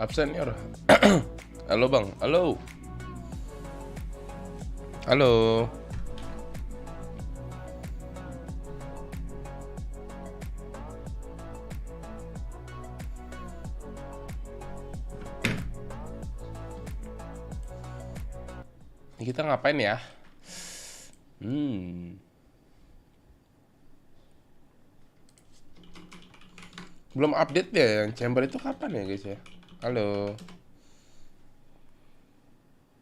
Absen ya. Halo bang, halo. Halo. Ini kita ngapain ya? Belum update ya yang chamber itu kapan ya guys ya? Halo.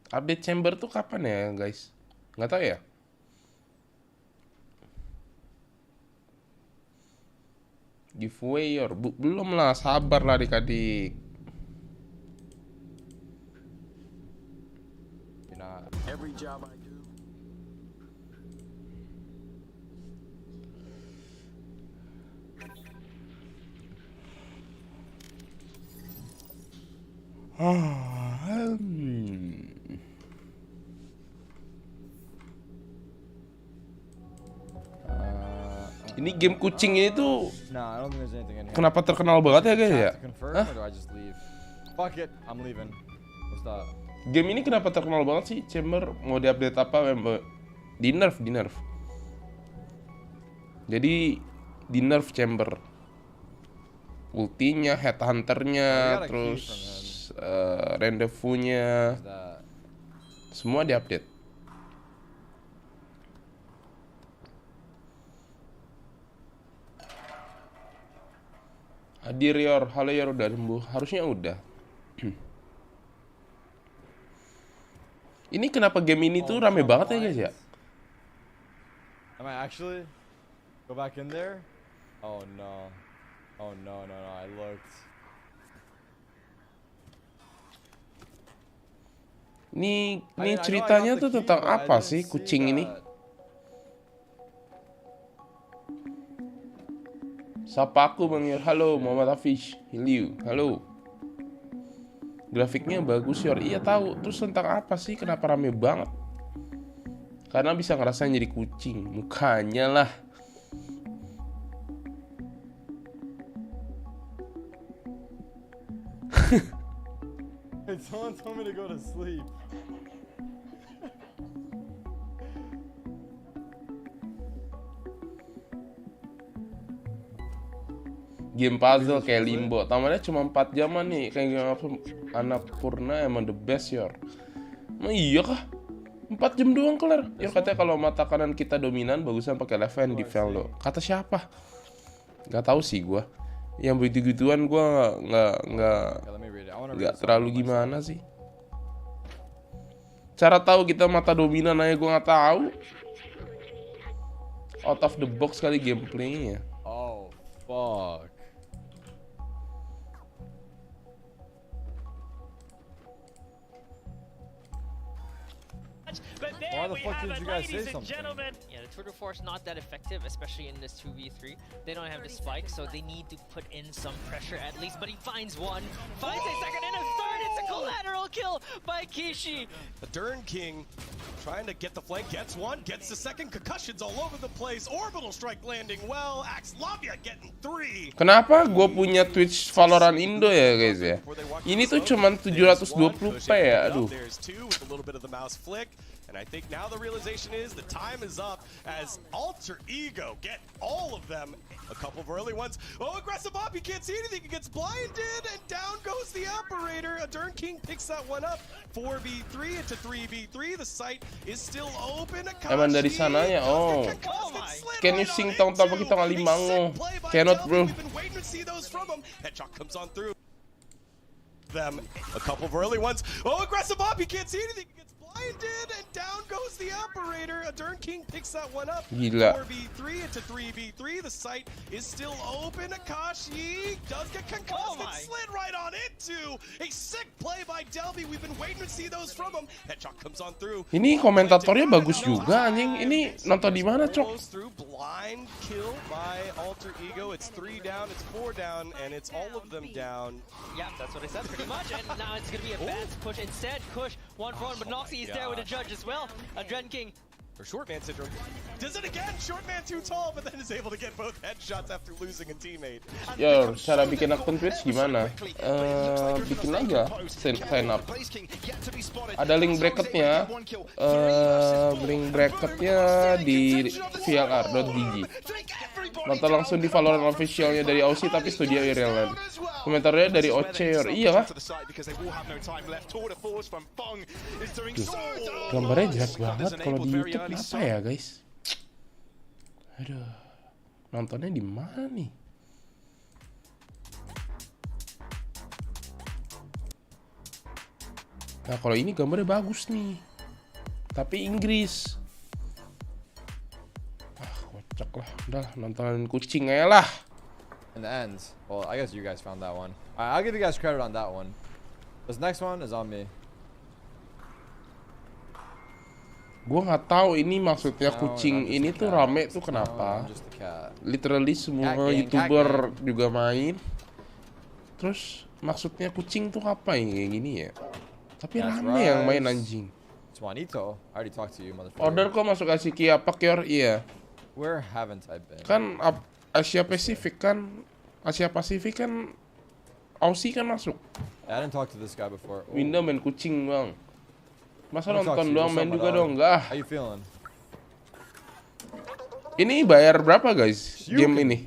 Update chamber tuh kapan ya guys? Nggak tahu ya? Giveaway your book belum lah, sabar lah adik-adik. Every job I do. Ini game kucing ini tuh kenapa terkenal banget ya guys ya? Hah? Fuck it, I'm leaving. What's that? Game ini kenapa terkenal banget sih? Chamber mau diupdate apa? Di nerf. Jadi di nerf chamber. Ultinya, headhunternya, terus rendezvous-nya, semua diupdate. Hadir Yor, halo Yor, udah sembuh. Harusnya udah. Ini kenapa game ini tuh rame banget ya guys ya? Am I actually go back in there? Oh no. Oh no, I looked. Ini ceritanya tuh tentang apa sih kucing ini? Sapa aku Bang Yor. Halo Muhammad Hafiz. Halo. Grafiknya bagus Yor. Iya tahu. Terus tentang apa sih? Kenapa rame banget? Karena bisa ngerasain jadi kucing. Mukanya lah. Someone told me to go to sleep. Game puzzle kayak Limbo. Tamannya cuma 4 jaman nih. Kayak game Annapurna emang the best Yor. Emang iya kah? 4 jam doang kelar. Yor katanya kalau mata kanan kita dominan bagusan pakai left hand di valo. Kata siapa? Gak tahu sih gua. Yang begitu-gituan gua nggak terlalu gimana sih. Cara tahu kita mata dominan aja gua nggak tahu. Out of the box kali gameplaynya. Oh fuck. But there Why the we fuck have did it, you guys say ladies and something? gentlemen. Yeah, the tour de force not that effective, especially in this 2v3. They don't have the spike, so they need to put in some pressure at least. But he finds one, finds a second and a third. It's a collateral kill by Kishi. The Dern King trying to get the flank, gets one, gets the second, concussions all over the place, orbital strike landing well, Axe Lavia getting 3. Kenapa gue punya Twitch Valorant Indo ya guys ya? Ini tuh cuman 720p ya, aduh. There's two with a little bit of the mouse flick. And I think now the realization is the time is up as Alter Ego get all of them. A couple of early ones. Oh, aggressive up. He can't see anything. He gets blinded and down goes the operator. A Dern King picks that one up. 4v3 into 3v3. The site is still open. Emang dari sananya, oh. Can you sing tong tanpa kita ngalimango? Cannot bro. Headshot comes on through. Them. A couple of early ones. Oh, aggressive up. He can't see anything. He gets blinded and down goes the operator. A Dern King picks that one up. Gila. 4v3 into 3v3. The site is still open. Akashi does get concussed and slid right on into a sick play by Delby. We've been waiting to see those from him. Headshot comes on through. Ini komentatornya bagus juga anjing. Ini nonton di mana, Cok? Through blind kill by Alter Ego. It's 3 down, it's 4 down, and it's all of them down. Yeah, that's what I said pretty much. And now it's going to be a bad push. Instead, Kush 1-for-1, but Noxy is there with a judge as well. A Dren King for short man syndrome. Does it again, short man too tall, but then is able to get both headshots after losing a teammate. Yor, cara bikin akun Twitch gimana? Bikin aja sign up. Ada link bracketnya. Link bracketnya di vlr.gg. Nonton langsung di Valorant officialnya dari Aussie tapi studio Ireland. Komentarnya dari Oce. Iya kah? Gambarnya jelas banget kalau di YouTube. Kenapa ya guys? Aduh, nontonnya di mana nih? Nah kalau ini gambarnya bagus nih, tapi Inggris. Ah kocak lah, udah nontonin kucing aja lah. In the end, well, I guess you guys found that one. I'll give you guys credit on that one. This next one is on me. Gua nggak tahu ini maksudnya kucing ini tuh rame tuh kenapa? Literally semua YouTuber juga main. Terus maksudnya kucing tuh apa ya kayak gini ya? Tapi rame yang main anjing. Juanito, I already talked to you, motherfucker. Order kok masuk ACQ apa Kyor? Iya. Where haven't I been? Kan Asia Pasifik kan Aussie kan masuk. I didn't talk to this guy before. Winda main kucing bang. Masa Let me talk nonton to you. doang What's main up, juga my dog? dong enggak. How you feeling? Ini bayar berapa guys You game can- ini?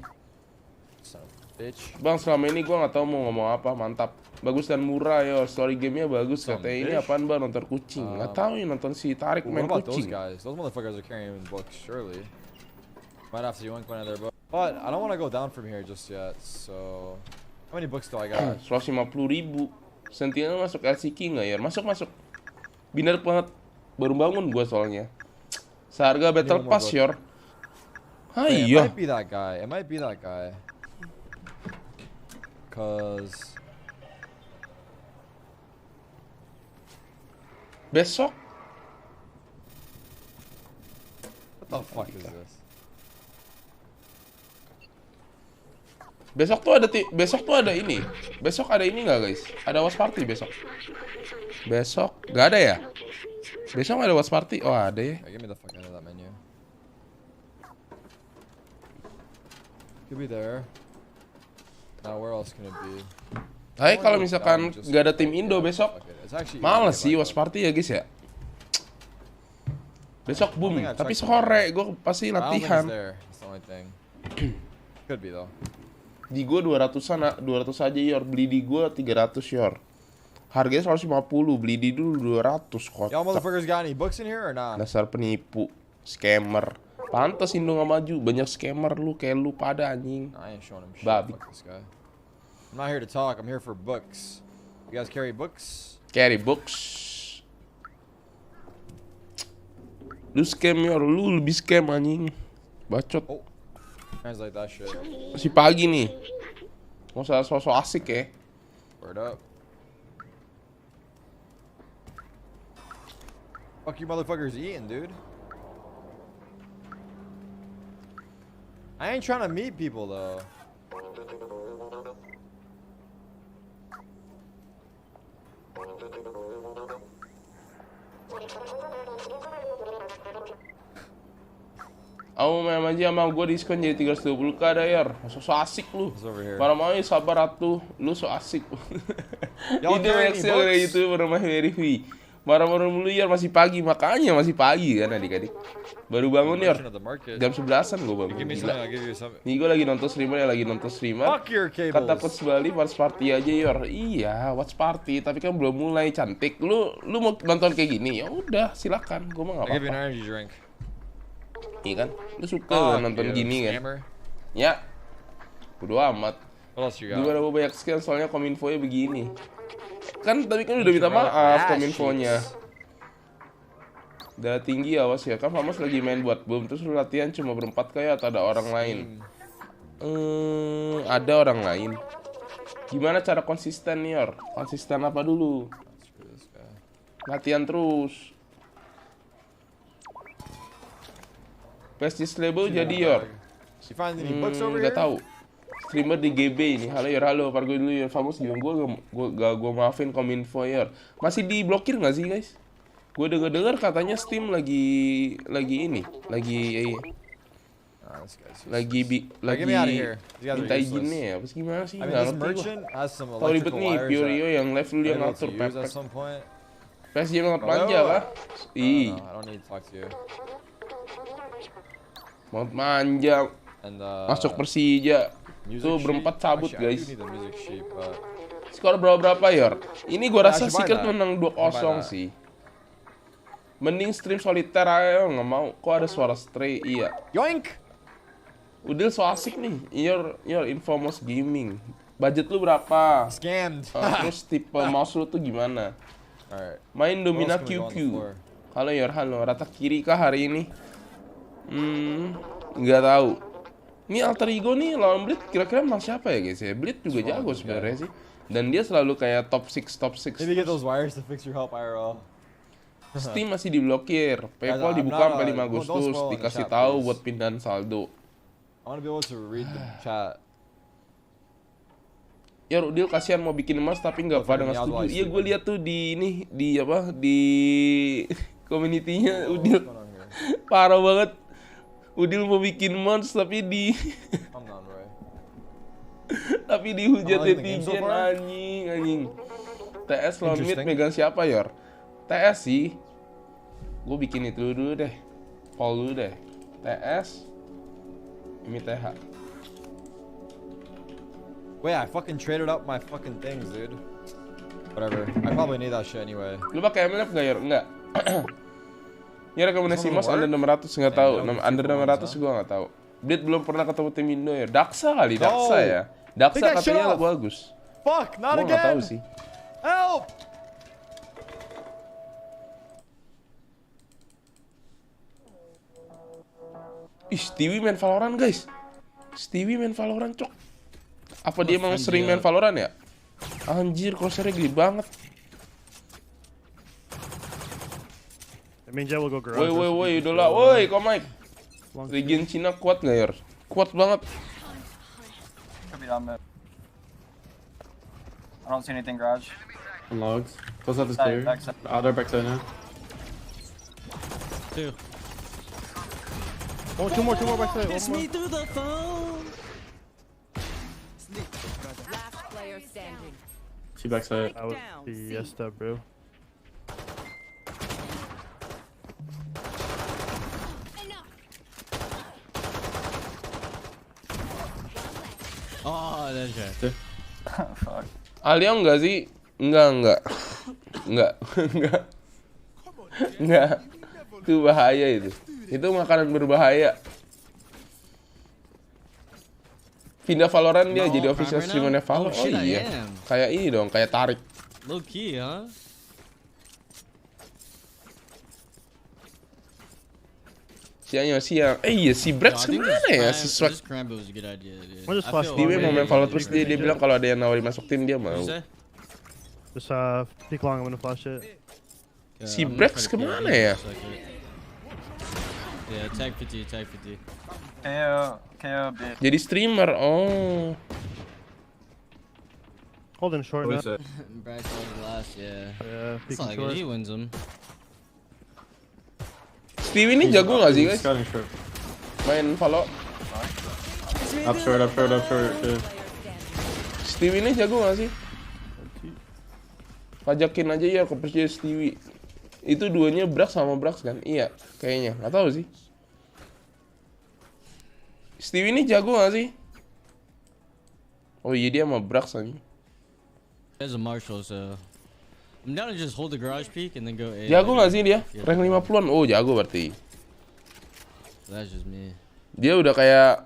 Son of a bitch. Bang selama ini gua nggak tahu mau ngomong apa. Mantap, bagus dan murah yo. Story gamenya bagus. Son of a Katanya ini bitch. apaan bang nonton kucing? Nggak tahu nih nonton si Tarik What main about those kucing. guys? Those motherfuckers are carrying books, surely. Might have to yoink one of their books. But I don't want to go down from here just yet, so... How many books do I got? 150.000. Sentinel masuk LCQ nggak ya? Masuk. Bener banget. Baru bangun gua soalnya. Seharga Battle Ini Pass nomor yor. Ah It iya. might be that guy. It might be that guy. Cause... Besok What the fuck is this? Besok tuh ada ini. Besok ada ini nggak guys? Ada watch party besok. Besok nggak ada ya? Besok nggak ada watch party? Oh ada ya. Yeah, get me the fuck out of that menu. Could be there. Now where else can it be? Hai kalau misalkan nggak ada tim Indo besok, males sih watch party ya guys ya. Besok boom, tapi sore gue pasti latihan. That's the only thing. Could be though. Di gue 200-an, 200 aja yor. Beli di gue 300 yor. Harganya 150, beli di dulu 200 Y'all kocak. motherfuckers got any books in here or not? Dasar penipu, scammer. Pantes Indo nggak maju, banyak scammer lu kayak lu pada anjing. I ain't showing him shit. Babi. Fuck this guy. I'm not here to talk. I'm here for books. You guys carry books? Carry books. Lu scam yor, lu lebih scam anjing. Bacot. Oh, translate that shit. Masih pagi nih. Nggak usah sosok asik ya. Word up. Fuck you motherfuckers eating, dude. I ain't trying to meet people though. Aku main aja sama gue diskon jadi 320k ada yor. So asik lu. It's over here. Para mau sabar atuh, lu so asik. Y'all Ide carry Excel books? kayak gitu berumah verify. Marah-marah mulu yor masih pagi, makanya masih pagi kan adik-adik. Baru bangun yor. Merchant of the market. Jam 11-an gue bangun. Give me Gila. something, I'll give you something. Nih gue lagi nonton streamer ya, lagi nonton streamer. Fuck your cables. Kata coach Bali watch party aja yor. Iya, watch party, tapi kan belum mulai cantik. Lu mau nonton kayak gini? Ya udah, silakan. Gue mah I'll enggak give you an apa-apa. energy drink. Iya kan? Lu suka Fuck kan nonton you, gini kan? scammer. Ya. Bodo amat. What else you Gue got? udah banyak scan soalnya kominfonya begini. Kan tadi kan udah minta maaf kominfonya. Udah tinggi awas ya, kan Famos lagi main buat boom. Terus lu latihan cuma berempat kayak atau ada orang lain? Ada orang lain. Gimana cara konsisten nih Yor? Konsisten apa dulu? Screw this guy. Latihan terus. Prestige label jadi Yor. You find any books over here? Gak tahu. Streamer di GB ini. Halo Yor, halo. Pargo dulu Yor. Famos gimana? Gue maafin kominfo Yor. Masih diblokir nggak sih guys? Gue denger katanya Steam lagi This guy's useless. lagi Get me out of here. You guys are minta useless. izinnya ya. Apa gimana sih? I mean, Nggak this ngerti gua. merchant has some Tahu ribet electrical nih, wires Purio that yang live dulu yang I'm able ngatur to use at pepek. some point. PSG emang belanja Halo. kah? Ih, No, I don't need to talk to you. mau manja. And Masuk Persija. music Tuh sheet? berempat cabut Actually, I guys. do need the music sheet, but Skor berapa Yor? Ini gua rasa I should buy Secret that. menang 2-0 that. sih. Mending stream soliter aja, nggak mau. Kok ada suara stray? Iya. yoink! Udil so asik nih. Your Infamous Gaming. Budget lu berapa? Scammed. Terus tipe mouse lu tuh gimana? Alright. Main Domina What else can we go on the QQ. floor? Halo Yor, halo. Rata kiri kah hari ini? Nggak tahu. Ini Alter Ego nih lawan Bleed kira-kira emang siapa ya guys ya? Bleed juga jago sebenarnya sih. Dan dia selalu kayak top 6. Maybe get those wires to fix your help IRL. Steam masih diblokir. PayPal I'm dibuka not, sampai 5 don't Agustus. spoil in the Dikasih chat, tahu please. buat pindahan saldo. I want to be able to read the chat. Ya Udil kasihan mau bikin emas tapi nggak pada nggak setuju. Iya gue lihat tuh di ini di community-nya Udil What's going on here? parah banget. Udil mau bikin mods tapi I'm not right. tapi dihujat Oh, in the game so netizen far? anjing. TS lawan mid Interesting. megang siapa Yor? TS sih. Gue bikin itu dulu deh. Poll dulu deh. TS ini TH. Wait, I fucking traded up my fucking things, dude. Whatever. I probably need that shit anyway. Lu pakai MLF nggak Yor? Enggak. Ya rekomendasi Doesn't mas work? under 600 nggak tahu. Damn, Under 600 huh? gua nggak tahu. Bleed belum pernah ketemu tim Indo ya. Daksa kali, Daksa No. ya. Daksa Take that shit katanya off. lagu bagus. Fuck, not Gua nggak tahu again! sih. Help! Ih, Stewie main Valorant guys. Stewie main Valorant cok. Apa dia emang sering main Valorant ya? Anjir, crosshair-nya gede banget. That means I will go garage. Woi, udah lah. Woi, kok Mike. Regen Cina kuat nggak Yor? Kuat banget. Could be down mid. I don't see anything garage. On logs. Close up is Side, clear. backside. Other backside now. Oh, two more backside. One more. Last player standing. She backside. That was Fiesta, bro. Oh, that's right. Fuck. Aliong nggak sih? Enggak. Itu bahaya itu. Itu makanan berbahaya. Pindah Valorant dia jadi official streamernya Valo. Oh iya. Kayak ini dong, kayak Tarik. Low key, huh? Siang. Iya si Brex kemana ya? Si Swag. Scramble was a good idea, dude. We'll just flash Stewie mau main Valo terus dia bilang kalau ada yang nawarin masuk tim dia mau. Just peek long. I'm gonna flash it. Si Brex kemana ya? Yeah, tag 50. KO B. Jadi streamer. Oh. Holding short What now. is it? Brax on the last, yeah. Yeah, It's peeking not good. short. He wins them. Stewie ini jago nggak sih guys? Scouting short. Main Valo. Up short. Yeah. Stewie ini jago nggak sih? Pajakin aja ya ke Persija Stewie. Itu duanya Brax sama Brax kan? Iya, kayaknya. Nggak tahu sih. Stewie ini jago nggak sih? Oh iya dia sama Brax aja. There's a Marshall, so I'm down to just hold the garage peak and then go A. Jago nggak sih dia? Rank 50-an. Oh jago berarti. That's just me. Dia udah kayak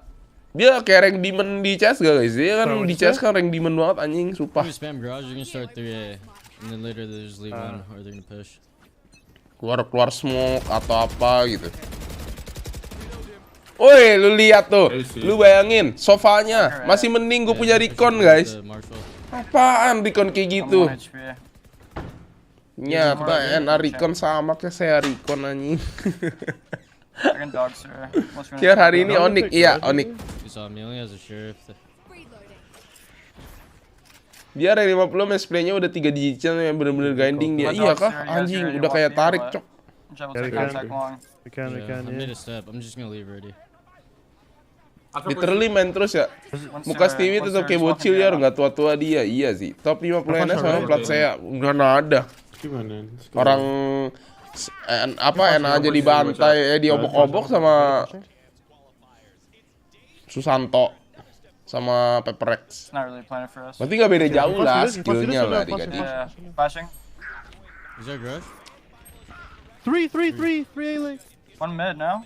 rank demon di CS gak guys? Dia kan di CS kan rank demon banget anjing, If sumpah. you spam garage, you're gonna start 3A. And then later they just leave one or they're gonna push. Keluar smoke atau apa gitu. Woi, lu lihat tuh. Lu bayangin, sofanya masih mending gue punya recon guys. The Marshall. Apaan recon kayak gitu? 1 HP. Nyata enak recon sama kayak saya recon anjing. Second dog, sir. What's your Kiar hari ini Onyx, iya Onyx. You saw him, he only has a sheriff. Dia rank 50 match play-nya udah 3 digit yang bener-bener grinding dia. Iya kah? Anjing, udah kayak tarik, cok. Jump Yeah, will take contact long. We can, I made yeah. a step. I'm just gonna leave already. Literally main terus ya. Muka Stevie tetap kayak bocil ya, nggak tua-tua dia. Iya sih. Top 50 NS sama plat saya nggak ada. Gimana? Orang enak aja dibantai, diobok-obok sama Susanto sama Pepperex. Not really planning for us. Berarti nggak beda jauh lah skillnya lah adik-adik. Yeah, flashing. Is there garage? 3 A lane. One mid now.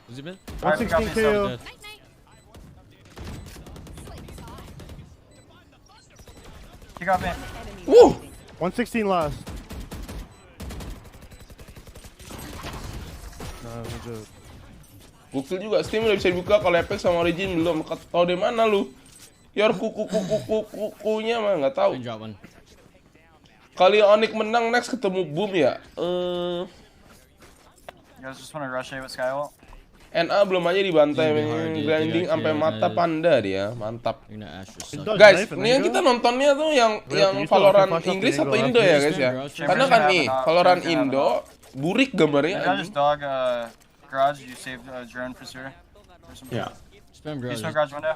Is it mid? Alright, we got 116 these KO. Dead. He got me. 116 last. Nah, good. Gokil juga, Steam udah bisa dibuka kalau Epic sama Origin belum. Tahu dari mana lu? Yor kukunya mah nggak tahu. I drop one. Kali Onyx menang next ketemu Boom ya. You guys just wanna rush A with Skywall? NA belum aja dibantai, Hard, dude. grinding Tidak sampai kira, mata guys. panda dia, mantap. You're gonna ash It yourself. does Guys, knife and ini yang then kita go. nontonnya tuh yang you Valorant saw the Inggris flash atau of the Indo ya angle. guys ya? Chambers Karena kan nih Valorant Chambers have Indo burik gambarnya. Did I just dog garage? You saved drone for sure. Yeah. Spam You garage. smoke garage window.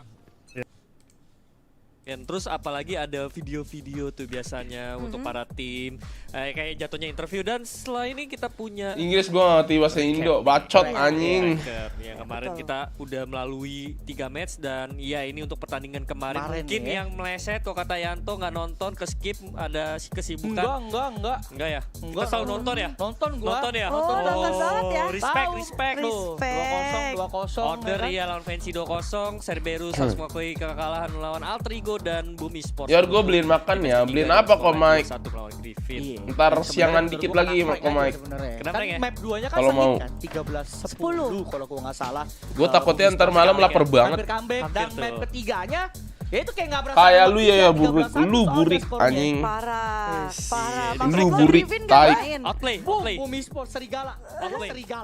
Terus apalagi ada video-video tuh biasanya untuk para tim kayak jatuhnya interview, dan setelah ini kita punya Inggris gua ngerti bahasa Indo, bacot anjing. ya, kemarin kita udah melalui 3 match, dan ya ini untuk pertandingan kemarin mungkin yang meleset kok kata Yanto nggak nonton, ke skip ada kesibukan. Enggak. Enggak ya? Kita selalu nonton ya? Nonton gua. Nonton ya? Oh, nonton banget ya. Respect. Tuh, 2-0. Order ya lawan Fancy 2-0, Cerberus harus mengakui kekalahan melawan Altrigo dan Boom Esports. Yor gua beliin makan ya, beliin apa kok Mike? 1 melawan Griffin. Ntar siangan dikit lagi kok Mike. Kenapa ya? Map 2-nya kan Kalau mau. 10 kalau gua nggak salah. Gua takutnya ntar malam lapar banget. Comeback, dan Hampir map tuh. ketiganya ya itu kayak nggak berasa. Kayak lu ya burik, lu burik anjing. Parah. Lu burik tai. Outplay. Boom Esports Serigala.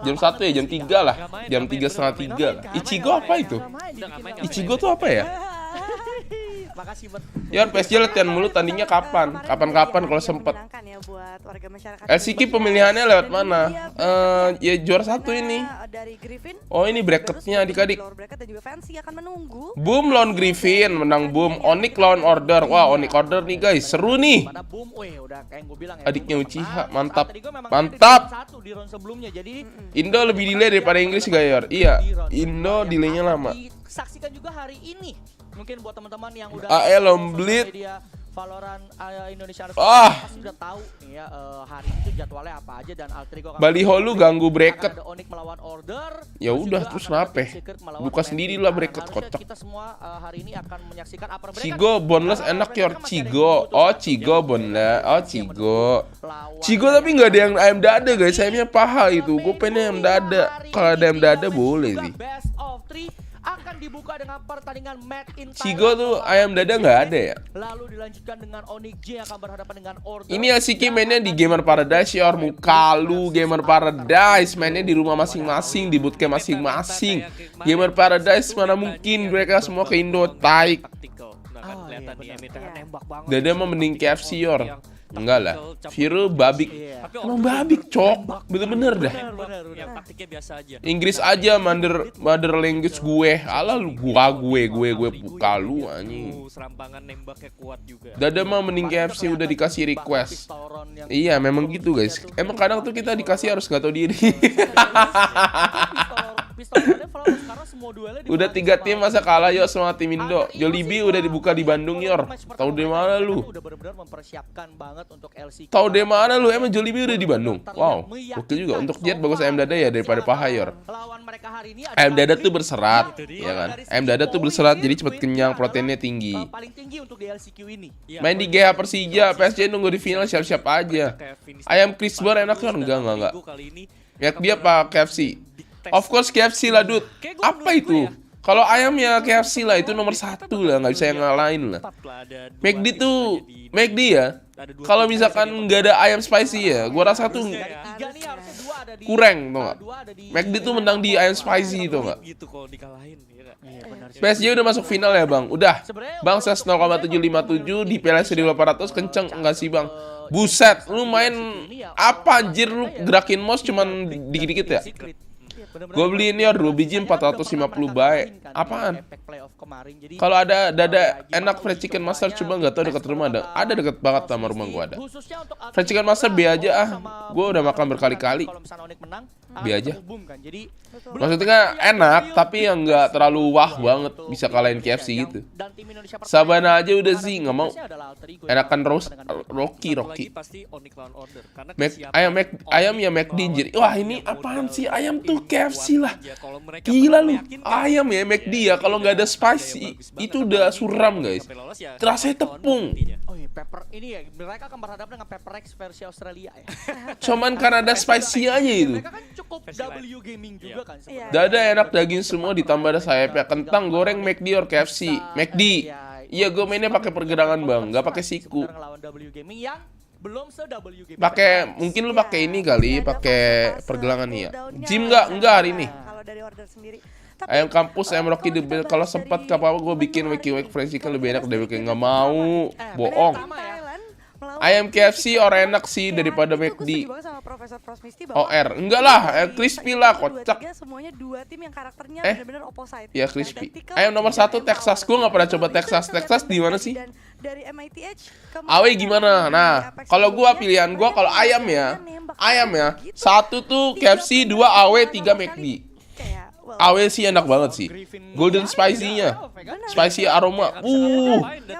Jam 1 ya, jam 3 lah. Jam 3 setengah 3 lah. Ichigo apa itu? Ichigo tuh apa ya? Makasih buat Yor PSG latihan mulu, tandingnya kapan? Kapan-kapan kalau sempet. menyenangkan ya buat warga masyarakat. LCQ pemilihannya lewat mana? Ya juara 1 ini. Dari Griffin. Oh ini bracketnya adik-adik. Lower bracket dan juga fancy akan menunggu. Boom lawan Griffin, menang Boom. Onyx lawan Order. Wah, Onyx Order nih guys, seru nih. Pada Boom, udah kayak yang gua bilang ya. Adiknya Boom Uchiha, sama mantap. Altrigo memang Mantap. ada di round 1 di round sebelumnya, jadi Indo lebih delay daripada Inggris gak Yor? Iya, Indo delaynya lama. Saksikan juga hari ini. Mungkin buat teman-teman yang udah AL on Bleed. media Valorant Indonesia Ah. pasti udah tahu nih ya hari itu jadwalnya apa aja, dan Altrigo akan Baliho lu ganggu bracket. akan ada Onyx melawan Order. Ya Terus udah, juga terus akan ada kenapa? Secret melawan Buka Magic. sendiri lah Nah, bracket, harusnya kocak. Kita semua hari ini akan menyaksikan upper bracket. Cigo boneless enak Yor, Cigo. Oh Cigo boneless, oh Cigo. Cigo tapi nggak ada yang ayam dada guys, ayamnya paha itu. Gue pengen ayam dada. Kalau ada ayam dada boleh sih. Best of 3 akan dibuka dengan pertandingan Made in Cigo tuh ayam dada nggak ada ya? Lalu dilanjutkan dengan Onyx J yang akan berhadapan dengan Order. Ini LCQ mainnya di Gamer Paradise Yor, muka lu Gamer Paradise mainnya di rumah masing-masing, di bootcamp masing-masing. Gamer Paradise mana mungkin mereka semua ke Indo, tai. Taktikal. Nah, kan kelihatan nih Emiter nembak banget. Dada mah mending KFC Yor. Enggak lah, Viro babik. Emang babik cok, bener-bener dah. Yang taktiknya biasa aja. Inggris aja mother language gue. Alah lu gue buka lu anjing. Serampangan nembaknya kuat juga. Dada mah mending KFC udah dikasih request. Iya memang gitu guys. Emang kadang tuh kita dikasih harus gak tahu diri. Udah 3 tim masa kalah Yor sama tim Indo. Jollibee udah dibuka di Bandung Yor. Tahu dari mana lu? Udah benar-benar mempersiapkan banget untuk LCQ. Tahu dari mana lu? Emang Jollibee udah di Bandung? Wow, oke juga. Untuk Jet bagus ayam dada ya daripada paha Yor. Lawan mereka hari ini Ayam dada tuh berserat, ya kan? Ayam dada tuh berserat jadi cepet kenyang, proteinnya tinggi. paling tinggi untuk di LCQ ini. Main di GH Persija, PSG nunggu di final siap-siap aja. Ayam Crisper enak kan? Enggak. Ya dia apa KFC? Of course KFC lah, dude. Apa itu? Kalau ayamnya KFC lah, itu nomor 1 lah, nggak bisa yang ngalahin lah. McD tuh, McD ya. Kalau misalkan nggak ada ayam spicy ya, gua rasa tuh kurang, tau nggak? McD tuh menang di ayam spicy, tau nggak? Gitu kalau dikalahin, ya nggak? PSG udah masuk final ya bang? Udah. Bang ses 0,757 di PLS 1800 kenceng enggak sih bang? Buset, lu main apa anjir, lu gerakin mouse cuman dikit-dikit ya? Gue beli ini ya 2 biji 450 baik. Apaan? Kalau ada dada enak fried chicken master, coba nggak tahu dekat rumah ada. Ada deket banget sama rumah gue ada. Fried chicken master B aja ah. Gue udah makan berkali-kali. B aja. Maksudnya enak, tapi yang nggak terlalu wah banget bisa kalahin KFC gitu. Sabana aja udah sih nggak mau. Enakan Rocky. Ayam ya McD anjir. Wah ini apaan sih, ayam tuh KFC lah. Gila lu. Ayam ya McD ya, kalau nggak ada spicy itu udah suram guys. Rasanya tepung. Oh iya, pepper ini ya, mereka akan berhadapan dengan Pepper X versi Australia ya. Cuman karena ada spicy aja itu. Mereka kan cukup W gaming juga kan. Dada enak, daging semua ditambah ada sayapnya. Kentang goreng McD or KFC. McD. Iya gue mainnya pakai pergelangan bang, nggak pakai siku. Pakai mungkin lu pakai ini kali, pakai pergelangan nih ya. Gym enggak hari ini. Kalau dari order sendiri. Ayam kampus, ayam Rocky the Bell. Kalau sempat apa gue bikin wake fried chicken lebih enak dari nggak mau. Bohong. Ayam KFC orang enak sih daripada McD. OR enggak lah, crispy lah, kocak. Semuanya dua tim yang karakternya benar-benar opposite. Ya crispy. Ayam nomor 1 Texas, gue nggak pernah coba Texas. Texas di mana sih? Dari MITH. Awe gimana? Nah, kalau gue pilihan gue kalau ayam ya 1 tuh KFC, 2 Awe, 3 McD. Awe sih enak banget sih. Golden spicy-nya. Spicy aroma.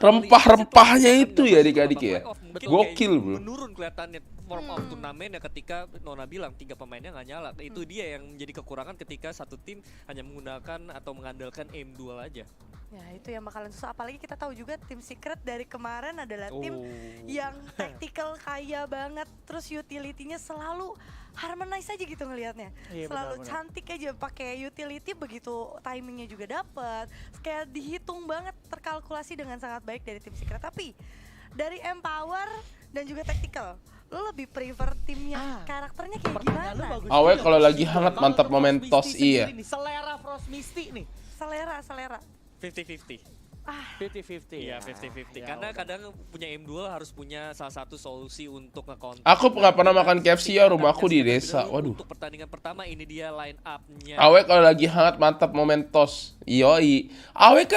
Rempah-rempahnya itu ya adik-adik ya. Gokil bro. Menurun kelihatannya form of turnamen ya ketika Nona bilang 3 pemainnya nggak nyala. Itu dia yang menjadi kekurangan ketika satu tim hanya menggunakan atau mengandalkan aim dual aja. Ya itu yang bakalan susah, apalagi kita tahu juga tim Secret dari kemarin adalah tim yang tactical kaya banget, terus utility-nya selalu harmonize aja gitu ngelihatnya. Selalu cantik aja pakai utility, begitu timingnya juga dapet, kayak dihitung banget, terkalkulasi dengan sangat baik dari tim Secret. Tapi dari empower dan juga tactical, lo lebih prefer tim yang karakternya kayak gimana? Awe kalau lagi hangat mantap momentos iya. Selera Frost Misty nih. Selera. 50-50. 50-50. Iya, 50-50. Karena kadang punya aim dual harus punya salah satu solusi untuk nge-counter. Aku nggak pernah makan KFC ya, rumahku di desa. Waduh. Untuk pertandingan pertama ini dia line up-nya. Awe kalau lagi hangat mantap momentos. Yoi. Awe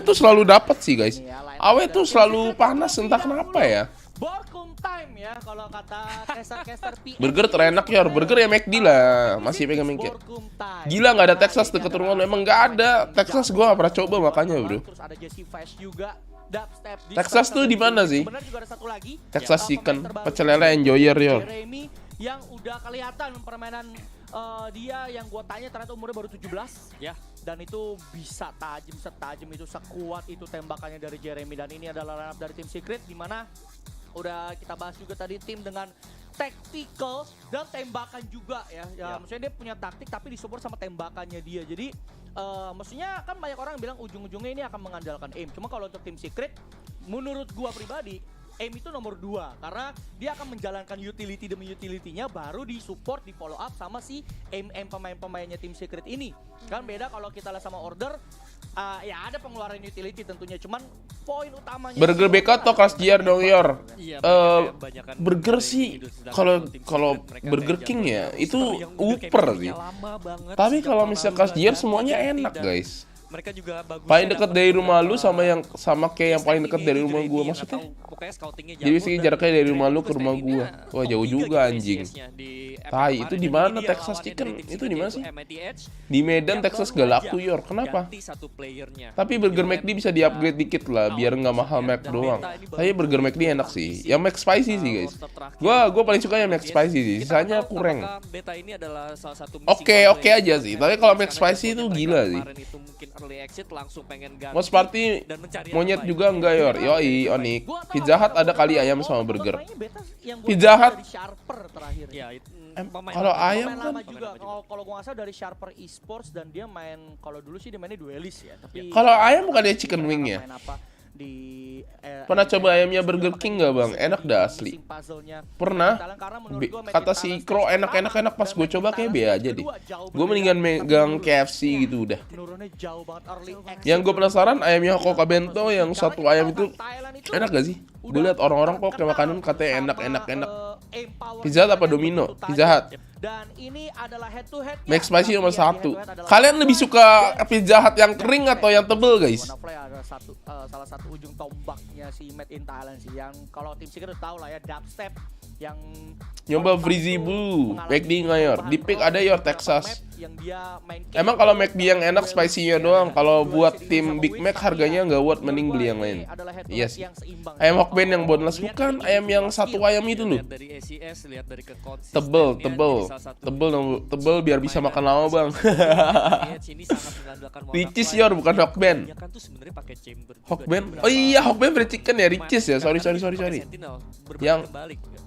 tuh selalu dapat sih guys. Awe tuh selalu panas entah kenapa ya. Borkum time ya kalau kata caster PS. Burger terenak ya, burger ya McD lah. Masih pengen mikir. Gila nggak ada Texas deket rumah lu, emang nggak ada. Texas gua nggak pernah coba makanya bro. Terus ada Jesse Flash juga. Dubstep. Texas tuh di mana sih? Benar juga ada satu lagi. Texas chicken, pecel lele enjoyer yo. Jeremy yang udah kelihatan permainan dia yang gua tanya ternyata umurnya baru 17 ya, dan itu bisa setajam itu, sekuat itu tembakannya dari Jeremy. Dan ini adalah lineup dari tim Secret, dimana udah kita bahas juga tadi tim dengan tactical dan tembakan juga ya. Maksudnya dia punya taktik tapi disupport sama tembakannya dia. Jadi maksudnya kan banyak orang bilang ujung-ujungnya ini akan mengandalkan aim. Cuma kalau untuk tim Secret, menurut gua pribadi aim itu nomor 2 karena dia akan menjalankan utility demi utility-nya, baru disupport, di follow up sama si aim pemain-pemainnya tim Secret ini. Kan beda kalau kita lihat sama Order. Ya ada pengeluaran utility tentunya, cuman poin utamanya Burger BK atau Crash JR dong yor. Burger sih kalau Burger King ya itu uper sih. Tapi kalau misalnya Crash JR semuanya enak guys. Mereka juga bagus. Paling dekat dari rumah lu sama kayak yang paling dekat dari rumah gua maksudnya. Jadi sih jaraknya dari rumah lu ke rumah gua. Wah jauh juga anjing. Tai itu di mana Texas Chicken? Itu di mana sih? Di Medan Texas gak laku yor. Kenapa? Tapi burger McD bisa di-upgrade dikit lah biar nggak mahal Mac doang. Tapi burger McD enak sih. Yang Mac spicy sih guys. Gua paling suka yang Mac spicy sih. Sisanya kurang. Oke aja sih. Tapi kalau Mac spicy itu gila sih. Mau party monyet juga enggak yor. Yoi Onik. Pizza Hut ada kali ayam sama burger. Pizza Hut kalau ayam kan juga kalau gua nggak salah dari Sharper Esports, dan dia main, kalau dulu sih dia mainnya duelis ya. Tapi kalau ayam bukan dia chicken wing ya. Main apa di Pernah coba ayamnya Burger King nggak bang? Enak dah asli. Pernah. Kata si Kro enak pas gue coba kayak B aja deh. Gue mendingan megang KFC gitu udah. Yang gue penasaran ayamnya Hoka Bento yang satu ayam itu enak gak sih? Gue liat orang-orang kok kayak makanan katanya enak. Pizza Hut apa Domino? Pizza Hut. Dan ini adalah head to head. Max Spicy nomor 1. Kalian lebih suka Pizza Hut yang kering atau yang tebel guys? Adalah salah satu ujung tombaknya si Made in Thailand sih. Yang kalau tim Secret tahu lah ya, dubstep yang nyoba Freezy Blue, McD nggak yor? Di pick ada yor Texas. Yang dia main Emang kalau McD yang enak spicy-nya doang. Kalau buat tim Big Mac harganya nggak worth, mending beli yang lain. Iya sih. Ayam Hokben yang boneless bukan ayam yang satu ayam itu loh. Tebel biar bisa makan lama bang. Ricis yor bukan Hokben. Hokben? Oh iya Hokben fried chicken ya Ricis ya. Sorry. Yang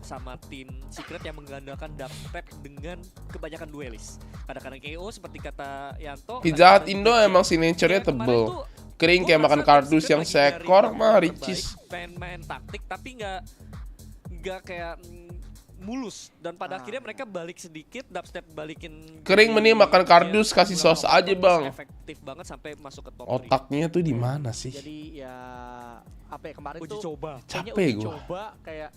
sama tim Secret yang mengandalkan dubstep dengan kebanyakan duelis. Kadang-kadang KO seperti kata Yanto. Pizza Hut Indo emang signature-nya tebel. Kering kayak makan kardus yang seekor mah Ricis. Pengen main taktik tapi nggak kayak mulus, dan pada akhirnya mereka balik sedikit, dubstep balikin kering, mending makan kardus kasih saus aja bang. Efektif banget sampai masuk ke top 3. Otaknya tuh di mana sih? Jadi ya apa ya, kemarin uji tuh coba. Capek gue. Coba kayak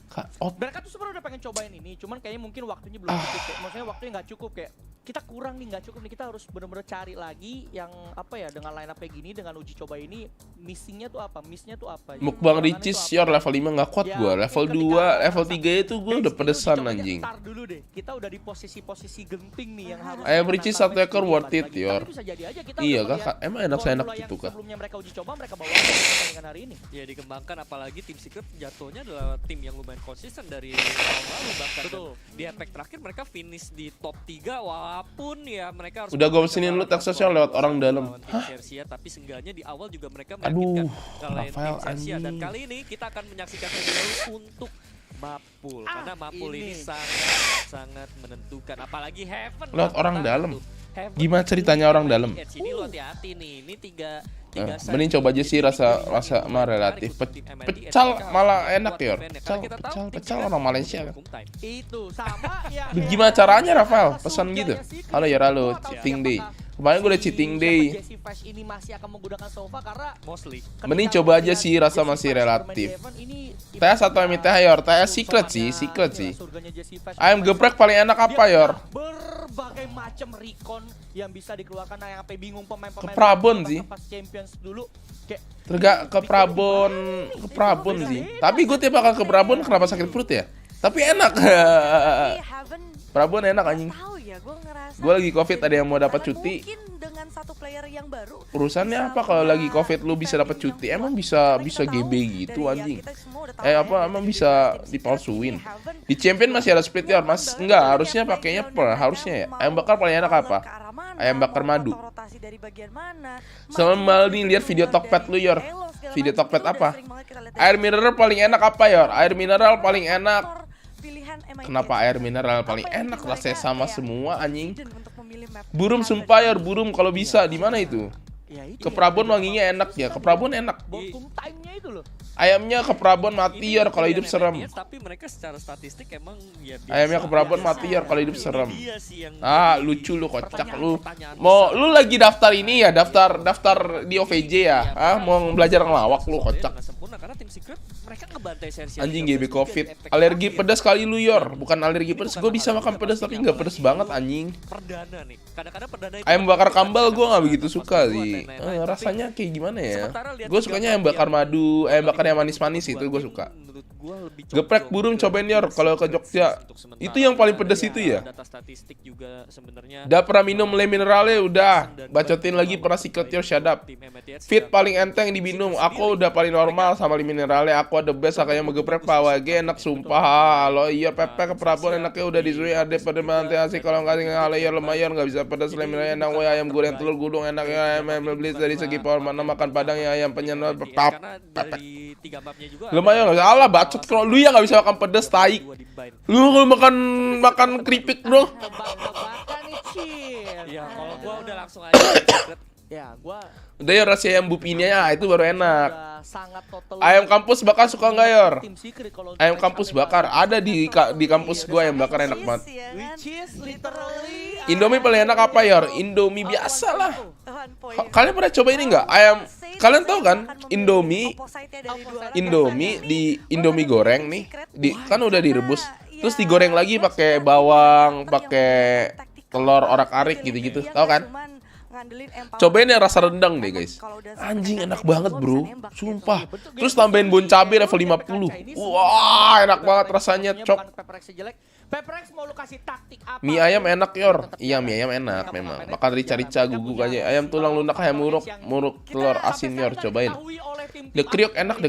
mereka tuh sebenarnya udah pengen cobain ini, cuman kayaknya mungkin waktunya belum cukup. Kayak, maksudnya waktunya nggak cukup, kayak kita kurang nih, nggak cukup nih, kita harus bener-bener cari lagi yang apa ya, dengan line up kayak gini, dengan uji coba ini missingnya tuh apa, missnya tuh apa. Mukbang Ricis yor level 5 nggak kuat ya, gua, level 2, level 3 itu gua udah pedesan anjing. Ntar dulu deh, kita udah di posisi-posisi genting nih yang harus ayam Ricis 1 ekor worth it yor. Iya kak, emang enak gitu kak. Sebelumnya mereka uji coba, mereka bawa pertandingan hari ini. Ya dikembangkan, apalagi tim Secret jatuhnya adalah tim yang lumayan konsisten dari tahun lalu bahkan. Betul. Di epic terakhir mereka finish di top 3 walaupun ya mereka harus udah gue pesenin lu Texasnya lewat orang dalam. Tapi seenggaknya di awal juga mereka aduh, Rafael anjing. Dan kali ini kita akan menyaksikan video untuk Mapul, karena Mapul ini sangat menentukan, apalagi Heaven lewat orang dalam. Gimana ceritanya orang dalam? Ini lo hati-hati nih, ini tiga mending coba aja sih, rasa mah relatif. Pecal malah enak yor. Pecal orang Malaysia kan. Itu sama ya. Gimana caranya Rafael? Pesan gitu. Halo ya, halo, cheating day. Kemarin gue udah cheating day. Ini masih akan menggunakan sofa karena mostly. Mending coba aja sih, rasa masih relatif. TS atau MTH yor? TS secret sih. Ayam geprek paling enak apa yor? Berbagai macam recon yang bisa dikeluarkan, yang sampai bingung pemain-pemain. Ke Prabon sih. Champions dulu. Ke Prabon sih. Tapi gue tiap kali ke Prabon kenapa sakit perut ya? Tapi enak. Prabon enak anjing. Gue lagi covid, ada yang mau dapat cuti. Dengan satu player yang baru. Urusannya apa kalau lagi covid lu bisa dapat cuti? Emang bisa GB gitu anjing? Emang bisa dipalsuin? Di champion masih ada split ya, Mas? Enggak, harusnya pakainya harusnya ya. Ayam bakar paling enak apa? Ayam bakar madu. Sama nih lihat video tokped lu yor. Video tokped apa? Air mineral paling enak apa yor? Air mineral paling enak. Kenapa air mineral paling enak? Rasanya sama semua anjing. Burum sumpah yor, burum kalau bisa di mana itu? Ke Prabon wanginya enak ya, ke Prabon enak. Ayamnya ke Prabon mati yor kalau hidup serem. Tapi mereka secara statistik emang ya biasa. Ayamnya ke Prabon mati yor kalau hidup serem. Lucu lu, kocak lu. Mau lu lagi daftar ini ya, daftar di OVJ ya? Mau belajar ngelawak lu, kocak. Anjing GB covid. Alergi pedas kali lu yor, bukan alergi pedas. Gue bisa makan pedas tapi nggak pedas banget anjing. Perdana nih. Kadang-kadang perdana itu ayam bakar kambal gue nggak begitu suka sih. Rasanya kayak gimana ya? Gue sukanya ayam bakar madu, ayam bakar yang manis-manis itu gue suka. Geprek burung cobain yor kalau ke Jogja. Itu yang paling pedas itu ya. Data statistik juga sebenarnya. Udah pernah minum le mineralnya udah. Bacotin lagi pernah secret yor, shut up. Fit paling enteng diminum. Aku udah paling normal sama le mineralnya. Aku ada best kayaknya megeprek pawage enak sumpah. Halo iya pepe ke Prabon enaknya udah disuruh ada pada mantai asik kalau nggak tinggal halo iya lumayan nggak bisa pedas le mineralnya enak. Woi ayam goreng telur gulung enaknya ayam beli dari segi power mana makan padang ya ayam penyenot pep. Lumayan nggak salah bacot kalau lu ya nggak bisa makan pedas tai. Lu makan keripik dong. Ya kalau gua udah langsung aja. Ya, gua udah ya rasa ayam bupinnya ya itu baru enak. sangat total. Ayam kampus bakar suka nggak, Yor? Tim Secret kalau untuk Ayam matchup kampus yang bakar baru. ada di kampus gua, yang bakar enak banget. Which is literally Indomie paling enak apa, Yor? Indomie biasa lah. Kalian pernah coba ini nggak? Kalian tahu kan Indomie di Indomie goreng nih, kan udah direbus, terus digoreng lagi pakai bawang, pakai telur orak-arik gitu-gitu, tahu kan? Cobain yang rasa rendang deh, guys. Anjing enak banget, bro. Sumpah. Terus tambahin bon cabai level 50. Wah, enak banget rasanya, cok. Peprex mau lu kasih taktik apa? Mie ayam enak, Yor. Iya, mie ayam enak memang. Makan rica-rica, guguk aja. Ayam tulang lunak, ayam muruk telur asin, Yor. Cobain. Dekriuk enak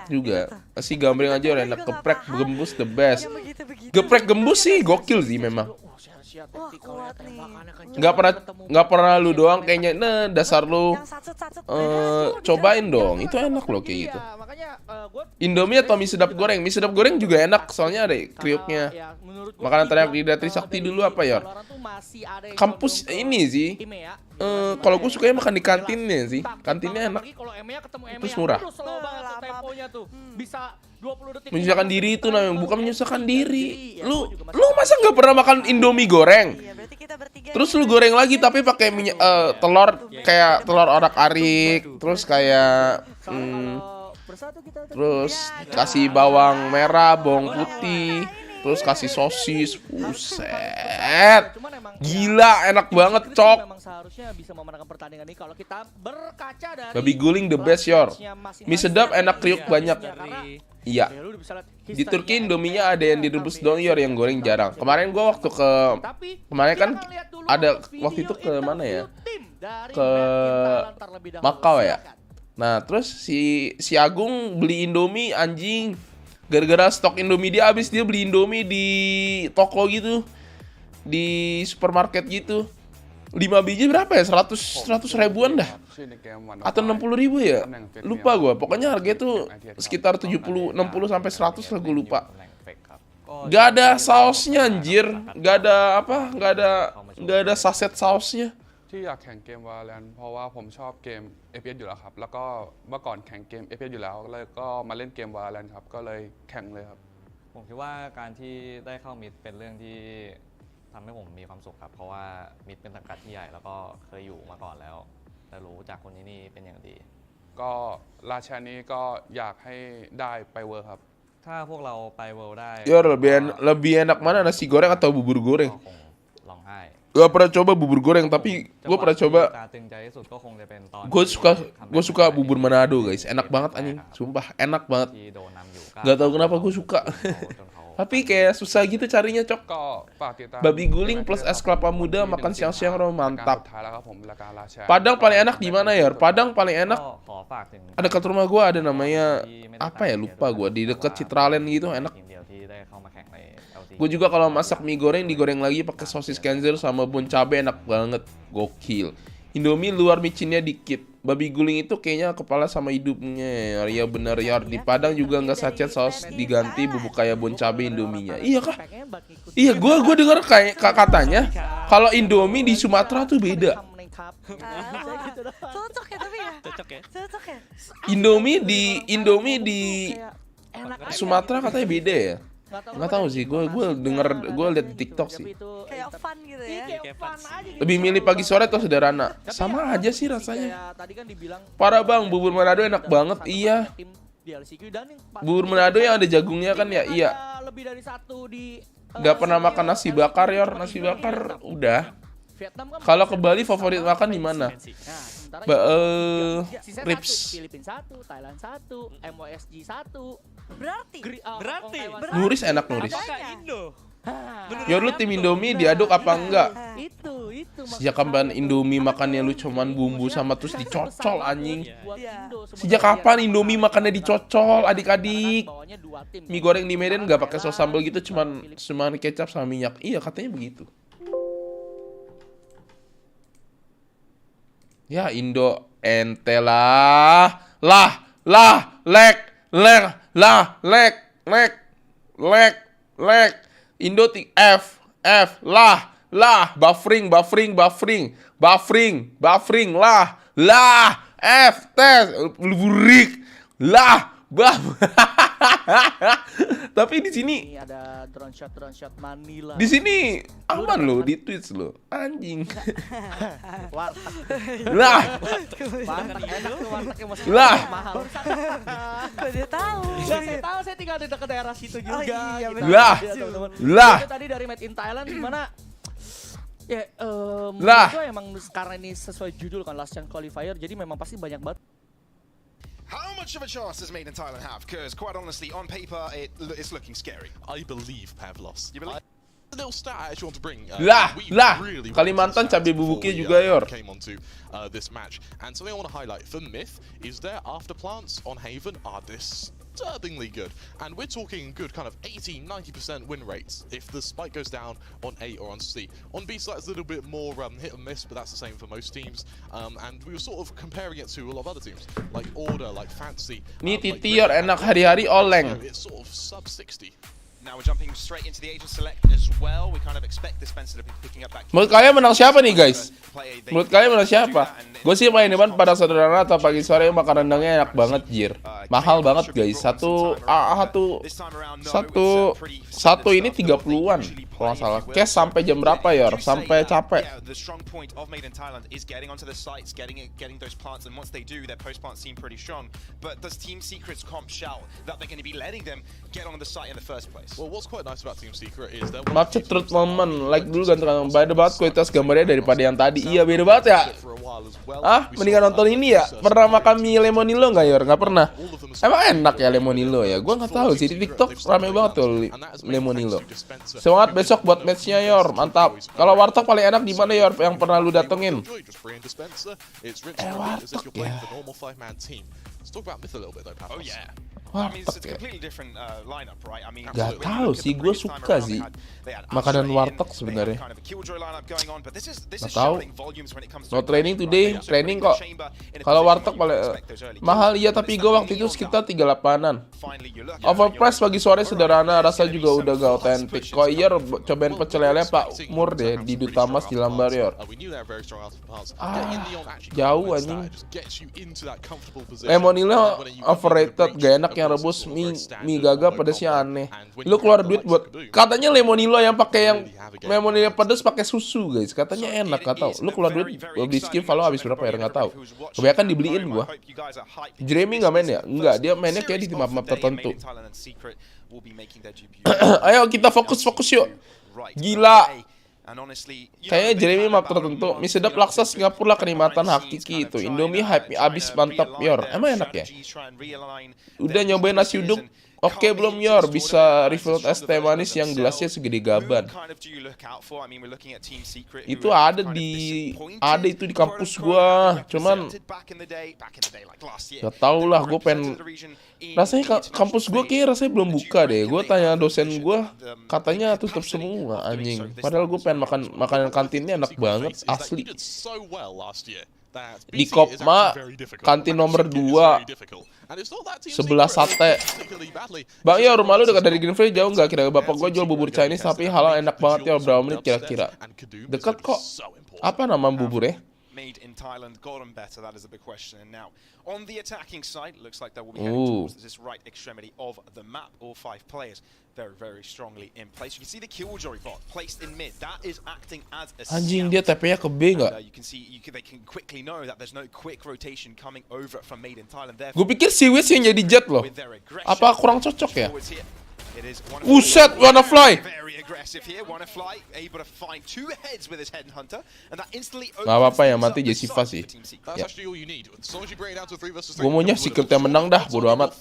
juga. Si gambreng aja Yor, enak. Geprek gembus the best. Geprek gembus sih gokil sih memang. Wah, kuat nih. Nggak pernah lu doang kayaknya. Nah, dasar lu. Cobain dong. Itu enak loh kayak gitu. Indomie atau mie sedap goreng? Mie sedap goreng juga enak, soalnya ada kriuknya. Makanan terakhir di Trisakti dulu apa, Yor? Kampus ini sih. Kalau gue sukanya makan di kantinnya sih. Kantinnya enak. Terus murah. Menyusahkan diri itu namanya, bukan menyusahkan diri. Lu masa nggak pernah makan Indomie goreng? Terus lu goreng lagi tapi pakai minyak telur, kayak telur orak-arik, terus kayak terus kasih bawang merah, bawang putih, terus kasih sosis. Buset. Gila, enak banget, cok. Babi guling the best, Yor. Mie sedap enak, kriuk banyak. Iya. Di Turki Indominya ada yang direbus doang, Yor, yang goreng jarang. Kemarin gua waktu kemarin kan ada waktu itu ke mana ya? Ke Makau ya. Nah, terus si Agung beli Indomie, anjing. Gara-gara stok Indomie dia habis, dia beli Indomie di toko gitu. Di supermarket gitu. 5 biji berapa ya? 100 ribuan dah. Atau 60 ribu ya? Lupa gua. Pokoknya harganya tuh sekitar 60 sampai 100 lah, gua lupa. Gak ada sausnya, anjir. Gak ada saset sausnya. ที่อยากแข่งเกม Valorant เพราะว่าผมชอบเกม FPS อยู่แล้วครับแล้วก็เมื่อก่อนแข่งเกม FPS อยู่แล้วเลยก็มาเล่นเกม Valorant ครับก็เลยแข่งเลยครับ ผมคิดว่าการที่ได้เข้ามิดเป็นเรื่องที่ทำให้ผมมีความสุขครับเพราะว่ามิดเป็นสังกัดที่ใหญ่แล้วก็เคยอยู่มาก่อนแล้วแต่รู้จากคนที่นี่เป็นอย่างดีก็ราชานี้ก็อยากให้ได้ไปเวิร์คครับ ถ้าพวกเราไปเวิลด์ได้ Yor, lebih enak mana, nasi goreng atau bubur goreng? ก็คงร้องไห้ Gua pernah coba bubur goreng, tapi gue pernah coba. Gue suka bubur Manado, guys. Enak banget anjing, sumpah enak banget. Gak tau kenapa gue suka. Tapi kayak susah gitu carinya, cok. Babi guling plus es kelapa muda makan siang-siang mantap. Padang paling enak di mana, ya? Padang paling enak. Ada dekat rumah gue ada namanya apa ya, lupa gue, di dekat Citraland gitu, enak. Gue juga kalau masak mie goreng digoreng lagi pakai sosis kenzer sama bon cabai, enak banget, gokil. Indomie luar micinnya dikit. Babi guling itu kayaknya kepala sama hidupnya. Ya bener ya, di Padang juga nggak sachet saus diganti bubuk kayak bon cabai Indominya. Iya kah? Iya, gue dengar kayak katanya kalau Indomie di Sumatera tuh beda. Cocok ya tapi ya. Cocok ya. Indomie di Sumatera katanya beda ya. Nggak tahu sih, gue liat di TikTok sih. Kayak fun gitu ya. Lebih milih pagi sore atau sederhana? Sama aja sih rasanya. Parah bang, bubur Manado enak banget. Iya. Bubur Manado yang ada jagungnya kan ya, iya. Gak pernah makan nasi bakar, Yor. Nasi bakar udah. Kalau ke Bali favorit makan di mana? Ribs. Filipina 1, Thailand 1, MYSG 1. Berarti Nuris enak, Nuris. Yor, lu tim Indomie diaduk apa enggak? Itu. Sejak kapan Indomie makannya lu cuman bumbu sama terus dicocol, anjing? Sejak kapan Indomie makannya dicocol, adik-adik? Mie goreng di Medan nggak pakai saus sambal gitu, cuman kecap sama minyak. Iya, katanya begitu. Ya Indo ente lah, lek. Indo F lah, buffering lah, F tes, burik, Lah, bam. Tapi di sini Ini ada drone shot Manila. di sini aman lo di Twitch lo. Anjing. Warteg. Lah. Warteg enak tuh, wartegnya masih Lah. mahal. Kok dia tahu? Saya tahu, saya tinggal di dekat daerah situ juga. iya, gitu. benar. Lah. Ya, teman-teman. Lah. Itu tadi dari Made in Thailand gimana? Ya, Lah. itu emang karena ini sesuai judul kan Last Chance Qualifier, jadi memang pasti banyak banget. How much of a chance does Made in Thailand have? Because quite honestly, on paper, it's looking scary. I believe Pavlos. You believe? A little stat I actually want to bring. Lah. Kalimantan cabai bubuknya juga, Yor. Came onto this match, and something I want to highlight for Myth is their afterplants on Haven are disturbingly good, and we're talking good kind of 80-90% win rates if the spike goes down on A or on C. On B side it's a little bit more hit and miss, but that's the same for most teams. And we were sort of comparing it to a lot of other teams like Order, like Fantasy. Nih Titi Yor enak hari-hari oleng. It's sort of sub 60. Now we're jumping straight into the agent select as well. We kind of expect the Spencer to be picking up that. Menurut kalian menang siapa nih guys? Menurut kalian menang siapa? Gue sih main depan pada sederhana atau pagi sore makan rendangnya enak banget jir. Mahal banget guys. Satu ini 30-an kalau nggak salah. Cash sampai jam berapa Yor? Sampai capek. The strong point of Made in Thailand is getting onto the sites, getting those plants, and once they do, their post plants seem pretty strong. But does Team Secret's comp shout that they're going to be letting them get on the site in the first place? Well, what's quite nice about Team Secret is that Macet truth moment. Like dulu ganteng. Beda banget kualitas gambarnya daripada yang tadi. Iya beda banget ya. Ah, mendingan nonton ini ya. Pernah makan mie lemonilo nggak Yor? Nggak pernah. Emang enak ya lemonilo ya? Gua nggak tahu sih di TikTok rame banget tuh lemonilo. Semangat besok buat matchnya Yor, mantap. Kalau warteg paling enak di mana Yor? Yang pernah lu datengin? Warteg ya. Oh yeah. I mean, it's a completely different lineup, right? I mean, Gak tahu sih, gue suka sih makanan warteg sebenarnya. Gak tahu. No training today, training kok. Kalau warteg paling mahal iya, tapi gue waktu itu sekitar 38-an. Overprice pagi sore sederhana, rasa juga udah gak otentik. Kok iya cobain pecel lele Pak Umur deh di Dutamas di Lambar Yor. Jauh anjing. Lemonilo overrated, gak enak yang rebus mie gaga pedasnya aneh. Lu keluar duit buat katanya lemonilo yang pakai yang lemonilo pedas pakai susu guys. Katanya enak, gak tau. Lu keluar duit beli skin valo habis berapa ya, gak tau. Kebanyakan dibeliin gua. Jeremy gak main ya? Enggak, dia mainnya kayak di map-map tertentu. Ayo kita fokus yuk. Gila. Kayaknya Jeremy map tertentu. Mie sedap laksa Singapura kenikmatan hakiki itu. Indomie hype abis mantap Yor. Emang enak ya? Udah nyobain nasi uduk? Oke belum Yor, bisa refill es teh manis yang gelasnya segede gaban. Itu ada itu di kampus gua. Cuman gak tau lah, gue pengen. Rasanya kampus gua kayak rasanya belum buka deh. Gue tanya dosen gua, katanya tutup semua anjing. Padahal gue pengen makan makanan kantinnya enak banget asli. Di Kopma, kantin nomor 2, sebelah sate. Bang ya, rumah lu dekat dari Greenfield jauh nggak? Kira bapak gue jual bubur Chinese tapi halal enak banget ya, berapa menit kira-kira? Dekat kok. Apa nama buburnya? Made in Thailand gotten better? That is a big question. And now, on the attacking side, looks like they will be heading towards this right extremity of the map. All 5 players very, very strongly in place. You can see the Killjoy bot placed in mid. That is acting as a anjing, dia TP-nya ke B nggak? You can see they can quickly know that there's no quick rotation coming over from Made in Thailand. Gue pikir si Wiz yang jadi jet loh. Apa kurang cocok ya? Uset, wanna fly. Gak apa-apa yang mati Jessica sih. Ya. Gue maunya Secret yang menang dah, bodo amat.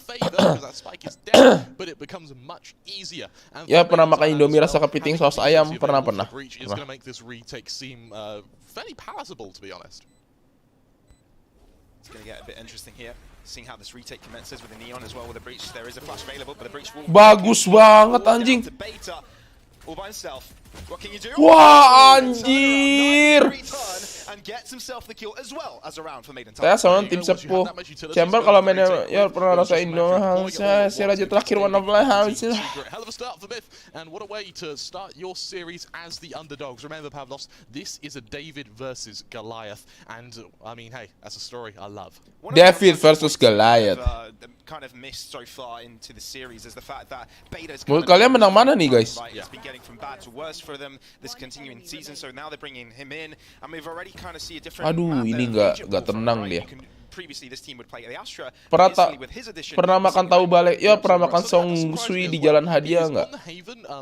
Ya pernah makan Indomie rasa kepiting saus ayam, pernah. Bagus banget anjing. Wah anjir. Saya sama tim sepuh Chamber kalau mainnya ya pernah rasain dong. Saya raja terakhir One of Life. And what a way to start your series as the underdogs. Remember Pavlos, this is a David versus Goliath, and I mean, hey, that's a story I love. David versus Goliath. kind of missed so far into the series is the fact that Beta's Menurut kalian menang mana nih, guys? It's been getting from bad to worse for them this continuing season, so now they're bringing him in, and we've already kind of see a different. Aduh, ini nggak tenang dia. Previously, this team would play the Astra. Pernah makan tahu balik? Ya, pernah makan Song Sui di Jalan Hadiah nggak?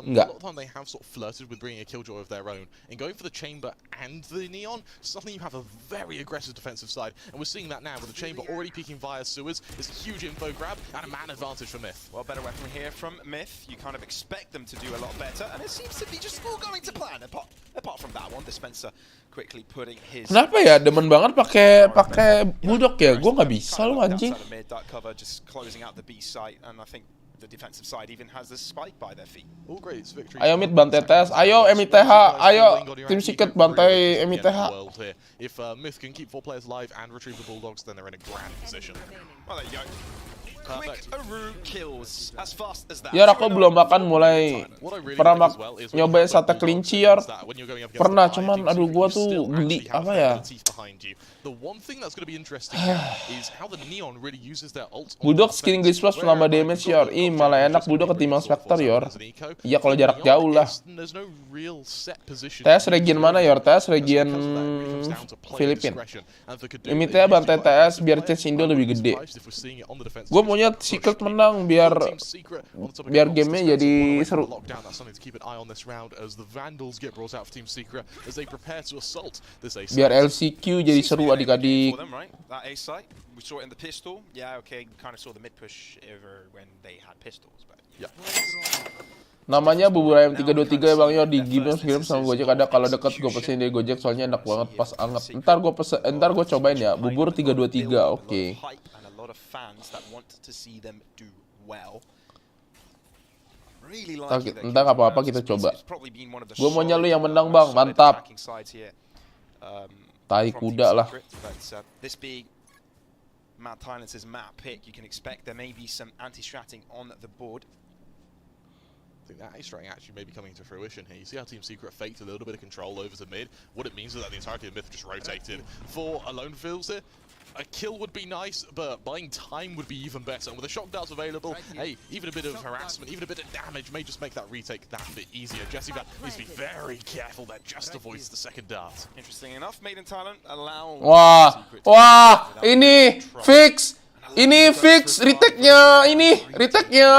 Nggak. A lot of time they have sort of flirted with bringing a killjoy of their own and going for the chamber and the neon. Suddenly you have a very aggressive defensive side, and we're seeing that now with the chamber already peeking via sewers. It's a huge info grab and a man advantage for Myth. Well, better weapon here from Myth. You kind of expect them to do a lot better, and it seems to be just all going to plan. Apart from that one, Dispenser quickly putting his. Kenapa ya demen banget pakai budok ya? Gue nggak bisa lu anjing. Just closing out the B site, and I think the defensive side even has the spike by their feet. Ayo mid bantai TS, ayo MITH, ayo tim Secret bantai MITH. If Myth can keep 4 players alive and retrieve the Bulldogs, then they're in a grand position. Well, there you go. Quick Aru kills as fast as that. Ya aku belum makan mulai pernah nyobain sate kelinci ya. Pernah cuman aduh gua tuh geli apa ya. Budok skin Glitch Plus menambah damage yor. Ih malah enak budok ketimbang Spectre yor. Iya kalau jarak jauh lah. TS region mana yor? TS region Filipina. MITH bantai TS biar chance Indo lebih gede. Gua maunya Secret menang biar gamenya jadi seru. Biar LCQ jadi seru adik-adik. We saw it in the pistol. Yeah, okay, kind of saw the mid push over when they had pistols, but yeah. Namanya bubur ayam 323 ya Bang Yor, di game sama Gojek ada kalau deket gue pesen dari Gojek soalnya enak banget pas anget. Ntar gue cobain ya, bubur 323, oke. Entah apa-apa kita coba. Gue maunya lu yang menang Bang, mantap. Tai kuda lah. Matt Tylence's map pick, you can expect there may be some anti-stratting on the board. I think that A-stratting actually may be coming to fruition here. You see how Team Secret faked a little bit of control over to mid. What it means is that the entirety of Myth just rotated. For alone fields here, a kill would be nice, but buying time would be even better. And with the shock darts available, hey, even a bit of harassment, even a bit of damage may just make that retake that bit easier. Jesse needs to be very careful that just avoids the second dart. Interesting enough, Made in Thailand allow. Wah, ini fix. Ini fix retake-nya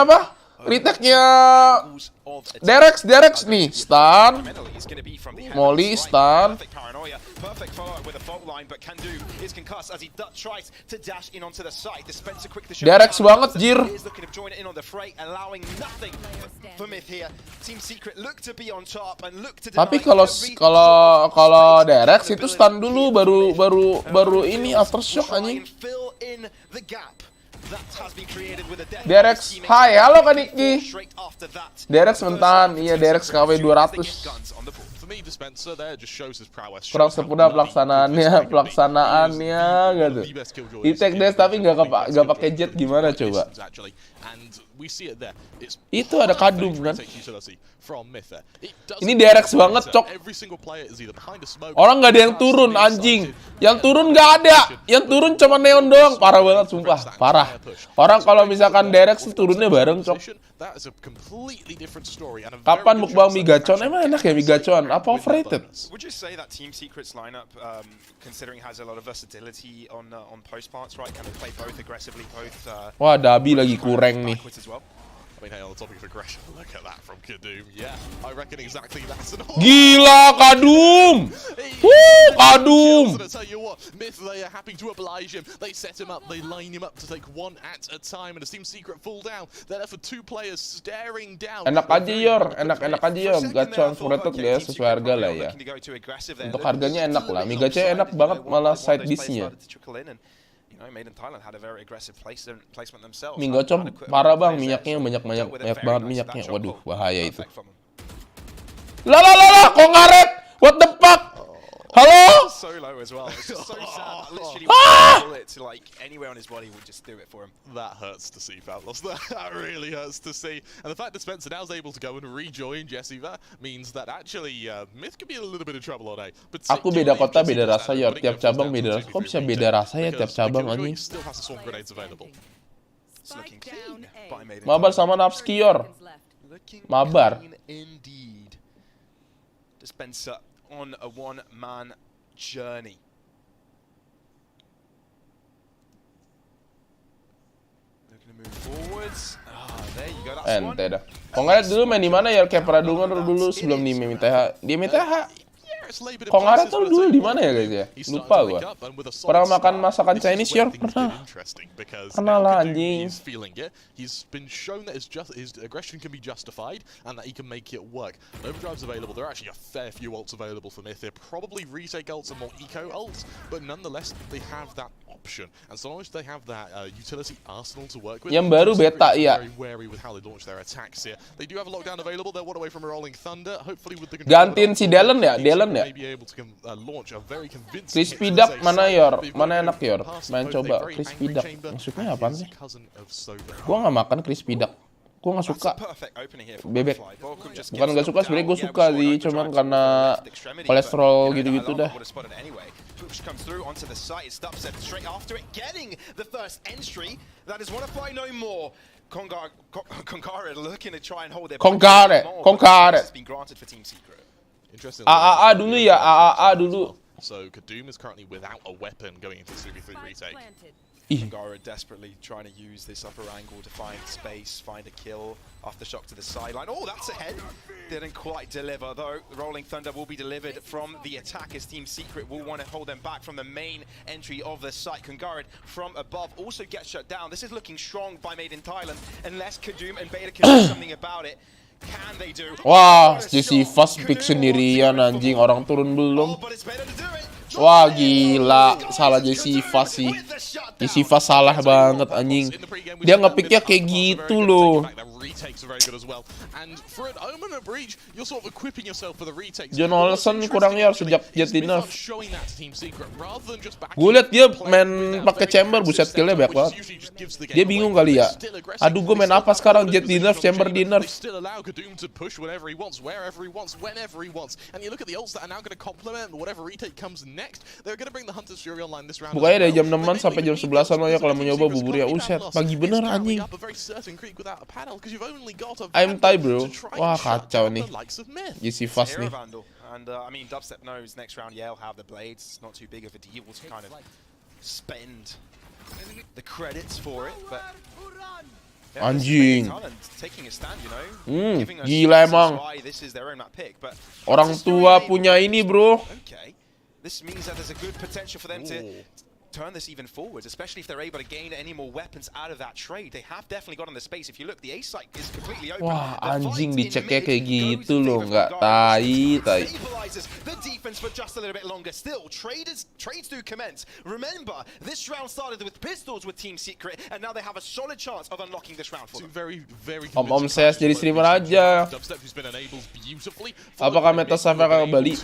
apa? Retake-nya Derex nih, stun. Molly stun. Derex banget jir. Tapi kalau Derex itu stun dulu baru ini aftershock anjing. Derex, hai, halo Kak Niki. Derex mentan, iya Derex KW 200. Kurang sempurna pelaksanaannya gitu. Di take dash tapi nggak pakai jet gimana coba? Itu ada kadum kan? Ini Derex banget cok. Orang nggak ada yang turun anjing. Yang turun nggak ada. Yang turun cuma neon doang. Parah banget sumpah. Parah. Orang kalau misalkan Derex turunnya bareng cok. Kapan mukbang Migacon? Emang enak ya Migacon? Apa overrated? Would you say that Team Secret's lineup, considering has a lot of versatility on post parts, right? Can they play both aggressively, both? Wah, Dabi lagi kurang nih. I mean, hey, on the topic of aggression, look at that from Kadum. Yeah, I reckon exactly that's an Gila, Kadum! Woo, Kadum! I tell you what, Myth, they are happy to oblige him. They set him up, they line him up to take one at a time, and as Team Secret fall down, they're left with 2 players staring down. Enak aja Yor, enak aja Yor. Gacon Furated ya, sesuai harga lah ya. Untuk harganya enak lah, Migacon enak banget malah side dish-nya. Migacon parah bang, minyaknya banyak banget minyaknya. Waduh, bahaya itu. Lah, kok ngaret? What the fuck? Halo? Solo as well. It's just so sad. Literally bullet to like anywhere on his body would just do it for him. That hurts to see, Pavlos. That really hurts to see. And the fact that Spencer now is able to go and rejoin Jesse means that actually Myth could be in a little bit of trouble on A. Aku beda kota beda rasa ya, tiap cabang beda rasa. Kok bisa beda rasa ya tiap cabang anjing? It's looking clean by Made in Mabar Thailand. sama Napski, Yor. Looking Mabar. clean indeed. Dispenser on a one-man journey. Looking to move forwards. Ah, there you go. That's one. Ente dah. Kok nggak dulu main di mana ya? Kayak pernah dulu sebelum di MTH. Di MTH. Kok nggak tuh dulu di mana ya guys ya? Lupa gua. Pernah makan masakan Chinese Yor? Pernah lah anjing. He's been shown that his aggression can be justified and that he can make it work. Overdrive's available. There are actually a fair few ults available for Myth. They're probably retake ults and more eco ults, but nonetheless they have that option. And so long as they have that utility arsenal to work with, Yang baru beta ya. very wary with how they launch their attacks here. They do have a lockdown available. They're one away from a rolling thunder. Hopefully with the Gantiin si Dalen ya, Dalen ya. Crispy Duck mana Yor? Mana enak Yor? Main coba Crispy Duck. Maksudnya apaan sih? Gua nggak makan Crispy Duck. Gua nggak suka bebek. Bukan nggak suka, sebenarnya gue suka sih, cuman karena kolesterol gitu-gitu dah. Push comes through onto the site. It's Dubstep straight after it, getting the first entry. That is Wanna-Fly no more. Congar looking to try and hold their. Congar. It's been granted for Team Secret. AAA dulu ya, AAA dulu. So Kadum is currently without a weapon going into 3v3 retake. Congar desperately trying to use this upper angle to find space, find a kill. Aftershock to the sideline. Oh, that's a head. Didn't quite deliver though. The Rolling Thunder will be delivered from the attackers. Team Secret will want to hold them back from the main entry of the site. Congar from above also gets shut down. This is looking strong by Made in Thailand, unless Kadum and Beta can do something about it. Can they do? Wah, Jesse Fast pick sendirian anjing, orang turun belum. Wah gila, salah Jesse Fast sih. Jesse Fast salah banget anjing. Dia ngepicknya kayak gitu loh. John Olsen kurang ya sejak Jet nerf. Gue liat dia main pakai chamber, buset killnya banyak banget. Dia bingung kali ya. Aduh, gue main apa sekarang, Jet di nerf, chamber di nerf. Bukannya dari jam 6-an sampai jam 11-an aja kalau mau nyoba bubur ya. Uset, pagi bener anjing. I'm Thai bro. Wah kacau nih. Jesse Fast nih. And I mean, Dubstep knows next round, yeah, he'll have the blades. It's not too big of a deal to kind of spend the credits for it, but anjing. Taking a stand, you know, giving us Gila emang. why this is their own map pick, but Orang tua punya ini bro. okay, this means that there's a good potential for them to turn this even forwards, especially if they're able to gain any more weapons out of that trade. They have definitely got on the space. If you look, the A site is completely open. Wah anjing, diceknya kayak gitu loh, nggak tai. The defense for just a little bit longer. Still, trades do commence. Remember, this round started with pistols with Team Secret, and now they have a solid chance of unlocking this round for them. Om ses jadi streamer aja. Apakah meta Sava ke Bali?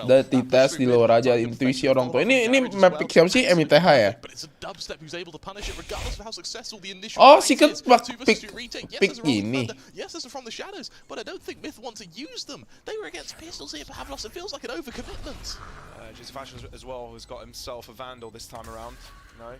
Dari tes di luar aja, intuisi orang tua. Ini map pick siapa sih? MITH ya? Oh, si kan pick ini. Yes, this is from the shadows, but I don't think Myth want to use them. They were against pistols here for Havlos. It feels like an overcommitment. Just Fashion as well has got himself a Vandal this time around. No.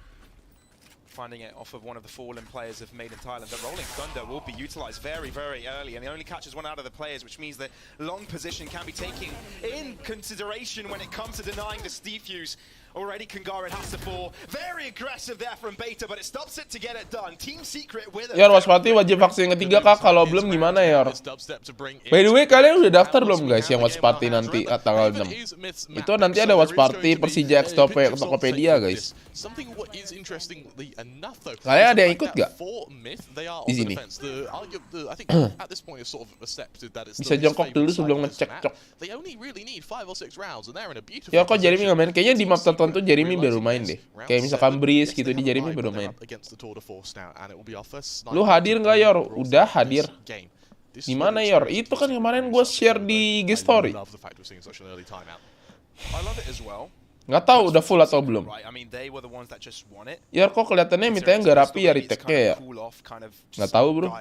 Finding it off of one of the fallen players of Made in Thailand. The Rolling Thunder will be utilized very, very early, and it only catches one out of the players, which means that long position can be taken in consideration when it comes to denying the defuse. Already Congar has to fall. Very aggressive there from Beta, but it stops it to get it done. Team Secret with it. Yor, waspati wajib vaksin ketiga kak, kalau belum gimana Yor? By the way, kalian udah daftar belum guys yang waspati nanti tanggal 6? Itu nanti ada waspati Persija X Tokopedia guys. Kalian ada yang ikut gak? Di sini. Bisa jongkok dulu sebelum ngecek cok. Ya kok Jeremy nggak main? Kayaknya di map tertentu Jeremy baru main deh. Kayak misalkan Breeze gitu, di Jeremy baru main. Lu hadir nggak Yor? Udah hadir. Di mana Yor? Itu kan kemarin gue share di IG story. I love it as well. Nggak tahu udah full atau belum. Right, I mean, they were the ones that just won it. Ya kok kelihatannya mitanya nggak rapi ya retake-nya ya. Nggak tahu bro.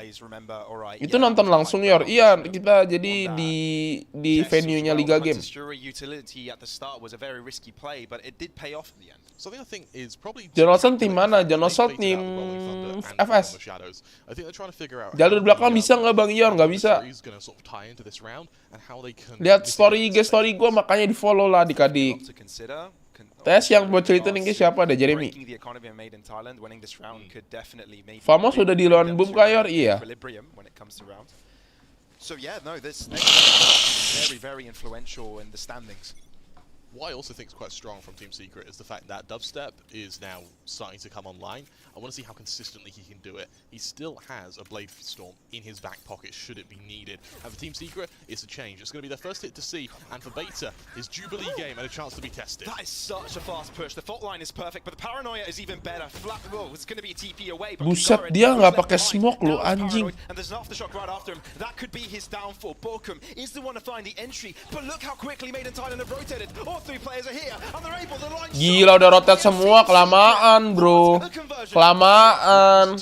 Itu nonton langsung Yor. Iya kita jadi di venue-nya Liga Game. Johnson tim mana? Johnson tim FS. Jalur belakang bisa nggak Bang Yor? Nggak bisa. Lihat story IG story gue makanya di follow lah adik-adik. Tes yang buat cerita nih siapa ada Jeremy. Famos sudah di lawan boom kayor iya. So yeah, no, this very influential in the standings. What I also think is quite strong from Team Secret is the fact that dubstep is now starting to come online. I want to see how consistently he can do it. He still has a Blade Storm in his back pocket should it be needed. And for Team Secret, it's a change. It's going to be their first hit to see. And for Beta, his Jubilee game and a chance to be tested. That is such a fast push. The fault line is perfect, but the paranoia is even better. Flat, well, it's going to be a TP away. Buset, dia nggak pakai smoke lo, anjing. And there's an aftershock right after him. That could be his downfall. Borkum is the one to find the entry, but look how quickly Made in Thailand have rotated. All three players are here, and they're able to line. Gila udah rotate semua, kelamaan bro. Kelamaan.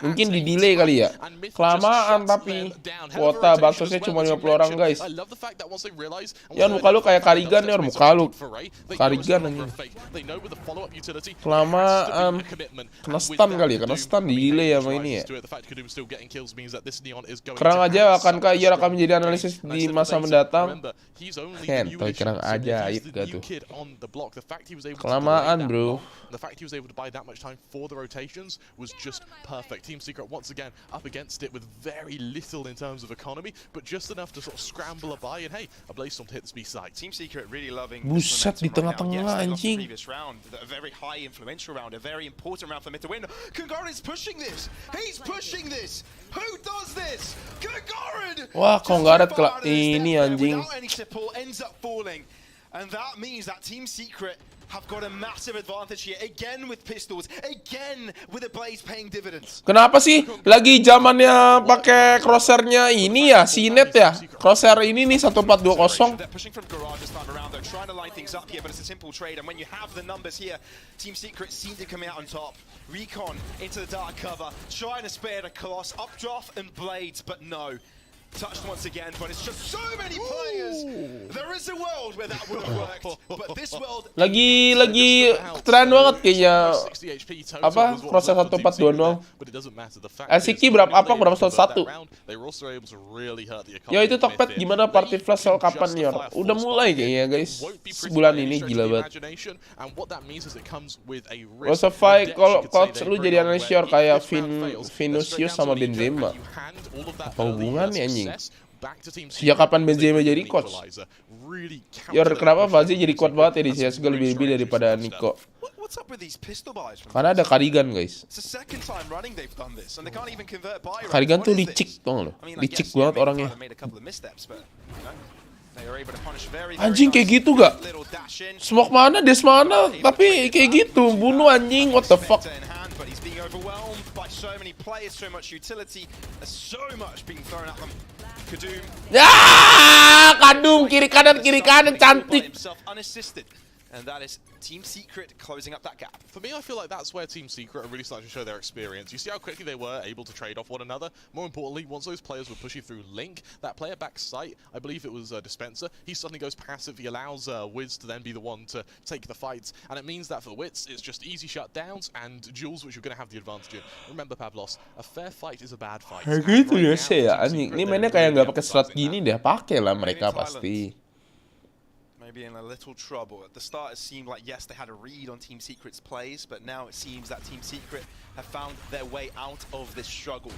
Mungkin di delay kali ya. Kelamaan tapi kuota baksosnya cuma 50 orang guys. Ya muka lu kayak Karigan ya, muka lu Karigan anjing. Kelamaan. Kena stun kali ya, kena stun di delay sama ini ya. Kerang aja akankah ia akan menjadi analisis di masa mendatang? Kentoy kerang ajaib gak tuh. Kelamaan bro. The fact he was able to buy that much time for the rotations was just perfect. Team Secret once again up against it with very little in terms of economy, but just enough to sort of scramble a buy and hey, a Blaze Storm to hit the B side. Team Secret really loving. Buset di tengah-tengah anjing. A very high influential round, a very important round for mid to win. Kagarin is pushing this. He's pushing this. Who does this? Kagarin. Wah, Kagarin ini anjing. Ends up falling, and that means that Team Secret have got a massive advantage here again with pistols, again with the Blaze paying dividends. Kenapa sih lagi zamannya pakai crosshairnya ini ya, Sinet ya? Crosshair ini nih 1420. They're pushing from garage this time around. They're trying to line things up here, but it's a simple trade. And when you have the numbers here, Team Secret seem to come out on top. Recon into the dark cover, trying to spare the Coloss, updraft and Blades, but no. Touched once again, but it's just so many players. There is a world where that would have worked, but this world. Lagi keren banget kayaknya apa proses 1420. LCQ berapa slot 1? Ya itu tokped gimana party flash sel kapan Yor? Udah mulai kayaknya guys. Sebulan ini gila banget. Rosafy kalau coach lu jadi analis Yor kayak Vinicius sama Benzema. Apa hubungannya anjing? Sejak kapan Benzema jadi coach? Yor, kenapa Fazi jadi kuat banget ya di CSGO lebih daripada Nico? Karena ada Karigan guys. Karigan tuh licik tau lo, licik banget orangnya. Anjing kayak gitu gak? Smoke mana, des mana, tapi kayak gitu, bunuh anjing, what the fuck? Ya, Kadung kiri kanan cantik. And that is Team Secret closing up that gap. For me, I feel like that's where Team Secret are really starting to show their experience. You see how quickly they were able to trade off one another? More importantly, once those players were pushing through Link, that player back sight, I believe it was Dispenser, he suddenly goes passive. He allows Wiz to then be the one to take the fights. And it means that for the Wits, it's just easy shutdowns and duels which you're going to have the advantage in. Remember, Pavlos, a fair fight is a bad fight. Kayak gitu ya sih ya, anjing. Ini mainnya kayak nggak pakai strat gini deh, pakai lah mereka pasti. Maybe in a little trouble. At the start it seemed like yes they had a read on Team Secret's plays, but now it seems that Team Secret have found their way out of this struggle.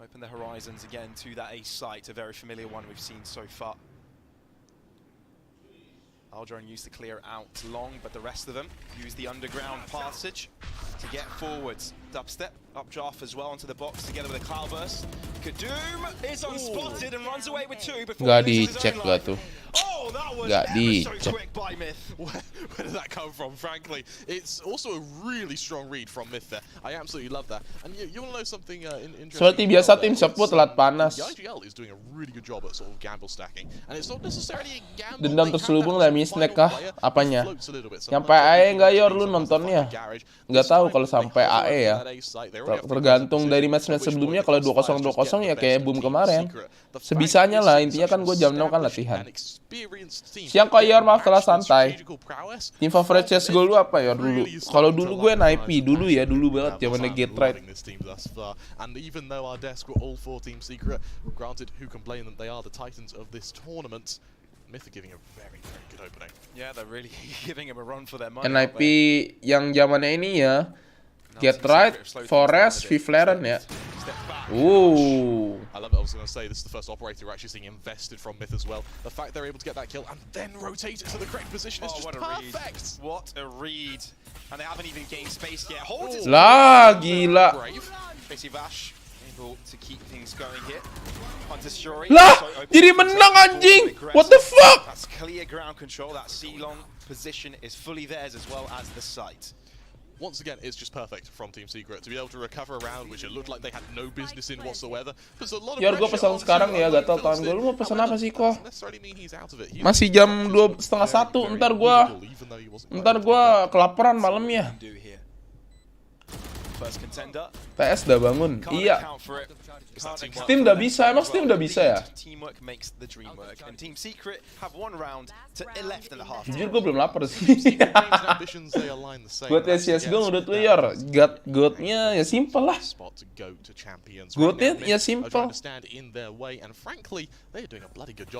Open the horizons again to that ace site, a very familiar one we've seen so far. Aldron used to clear out long, but the rest of them use the underground passage to get forwards. Dubstep, updraft as well into the box together with a cloudburst. Kadoom is unspotted and runs away with two before Gak dicek gak tuh. Oh, Gak dicek. Where did that come from, frankly? It's also a really strong read from Myth there. I absolutely love that. And you want to know something interesting? Seperti biasa tim seput telat panas. The IGL is doing a really good job at sort of gamble stacking. And it's not necessarily a gamble. Dendam terselubung lah misnek kah? Apanya? Sampai AE nggak Yor lu nontonnya? Nggak tahu kalau sampai AE ya. Tergantung dari match-match sebelumnya. Kalau 2-0 ya kayak boom kemarin. Sebisanya lah, intinya kan gue jam 6 kan latihan. Siang kok Yor, maaf telah santai. Tim favorit CSGO lu apa Yor dulu? Kalau dulu gue Naipi, dulu banget zamannya Get Right. And even though our desk were all for Team Secret, granted, who can blame them? They are the titans of this tournament. Myth are giving a very, very good opening. Yeah, they're really giving him a run for their money. NIP yang zamannya ini ya, Get Right, Forest, Vivlaren ya. I love it. I was going to say this is the first operator we're actually seeing invested from Myth as well. The fact they're able to get that kill and then rotate it to the correct position is just perfect. What a read. And they haven't even gained space yet. Holds it. Lah, gila. Basically Vash able to keep things going here. Hunter's Fury. Lah, jadi menang anjing. What the fuck? That's clear ground control. That C-long position is fully theirs as well as the site. Once again, it's just perfect from Team Secret to be able to recover a round which it looked like they had no business in whatsoever. There's a lot of Yor, gue pesan sekarang ya, gatel tangan gue. Lu mau pesan apa sih kok? Masih jam 12:30, ntar gua kelaparan malamnya. PS udah bangun. Iya. Steam udah bisa. Emang Steam udah bisa ya? Jujur gue belum lapar sih. Buat CSGO menurut lu Yor, God-nya ya simple lah. God-nya ya simple.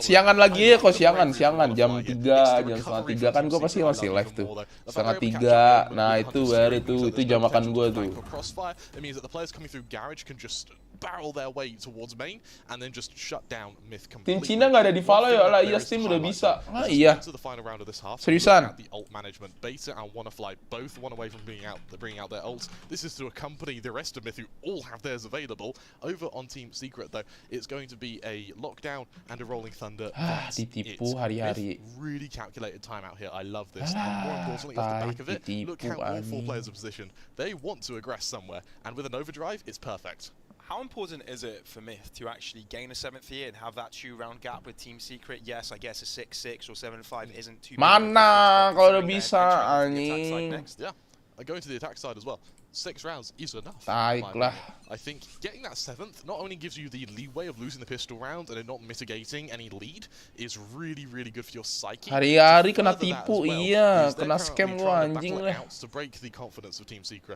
Siangan lagi ya kok, siangan. Jam 3, jam setengah 3 kan gue pasti masih live tuh. Setengah 3, nah itu baru itu jam makan gue tuh. Crossfire, it means that the players coming through garage can just barrel their way towards main and then just shut down Myth completely. Tim Cina nggak ada di Valo ya, lah iya Steam udah bisa. Ah iya. Seriusan. The ult management, Beta and Wannafly both one away from bringing out their ults. This is to accompany the rest of Myth who all have theirs available. Over on Team Secret though, it's going to be a lockdown and a rolling thunder. Ditipu hari-hari. Really calculated time out here. I love this. And more importantly, off the back of it, look how all four players are positioned. They want to aggress somewhere, and with an overdrive, it's perfect. How important is it for Myth to actually gain a 7th year and have that 2-round gap with Team Secret? Yes, I guess a 6-6 or 7-5 isn't too big. Mana kalau udah bisa anjing. Yeah, I go to the attack side as well. 6 rounds is enough. Baiklah. I think getting that 7th not only gives you the leeway of losing the pistol round and not mitigating any lead is really, really good for your psyche. Hari-hari kena tipu, iya, kena scam gua anjing lah.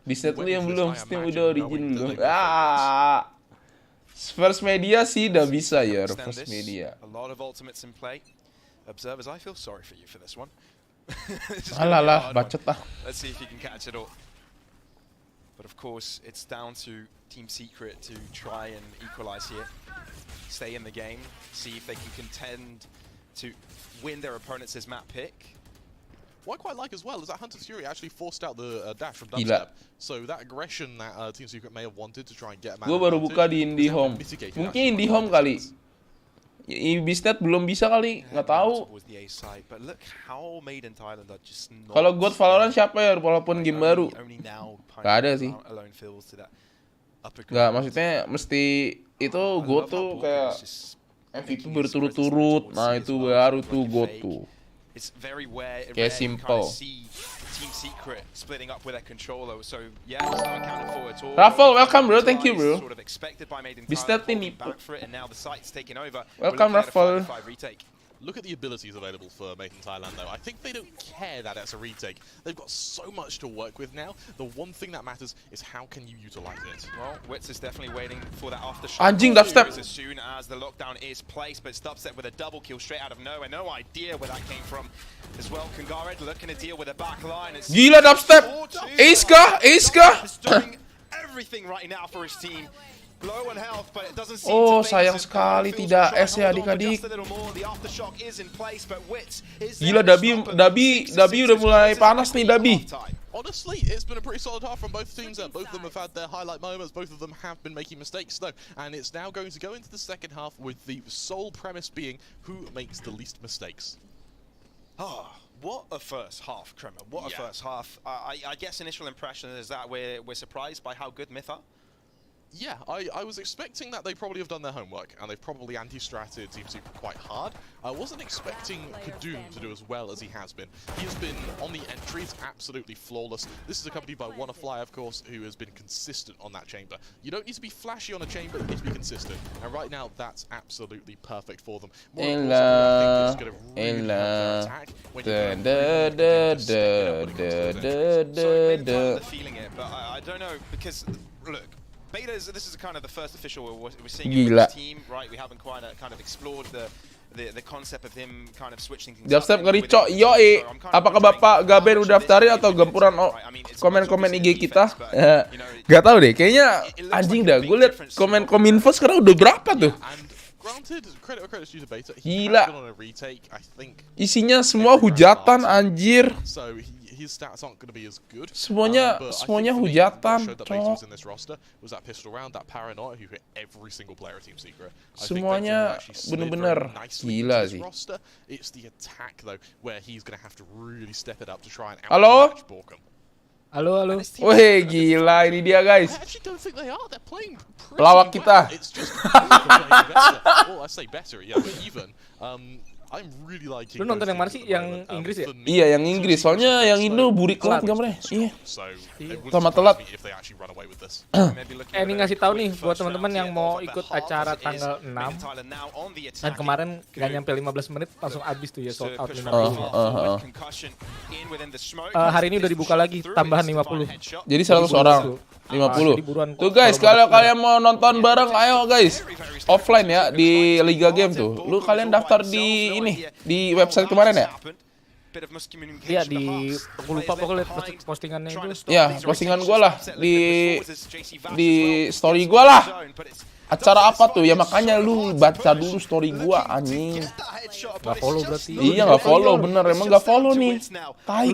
Bisa tuh yang belum Steam udah origin belum. First Media sih udah bisa ya, First Media. A lot of ultimates in play. Observers, I feel sorry for you for this one. Alah, bacot lah. Let's see if you can catch it all. But of course, it's down to Team Secret to try and equalize here. Stay in the game, see if they can contend to win their opponent's map pick. What I quite like as well is that Hunter's Fury actually forced out the dash from dubstep. So that aggression that Team Secret may have wanted to try and get a man. Gue baru buka di IndiHome. Mungkin IndiHome kali. Ibisnet belum bisa kali, nggak tahu. Kalau God Valorant siapa ya, walaupun game baru? Nggak ada sih. Nggak, maksudnya mesti itu God tuh kayak MVP berturut-turut. Nah itu baru tuh God tuh. Kayak simple. Team Secret splitting up with their controller, so yeah, it's not accounted for at all. Raffle, welcome bro, thank you bro. Sort of expected by Made in Bisnet ini. Back for it, and now the site's taking over. Welcome Raffle. Look at the abilities available for Made in Thailand though. I think they don't care that it's a retake. They've got so much to work with now. The one thing that matters is how can you utilize it. Well, Wits is definitely waiting for that aftershock. Anjing dubstep. As soon as the lockdown is placed, but it's dubstep with a double kill straight out of nowhere. No idea where that came from. As well, Kungared looking to deal with a back line. Gila dubstep. Ace kah? He's doing everything right now for his team. Oh, sayang sekali tidak S ya adik-adik. Gila, Dabi udah mulai panas nih, Dabi. Honestly, it's been a pretty solid half from both teams. Both of them have had their highlight moments. Both of them have been making mistakes, though. And it's now going to go into the second half with the sole premise being who makes the least mistakes. Oh, what a first half, Kremer. What a first half. I guess initial impression is that we're surprised by how good Myth are. Yeah, I was expecting that they probably have done their homework, and they've probably anti-stratted Team Secret quite hard. I wasn't expecting Kadoom to do as well as he has been. He has been, on the entries, absolutely flawless. This is accompanied by Wannafly, of course, who has been consistent on that chamber. You don't need to be flashy on a chamber, you need to be consistent. And right now, that's absolutely perfect for them. More importantly, I think it's going to really help their attack when you're feeling it, but I don't know, because, look, Beta's, this is kind of the first official we're seeing in this team, right? We haven't quite kind of explored the concept of him kind of switching things up. Dubstep ngerico, yoi. Apakah Bapak Gaben udah daftarin atau gempuran komen-komen IG kita? Gak tau deh, kayaknya anjing dah. Gue liat komen Kominfo sekarang udah berapa tuh? Gila. Isinya semua hujatan, anjir. His stats aren't going to be as good. Semuanya hujatan. Semuanya bener-bener gila sih. Halo? Halo. Wih, gila ini dia guys. Pelawak kita. Lu nonton yang mana sih? Yang Inggris ya? Iya, yang Inggris. Soalnya yang Indo burik telat gambarnya. Iya. Sama telat. Ini ngasih tahu nih buat teman-teman yang mau ikut acara tanggal 6. Dan kemarin gak nyampe 15 menit langsung habis tuh ya, sold out 50. Hari ini udah dibuka lagi, tambahan 50. Jadi 100 orang. 50. Tuh guys, kalau kalian mau nonton bareng, ayo guys. Offline ya di Liga Game tuh. Lu kalian daftar di ini, di website kemarin ya? Iya, aku lupa pokoknya postingannya itu. Ya, postingan gua lah di story gua lah. Acara apa tuh? Ya makanya lu baca dulu story gua, anjing. Gak follow berarti. Iya, gak follow, bener. Emang gak follow nih. Tai.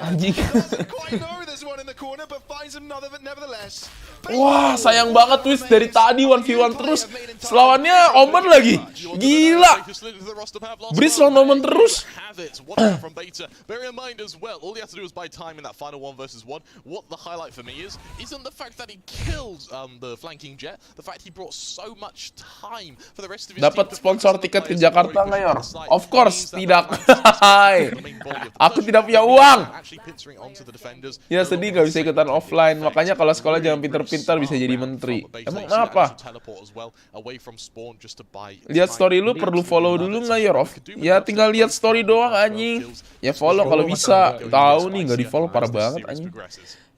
Anjing. Wah, sayang banget twist dari tadi 1v1 terus. Lawannya Omen lagi. Gila. Breeze lawan Omen terus. Dapat sponsor tiket ke Jakarta nggak, Yor? Of course, tidak. Aku tidak punya uang. Ya sedih gak bisa ikutan offline. Makanya kalau sekolah jangan pintar-pintar, bisa jadi menteri. Emang kenapa? Lihat story lu perlu follow dulu nggak, Yor? Ya tinggal lihat story doang, anjing. Ya follow kalau bisa. Tahu nih nggak di follow, parah banget, anjing.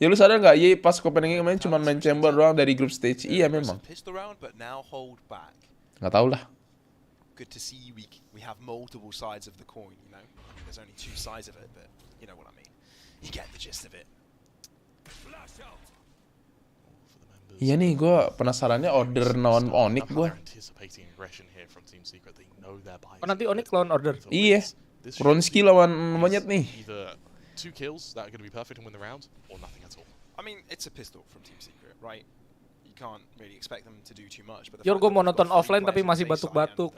Ya lu sadar nggak? Iya pas Copenhagen kemarin cuma main chamber doang dari group stage. Iya memang. Nggak tahu lah. Good to see we have multiple sides of the coin, you know. There's only two sides of it, but you know what I mean. You get the gist of it. Iya nih, gue penasarannya order lawan Onyx gue. Oh nanti Onyx lawan order? Iya. Bronski lawan monyet nih. 2 kills that are going to be perfect and win the round, or nothing at all. I mean, it's a pistol from Team Secret, right? You can't really expect them to do too much. Yor, gue mau nonton offline tapi masih batuk-batuk.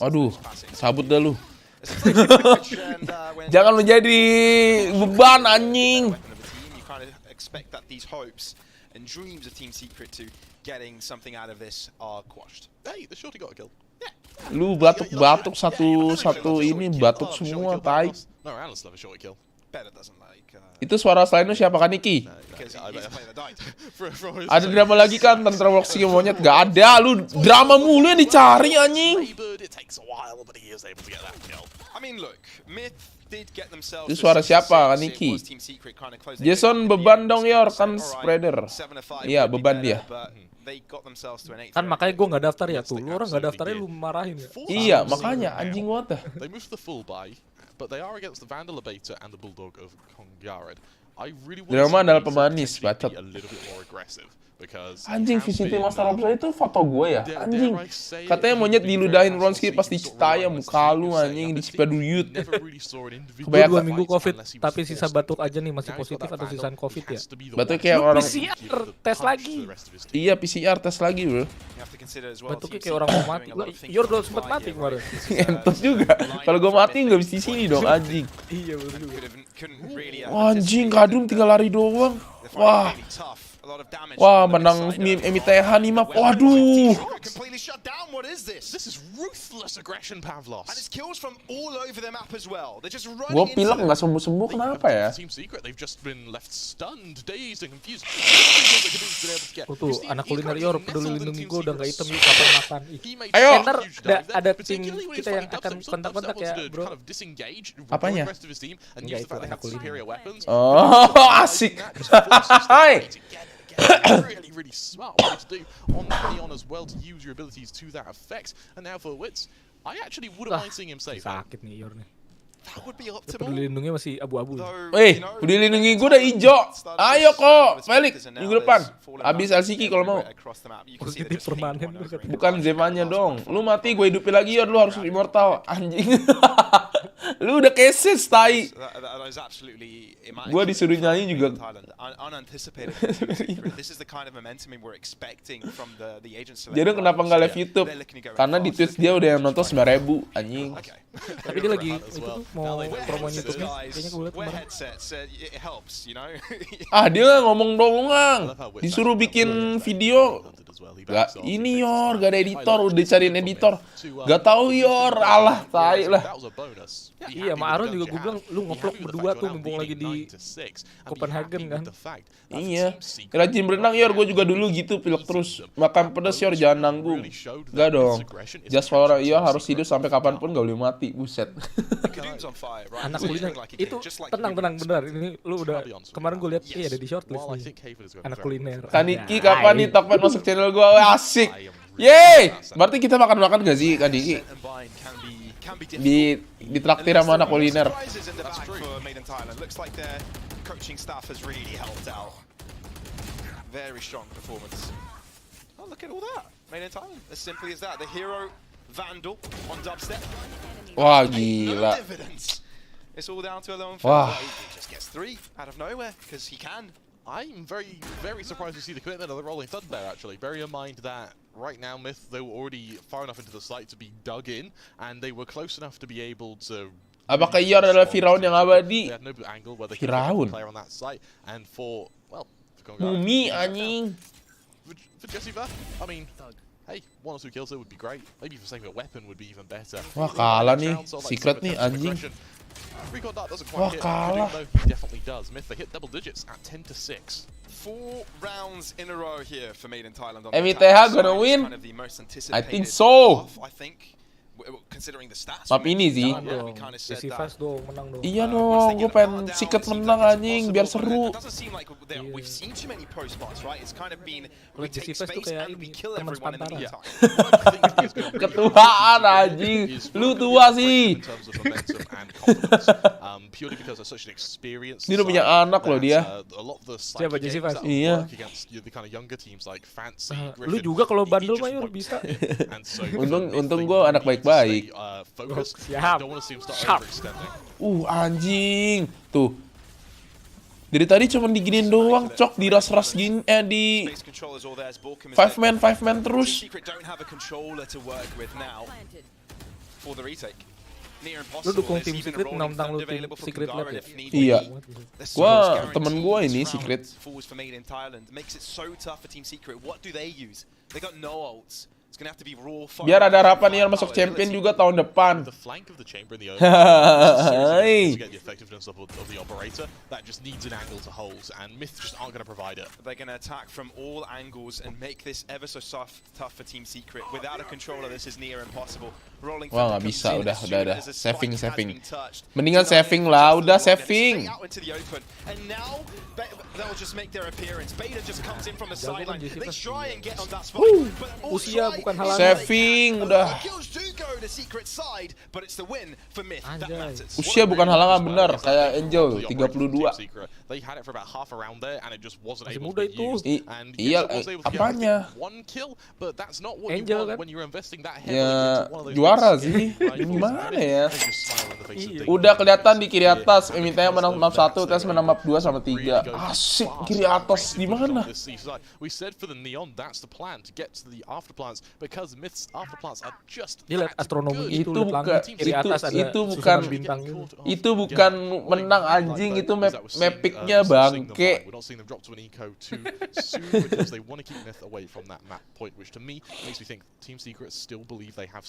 Aduh, sabut dah lu. Jangan lu jadi beban, anjing. You kind of expect that these hopes and dreams of Team Secret to getting something out of this are quashed. Hey, the shorty got a kill. Lu batuk-batuk satu ini batuk semua, tai. No, Analysts love a shorty kill. Itu suara selain lu siapa kan, Niki? Ada drama lagi kan tentang Roxy monyet? Gak ada, lu drama mulu yang dicari, anjing. Itu suara siapa kan, Niki? Jason beban dong, Yor, kan spreader. Iya, beban dia. Kan makanya gue nggak daftar ya tuh. Lu orang nggak daftarnya lu marahin ya. Iya, makanya anjing what the. They move the full buy, but they are against the Vandal Beta and the Bulldog of Kongarid. Drama adalah pemanis, bacot. Anjing, VCT Master of Zone itu foto gue ya? Anjing. Katanya monyet diludahin Ronski pas di Citaya, muka lu anjing, di Cipaduyut. Gue 2 minggu COVID, tapi sisa batuk aja nih, masih positif atau sisaan COVID ya? Batuk kayak orang... PCR, tes lagi. Iya, PCR tes lagi bro. Batuknya kayak orang mau mati. Yor udah sempet mati kemarin. Entot juga. Kalau gue mati nggak bisa di sini dong, anjing. Iya bener juga. Wah, anjing, Kadum tinggal lari doang. Wah. Wah, menang MITH 5. Waduh. Gue pilek nggak sembuh-sembuh, kenapa ya? Tuh, anak kuliner Yor, peduli lindungi gue udah nggak hitam yuk, kapan makan. Ayo. Ntar ada tim kita yang akan kontak-kontak ya bro. Apanya? Enggak, itu anak kuliner. Oh, asik. Hai. Really smart way to do on Neon as well to use your abilities to that effect. And now for Wits, I actually wouldn't mind seeing him save. Sakit nih Yor nih. That would be optimal. Peduli lindungnya masih abu-abu. Peduli lindungi gue udah hijau. Ayo kok, Felix minggu depan. Abis LCQ kalau mau. Positif permanen. Bukan Zemanya dong. Lu mati gue hidupin lagi Yor, lu harus immortal. Anjing. Lu udah keses tai. Gue disuruh nyanyi juga. Jadi kenapa nggak live YouTube? Karena di Twitch dia udah yang nonton 9.000 anjing. Tapi dia lagi itu tuh mau promoin YouTube-nya. Kayaknya gue liat kemarin. Ah, dia ngomong doang. Disuruh bikin video. Gak, ini Yor, gak ada editor, udah dicariin editor. Gak tahu Yor, alah, tai lah. Iya, sama Aaron juga gue bilang, lu ngeplok berdua tuh mumpung lagi di Copenhagen kan. Iya, rajin berenang Yor, gue juga dulu gitu, pilek terus. Makan pedas Yor, jangan nanggung. Gak dong, just for Yor harus hidup sampai kapanpun gak boleh mati, buset. Anak kuliner, itu tenang bener, ini lu udah, kemarin gue liat, iya ada di shortlist nih. Anak kuliner. Kaniki kapan nih tokped masuk channel gue, asik. Yeay, berarti kita makan-makan gak sih Kaniki? Di traktir sama anak kuliner. Very strong performance. Oh, look at all that. Made in Thailand. As simply as that. The hero Vandal on dubstep. Wah, gila. It's all down to a lone Wah. He just gets 3 out of nowhere because he can. I'm very surprised to see the commitment of the Rolling Thunder there, actually. Bearing in mind that right now, Myth, they were already far enough into the site to be dug in, and they were close enough to be able to... Apakah Yor adalah Firaun yang abadi? Firaun? And for, well, Mumi, anjing. For Jesse Ver, I mean, hey, 1 or 2 kills there would be great. Maybe for saving a weapon would be even better. Wah, kalah nih. Secret nih, anjing. Wah, kalah. He definitely does. Myth, they hit double digits at 10-6. 4 rounds in a row here for Made in Thailand. MITH gonna win? I think so. I think, considering the stats. Map ini sih. Iya dong, gue pengen Secret menang anjing biar seru. Kalau Jesse Fest tuh kayak ini, teman sepantaran. Ketuaan anjing, lu tua sih. Dia udah punya anak loh dia. Siapa Jesse Fest? Iya. Lu juga kalau bandel Mayur bisa. Untung gue anak baik-baik. Siap. Anjing. Tuh. Dari tadi cuma diginiin doang, cok, diras-ras gini, di 5 man terus. Lu dukung tim Secret mentang lu tim Secret Lab ya? Iya. Gua temen gua ini Secret. Biar ada harapan Yor masuk champion juga tahun depan. Hai. They're going to attack from all angles and make this ever so tough for Team Secret. Without a controller, this is near impossible. Wah nggak bisa, udah. Saving. Mendingan saving lah, udah saving. Usia bukan halangan. Saving udah. Usia bukan halangan benar, kayak Angel 32. Masih muda itu. Iya, apanya? Angel kan? Ya juara sih. Gimana ya? Udah kelihatan di kiri atas, mintanya menang map 1, tes menang map 2 sama 3. Asik kiri atas di mana? Dia lihat astronomi Itu bukan kiri atas ada susunan bintang gitu. Itu bukan menang anjing, itu mapicnya bangke.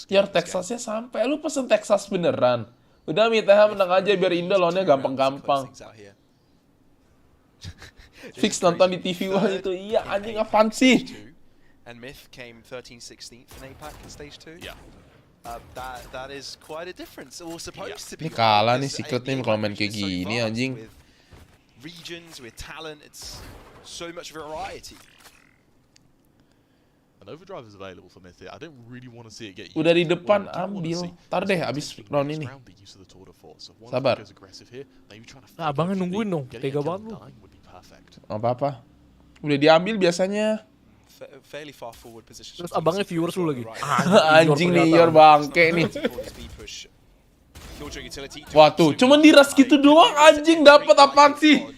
Biar Texasnya sampai, lu pesen Texas beneran. Udah Miteha menang aja biar Indo lawannya gampang-gampang. Fix nonton di TV wah itu, iya anjing apaan sih? And Myth came 13-16th in APAC in stage 2. Yeah. That is quite a difference. Or supposed to be. Ini kalah nih Secret nih kalau main kayak gini anjing. Regions with talent, it's so much variety. Udah di depan ambil. Ntar deh abis round ini. Sabar. Nah, abangnya nungguin dong. Tega banget lu. Apa-apa. Udah diambil biasanya. Terus abangnya viewers lu lagi. Anjing nih Yor bangke nih. Wah tuh, cuman diras gitu doang anjing, dapat apaan sih?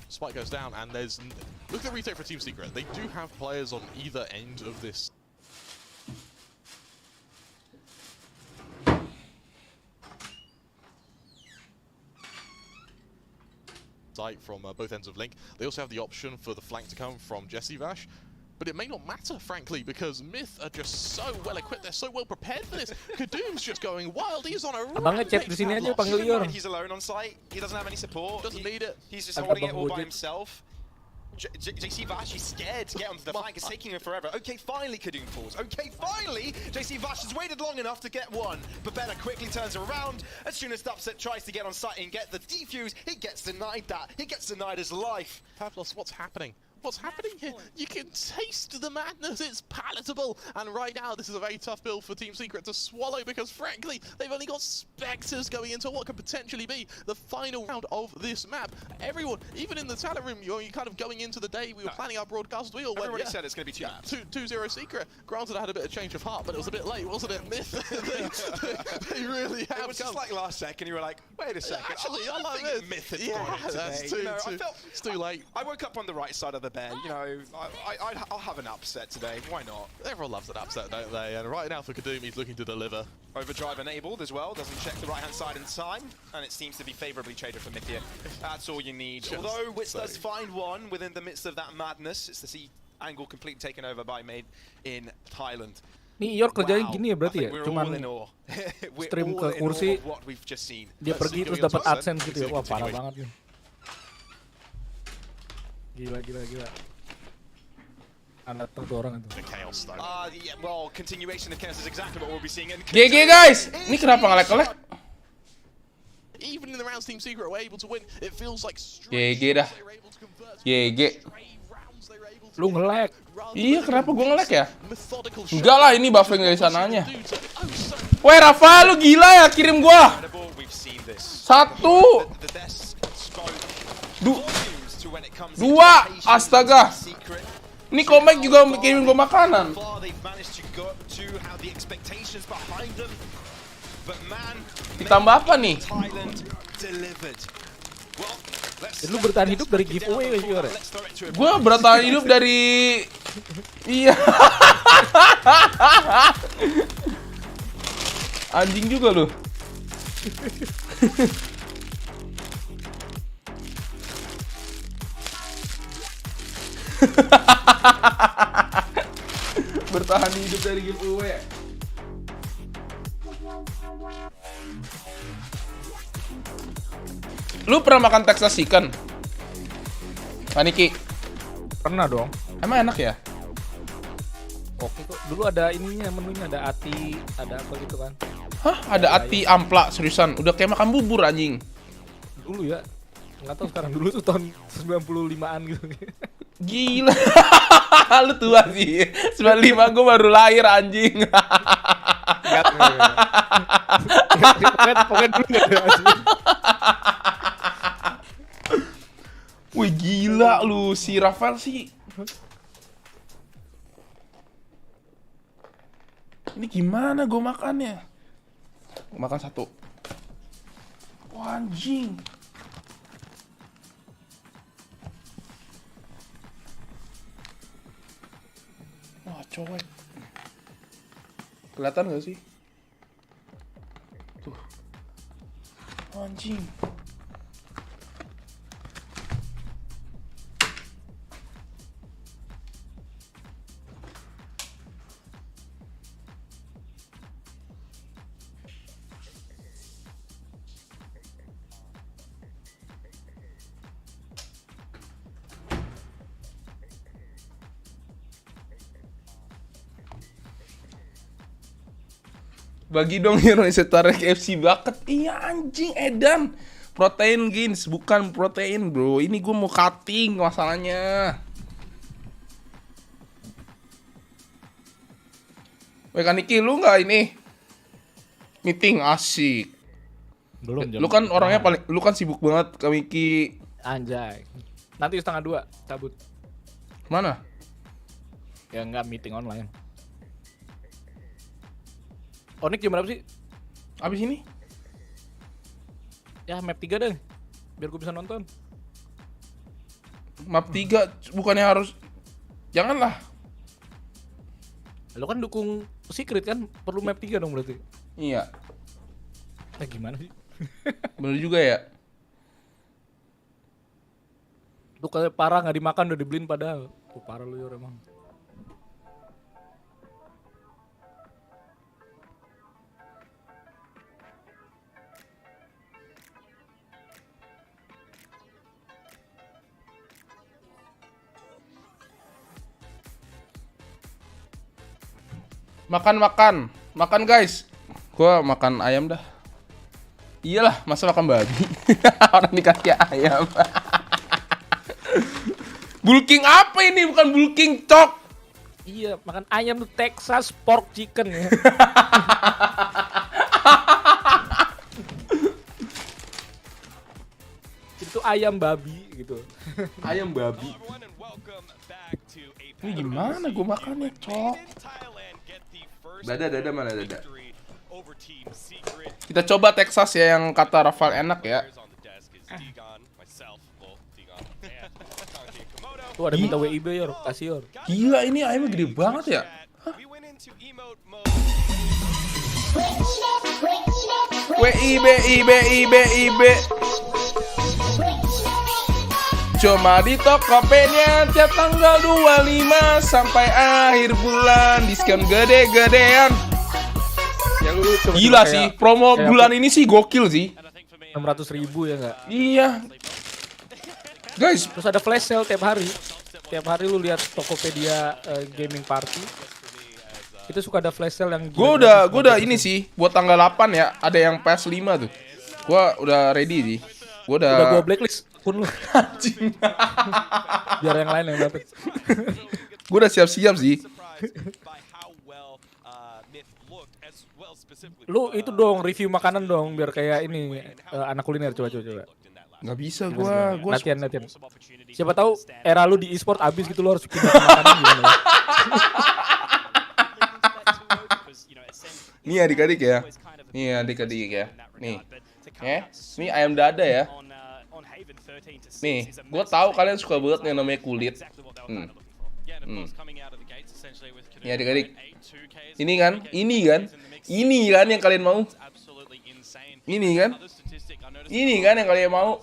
Spike goes down and there's look at the retake for Team Secret. They do have players on either end of this. Site from both ends of Link. They also have the option for the flank to come from Jesse Vash. But it may not matter, frankly, because Myth are just so well equipped. They're so well prepared for this. Kadoom's just going wild. He's on a abangnya chat di sini aja panggil Yor. He's alone on site. He doesn't have any support. Doesn't need it. He's just holding it all by himself. JC Vash is scared to get onto the flank. It's taking him forever. Okay, finally Kadoom falls. Okay, finally JC Vash has waited long enough to get one. But Bella quickly turns around. As soon as Dubset tries to get on site and get the defuse, he gets denied that. He gets denied his life. Pavlos, what's happening? What's happening here? You can taste the madness, it's palatable! And right now, this is a very tough build for Team Secret to swallow because, frankly, they've only got Spectres going into what could potentially be the final round of this map. Everyone, even in the talent room, you're kind of going into the day we were planning our broadcast wheel. Everybody said it's going to be 2 maps. 2-0 Secret. Granted, I had a bit of change of heart, but it was a bit late, wasn't it? Myth, they really have It was just like last second, you were like, wait a second. Actually, I like think Myth had gone in that's today. it's too late. I woke up on the right side of the bed, you know, I'll have an upset today, why not? Everyone loves an upset, don't they? And right now for Kadoom, he's looking to deliver. Overdrive enabled as well, doesn't check the right-hand side in time, and it seems to be favourably traded for Myth here. That's all you need. Although Witz does find one within the midst of that madness, it's the C angle completely taken over by Made in Thailand. Nih Yor kerjanya gini ya berarti ya, cuman stream ke kursi, dia pergi terus dapat AdSense gitu ya, wah parah banget nih. Gila. Anak tuh orang itu. Well, continuation of chaos is exactly what we'll be seeing. GG guys, ini kenapa ngelek-ngelek? Even in the rounds Team Secret were able to win, it feels like GG dah. GG. Lu ngelek. Iya, kenapa gua ngelek ya? Enggak lah, ini buffering dari sananya. Woi Rafa, lu gila ya kirim gua. 1 2 astaga. Ini Komek juga kirim gua makanan. Ditambah apa nih? Lu bertahan hidup dari giveaway sih Yor. Gua bertahan hidup dari iya. Anjing juga lu. Bertahan hidup dari giveaway. Lu pernah makan Texas chicken? Paniki? Pernah dong. Emang enak ya? Oke kok. Dulu ada ininya, menunya ada ati, ada apa gitu kan. Hah? Ada ati ampla seriusan? Udah kayak makan bubur anjing. Dulu ya. Nggak tahu sekarang, dulu tuh tahun 95-an gitu. Gila. Lu tua sih. 95 gue baru lahir anjing. Pokoknya dulu nggak ada anjing. Wih gila lu, si Rafael sih. Ini gimana gue makannya? Makan satu. Wah, anjing. Wah, cowek. Kelihatan gak sih? Tuh. Anjing. Bagi dong hero setara KFC bucket. Iya anjing edan. Protein gains bukan protein bro. Ini gue mau cutting masalahnya. Weh Kaniki lu nggak ini meeting asik. Belum. Lu kan orangnya paling, lu kan sibuk banget Kaniki. Anjay. Nanti 1:30 cabut. Mana? Ya nggak meeting online. Onik jam berapa sih? Abis ini? Ya map 3 deh. Biar gue bisa nonton. Map 3 bukannya harus. Janganlah. Lo kan dukung Secret kan, perlu map 3 dong berarti. Iya. Nah gimana sih? Bener juga ya. Lu kayak parah nggak dimakan udah dibeliin padahal. Tuh parah lu ya emang. Makan guys. Gua makan ayam dah. Iyalah, masa makan babi. Orang dikasih ayam. Bulking apa ini? Bukan bulking cok. Iya, makan ayam tuh Texas pork chicken ya. Itu ayam babi gitu. Ayam babi. Ini gimana gua makannya, cok? Dada mana dada? Kita coba Texas ya yang kata Rafael enak ya. Tuh ada minta WIB ya, kasih yor. Gila ini ayamnya gede banget ya. WIB. Cuma di tokpednya tiap tanggal 25 sampai akhir bulan diskon gede-gedean. Ya, lu gila sih, promo bulan ini sih gokil sih. 600.000 ya nggak? Iya. Guys, terus ada flash sale tiap hari. Tiap hari lu lihat Tokopedia gaming party. Itu suka ada flash sale yang gua udah ini sih buat tanggal 8 ya, ada yang PS5 tuh. Gua udah ready sih. Udah gua blacklist pun lu. Anjing. Biar yang lain yang dapet. Gua udah siap-siap sih. Lu itu dong review makanan dong biar kayak ini anak kuliner coba. Nggak bisa gua latihan. Siapa tahu era lu di e-sport abis gitu lu harus pindah ke makanan gimana. Nih adik-adik ya. Nih. Ini ayam dada ya. Nih, gua tahu kalian suka banget yang namanya kulit. Nih adik-adik. Ini kan yang kalian mau. Ini kan yang kalian mau.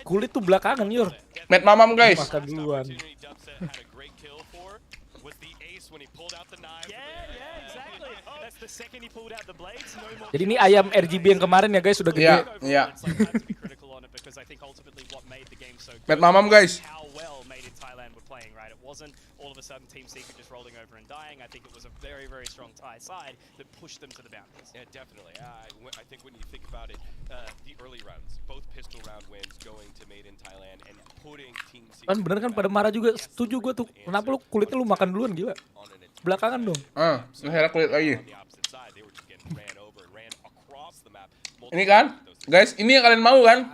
Kulit tuh belakangan yor. Met mamam guys. Makan duluan. Jadi ini ayam RGB yang kemarin ya guys sudah gede. Iya. because I think ultimately what made the game so good Pet mamam, guys. how well Made in Thailand were playing, right? It wasn't all of a sudden Team Secret just rolling over and dying. I think it was a very, very strong Thai side that pushed them to the boundaries. Yeah, definitely. I think when you think about it, the early rounds, both pistol round wins going to Made in Thailand and putting Team Secret. Kan bener kan pada marah juga, setuju gue tuh. Kenapa lu kulitnya lu makan duluan gila? Belakangan dong. Ngeherak kulit lagi. Ini kan, guys, ini yang kalian mau kan?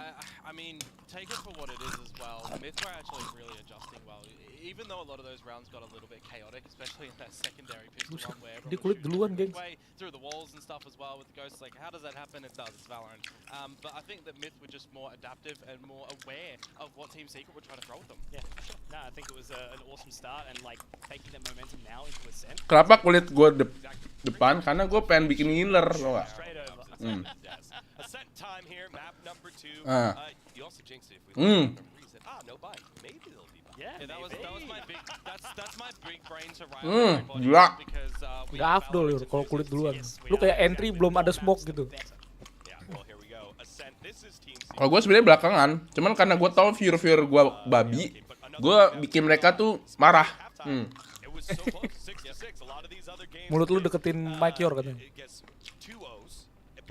I mean, take it for what it is as well. Myth were actually really adjusting well. Even though a lot of those rounds got a little bit chaotic, especially in that secondary pistol run where Dia kulit duluan, gengs. way through the walls and stuff as well with the ghosts. Like, how does that happen? It does. It's Valorant. But I think that Myth were just more adaptive and more aware of what Team Secret were trying to throw at them. Yeah, for sure. No, I think it was an awesome start and like taking that momentum now into Ascent. Kenapa kulit gue depan? Karena gue pengen bikin healer, lo gak? Ascent time here, map number 2. You also jinxed it if we reset. No buy. Maybe they'll be buy. Yeah, that was my big. That's my big brain to ride gila. because Gak afdol ya kalau kulit duluan. Lu kayak entry belum ada smoke gitu. Kalau gue sebenarnya belakangan, cuman karena gue tahu viewer gue babi, gue bikin mereka tuh marah. Mulut lu deketin mic yor katanya.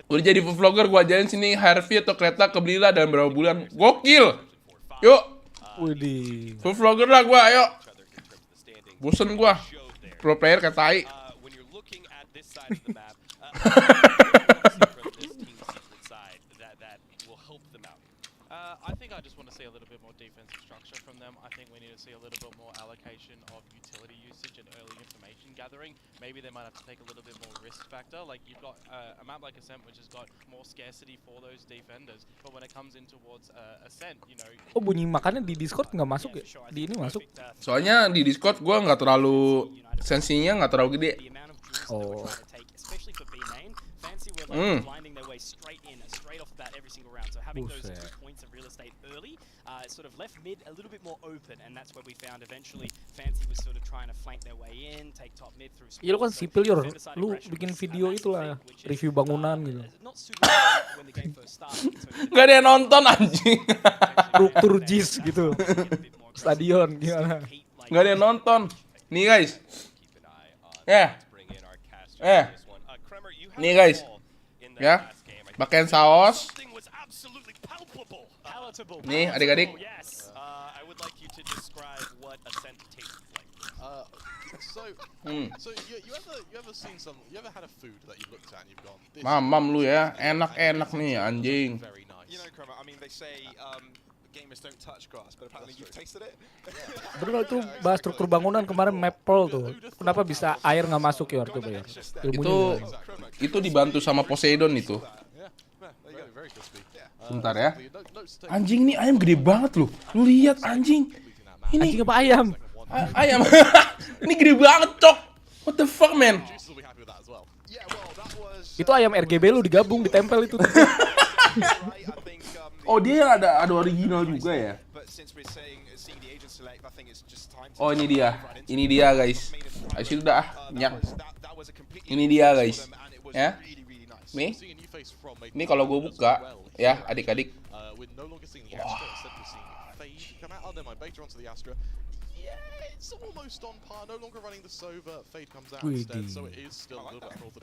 Udah jadi food vlogger, gue ajarin sini Harvey atau kereta ke Beli lah dalam berapa bulan. Gokil. Yuk. Widih. Food vlogger lah gue, ayo. Bosen gue. Pro player kayak tai. I think I just want to see a little bit more defensive structure from them. I think we need to see a little bit more allocation of utility usage and early information gathering. Maybe they might have to take a little bit more risk factor. Like you've got a map like Ascent which has got more scarcity for those defenders. But when it comes in towards Ascent, you know. Oh, bunyi makannya di Discord nggak masuk ya? Di ini masuk. Soalnya di Discord gue nggak terlalu sensinya nggak terlalu gede. Oh. Especially for B main, Fancy were like finding their way straight in, straight off the bat every single round. So having those 2 points of real estate early, sort of left mid a little bit more open, and that's where we found eventually Fancy was sort of trying to flank their way in, take top mid through. Iya, lu kan sipil yor, lu bikin video itulah review bangunan gitu. Gak ada yang nonton anjing. Struktur JIS gitu. Stadion gimana? Gak ada yang nonton. Nih guys. Nih guys. Ya. Pakaian saus. Nih adik-adik. So you ever seen some? You ever had a food that you looked at and you've gone? Mamam lu ya, enak-enak nih anjing. You know, Kramer, I mean they say gamers don't touch grass, but apparently you've tasted it. Bener itu bahas struktur bangunan kemarin Maple tuh. Kenapa bisa air nggak masuk ya coba ya? Itu dibantu sama Poseidon itu. Sebentar ya. Anjing ini ayam gede banget loh. Lu lihat anjing. Ini anjing apa ayam? Ayam. Ini gede banget, cok. What the fuck, man? Itu ayam RGB lu digabung, ditempel itu. Oh, dia ada original juga ya? Oh, ini dia. Ini dia, guys. Ayo sudah nyak. Ini dia, guys. Ya. Nih. Ini kalau gue buka ya, adik-adik.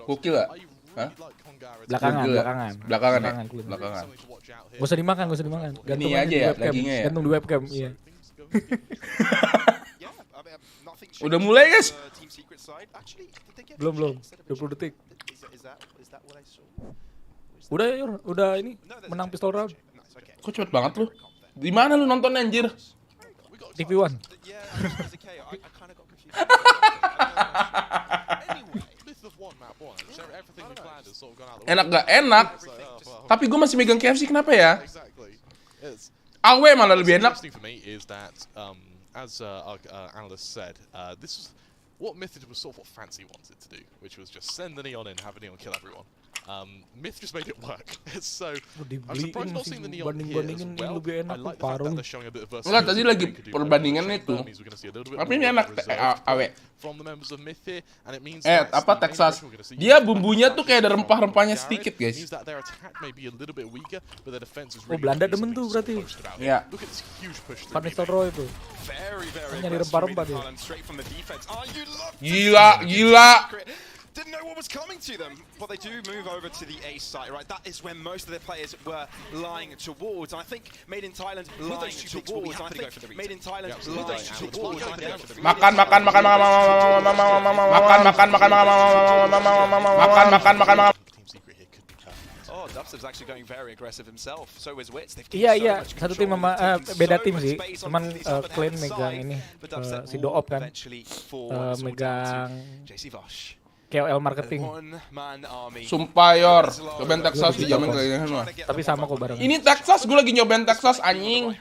Gokil gak? Hah? Belakangan ya? Belakangan. Gak usah dimakan, gak usah dimakan. Gantung ini aja ya, dagingnya ya? Gantung di webcam, iya. Udah mulai guys? Belum, 20 detik. Udah Yor, udah ini menang pistol round. Kok cepet banget lu? Di mana lu nonton anjir? TV One. Enak gak? Enak. Tapi gue masih megang KFC, kenapa ya? Awe malah lebih enak. As our analyst said, this was what Myth was sort of what Fancy wanted to do, which was just send the Neon in, have a Neon kill everyone. Myth just made it work. So I'm surprised not seeing the neon here as well. I like the fact that they're showing a bit of versatility. Enggak, tadi lagi perbandingan itu. Tapi ini enak awe. From the members of Myth here, and it means apa Texas? Dia bumbunya tuh kayak ada rempah-rempahnya sedikit, guys. Means that their attack may be a little bit weaker, but their defense is Oh, really Belanda demen tuh berarti. Iya. Look at this huge push through. Van Nistelrooy itu. Nyari rempah-rempah dia. Gila. Didn't know what was coming to them, but they do move over to the A site, right? That is where most of their players were lying towards, and I think Made in Thailand lying towards. I think Made in Thailand lying towards. Makan. Oh, Dubstep's actually going very aggressive himself. So is Wits. Iya, satu tim sama beda tim sih. Cuman Clan megang ini si Doop kan. Megang KOL marketing. Sumpah Yor, nyobain Texas dijamin kayak gini mah. Tapi sama kok bareng. Ini Texas, gue lagi nyobain Texas anjing.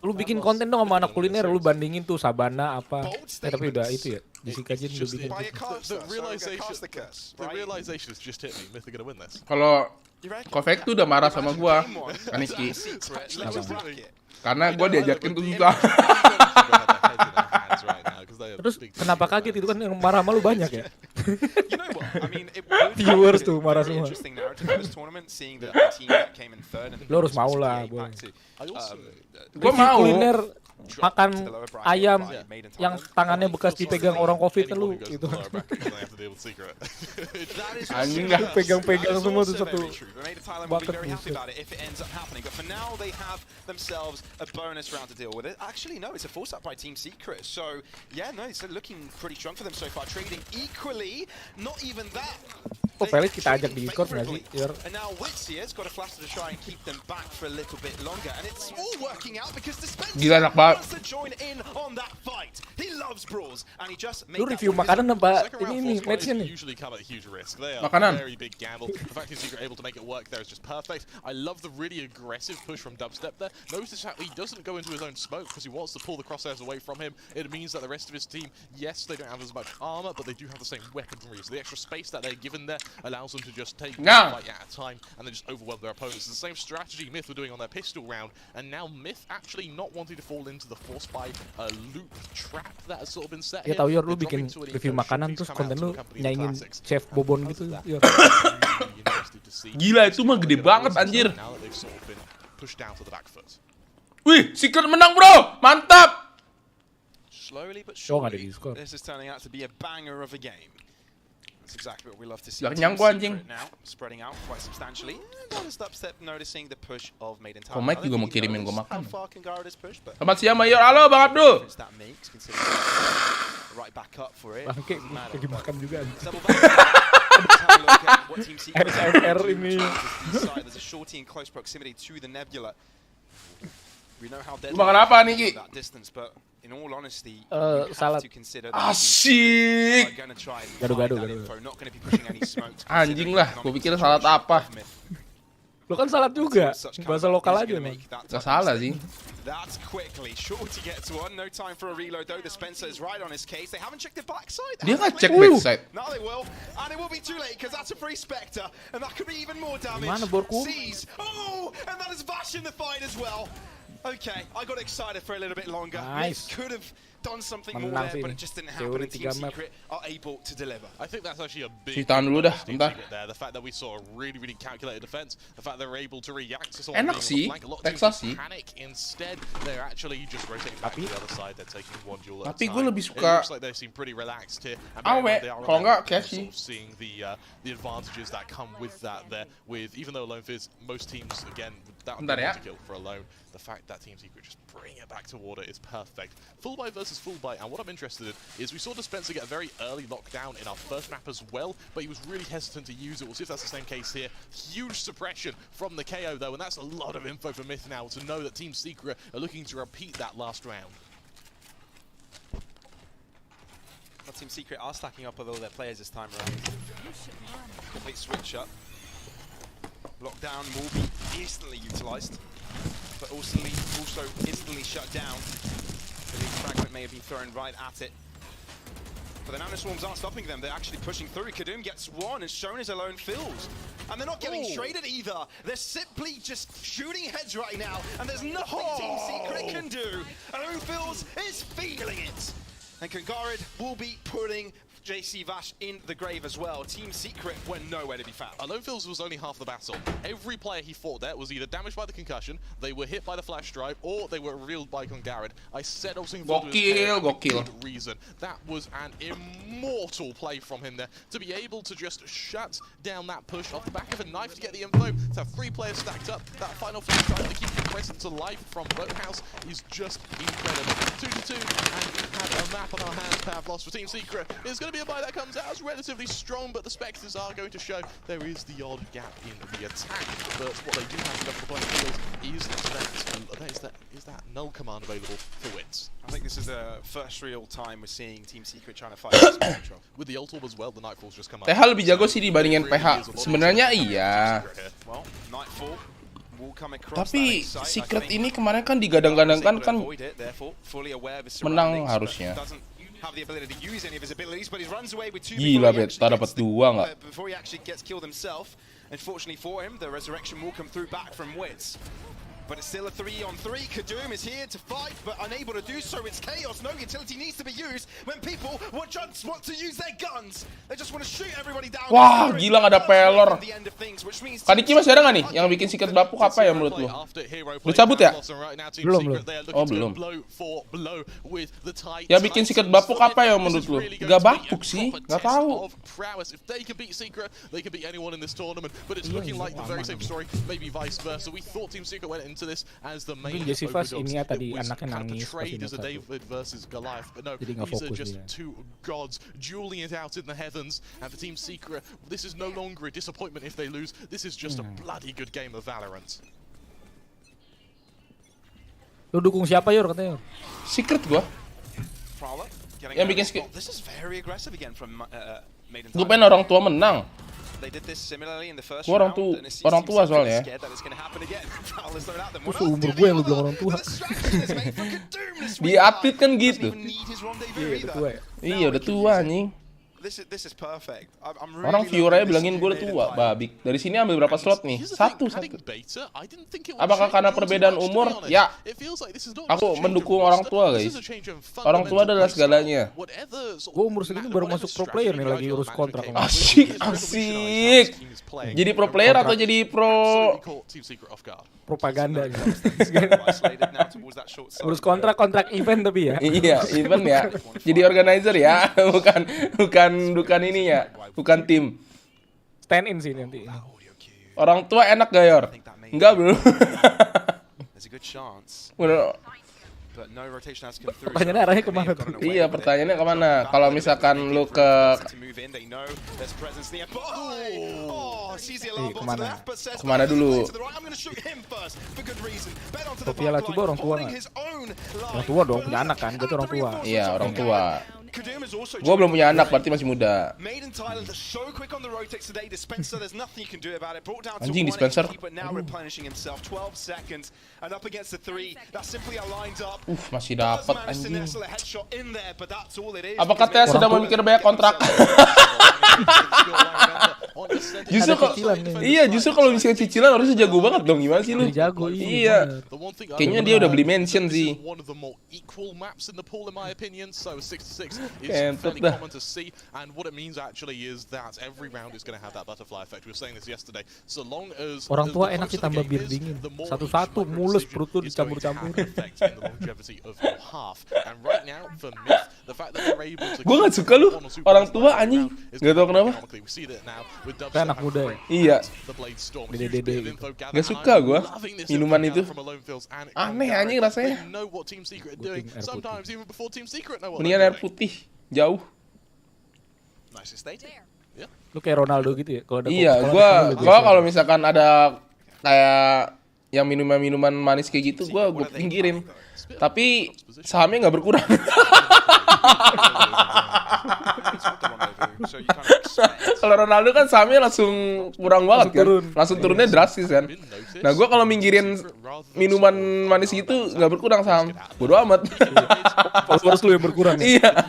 Lu bikin konten dong sama anak kuliner, lu bandingin tuh Sabana apa. Tapi udah itu ya, disikatin lu bikin. The realization has just hit me. Myth are gonna win this. Kalau Kovac tuh udah marah sama gua, Aniki. Karena gua diajakin tuh susah. Terus kenapa kaget itu kan yang marah sama lu banyak ya? Viewers tuh marah semua. Lu harus mau lah, boy. Gua mau kuliner makan ayam yang tangannya bekas dipegang orang COVID kan lu gitu. Anjing dah pegang-pegang semua tuh satu bucket. Actually, no, it's a force up by Team Secret. So, yeah, no, it's looking pretty strong for them so far. Trading equally, not even that. Oh, Pelis kita ajak di Discord nggak sih? And now Witzier's got a flash to try and keep them back for a little bit longer, and it's all working out because the Gila enak banget. to join in on that fight. He loves brawls, and he just made Lu review makanan apa ini nih matchnya nih? Usually come at a huge risk. They are Makanan. very big gamble. The fact is you're able to make it work there is just perfect. I love the really aggressive push from Dubstep there. Notice how he doesn't go into his own smoke because he wants to pull the crosshairs away from him. It means that the rest of his team, yes, they don't have as much armor, but they do have the same weaponry. So the extra space that they're given there allows them to just take one fight at a time and then just overwhelm their opponents. It's the same strategy Myth were doing on their pistol round, and now Myth actually not wanting to fall into the force by a loop trap that has sort of been set. Ya tau Yor, lu bikin review makanan terus konten lu nyaingin chef Bobon gitu Yor. Gila itu mah gede banget anjir. Wih, Secret menang bro, mantap. Slowly but surely, this is turning out to be a banger of a game. That's exactly what we love to see. Kenyang gua anjing. Now spreading out quite substantially. Dubstep noticing the push of Made in Thailand. Mike juga mau kirimin gua makan. Selamat Selamat siang Mayor, halo Bang Abdul. Right back up for it. Bangke, lagi makan juga. SMR ini. There's a shorty in close proximity to the nebula. We know how Lu makan apa nih Ki? that distance, but in all honesty, salad. Asik. Gado-gado. Anjing lah, gua pikir salad apa. Lu kan salad juga, bahasa lokal aja nih. Gak salah sih. That's quickly. Shorty gets one. No time for a reload though. The Spencer is right on his case. They haven't checked the backside. Dia nggak cek backside. Now they will, and it will be too late because that's a free Spectre, and that could be even more damage. Mana Borku? Sees. Oh, and that is Vash in the fight as well. Okay, I got excited for a little bit longer. Nice. Could have done something more there, but it just didn't happen. And Team Secret are able to deliver. I think that's actually a big Tahan dulu dah, bentar. there. The fact that we saw a really calculated defense, the fact they're able to react to Enak sih, Texas sih. panic instead. They're actually just rotating back to the other side. They're taking one duel at a Tapi time. gue lebih It suka looks like they seem pretty relaxed here. Awe, kalau nggak Cashy. Seeing the advantages that come with that there. With even though Alone Fizz, most teams again that would Bentar be ya. to kill for Alone. The fact that Team Secret just bring it back to water is perfect. Full buy versus full buy, and what I'm interested in is we saw Dispenser get a very early lockdown in our first map as well, but he was really hesitant to use it. We'll see if that's the same case here. Huge suppression from the KO though, and that's a lot of info for Myth now to know that Team Secret are looking to repeat that last round. Well, Team Secret are stacking up with all their players this time around. Complete switch up. Lockdown will be instantly utilized, but also instantly shut down. The fragment may have been thrown right at it. But the Nano Swarms aren't stopping them. They're actually pushing through. Kadum gets one and shown his alone fills. And they're not getting traded either. They're simply just shooting heads right now. And there's nothing Team Secret can do. Alone fills is feeling it. And Kangarid will be putting JC Vash in the grave as well. Team Secret were nowhere to be found. Alone Fills was only half the battle. Every player he fought there was either damaged by the concussion, they were hit by the flash drive, or they were revealed by Kangarid. I said I was going to Gokil. reason. That was an immortal play from him there, to be able to just shut down that push off the back of a knife to get the info, to have 3 players stacked up. That final flash drive to keep the presence alive from Boathouse is just incredible. 2-2, and we have a map on our hands, Pavlos, for Team Secret. It's going to be a buy that comes out as relatively strong, but the Spectres are going to show there is the odd gap in the attack. But what they do have to go for the point field is that null command available for wins. I think this is the first real time we're seeing Team Secret trying to fight this control. With the ult orb as well, the Nightfall's just come up. PH lebih jago sih dibandingin PH. Sebenarnya iya. Well, Nightfall will come across. Tapi Secret ini kemarin kan digadang-gadangkan kan menang harusnya. Have the ability to use any of his abilities, but he runs away with 2 Gila, Beta dapat 2 nggak? before he actually gets killed himself. Unfortunately for him, the resurrection will come through back from Wiz. But it's still a 3-on-3. Kadum is here to fight, but unable to do so. It's chaos. No utility needs to be used when people just want to use their guns. They just want to shoot everybody down. Wah, gila nggak ada pelor. Kadiki masih ada nggak nih yang bikin Secret bapuk apa ya menurut lu? Udah cabut ya? Belum. Oh, belum. Ya bikin Secret bapuk apa ya menurut lu? Gak bapuk sih, gak tahu. Mungkin Jesse Vash ini ya tadi anaknya nangis pas ini jadi nggak fokus dia. Two gods dueling it out in the heavens, and for Team Secret, this is no longer a disappointment if they lose. This is just a bloody good game of Valorant. Lu dukung siapa Yor katanya? Secret gua. Yang bikin Secret. Gua pengen orang tua menang. Gua orang tua soalnya. Gua seumur gue yang lu bilang orang tua. Di atlet kan gitu. Iya udah tua ya. Iya udah tua anjing. Orang viewernya bilangin gue udah tua, babik. Dari sini ambil berapa slot nih? Satu. Apakah karena perbedaan umur? Ya. Aku mendukung orang tua, guys. Orang tua adalah segalanya. Gue umur segini baru masuk pro player nih, lagi urus kontrak. Asik. Jadi pro player atau jadi pro propaganda gitu. Urus kontrak event tapi ya. Iya, event ya. Jadi organizer ya, bukan ini ya, bukan tim. Stand in sih nanti. Orang tua enak gak Yor? Enggak bro. Pertanyaannya arahnya kemana? Iya, pertanyaannya kemana? Kalau misalkan lu ke kemana dulu? Sofia coba orang tua nggak? Orang tua dong, punya anak kan? Gue tuh orang tua. Iya, orang tua. Gua belum punya anak, berarti masih muda. Anjing dispenser. Masih dapat anjing. Apakah Tia sedang memikir banyak kontrak? Justru kalau misalnya cicilan harusnya jago banget dong. Gimana sih lu? Jago iya. Kayaknya dia udah beli mansion sih. It's fairly common to see, and what it means actually is that every round is going to have that butterfly effect. We were saying this yesterday. So long as orang tua enak sih tambah bir dingin. Satu-satu mulus perut tuh dicampur-campur. Gue gak suka lu orang tua anjing. Gak tau kenapa. Kayak anak muda ya. Iya. Dede. Gak suka gue minuman itu. Aneh anjing rasanya. Mendingan air putih. Jauh. Lu kayak Ronaldo gitu ya? Iya, gua kalau misalkan ada kayak yang minuman manis kayak gitu, gua pinggirin. Tapi sahamnya nggak berkurang. Kalau Ronaldo kan sahamnya langsung kurang banget kan, langsung turunnya drastis kan. Nah gue kalau minggirin minuman manis gitu nggak berkurang saham, bodo amat. Followers lu yang berkurang. Iya.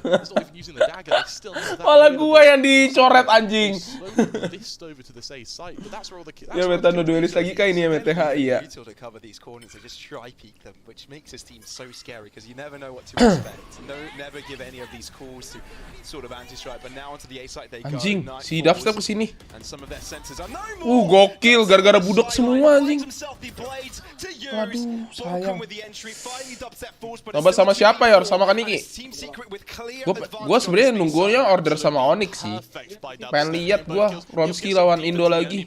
It's not even using the dagger. They still have that Malah available. gua yang dicoret anjing. Slowly list over to the A site, but that's where all the Ya meta duelis lagi kah ini ya MTHI ya. To cover these corners and just try peek them, which makes this team so scary because you never know what to expect. Never give any of these calls to sort of anti-strike, but now onto the A site they go. Anjing, si dubstep kesini. And some of their sensors are no more. Gokil gara-gara budak semua anjing. Waduh, sayang. Coba sama siapa ya? Sama Kaniki. Gua sebenarnya nunggunya order sama Onyx sih. Pengen lihat gua Ronski lawan Indo lagi.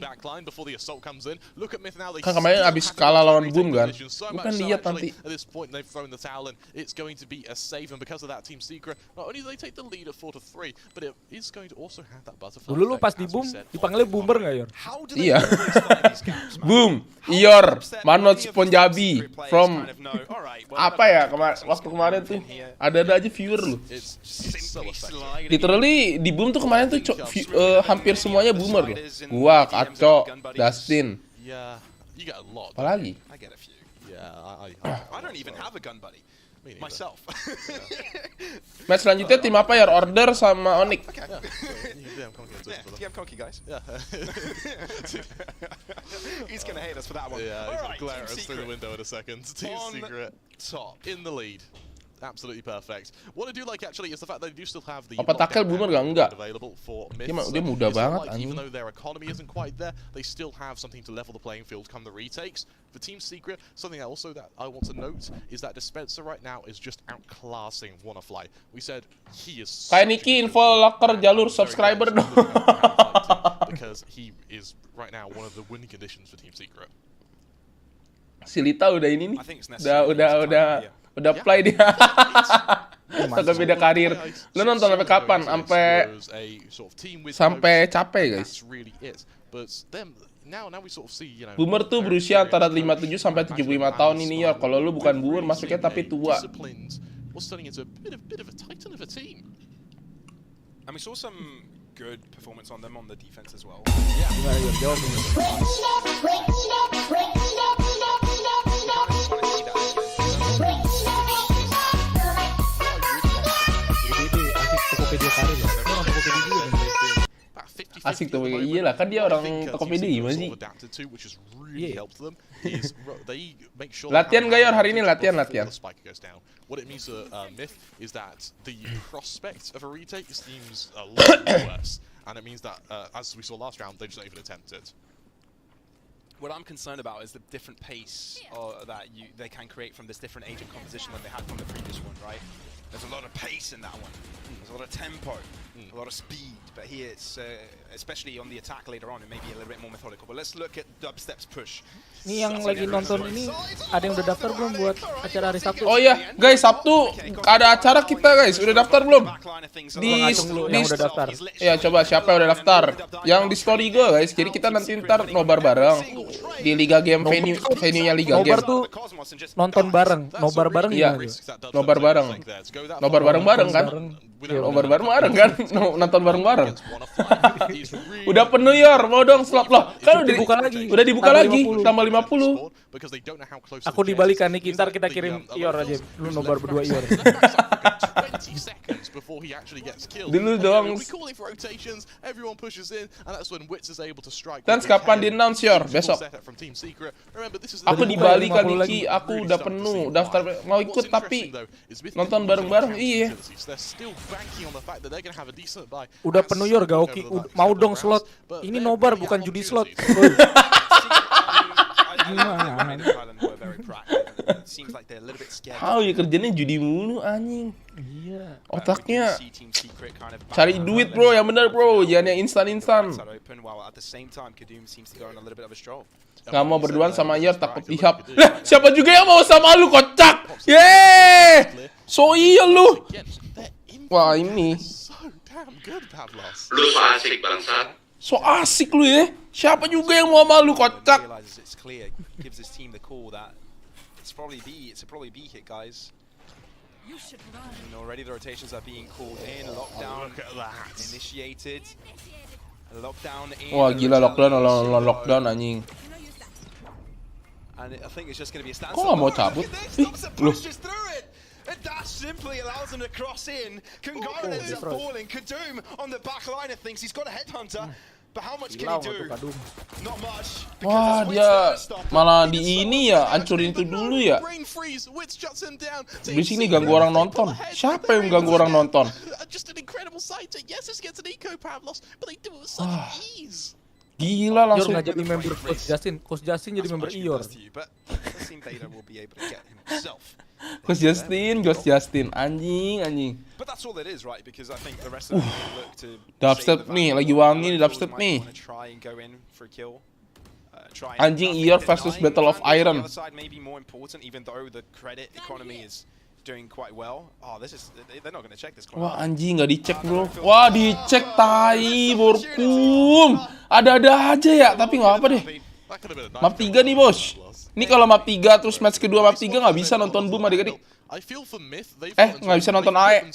Kan kemarin abis kalah lawan Boom kan. Gua pengen lihat nanti. Dulu lu pas di Boom dipanggilnya Boomer nggak, Yor? Iya. Boom, Ior, Manoj Punjabi from apa ya waktu kemarin tuh ada aja viewer lu. Literally di Boom tuh kemarin tuh hampir semuanya boomer loh. Gua, Kaco, Dustin. Apalagi? Myself. Match selanjutnya tim apa ya? Order sama Onyx. Yeah, Conky guys. Yeah. He's gonna hate us for that one. Yeah, he's gonna glare at us through the window in a second. Team Secret top in the lead. Absolutely perfect. What I do like actually is the fact that they do still have the apa tackle boomer enggak? available for Dia mudah banget like, anjing. even though their economy isn't quite there, they still have something to level the playing field come the retakes. For Team Secret, something also that I want to note is that Dispenser right now is just outclassing WannaFly. We said he is kayak Niki info locker jalur subscriber dong. because he is right now one of the winning conditions for Team Secret. Si Lita udah ini nih. Udah play dia. Agak beda karir. Lu nonton sampai kapan? Sampai capek, guys. Boomer tuh berusia antara 57 sampai 75 tahun ini ya. Kalau lu bukan boomer masuknya tapi tua. And we saw some good performance on them on the defense as well. Asik tuh, iya lah kan dia orang Tokopedia gimana sih? Latihan gak Yor hari ini latihan. What it means to Myth is that the prospect of a retake seems a lot worse, and it means that as we saw last round, they just don't even attempt it. What I'm concerned about is the different pace that they can create from this different agent composition than they had from the previous one, right? There's a lot of pace in that one. There's a lot of tempo, a lot of speed. But here it's, especially on the attack later on, it may be a little bit more methodical. But let's look at Dubstep's push. Ini yang lagi nonton ini, ada yang udah daftar belum buat acara hari Sabtu? Oh iya, guys, Sabtu ada acara kita guys, udah daftar belum? Yang udah daftar. Ya coba siapa yang udah daftar? Yang di story gue guys, jadi kita nanti ntar nobar bareng di Liga Game venue-nya Liga Game. Nobar tuh nonton bareng, nobar bareng iya, nobar bareng kan? Nobar bareng kan? Nonton bareng-bareng. Udah penuh Yor, mau dong slot loh. Kan udah dibuka lagi, tambah 50. Aku dibalikan nih, ntar kita kirim Ior aja. Lu nobar berdua Ior. Dulu dong. Dan kapan di-announce Yor? Besok. Aku dibalikan Niki, aku udah penuh daftar mau ikut tapi nonton bareng-bareng. Iya. Udah penuh Yor, Gaoki. Mau dong slot. Ini nobar bukan judi slot. How ya kerjanya judi mulu anjing. Iya. Otaknya cari duit bro, yang bener bro, jangan yang instan. Gak mau berduaan sama Yor takut dihap. Lah siapa juga yang mau sama lu kocak? Yeay, so iya lu. Wah ini. Lu so asik bangsat. So asik lu ya. Siapa juga yang mau sama lu kocak? Gives his team the call that it's probably B hit, guys. And already the rotations are being called in. Lockdown initiated. Lockdown in. Wah gila lockdown anjing. And I think it's just going to be a kok nggak mau cabut? Loh. And that simply allows him to cross in. Consign ends up falling. Kadum on the back line of things. He's got a headhunter. But how much can he do? Not much. Wah, dia malah di ini ya, hancurin itu dulu ya. Di sini ganggu orang nonton. Siapa yang ganggu orang nonton? Gila langsung. Ior nggak jadi member Coach Justin. Coach Justin jadi member Ior. Coach Justin, anjing. Dubstep nih, lagi wangi nih dubstep nih. Anjing Ior versus Battle of Iron. Wah anjing nggak dicek bro. Wah dicek tai borkum. Ada-ada aja ya, tapi nggak apa deh. Map 3 nih bos. Ini kalau map 3 terus match kedua map 3 nggak bisa nonton boom adik-adik. Nggak bisa nonton AE.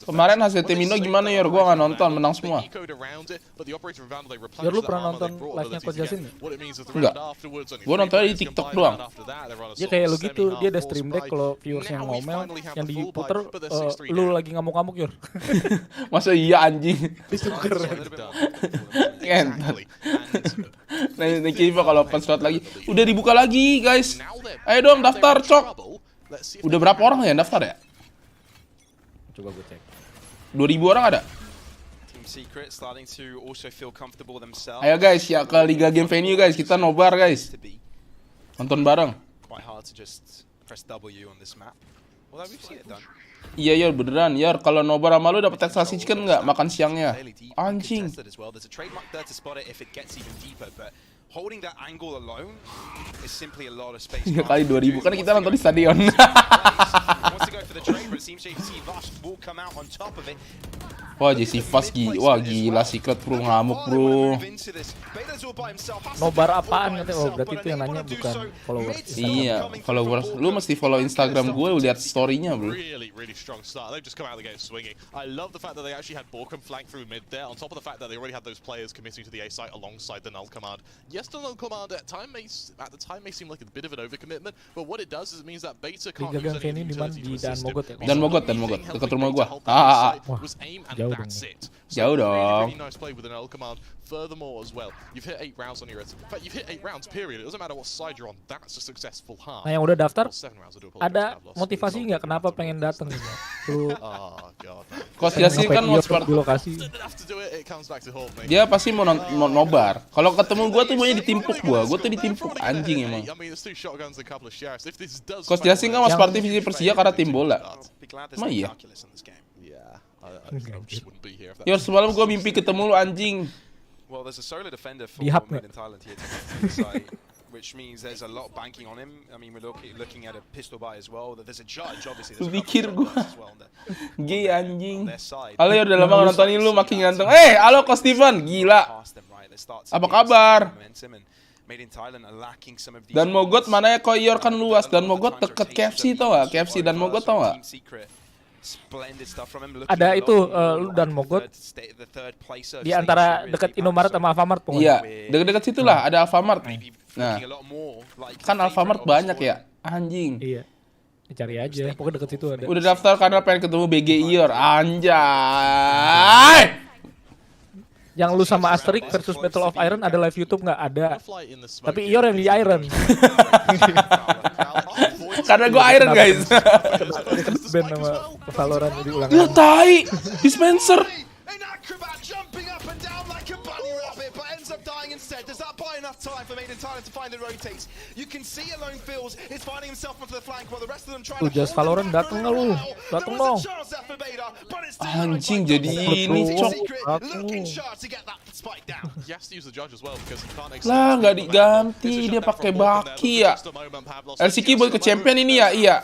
Kemarin hasil tim Indo gimana ya? Gua nggak nonton, menang semua. Biar lu pernah nonton live-nya Coach Justin nggak? Enggak. Gua nontonnya di TikTok doang. Dia kayak lu gitu, dia ada stream deck kalau viewers yang ngomel, yang diputer, lu lagi ngamuk-ngamuk Yor. Masa iya anjing? Disuker. Nah, Kiva kalau open slot lagi. Udah dibuka lagi guys. Ayo dong daftar cok. Udah berapa orang ya daftar ya? Coba gue cek. 2000 orang ada? Ayo guys ya ke Liga Game Venue guys, kita nobar guys. Nonton bareng. Iya Yor beneran Yor, kalau nobar sama lu dapet taxasi chicken nggak makan siangnya? Anjing. Holding that angle alone is simply a lot of space. 3 kali 2000 kan kita nonton di stadion. Wah Jesse Fast wah gila Secret bro ngamuk bro. Nobar apaan katanya? Oh berarti itu yang nanya bukan followers. Iya followers. Lu mesti follow Instagram gue lihat story-nya bro. The null command at the time may seem like a bit of an overcommitment, but what it does is it means that Beta can't use any di Dan Mogot ya? Dan Mogot dekat rumah gua. Jauh dong. Jauh dong. Furthermore as well, you've hit 8 rounds on your. In fact, you've hit 8 rounds. Period. It doesn't matter what side you're on. That's a successful half. Nah yang udah daftar, ada motivasi nggak kenapa pengen datang gitu? Coach Justin kan mau seperti lokasi. Dia pasti mau nobar. Kalau ketemu gua tuh maunya ditimpuk gua tuh ditimpuk anjing emang. Coach Justin kan mau seperti visi Persia karena tim bola. Emang iya. Yor semalam gua mimpi ketemu lu anjing. Well, there's a solo defender for Made in Thailand here tonight, which means there's a lot of banking on him. I mean, we're looking at a pistol buy as well. There's a judge, obviously. Pikir gua, gay anjing. Halo ya udah lama nontonin lu makin ganteng. Halo Coach Steven, gila. Apa kabar? Dan Mogot mana ya? Kok Yor kan luas. Dan Mogot deket KFC tau gak? KFC dan Mogot tau gak? Ada itu lu dan Mogot di antara dekat Indomaret sama Alfamart pokoknya. Iya, dekat-dekat situ lah ada Alfamart. Nah, kan Alfamart banyak ya, anjing. Iya, cari aja, pokoknya dekat situ ada. Udah daftar karena pengen ketemu BG Ior, anjay. Yang lu sama Asterix versus Battle of Iron ada live YouTube nggak? Ada. Tapi Ior yang di Iron. Karena gue Iron guys. Band nama Valorant jadi ulang. Lah tai, dispenser. Instead, does that buy enough time for Made in Thailand to find the rotates? You can see Alone Feels is finding himself onto the flank while the rest of them try to Just Valorant dateng nggak lu? Dateng dong. Anjing jadi ini cok. Lah nggak diganti dia pakai baki ya. LCQ buat ke champion ini ya, iya.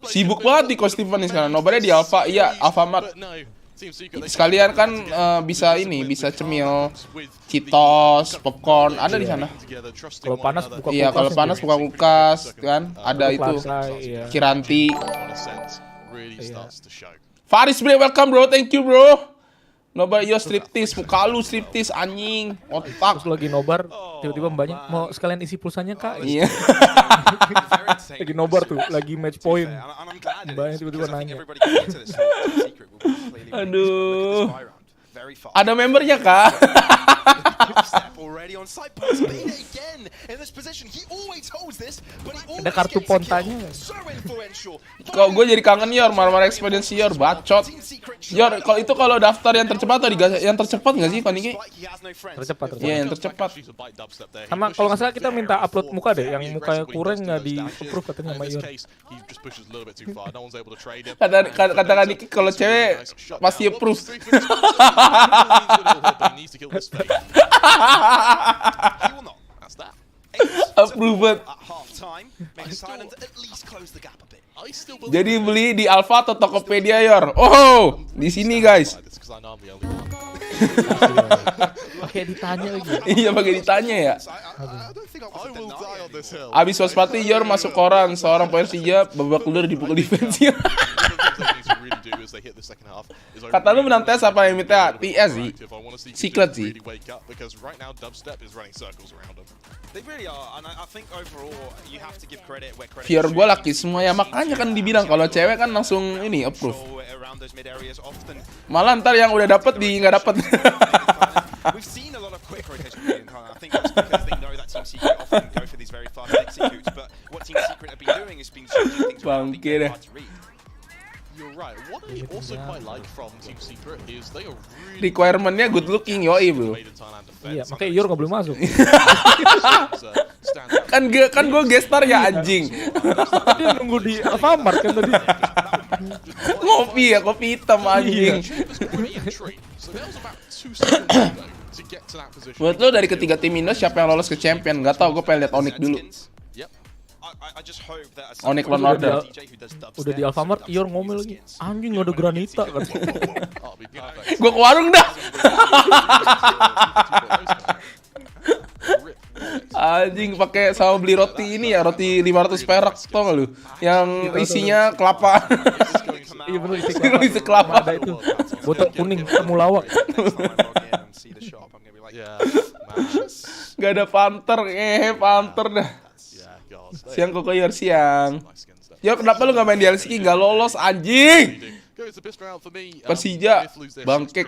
Sibuk banget di Coach Steven nih sekarang. Nobarnya di Alpha, iya Alfamart. Sekalian kan bisa ini, bisa cemil, Cheetos, popcorn, ada di sana. Kalau panas buka kulkas. Iya, kalau panas buka kulkas kan, ada itu. Kiranti. Faris bro, welcome bro, thank you bro. Nobar yo striptis, muka lu striptis anjing, otak. Terus lagi nobar, tiba-tiba mbaknya mau sekalian isi pulsanya kak. Iya. Lagi nobar tuh, lagi match point. Mbaknya tiba-tiba nanya. Aduh. Ada membernya kak. Ada kartu pontanya. Kok gue jadi kangen Yor, marmar experience Yor, bacot. Yor, kalau itu kalau daftar yang tercepat atau yang tercepat nggak sih Koniki? Tercepat. Iya yang tercepat. Sama kalau nggak salah kita minta upload muka deh, yang mukanya kurang nggak di approve katanya sama Yor. Kata Koniki kalau cewek pasti approve. Approved. Jadi beli di Alpha atau Tokopedia Yor. Oh, di sini guys. Pakai ditanya lagi. Iya pakai ditanya ya. Abis waspati Yor masuk koran, seorang Persija babak belur dipukul defense-nya. Kata lu menang tes apa yang minta? TS sih. Secret sih. Viewer gue laki semua ya, makanya kan dibilang kalau cewek kan langsung ini approve. Malah ntar yang udah dapet di nggak dapet. Bangke deh. Requirement-nya good looking yoi bro. Iya, makanya Yor nggak boleh masuk. kan gue gestar ya anjing. Dia nunggu di Alfamart kan tadi. Ngopi ya, kopi hitam anjing. Buat lo dari ketiga tim Indo siapa yang lolos ke champion? Gak tau, gue pengen liat Onyx dulu. Onyx Lone Order. Udah di Alfamart, Yor ngomel lagi. Anjing gak ada granita kan. Gue ke warung dah. Anjing pakai sama beli roti ini ya, roti 500 perak tau gak lu? Yang isinya kelapa. Iya bener isi kelapa. Ada itu. Botol kuning temulawak. Gak ada panter, panter dah. Siang kok Yor siang. Yo kenapa lu gak main di LCQ gak lolos anjing? Persija bangkek.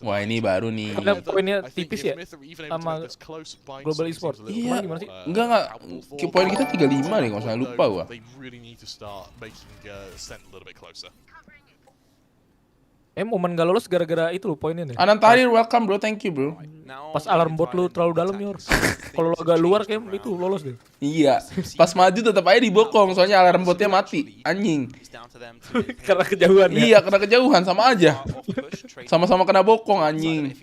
Wah ini baru nih. Karena poinnya tipis ya sama Global Esport. Iya. Gimana sih? Enggak. Poin kita 35 nih, nggak usah lupa gua. Momen gak lolos gara-gara itu loh poinnya nih. Anantari welcome bro, thank you bro. Pas alarm bot lu terlalu dalam Yor. Kalau lu agak luar kayak itu lolos deh. Iya. Pas maju tetap aja dibokong soalnya alarm botnya mati. Anjing. Karena kejauhan ya. Iya, karena kejauhan sama aja. Sama-sama kena bokong anjing.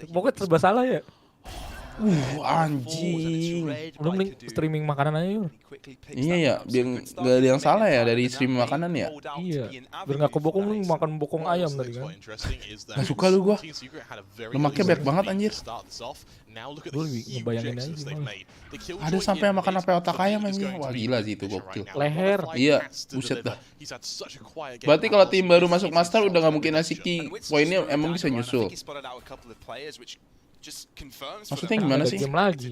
Pokoknya serba salah ya. Anjing. Lu mending streaming makanan aja Yor. Iya ya, biar gak ada yang salah ya dari streaming makanan ya. Iya. Biar gak kebokong lu makan bokong ayam tadi kan. Gak suka lu gua. Lemaknya banyak banget anjir. Gue ngebayangin aja sih. Ada sampai yang makan apa otak ayam anjing. Wah gila sih itu gokil. Leher. Iya, buset dah. Berarti kalau tim baru masuk master udah gak mungkin Asiki poinnya emang bisa nyusul. Maksudnya gimana sih? Lagi.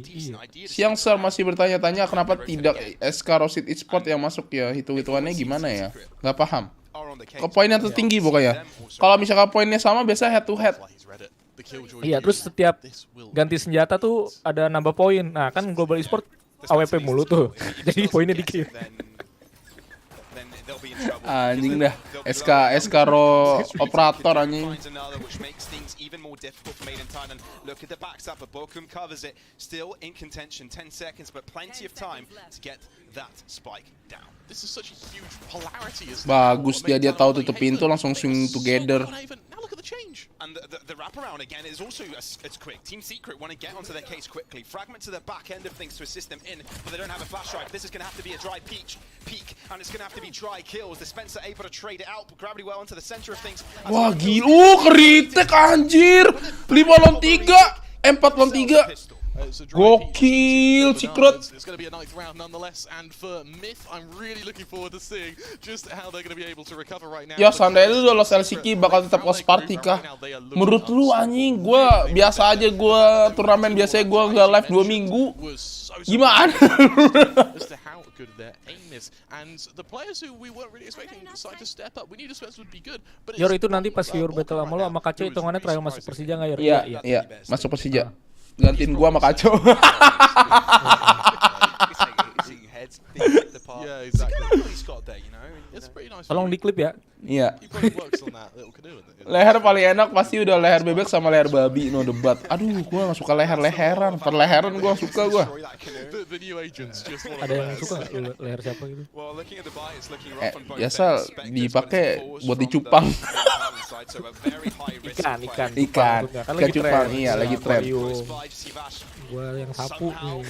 Siang Sir masih bertanya-tanya kenapa tidak SK Rosit Esport yang masuk ya, hitung-hitungannya gimana ya? Gak paham. Ke poinnya tertinggi pokoknya. Kalau misalkan poinnya sama biasa head to head. Iya, terus setiap ganti senjata tuh ada nambah poin. Nah kan Global Esport AWP mulu tuh. Jadi poinnya dikit. Anjing dah. SK Ro operator anjing. Bagus dia tahu tutup pintu langsung swing together. And the wraparound again is also it's quick. Team Secret want to get onto their case quickly. Fragment to the back end of things to assist them in, but they don't have a flash drive. This is going to have to be a dry peak, and it's going to have to be dry kills. The Spencer able to trade it out, but Gravity well into the center of things. Wah gila, kritik anjir. 5 lawan 3, 4 lawan 3. Gokil, Secret. It's going to be a ninth round nonetheless, and for Myth, I'm really looking forward to seeing just how they're going to be able to recover right now. Ya seandainya lu lolos LCQ bakal tetap lolos party kah? Menurut lu anjing, gua biasa aja, gua turnamen biasanya gua nggak live 2 minggu. Gimana? As to how good their aim is, and the players who we weren't really expecting decide to step up. We knew this would be good, but Yor, itu nanti pas Yor battle sama lo sama Kaco hitungannya trial masuk Persija nggak, Yor? Iya, masuk Persija. Gantiin gua sama Kaco. Yeah, exactly. Tolong diklip ya. Iya. Leher paling enak pasti udah leher bebek sama leher babi, no debat. Aduh, gua gak suka leher-leheran. Perleheran gua suka gua. Ada yang suka nggak leher siapa gitu? Biasa dipakai buat dicupang. Ikan cupang, iya lagi tren. Gua yang sapu nih.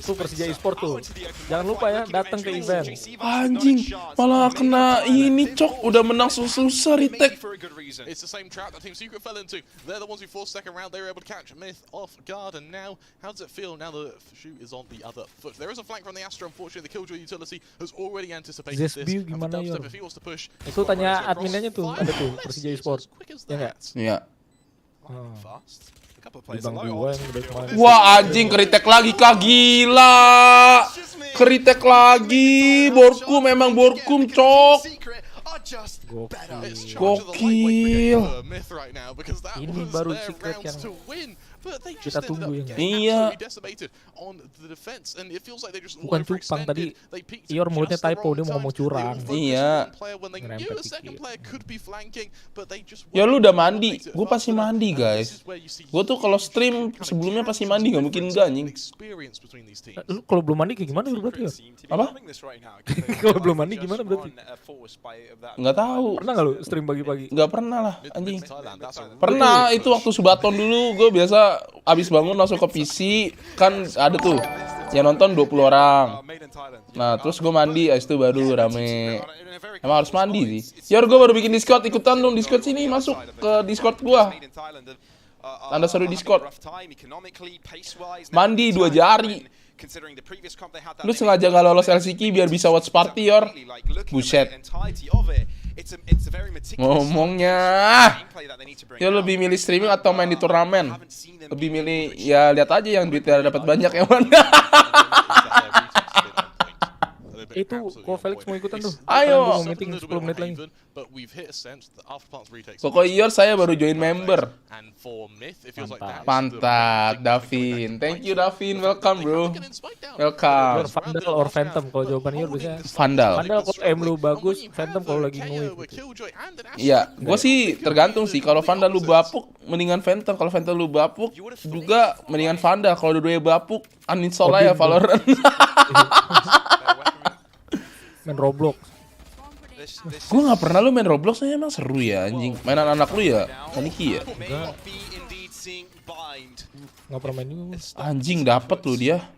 Tuh Persija e-sport tuh. Jangan lupa ya, datang ke event. Anjing, malah kena ini cok, udah menang susah retake. It's the same trap that Team Secret fell into. They're the ones who forced second round. They were able to catch Myth off guard, and now, how does it feel now the shoot is on the other foot? There is a flank from the Astra. Unfortunately, the Killjoy utility has already anticipated this. Gimana Yor? Itu tanya adminnya tuh, ada tuh Persija e-sport. Ya nggak? Iya. Di bang gua yang udah kemarin. Wah anjing, keritek lagi kah, gila. Keritek lagi, Borkum memang Borkum cok. Gokil. Ini baru Secret yang kita tunggu ya. Iya. Bukan cupang tadi. Ior mulutnya typo, dia mau ngomong curang. Iya. Ya lu udah mandi, gue pasti mandi guys. Gue tuh kalau stream sebelumnya pasti mandi, nggak mungkin enggak anjing. Lu kalau belum mandi kayak gimana berarti ya? Apa? Kalau belum mandi gimana berarti? Nggak tahu. Pernah nggak lu stream pagi-pagi? Nggak pernah lah anjing. Pernah itu waktu Subaton dulu, gue biasa abis bangun langsung ke PC, kan ada tuh yang nonton 20 orang. Nah terus gue mandi, abis itu baru rame. Emang harus mandi sih. Yor, gue baru bikin Discord, ikutan dong Discord sini, masuk ke Discord gua. Tanda seru Discord. Mandi 2 jari. Lu sengaja gak lolos LCQ biar bisa watch party, Yor. Buset. Ngomongnya, ya lebih milih streaming atau main di turnamen? Lebih milih, ya lihat aja yang duitnya dapat banyak yang mana. Itu kok Felix mau ikutan tuh. Ayo. Mau meeting 10 menit lagi. Pokoknya Ior saya baru join member. Mantap, Davin. Thank you Davin, welcome bro. Welcome. Vandal or Phantom kalau jawaban Ior biasanya. Vandal. Vandal kalau M lu bagus, Phantom kalau lagi nguit. Iya, gue sih tergantung sih. Kalau Vandal lu bapuk, mendingan Phantom. Kalau Phantom lu bapuk, juga mendingan Vandal. Kalau dua-duanya bapuk, uninstall aja Valorant. Main Roblox. Gue gak pernah lu main Roblox aja, emang seru ya anjing. Mainan anak lu ya? Kaniki ya? Gak pernah main juga. Anjing dapet lu dia.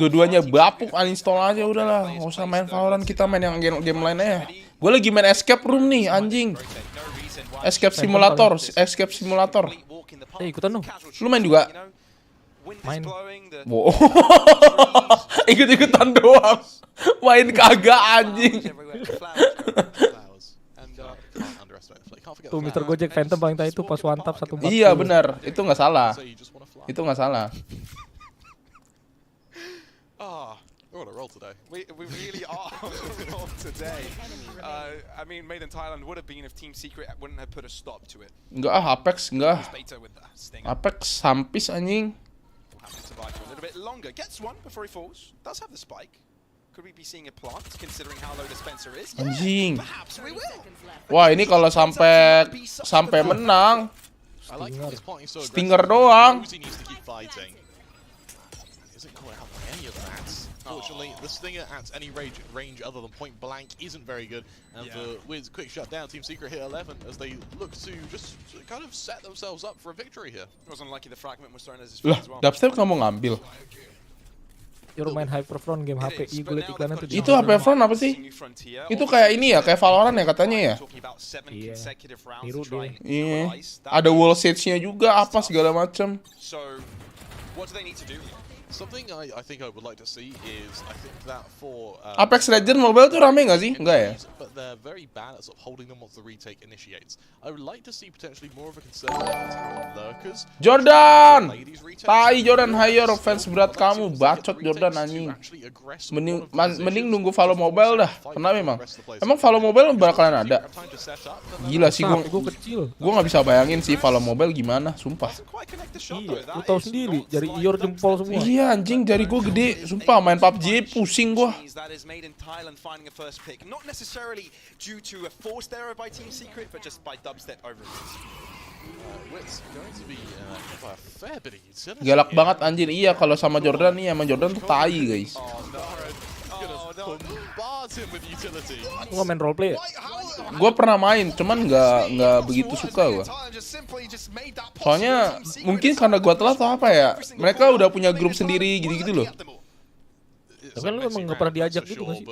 Dua-duanya bapuk, uninstall aja udahlah. Gak usah main Valorant, kita main yang game lainnya. Gue lagi main Escape Room nih anjing. Escape Simulator. Ikutan dong. Lu main juga? Main. Wow. Ikut-ikutan doang. Main kagak anjing. Tuh Mr. Gojek Phantom paling tadi itu pas one tap 140. Iya benar, itu nggak salah. Itu nggak salah. We're on a roll today. We really are on a roll today. I mean, Made in Thailand would have been if Team Secret wouldn't have put a stop to it. Enggak Apex enggak. Apex sampis anjing. A little bit longer. Gets one before he falls. Does have the spike. Could we be seeing a plant considering how low dispenser is? Anjing. Perhaps we will. Wah, ini kalau sampai menang. Stinger doang. Unfortunately, the Stinger at any range other than point blank isn't very good. And for Wiz, quick shutdown, Team Secret hit 11 as they look to just kind of set themselves up for a victory here. It was unlucky the fragment was thrown as his Lah, as well. Dubstep nggak mau ngambil. Euro main Hyperfront game HP. Iya, gue liat iklannya tuh. Itu Hyperfront apa sih? Itu kayak ini ya, kayak Valorant ya katanya ya? Iya. Niru dia. Iya. Ada wall sage-nya juga apa segala macam. What do they need to do? Something I think I would like to see is I think that for Apex Legends Mobile tuh rame nggak sih? Enggak ya? But they're very bad at sort of holding them once the retake initiates. I would like to see potentially more of a concern around lurkers. Jordan! Tai Jordan hire fans berat kamu, bacot Jordan anjing. Mending nunggu Valo Mobile dah. Kenapa emang? Emang Valo Mobile bakalan ada? Gila sih gua kecil. Gua nggak bisa bayangin sih Valo Mobile gimana, sumpah. Iya, lu tahu sendiri, jari Ior jempol semua. Iya anjing, jari gua gede, sumpah main PUBG pusing gua. Not necessarily due to a forced error by Team Secret, but just by dubstep over Galak banget anjir. Iya kalau sama Jordan nih, emang Jordan tuh tai guys. Gua main roleplay ya? Gue pernah main, cuman nggak begitu suka gue. Soalnya mungkin karena gue telat atau apa ya, mereka udah punya grup sendiri gitu-gitu loh. Tapi lu emang nggak pernah diajak gitu nggak sih?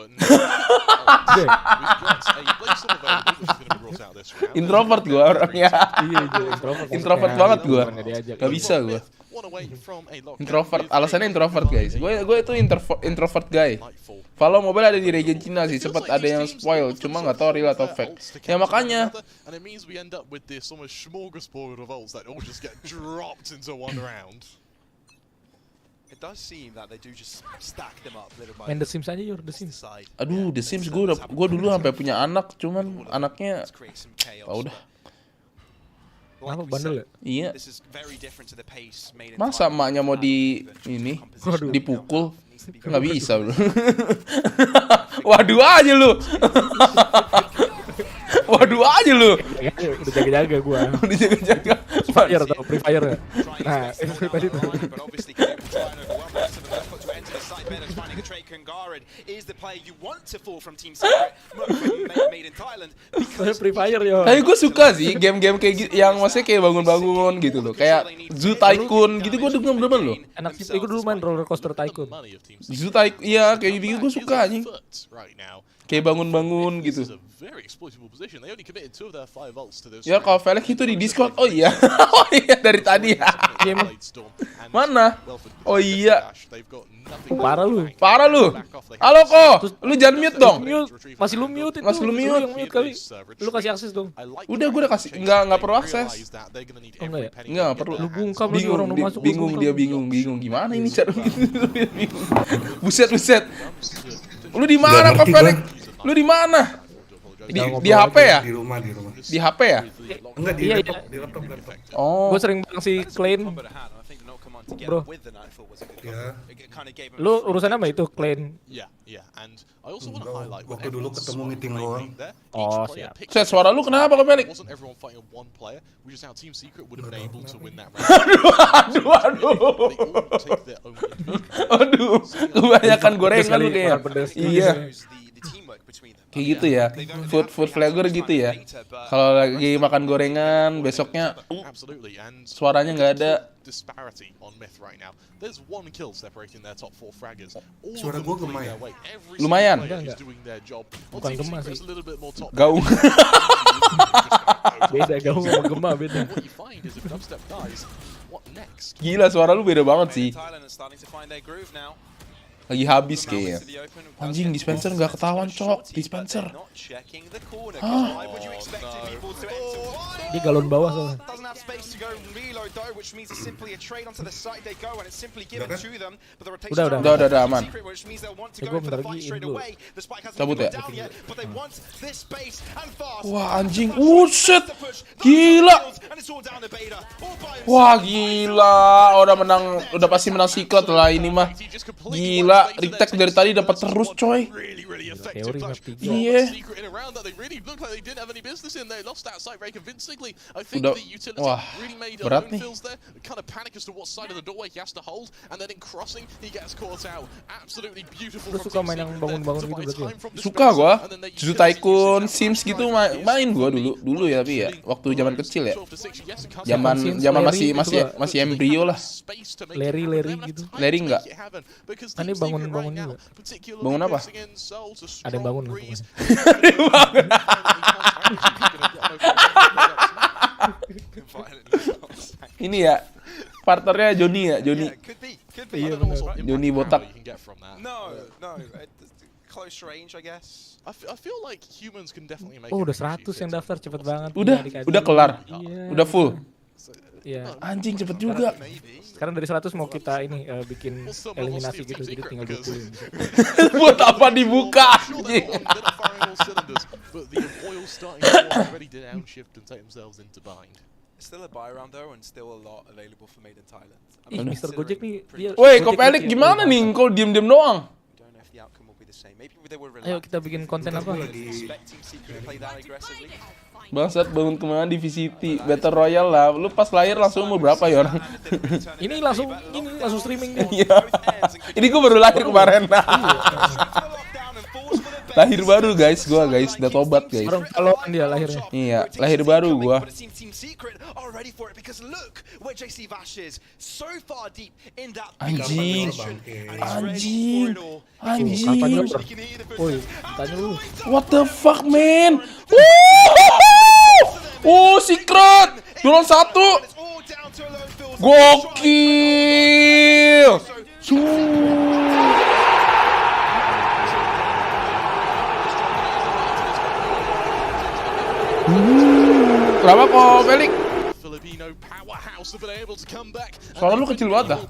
Introvert gue orangnya. Introvert banget gue. Gak bisa gue. Introvert, alasannya introvert guys. Gue itu introvert guy. Valo Mobile ada di region Cina sih, sempat ada yang spoil, cuma nggak tahu real atau fake. Ya makanya. It does seem that they do just stack them up little by Main The Sims aja Yor, The Sims. Aduh, The Sims gue dulu sampai punya anak, cuman anaknya udah. Apa bandel ya? Iya. Masa emaknya mau dipukul? Nggak bisa bro. Waduh aja lu. Waduh aja lu. Udah jaga-jaga gua. Udah jaga-jaga. Fire atau Free Fire ya? Nah, itu tadi tuh. Free Fire ya. Tapi gue suka sih game-game kayak gitu, yang maksudnya kayak bangun-bangun gitu loh. Kayak Zoo Tycoon gitu, gue demen loh. Enak sih, gue dulu main Roller Coaster Tycoon. Zoo Tycoon, iya kayak gitu gue suka anjing. Kayak bangun-bangun gitu. Ya kalau Felix itu di Discord, oh iya. Oh iya dari tadi ya. Mana? Oh iya. Parah lu. Parah lu. Halo kok. Lu jangan mute dong. Masih lu mute itu. Masih lu mute. Lu yang mute kali. Lu kasih akses dong. Udah gue udah kasih. Enggak perlu akses. Oh enggak ya? Enggak perlu. Lu bungkam lagi orang mau masuk. Bingung. Gimana ini cara gitu? Bingung. Buset. Lu di mana kok Felix? Lu di mana? Di HP ya? Di rumah. Di HP ya? Enggak di laptop, di laptop. Oh. Gue sering bilang si Klein. Bro. Ya. Lu urusannya apa itu Klein? Waktu dulu ketemu meeting doang. Oh, siap. Set, suara lu kenapa kok Felix? Aduh. Kebanyakan gorengan lu kayaknya. Iya. Kayak gitu ya, food flavor gitu ya. Kalau lagi makan gorengan, besoknya suaranya nggak ada. Suara gua gema ya? Lumayan. Bukan gema sih. Gaung. Beda gaung sama gema beda. Gila suara lu beda banget sih. Lagi habis kayaknya. Anjing dispenser nggak ketahuan cok. Dispenser. Hah? Di galon bawah soalnya. Udah aman. Ya gue bentar lagi in dulu. Cabut ya. Wah anjing. Shit. Gila. Wah gila. Udah pasti menang Secret lah ini mah. Gila. Retake dari tadi dapat terus coy. Teori map 3. Iya. Udah. Wah. Berat nih. Lu suka main yang bangun-bangun gitu berarti ya? Suka gua. Zoo Tycoon, Sims gitu main gua dulu ya tapi ya waktu zaman kecil ya. Zaman masih embrio lah. Larry gitu. Larry enggak? Kan dia bangun juga. Bangun apa? Ada yang bangun lah pokoknya. Ini ya, partnernya Joni ya, Joni. Iya benar. Joni botak. Close range, I guess. I feel like humans can definitely make. Oh, udah 100 yang daftar, cepet banget. Udah kelar. Iya. Udah full. Iya. Anjing cepet juga. Sekarang dari 100 mau kita ini bikin eliminasi gitu, jadi tinggal 20. Buat apa dibuka anjing? Still a buy around though, and still a lot available for made in Thailand. Mr. Gojek nih, dia. Woi, Kopelik gimana nih? Kau diem-diem doang. Ayo kita bikin konten apa? Bangsat bangun kemana di VCT Battle Royale lah. Lu pas lahir langsung umur berapa ya orang? Ini langsung streaming nih. Iya. Ini gua baru lahir kemarin. Lahir baru guys, udah tobat guys. Kalau dia lahirnya. Iya, lahir baru gua. Anjing. Woi, tanya lu. What the fuck man? Secret. Duel 1. Gokil. Kenapa kok Felix? Suara lu kecil banget dah.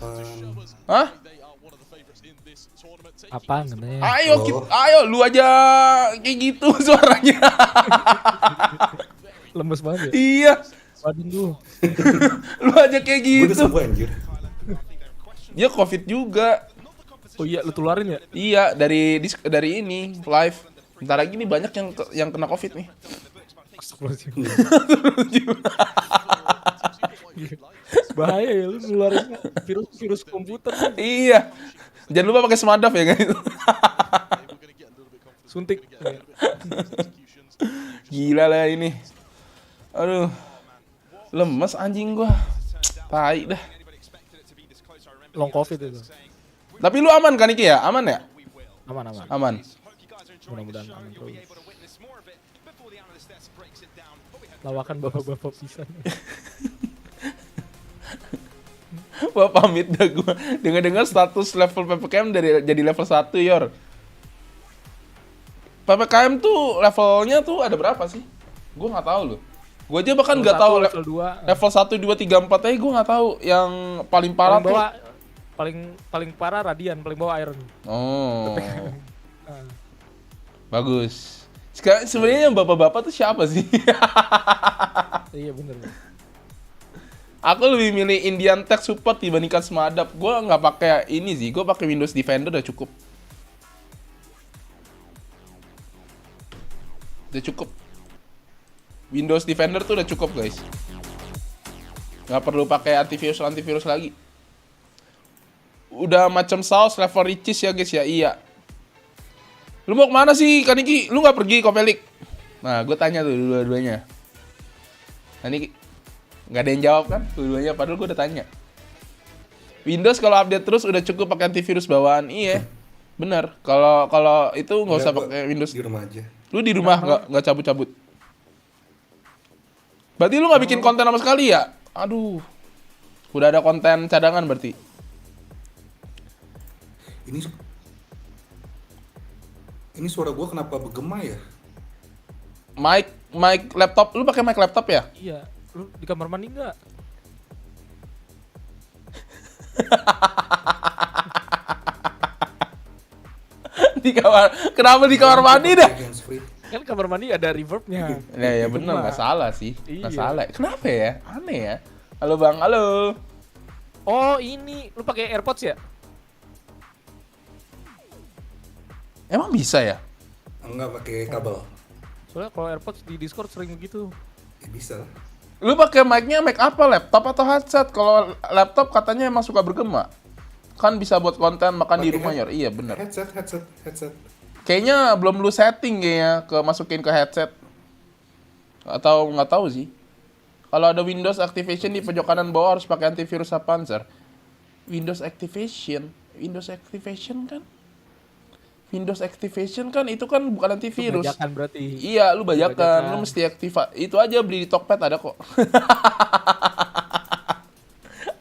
Hah? Apaan namanya? Ayo lu aja kayak gitu suaranya. Lemes banget ya? Iya. Badan lu. Lu aja kayak gitu. Gue udah sembuh anjir. Dia COVID juga. Oh iya, lu tularin ya? Iya, dari ini live. Bentar lagi nih banyak yang kena COVID nih. Bahaya ya lu nularin virus komputer. Iya. Jangan lupa pakai semadaf ya guys. Suntik. Gila lah ini. Aduh. Lemes anjing gua. Tai dah. Long COVID itu. Tapi lu aman kan Iki ya? Aman ya? Aman. Mudah-mudahan aman terus. Lawakan bapak-bapak pisan. Wah pamit dah gue. Dengar-dengar status level PPKM jadi level 1 Yor. PPKM tuh levelnya tuh ada berapa sih? Gue nggak tahu loh. Gue aja bahkan nggak tahu level 2. Level 1, 2, 3, 4 aja gue nggak tahu. Yang paling parah tuh paling parah Radian, paling bawah Iron. Oh. Bagus. Sekarang sebenarnya yang bapak-bapak tuh siapa sih? Iya bener. Aku lebih milih Indian Tech Support dibandingkan Smadap. Gue nggak pakai ini sih, gue pakai Windows Defender udah cukup. Windows Defender tuh udah cukup guys. Nggak perlu pakai antivirus lagi. Udah macam saus level riches ya guys ya, iya. Lu mau kemana sih Kaniki? Lu nggak pergi Kopelik? Nah, gue tanya tuh dua-duanya. Kaniki nggak ada yang jawab kan? Dua-duanya padahal gue udah tanya. Windows kalau update terus udah cukup pakai antivirus bawaan, iya. Bener. Kalau itu nggak usah pakai Windows. Di rumah aja. Lu di rumah nggak cabut-cabut. Berarti lu nggak bikin konten sama sekali ya? Aduh. Udah ada konten cadangan berarti. Ini suara gua kenapa bergema ya? Mic laptop, lu pakai mic laptop ya? Iya, lu di kamar mandi enggak? Kenapa di kamar mandi dah? Kan kamar mandi ada reverbnya. Ya bener, nggak salah sih. Nggak Iya. salah. Kenapa ya? Aneh ya. Halo bang, halo. Oh ini, lu pakai AirPods ya? Emang bisa ya? Enggak pakai kabel. Soalnya kalau AirPods di Discord sering gitu. Ya bisa lah. Lu pakai mic-nya mic apa? Laptop atau headset? Kalau laptop katanya emang suka bergema. Kan bisa buat konten makan di rumah Yor. Iya bener. Headset. Kayaknya belum lu setting kayaknya masukin ke headset. Atau nggak tahu sih. Kalau ada Windows Activation di pojok kanan bawah harus pakai antivirus Panzer. Windows Activation kan? Windows Activation kan itu kan bukan antivirus. Lu bajakan berarti. Iya, lu bajakan. Lu mesti itu aja beli di Tokped ada kok.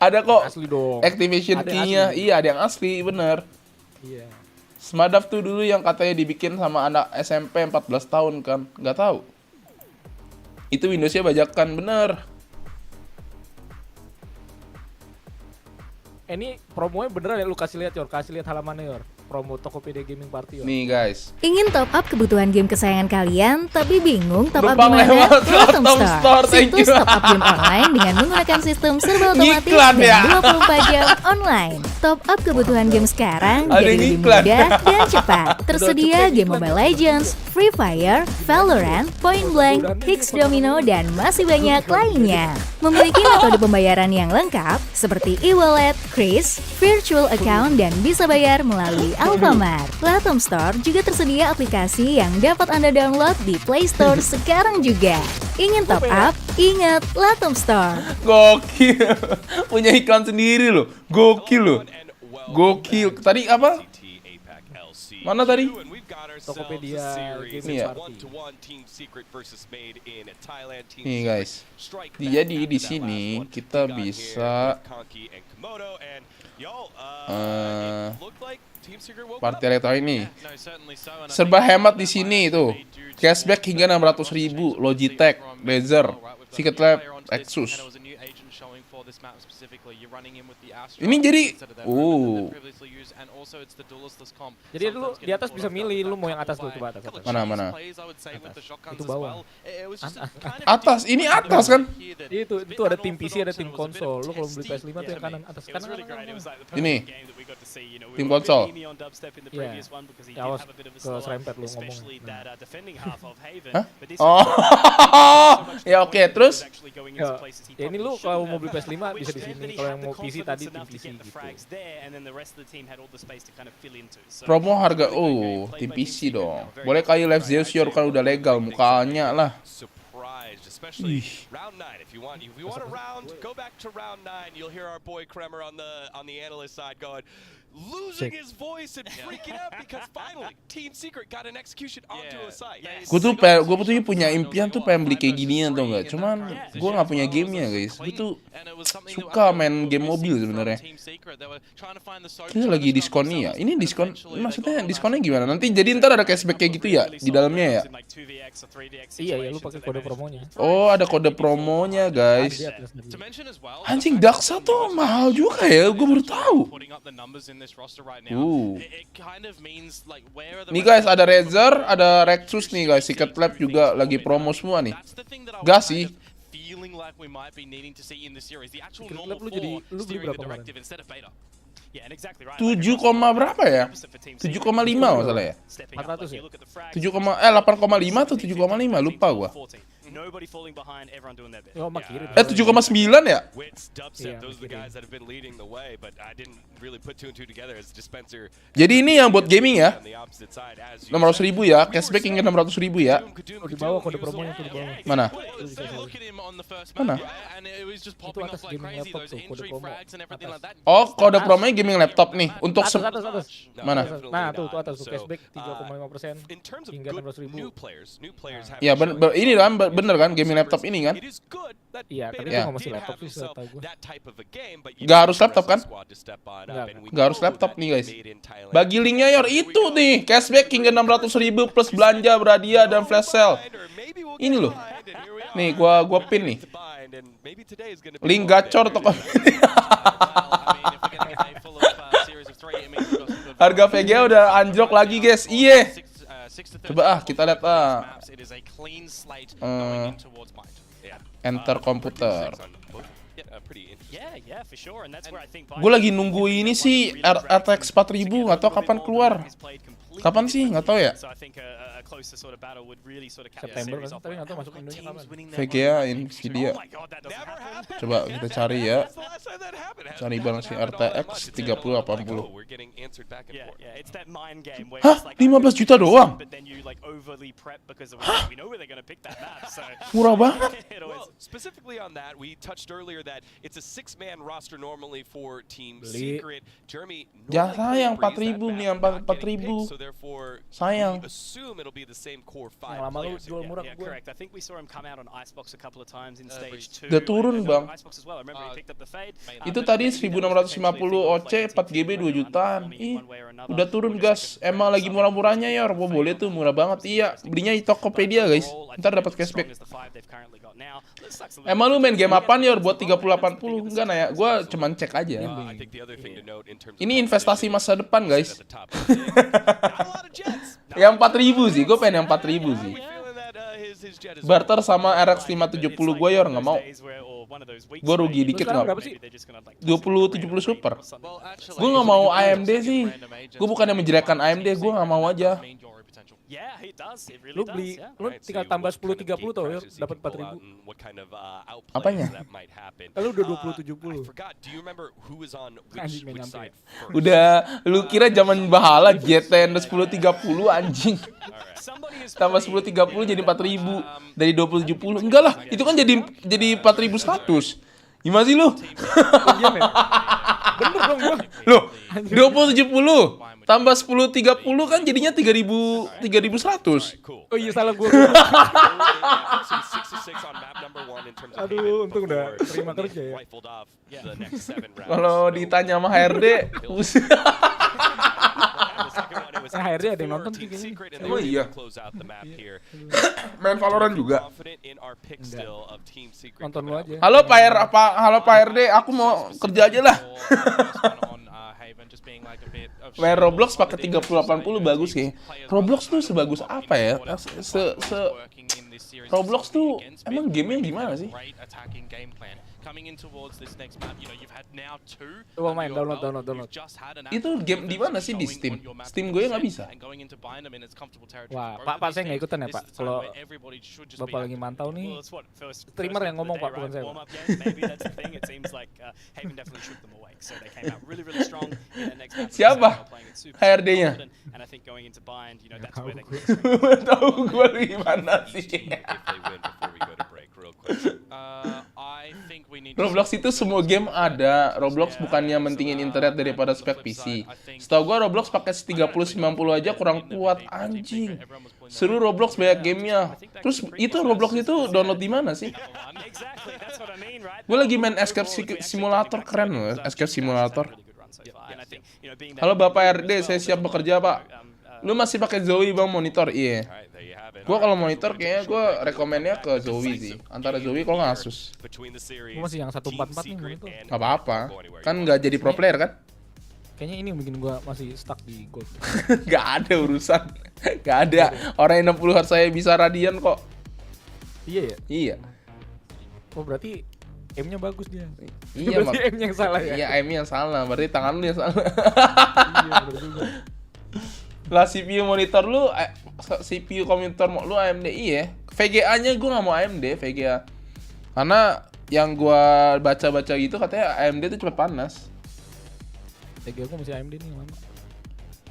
Ada kok. Asli dong. Activation key-nya. Iya, ada yang asli, bener. Iya. Smadaf tuh dulu yang katanya dibikin sama anak SMP 14 tahun kan. Nggak tahu. Itu Windows-nya bajakan, bener. Ini promonya beneran ya, lu kasih lihat halamannya Yor. Promo Tokopedia Gaming Party Yor. Nih guys. Ingin top up kebutuhan game kesayangan kalian tapi bingung top up Numpang di mana? lewat Latham Store, thank Situs you. top up game online dengan menggunakan sistem serba otomatis Ngiklan dan ya. 24 jam online. Top up kebutuhan game sekarang Ada jadi lebih ngiklan. mudah dan cepat. Tersedia game Mobile Legends, Free Fire, Valorant, Point Blank, Hicks Domino, dan masih banyak lainnya. Memiliki metode pembayaran yang lengkap seperti e-wallet, Kris, virtual account, dan bisa bayar melalui Alfamart. Latham Store juga tersedia aplikasi yang dapat Anda download di Play Store sekarang juga. Ingin top up? Ingat Latham Store. Gokil. Punya iklan sendiri loh. Gokil loh. Gokil. Tadi apa? Mana tadi? Tokopedia Gaming Iya. Party. Nih guys. Jadi di sini kita bisa Party elektronik ini serba hemat di sini tuh. Cashback hingga 600.000, Logitech, Razer, Secret Lab, Asus. Ini jadi Jadi lu di atas bisa milih, lu mau yang atas dulu, coba atas. Mana? Itu bawah. Atas, ini atas kan? Itu ada tim PC, ada tim konsol. Lu kalau beli PS5 tuh yang kanan, atas kanan. Ini tim konsol. Iya. Ya, awas ke serempet lu ngomong. Hah? Oh, ya oke. Terus? Ya ini lu kalau mau beli PS5 bisa di sini. Kalau yang mau PC tadi tim PC gitu. Promo harga tim PC dong. Boleh kali live Zeus kan udah legal mukanya lah. Especially round 9 if you want a round, go back to round 9. You'll hear our boy Kremer on the analyst side going losing his voice and freaking out because finally Team Secret got an execution onto a site. Gue tuh punya impian tuh pengen beli kayak ginian tuh nggak. Cuman gue nggak punya gamenya guys. Gue tuh suka main game mobil sebenarnya. Ini lagi diskon nih ya. Ini diskon, maksudnya diskonnya gimana? Nanti jadi ntar ada cashback kayak gitu ya di dalamnya ya? Iya ya, lu pakai kode promonya. Oh, ada kode promonya guys. Anjing Daksa tuh mahal juga ya. Gue baru tahu. Nih guys, ada Razer, ada Rexus nih guys. Secret Lab juga lagi promo semua nih. Gas sih. Lu beli berapa kemarin? 7, berapa ya? 7,5 masalah ya? 400 ya? 8,5 atau 7,5 lupa gua. Oh, makirin. 7,9 ya? Jadi ini yang buat gaming ya? 600.000 ya, cashback hingga 600.000 ya. Oh, di bawah kode promonya tuh di bawah. Mana? Mana? Itu atas gaming laptop tuh, kode promo. Oh, kode promonya gaming laptop nih. Untuk atas. Mana? Nah, tuh atas tuh cashback 3,5% hingga 600.000. Ya, ini kan bener kan gaming laptop ini kan? Iya, tapi itu nggak mesti laptop sih setahu gue. Gak harus laptop kan? Gak harus laptop nih guys. Bagi linknya Yor, itu nih cashback hingga 600.000 plus belanja berhadiah dan flash sale. Ini loh. Nih gua pin nih. Link gacor toko. Harga VGA udah anjlok lagi guys. Iya. Coba kita lihat enter komputer. Gue lagi nunggu ini sih RTX 4000, nggak tahu kapan keluar. Kapan sih? Nggak tahu ya. So I think a closer sort of battle would really sort of cap the September series kan, off. tapi nggak tahu masuk Indonesia kapan. VGA Nvidia. Oh my god, that doesn't happen. Coba kita cari ya. Cari bang si RTX 3080. Yeah, it's that mind game where Hah? it's like 15 juta doang? but then you like overly prep because of we know where they're going to pick that map. So Murah banget. Well, specifically on that, we touched earlier that it's a 6-man roster normally for Team Beli. Secret. Jeremy, Ya sayang 4.000 nih, 4.000. so therefore Sayang. we assume it'll be the same core 5 Yang lama lu players. jual murah yeah, ke gue. correct. I think we saw him come out on Icebox a couple of times in stage 2. Udah turun, Bang. Icebox as well. I remember he picked up the fade. Itu tadi 1650 OC 4 GB 2 jutaan. Ih, udah turun gas. Emang lagi murah-murahnya ya, Wah, boleh tuh murah banget. Iya, belinya di Tokopedia guys. Ntar dapat cashback. Emang lu main game apaan ya buat 3080? Enggak Naya, gua cuman cek aja. Ini investasi masa depan guys. Yang 4000 sih, gue pengen yang 4000 sih. Barter sama RX 570 gue yor, nggak mau. Gue rugi dikit nggak. 2070 super. Gue nggak mau AMD sih. Gue bukannya menjelekkan AMD, gue nggak mau aja. Lu beli, lu tinggal tambah 1030 tau ya, dapat 4000. Apanya? Lu udah 2070. Anjing nggak nyampe. Udah, lu kira zaman bahala GTN 1030 anjing. Tambah 1030 jadi 4000 dari 2070. Enggak lah, itu kan jadi 4100. Gimana sih lu? Bener dong gua. Loh, 2070 tambah 1030 kan jadinya 3100. Oh iya salah gua. Aduh, untung udah terima kerja ya. Kalau ditanya sama HRD, HRD ada yang nonton sih kayaknya. Oh iya. Main Valorant juga. Nonton lu aja. Halo Pak RD, aku mau kerja aja lah. Main Roblox pakai 3080 bagus sih. Roblox tuh sebagus apa ya? Roblox tuh emang gamenya gimana sih? Coba main, download. Itu game di mana sih di Steam? Steam gue nggak bisa. Wah, Pak saya nggak ikutan ya Pak. Kalau Bapak lagi mantau nih, streamer yang ngomong Pak, bukan saya. Siapa? HRD-nya? Tahu gue gimana sih? Roblox itu semua game ada. Roblox bukannya mentingin internet daripada spek PC. Setahu gua Roblox pakai 3090 aja kurang kuat anjing. Seru Roblox banyak gamenya. Terus itu Roblox itu download di mana sih? Gue lagi main Escape Simulator, keren loh Escape Simulator. Halo Bapak RD, saya siap bekerja Pak. Lu masih pakai Zowie bang monitor? Iya. Gua kalau monitor kayaknya gua rekomennya ke Zowie sih. Antara Zowie kalau nggak Asus. Gua masih yang 144 nih monitor. Gak apa-apa. Kan nggak jadi pro player kan? Kayaknya ini yang bikin gua masih stuck di gold. Gak ada urusan. Gak ada. Orang yang 60 Hz saya bisa Radian kok. Iya ya? Iya. Oh berarti aim-nya bagus dia. Iya, berarti aim-nya yang salah ya? Iya, aim-nya yang salah. Berarti tangan lu yang salah. Iya, bener juga. Lah CPU monitor lu, CPU komputer lu AMD iya. VGA-nya gue nggak mau AMD VGA. Karena yang gue baca-baca gitu katanya AMD itu cepat panas. VGA gue masih AMD nih lama.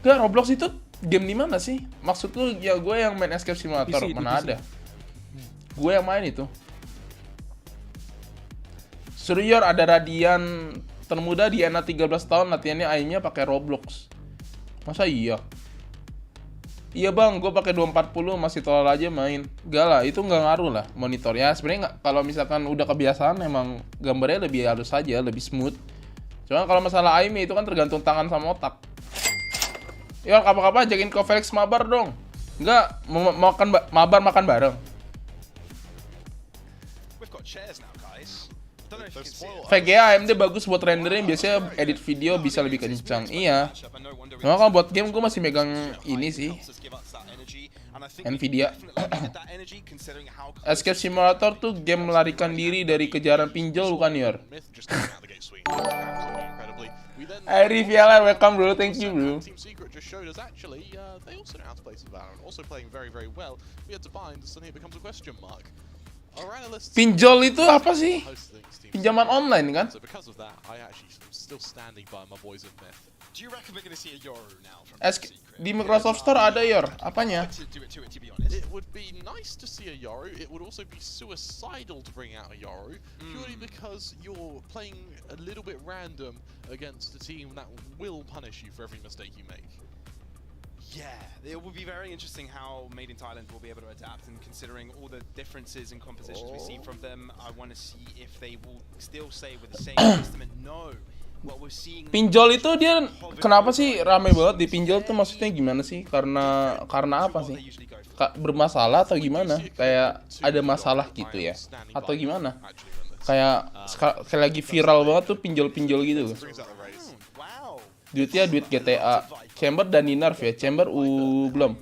Gak, Roblox itu game di mana sih? Maksud lu ya gue yang main Escape Simulator PC, mana ada? Gue yang main itu. Suryor ada Radian termuda di ENA 13 tahun latihannya aimnya pakai Roblox. Masa iya? Iya bang, gue pakai 240 masih tolol aja main. Gak lah, itu nggak ngaruh lah monitornya. Sebenarnya nggak, kalau misalkan udah kebiasaan emang gambarnya lebih halus aja, lebih smooth. Cuma kalau masalah aim itu kan tergantung tangan sama otak. Yo, kapan-kapan ajakin ke Felix mabar dong. Enggak, makan mabar makan bareng. VGA AMD bagus buat rendering, biasanya edit video bisa lebih kencang. Iya. Nah, kalau buat game gue masih megang ini sih, Nvidia. Escape Simulator tuh game melarikan diri dari kejaran pinjol bukan, Yor? Ari Viala, welcome bro, thank you bro. Team Secret just showed us actually they also know how to play some Valorant, also playing very well. We had to bind, suddenly it becomes a question mark. Our analysts. Pinjol itu apa sih? Pinjaman online kan? So because of that, I actually am still standing by my boys of Myth. Do you reckon we're going to see a Yoru now from Di Microsoft Store ada, Yor. Apanya? It would be nice to see a Yoru. It would also be suicidal to bring out a Yoru, purely because you're playing a little bit random against a team that will punish you for every mistake you make. Yeah, it will be very interesting how Made in Thailand will be able to adapt, and considering all the differences in compositions we see from them, I want to see if they will still stay with the same system and know what we're seeing. Pinjol itu dia kenapa sih rame banget di pinjol tuh, maksudnya gimana sih? Karena apa sih? Bermasalah atau gimana? Kayak ada masalah gitu ya? Atau gimana? Kayak lagi viral banget tuh pinjol-pinjol gitu. Duitnya duit GTA. Chamber dan Ninarv ya. Chamber belum.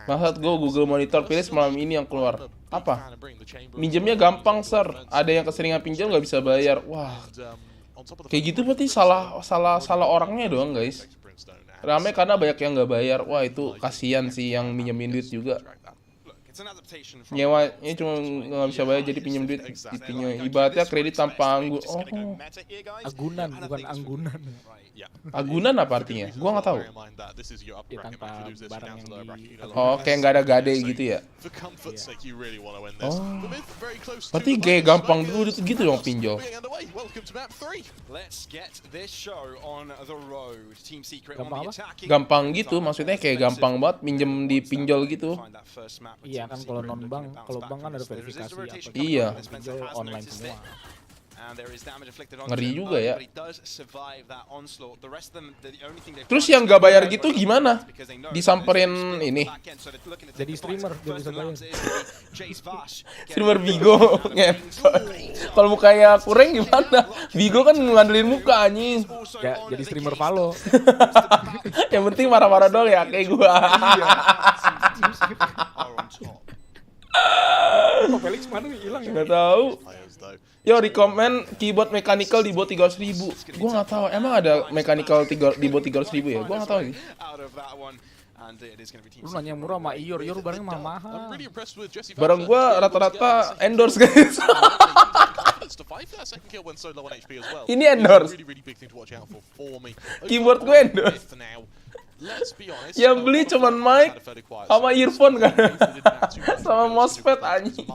Maksud gue Google Monitor pilih malam ini yang keluar. Apa? Minjemnya gampang, sir. Ada yang keseringan pinjam nggak bisa bayar. Wah. Kayak gitu berarti salah orangnya doang, guys. Rame karena banyak yang nggak bayar. Wah, itu kasihan sih yang minjemin duit juga. Nyewanya cuma nggak bisa bayar jadi pinjam duit gitunya. Ibaratnya kredit tanpa Agunan, bukan anggunan. Agunan apa artinya? Gua nggak tahu. Ya, tanpa barang yang di... Kayak nggak ada gade gitu ya? Berarti kayak gampang dulu gitu dong pinjol. Gampang gitu, maksudnya kayak gampang banget minjem di pinjol gitu. Iya kan, kalau non bank, kalau bank kan ada verifikasi apa. Iya. Pinjol online semua. Ngeri juga ya. Terus yang nggak bayar gitu gimana? Disamperin ini? Jadi streamer, dia bisa bayar. Streamer Bigo. Kalau mukanya kurang gimana? Bigo kan ngandelin muka anjing. Ya, jadi streamer Valo. Yang penting marah-marah doang ya kayak gua. Kok Felix mana nih hilang ya? Nggak tahu. Yo, rekomend keyboard mechanical di bawah 300.000. Gua nggak tahu. Emang ada mechanical di bawah 300.000 ya? Gua nggak tahu sih. Lu nanya murah sama Ior barang mahal. Barang gua rata-rata endorse, guys. Ini endorse. Keyboard gue endorse. Yang beli cuman mic sama earphone kan. Sama mousepad anjing.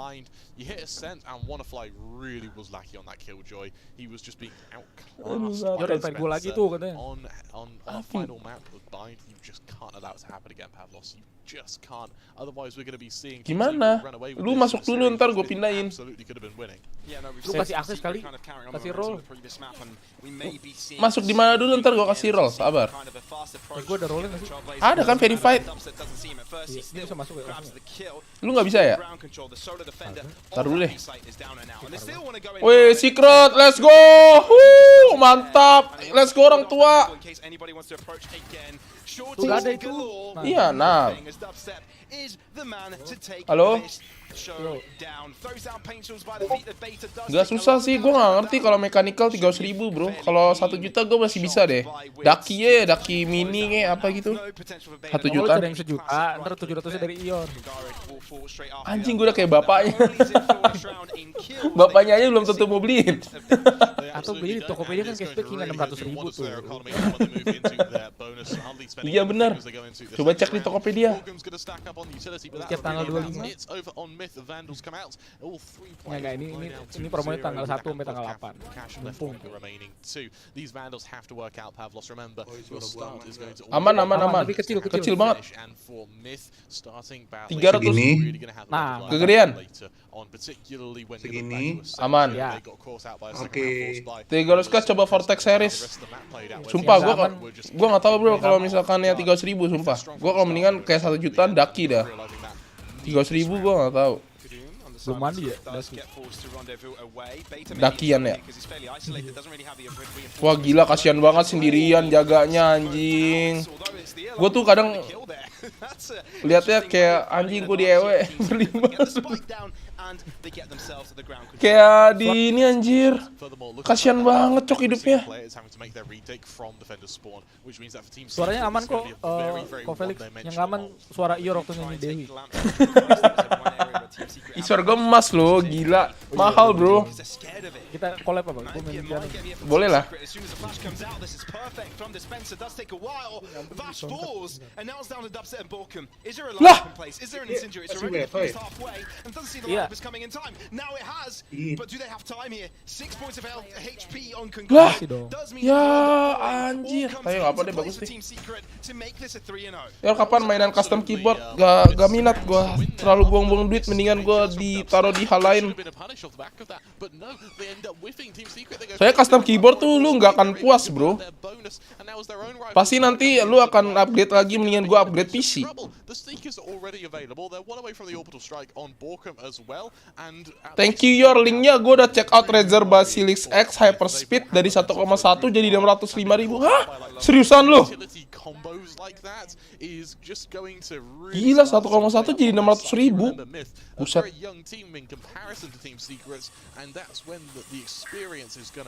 You hit a scent and Wannafly really was lucky on that killjoy. He was just being outclassed on a final map with bind. You just can't allow it to happen again, Pavlos. You just can't. Otherwise we're going to be seeing gimana? Lu masuk dulu ntar gue pindahin. Lu kasih akses kali, kasih roll. Masuk di mana dulu ntar gue kasih roll, sabar. Gue ada rollnya nggak sih? Ada kan verified. Ini bisa masuk ya? Lu nggak bisa ya? Ntar dulu deh. Wih, secret, let's go. Mantap. Let's go orang tua. Tuh gak ada itu. Iya, nah. Halo? Gak susah sih, gue gak ngerti kalau mechanical 300.000 bro. Kalau 1 juta gue masih bisa deh. Daki mini kayak apa gitu. 1 juta. Ada yang 1 juta, ntar 700 dari Ior. Anjing, gue udah kayak bapaknya. Bapaknya aja belum tentu mau beliin. Atau beli di Tokopedia kan cashback hingga 600.000 tuh. Iya benar. Coba cek di Tokopedia. Setiap tanggal 25. Enggak, ini promonya tanggal 1 sampai tanggal 8. Mumpung. Aman. Tapi kecil banget. 300. Nah, kegedean. Segini. Aman. Ya. Oke. 300k coba Vortex series. Sumpah gua nggak tahu bro kalau misalkan ya 300.000 sumpah. Gua kalau mendingan kayak 1 jutaan daki dah. 300.000 gua nggak tahu. Belum mandi ya? Dakian ya. Wah gila, kasihan banget sendirian jaganya anjing. Gue tuh kadang lihatnya kayak anjing gue di ewe berlima. Kayak di ini anjir. Kasihan banget cok hidupnya. Suaranya aman kok, kok Felix. Yang aman suara Ior waktu nyanyi Dewi. Suara gue emas loh, gila. Mahal bro. Kita collab apa? Gue main piano. Boleh lah. Lah! Iya. Lah! Ya anjir. Ayo apa deh, bagus nih. Ya kapan mainan custom keyboard? Gak minat gue. Terlalu buang-buang duit, mendingan gue ditaruh di hal lain. Soalnya custom keyboard tuh lu nggak akan puas bro. Pasti nanti lu akan upgrade lagi, mendingan gue upgrade PC. Thank you Yor, linknya gue udah check out Razer Basilisk X Hyperspeed dari 1,1 jadi 605.000. Hah? Seriusan lu? Gila, 1,1 jadi 600.000. Buset.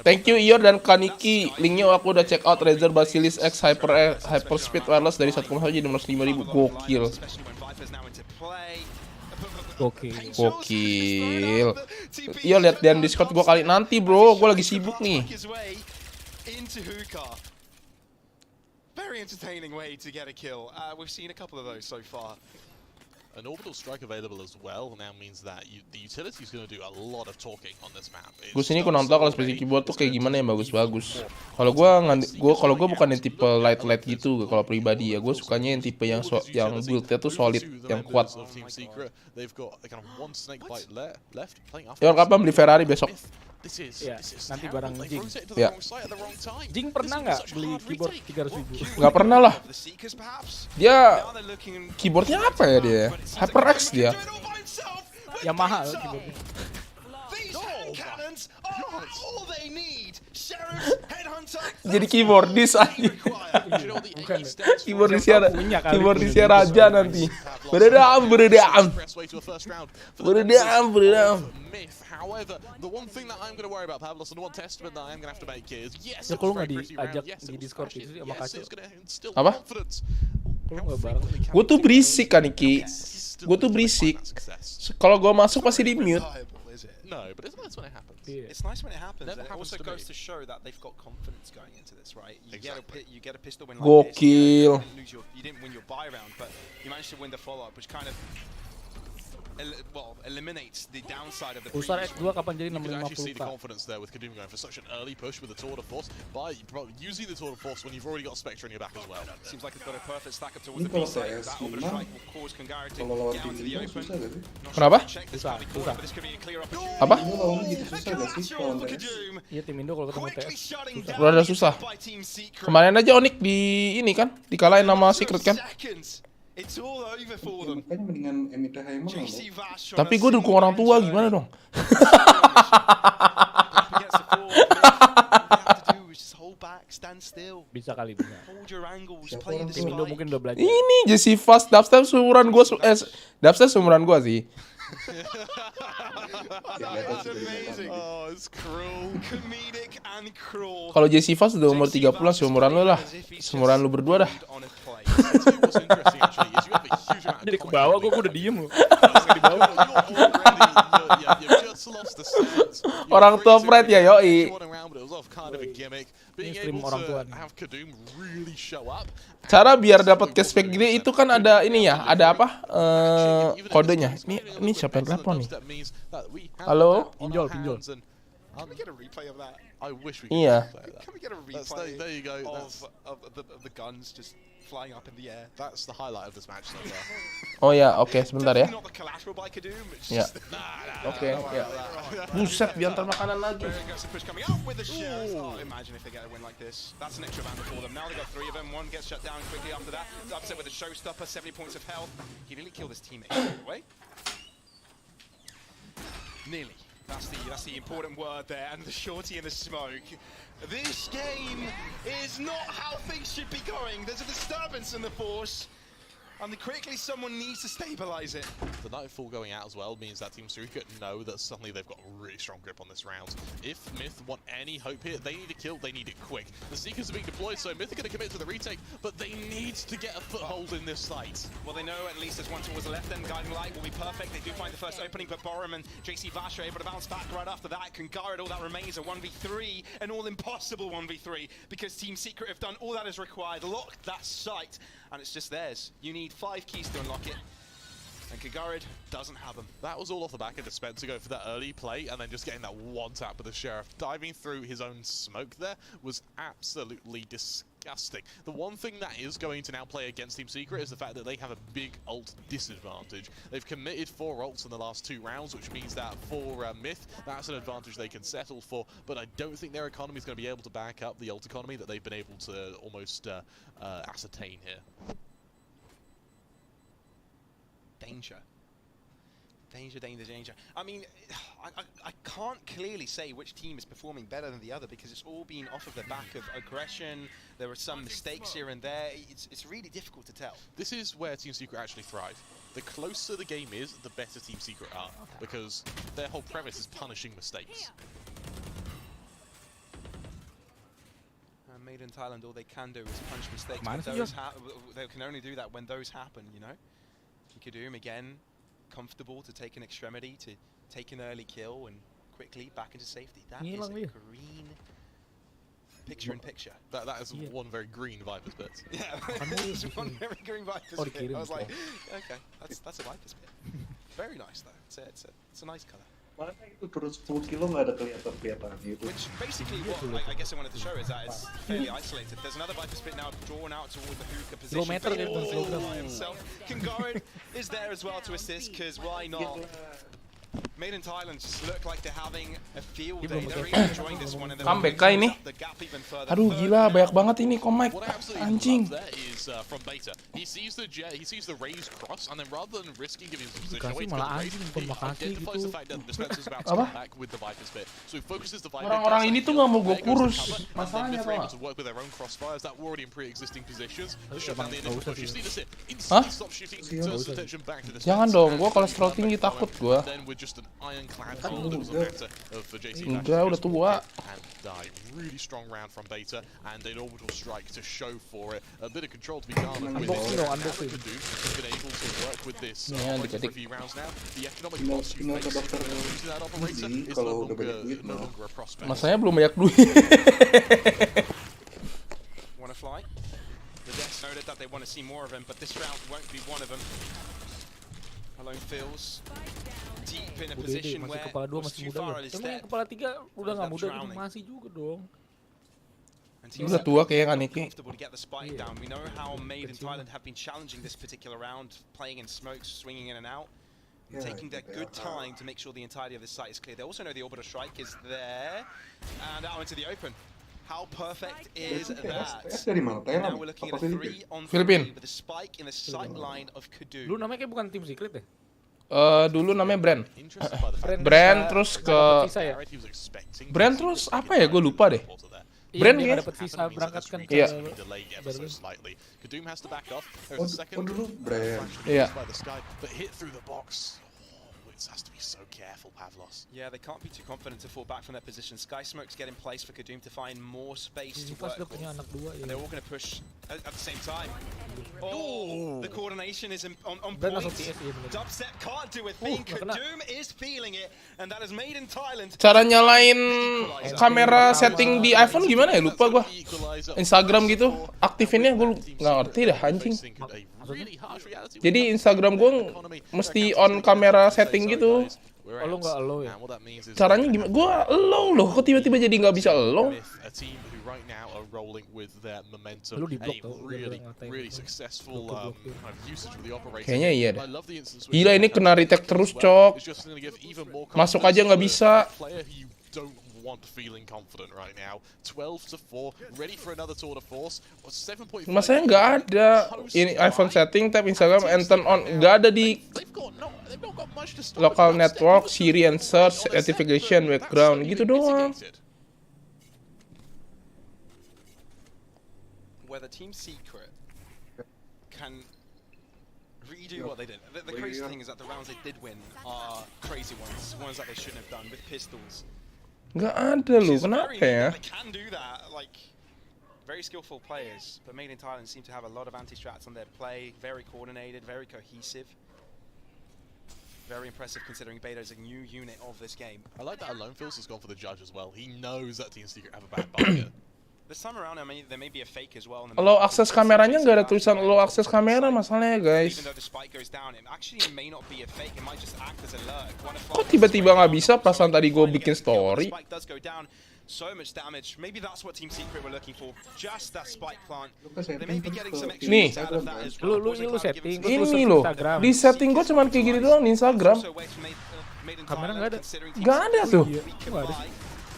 Thank you Ior dan Kaniki. Linknya aku udah check out Razer Basilisk X Hyperspeed Wireless dari 1,1 jadi 605.000. Gokil. Gokil. Iya lihat dan Discord gue kali nanti bro. Gue lagi sibuk nih. Very entertaining way to get a kill. We've seen a couple of those so far. An orbital strike available as well now means that the utility is going to do a lot of talking on this map. Gue sini kurang tahu kalau spesies keyboard tuh kayak gimana yang bagus-bagus. Kalau gue bukan yang tipe light gitu. Kalau pribadi ya gue sukanya yang tipe yang build-nya tuh solid, yang kuat. Yor kapan beli Ferrari besok? Ya, nanti barang Jing. Ya. Jing pernah nggak beli keyboard 300.000? Nggak pernah lah. Dia keyboardnya apa ya dia? HyperX dia. Yamaha keyboardnya. Jadi keyboardis aja. Keyboardisnya raja nanti. Beredam. However, the one thing that I'm going to worry about, Pablos, and the one testament that I'm going to have to make here is yes, ya kalau nggak diajak di Discord itu sama Kaco. Apa? Gue tuh berisik kan Iki. Gue tuh berisik. Kalau gue masuk pasti di mute. No, but it's nice when it happens. It's nice when it happens. It also goes to show that they've got confidence going into this, right? You get a pistol win like Gokil. this. You didn't win your buy round, but you managed to win the follow-up, which kind of eliminates the downside of the Usar X2 kapan jadi 650? You can actually see the confidence there with Kadum going for such an early push with the Tour de Force by using the Tour de Force when you've already got Spectre in your back as well. Seems like it's got a perfect stack up towards the B side. That orbital strike will cause Kangara to get onto the open. Kenapa? Susah. Apa? Iya tim Indo kalau ketemu TS Udah susah. Kemarin aja Onyx di ini kan dikalahin sama Secret kan. It's all over for them. Tapi gue dukung orang tua gimana dong? Bisa kali bisa. Tim Indo mungkin udah belajar. Ini Jesse Fast dubstep seumuran gue dubstep seumuran gue sih. Kalau Jesse Fast udah umur 30 seumuran lu lah. Seumuran lu berdua dah. Jadi ke bawah gue udah diem loh. Orang tua Fred ya yoi. Ini stream orang tua. Cara biar dapat cashback gede itu kan ada ini ya, ada apa? Kodenya. Ini siapa yang telepon nih? Halo? Pinjol. Can we get a replay of that? I wish we could. Iya. Can we get a replay there you go. of the guns just flying up in the air? That's the highlight of this match so far. Oh ya, oke, sebentar ya. Not the collateral by Kadum, it's Ya. just Oke, ya. Buset, diantar makanan lagi. Imagine if they get a win like this. That's an extra round for them. Now they got 3 of them. One gets shut down quickly after that. Upset with a showstopper, 70 points of health. He nearly killed his teammate. Wait. Nearly. That's the important word there, and the shorty in the smoke. This game is not how things should be going. There's a disturbance in the force, and quickly someone needs to stabilize it. The Nightfall going out as well means that Team Secret know that suddenly they've got a really strong grip on this round. If Myth want any hope here, they need a kill, they need it quick. The Seekers are being deployed, so Myth are going to commit to the retake, but they need to get a foothold in this site. Well, they know at least there's one towards the left end. Guiding Light will be perfect. They do find the first opening, but Borum and JC Vash are able to bounce back right after that. Congarad, all that remains a 1v3, an all-impossible 1v3, because Team Secret have done all that is required, locked that site, and it's just theirs. You need 5 keys to unlock it, and Kagarid doesn't have them. That was all off the back of Dispenser go for that early play, and then just getting that one tap with the Sheriff. Diving through his own smoke there was absolutely disgusting. The one thing that is going to now play against Team Secret is the fact that they have a big ult disadvantage. They've committed 4 ults in the last 2 rounds, which means that for Myth, that's an advantage they can settle for, but I don't think their economy is going to be able to back up the ult economy that they've been able to almost ascertain here. Danger. Danger. I mean, I can't clearly say which team is performing better than the other because it's all been off of the back of aggression. There are some mistakes here and there. It's really difficult to tell. This is where Team Secret actually thrive. The closer the game is, the better Team Secret are, because their whole premise is punishing mistakes. Made in Thailand, all they can do is punch mistakes. But those they can only do that when those happen, you know? Kadoom again, comfortable to take an extremity, to take an early kill and quickly back into safety. That is a green picture-in-picture. That is one very green Viper's bit. Yeah, it's one very green Viper's bit. I was like, okay, that's a Viper's bit. Very nice though. It's a nice colour. Which basically what I guess I wanted to show is that it's fairly isolated. There's another Viper Spit now drawn out toward the hookah position. By himself. Kingarid is there as well to assist, because why not? Made in Thailand just look like they're having a field day. They're really enjoying this one. Comeback kah ini? Aduh gila, banyak banget ini comeback. Anjing. From Beta, he sees the raised cross, and then rather than risking giving his position away, identifies the fact that Dispenser's about to come back with the Viper's bit. So he focuses the Viper. Orang-orang ini tuh nggak mau gue kurus. Masalahnya able to work with their own crossfires that were already in pre-existing positions. Shut down the initial push. You see this here. Instantly stop shooting. Turns attention back to Dispenser. Jangan dong, gue kolesterol tinggi takut gue. Just an ironclad hold, it was a matter of JC udah tua. And die. Really strong round from Beta, and an orbital strike to show for it. A bit of control to be garnered with this. Kadoom has been able to work with this for a few rounds now. The economic loss you face using that operator is no longer a prospect. Masanya belum banyak duit. Want to fly? The Dex noted that they want to see more of him, but this round won't be one of them. Alone feels deep in a position where masih muda ya. Emang yang kepala 3 udah nggak muda, masih juga dong. Udah tua kayak Kaneki. To get the spike down. We know how Made in Thailand have been challenging this particular round, playing in smokes, swinging in and out, taking their good time to make sure the entirety of this site is clear. They also know the orbital strike is there, and out into the open. How perfect is that? Now we're looking at a 3-on-3 with a spike in the sight line of Kadoom. Dulu namanya kayak bukan Team Secret ya? Dulu namanya Brand. Brand terus ke Brand terus apa ya? Gue lupa deh. Brand ya? Dapat visa berangkat kan ke Kadoom has to back off. There's a second dulu Brand. Iya. But hit through the box. Has to be so careful, Pavlos. Yeah, they can't be too confident to fall back from their position. Sky Smokes get in place for Kadoom to find more space to work with. And they're all going to push at the same time. Oh, the coordination is on point. Dubstep can't do a thing. Kadoom is feeling it, and that is Made in Thailand. Cara nyalain kamera setting di iPhone gimana ya? Lupa gua. Instagram gitu, aktifinnya gue nggak ngerti dah anjing. Jadi Instagram gue mesti on kamera setting gitu. Oh, lo nggak allow ya? Caranya gimana? Gue allow loh, kok tiba-tiba jadi nggak bisa allow? Lu di blok tuh. Kayaknya iya deh. Gila ini kena retake terus, Cok. Masuk aja nggak bisa. want feeling confident right now. 12-4, ready for another tour de force. 7.5. Masanya nggak ada ini iPhone setting, tap Instagram and turn on, nggak ada di local network, Siri and search, notification, background, gitu doang. Whether Team Secret can redo what they did. The crazy thing is that the rounds they did win are crazy ones that they shouldn't have done with pistols. Nggak ada loh, kenapa ya? They can do that, like very skillful players, but Made in Thailand seem to have a lot of anti-strats on their play, very coordinated, very cohesive. Very impressive considering Beta is a new unit of this game. I like that Alonefils has gone for the judge as well. He knows that Team Secret have a bad buyer. This time around, there may be a fake as well. Lo akses kameranya nggak ada tulisan lo akses kamera, masalahnya guys. Kok tiba-tiba nggak bisa perasaan tadi gue bikin story? So much damage. Maybe that's what Team Secret were looking for. Just that spike plant. They may be getting some extra Nih, out of that as well. Lu setting. Ini loh, di setting gue cuman kayak gini doang di Instagram. Kamera nggak ada. Nggak ada tuh.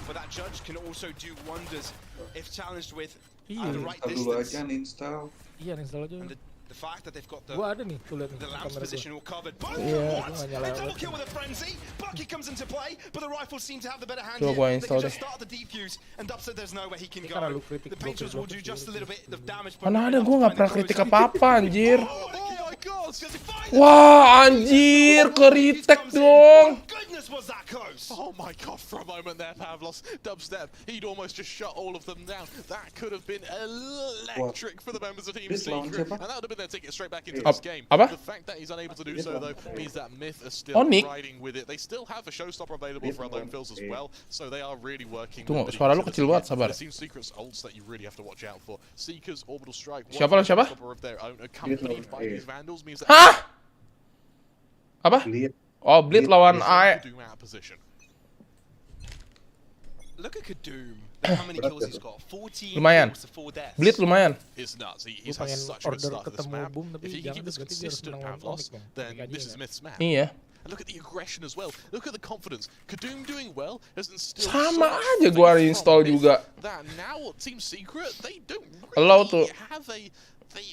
But that judge can also do wonders if challenged with the right Dulu distance. aja install. Iya, install aja. The fact that they've got the Gua ada nih, tuh lihat the lamps kamera position all covered. Boom! Iya, What? gua nggak A nyala. double kill with a frenzy. Bucky comes into play, but the rifles seem to have the better hand Coba here. gua They install can just deh. start the defuse, and Dub said there's nowhere he can go. Karena lu kritik The painters will do just a little bit of damage. Mana ada, gue nggak pernah kritik apa-apa anjir. Wah anjir, ke-retake dong. Oh my god, for a moment there, Pavlos. Dubstep, he'd almost just shut all of them down. That could have been electric for the members of Team Secret, and that would have been their ticket straight back into this game. Apa? The fact that he's unable to do so, though, means that Myth are still riding with it. They still have a showstopper available for Alonefils as well, so they are really working. Tunggu, suara lu kecil banget, sabar. Team Secret's ults that you really have to watch out for. Seeker's orbital strike. Siapa? Of their own, accompanied by these Vandals, means that Hah? Apa? Oh, Bleed lawan AI. Look at Kadoom. How many kills he's got? 14 Lumayan. kills to 4 deaths. Bleed lumayan. It's nuts. He's had such a good start to this map. If he can keep this consistent Pavlos, then this is Myth's map. Iya. And look at the aggression as well. Look at the confidence. Kadoom doing well has instilled Sama aja gua reinstall juga. That now Team Secret, they don't Hello tuh. really have a...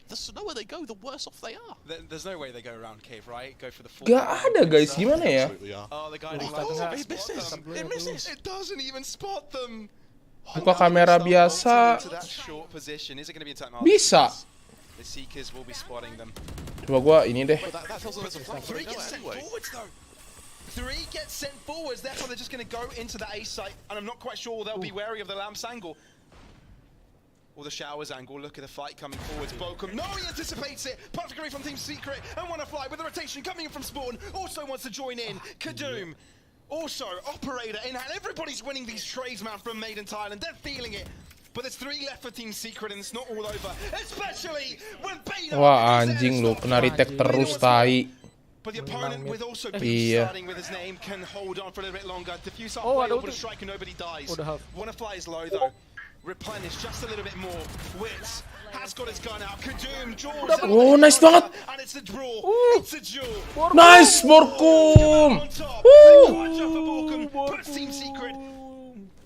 the slower they go, the worse off they are. There's no way they go around cave, right? Go for the full. Gak ada guys, gimana ya? Oh, the guy it misses. It misses. It doesn't even spot them. Buka kamera biasa. To that short position. Is it going to be a time? Bisa. The Seekers will be spotting them. Coba gua ini deh. Three gets sent forwards though. Three gets sent forwards. Therefore, they're just going to go into the A site, and I'm not quite sure they'll be wary of the lamps angle. Or the showers angle. Look at the fight coming forwards. Bokum. No, he anticipates it. Perfect read from Team Secret. And wanna fly with the rotation coming in from spawn. Also wants to join in. Kadoom. Also, operator in hand. Everybody's winning these trades, man, from Made in Thailand. They're feeling it. But there's 3 left for Team Secret, and it's not all over. Especially when Beta. Wah anjing lu, kena retake terus tai. But the opponent with also Iya. starting with his name can hold on for a little bit longer. Diffuse up play, able to strike and nobody dies. Wanna fly is low though. Replenish just a little bit more. Wits has got his gun out. Kadoom draws. Oh, nice banget. And it's a draw. It's a duel. Nice, Borkum. Puts Team Secret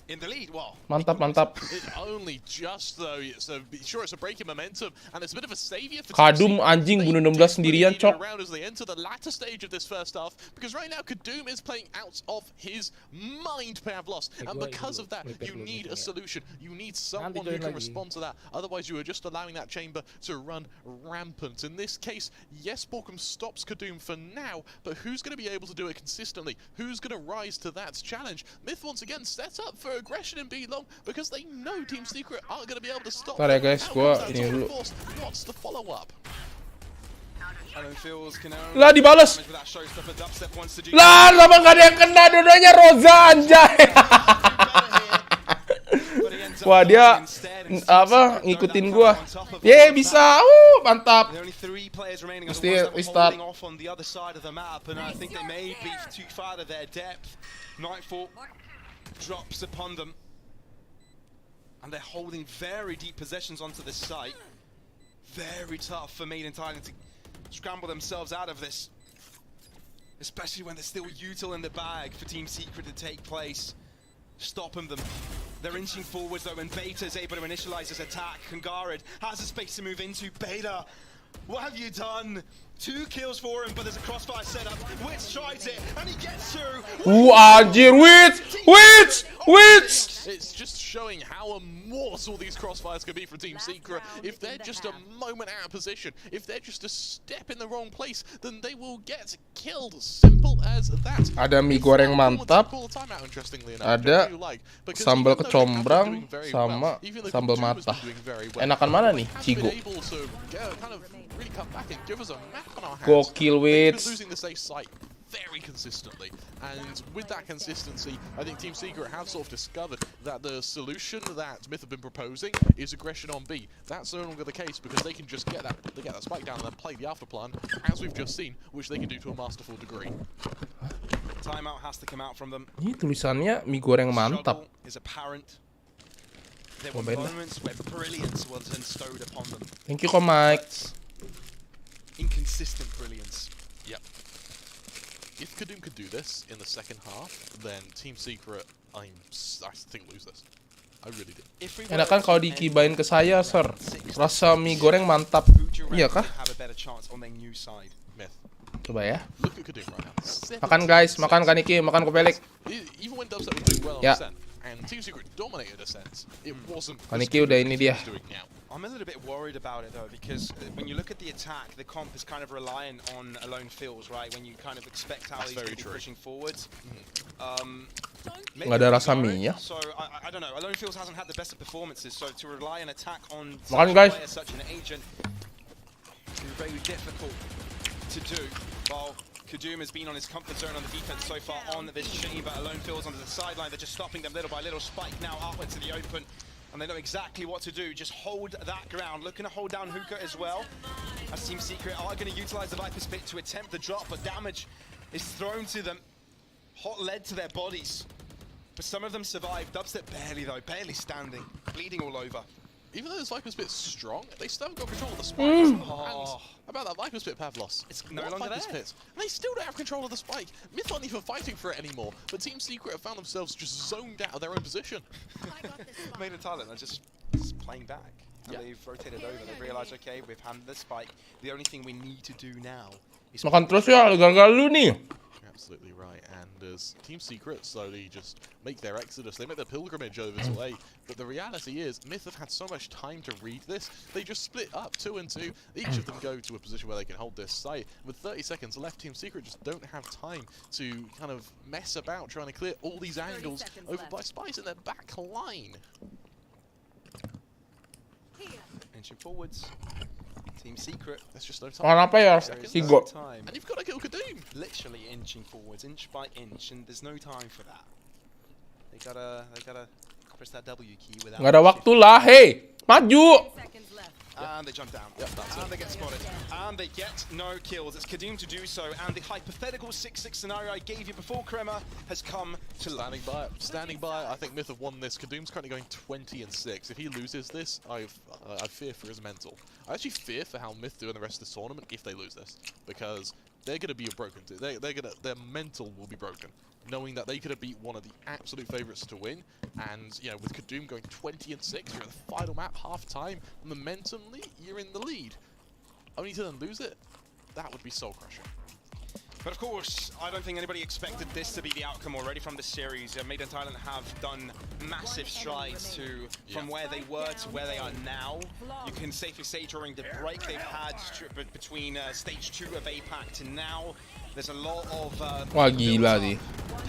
in the lead. Well, Mantap, mantap. It's only just though, so sure it's a break in momentum and it's a bit of a savior for Kadum anjing bunuh 16 sendirian, cok. around as they enter the latter stage of this first half, because right now Kadoom is playing out of his mind, Pavlos, and because of that you need a solution. You need someone who can respond to that, otherwise you are just allowing that chamber to run rampant. In this case, yes, Borkum stops Kadoom for now, but who's going to be able to do it consistently? Who's going to rise to that challenge? Myth once again set up for aggression in B long because they know Team Secret aren't going to be able to stop. Ntar ya guys, gua ini dulu. What's the follow-up? Lah dibalas. Lah, sama gak ada yang kena, dua-duanya Rosa anjay. Wah dia apa ngikutin gua. Yeay bisa, mantap. Mesti restart. Nightfall drops upon them, and they're holding very deep possessions onto this site. Very tough for Made in Thailand to scramble themselves out of this, especially when there's still util in the bag for Team Secret to take place. stopping them. They're inching forwards though, and Beta's able to initialize his attack. Kungarid has a space to move into. Beta, what have you done? 2 kills for him, but there's a crossfire setup. Witch tries it, and he gets through. Anjir, Witch! It's just showing how immortal these crossfires can be for Team Secret. If they're just a moment out of position, if they're just a step in the wrong place, then they will get killed. Simple as that. Ada mie goreng mantap, ada sambal kecombrang, sama sambal mata. Enakan mana nih, Cigo? Gokil, Witch. Very consistently, and with that consistency, I think Team Secret have sort of discovered that the solution that Myth have been proposing is aggression on B. That's no longer the case because they can just get that spike down and then play the alpha plan, as we've just seen, which they can do to a masterful degree. Timeout has to come out from them. Ini tulisannya mie goreng mantap. Is apparent. There were moments where brilliance was bestowed upon them. Thank you, Comics. Inconsistent brilliance. Yep. If Kadum could do this in the second half, then Team Secret, I think, lose this. I really do. Enakan kalau dikibain ke saya, sir. Rasa mie goreng mantap. Iya kah? Myth. Coba ya. Look at Kadum right now. Makan guys, makan Kaniki, makan Kopelik. Even when Dubstep was doing well on Ya. Ascent, and Team Secret dominated Ascent, it wasn't. Kaniki udah ini dia. I'm a little bit worried about it though, because when you look at the attack, the comp is kind of reliant on alone fills, right? When you kind of expect how he's going to be pushing forwards. Nggak ada rasa mie ya. So I don't know. Alone fills hasn't had the best of performances, so to rely on attack on Makan, such a guys. player, such an agent, is very difficult to do. While Kadum has been on his comfort zone on the defense so far on this team, but alone fills onto the sideline. They're just stopping them little by little. Spike now up into the open. And they know exactly what to do. Just hold that ground. Looking to hold down Hookah as well. As Team Secret are going to utilize the Viper Spit to attempt the drop, but damage is thrown to them. Hot lead to their bodies. But some of them survive. Dubstep barely though, barely standing. Bleeding all over. Even though this Viper Spit's strong, they still haven't got control of the spike. And about that Viper Spit, Pavlos. It's no longer there. Spit. And they still don't have control of the spike. Myth aren't even fighting for it anymore. But Team Secret have found themselves just zoned out of their own position. Made in Thailand are just playing back. And they've rotated over. They've realized, okay, we've handed the spike. The only thing we need to do now is... Makan terus ya, gagal lu nih. Absolutely right, and as Team Secret slowly just make their exodus, they make their pilgrimage over to A, but the reality is, Myth have had so much time to read this, they just split up 2 and 2, each of them go to a position where they can hold this site. With 30 seconds left, Team Secret just don't have time to kind of mess about trying to clear all these angles over by Spice in their back line. Inching forwards. Team Secret. There's just no time. Makan apa ya, Cigo? And you've got to kill Kadum. Literally inching forwards, inch by inch, and there's no time for that. They gotta press that W key without. Nggak ada waktu lah, hey, maju. And they jump down. And they get spotted. And they get no kills. It's Kadum to do so. And the hypothetical 6-6 scenario I gave you before Kremer has come to life. Standing by. I think Myth have won this. Kadum's currently going 20 and 6. If he loses this, I fear for his mental. I actually fear for how Myth do in the rest of this tournament if they lose this, because they're going to be broken. Their mental will be broken, knowing that they could have beat one of the absolute favourites to win, and you know, with Kadum going 20 and 6, you're at the final map, half time, momentumly you're in the lead. Only to then lose it, that would be soul crushing. But of course, I don't think anybody expected this to be the outcome already from this series. Made in Thailand have done massive strides from where they were to where they are now. You can safely say during the break they've had between stage 2 of APAC to now, there's a lot of Wah, gila sih.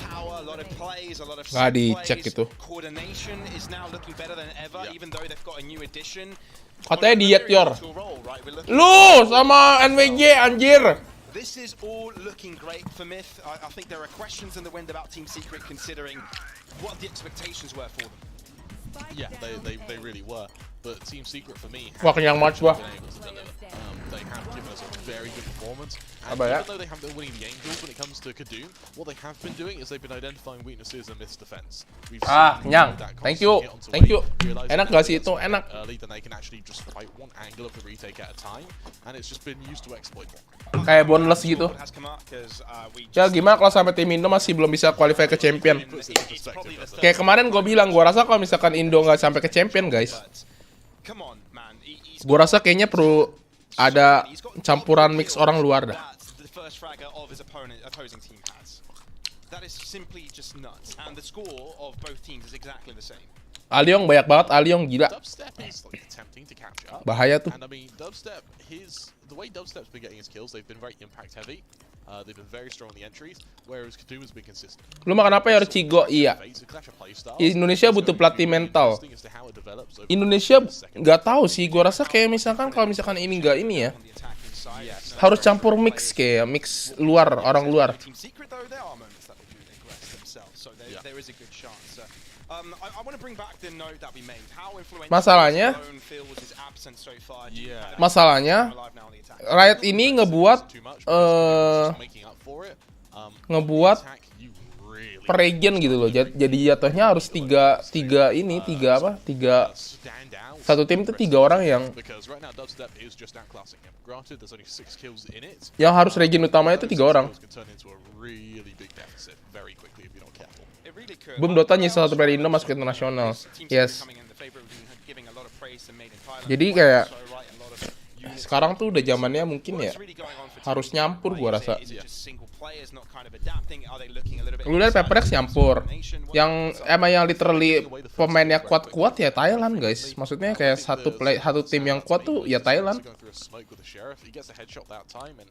power, a lot of plays, a lot of Nggak dicek itu. coordination is now looking better than ever, even though they've got a new addition. Katanya diet, Yor. Lu sama NWG, anjir. This is all looking great for Myth. I think there are questions in the wind about Team Secret, considering what the expectations were for them. Yeah, they really were. but Team Secret for me Wah, kenyang banget gua. they have given us a very good performance. And Apa ya? even though they haven't been winning the Angels when it comes to Kadoom, what they have been doing is they've been identifying weaknesses in Myth's defense. Kenyang. Thank you. Thank you. Enak gak sih itu? Enak. Early, then they can actually just fight one angle of the retake at a time, and it's just been used to exploit more. Kayak boneless gitu. Ya gimana kalau sampai tim Indo masih belum bisa qualify ke champion? Kayak kemarin gue bilang, gue rasa kalau misalkan Indo nggak sampai ke champion, guys, gue rasa kayaknya perlu ada campuran mix orang luar dah. Aliong banyak banget, Aliong gila. Bahaya tuh. The way Dubstep's been getting his kills, they've been very impact heavy. They've been very strong in the entries, whereas Kadoom has been consistent. Lu makan apa ya, Cigo? Iya. Indonesia butuh pelatih mental. Indonesia nggak tahu sih, gua rasa kayak misalkan kalau misalkan ini nggak ini ya, harus campur mix kayak mix luar, orang luar. Masalahnya Riot ini ngebuat per region gitu loh. Jadi jatuhnya harus tiga satu tim itu 3 orang yang harus region utamanya itu 3 orang. Boom Dota nyisa satu player Indo masuk internasional. Yes. Jadi kayak sekarang tuh udah zamannya mungkin ya harus nyampur gua rasa. Lu lihat Paperex nyampur. Yang emang yang literally pemainnya kuat-kuat ya Thailand, guys. Maksudnya kayak satu tim yang kuat tuh ya Thailand.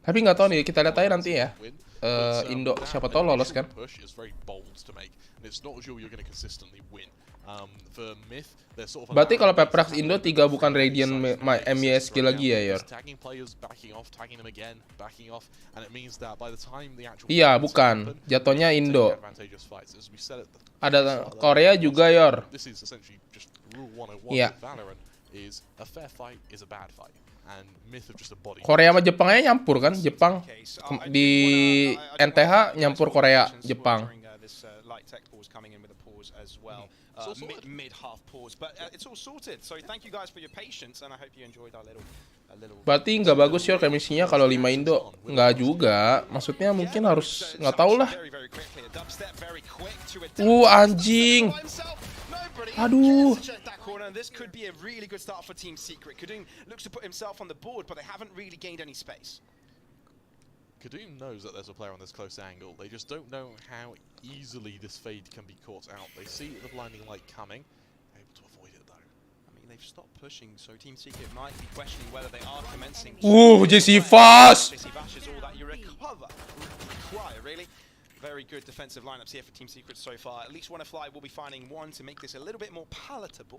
Tapi nggak tahu nih, kita lihat aja nanti ya. Indo siapa tahu lolos kan. Berarti kalau Paperex Indo 3 bukan Radiant MYSG lagi ya, Yor? Iya, bukan. Jatuhnya Indo. Ada Korea juga, Yor. Iya. Korea sama Jepangnya nyampur kan? Jepang di NTH nyampur Korea, Jepang. Berarti nggak bagus ya chemistry-nya kalau 5 Indo. Nggak juga. Maksudnya mungkin harus nggak tahu lah. Anjing. Aduh. Kadoom knows that there's a player on this close angle. They just don't know how easily this fade can be caught out. They see the blinding light coming, able to avoid it though. I mean, they've stopped pushing, so Team Secret might be questioning whether they are commencing. JC Fast! JC Vash is all that you require, really. Very good defensive lineups here for Team Secret so far. At least Wanna will be finding one to make this a little bit more palatable.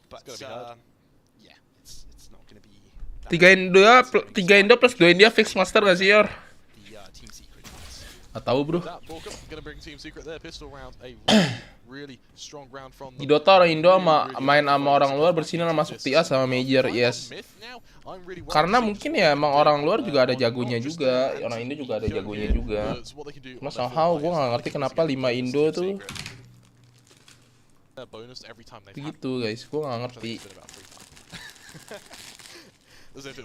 But yeah, it's not going to be. 3 Indo plus 2 India fix master gak sih, Yor? Gak tau, bro. Di Dota orang Indo main sama orang luar bersinar masuk TA sama Major, yes. Karena mungkin ya emang orang luar juga ada jagonya juga. Orang Indo juga ada jagonya juga. Cuma somehow gue gak ngerti kenapa 5 Indo tuh begitu, guys. Gue gak ngerti. As if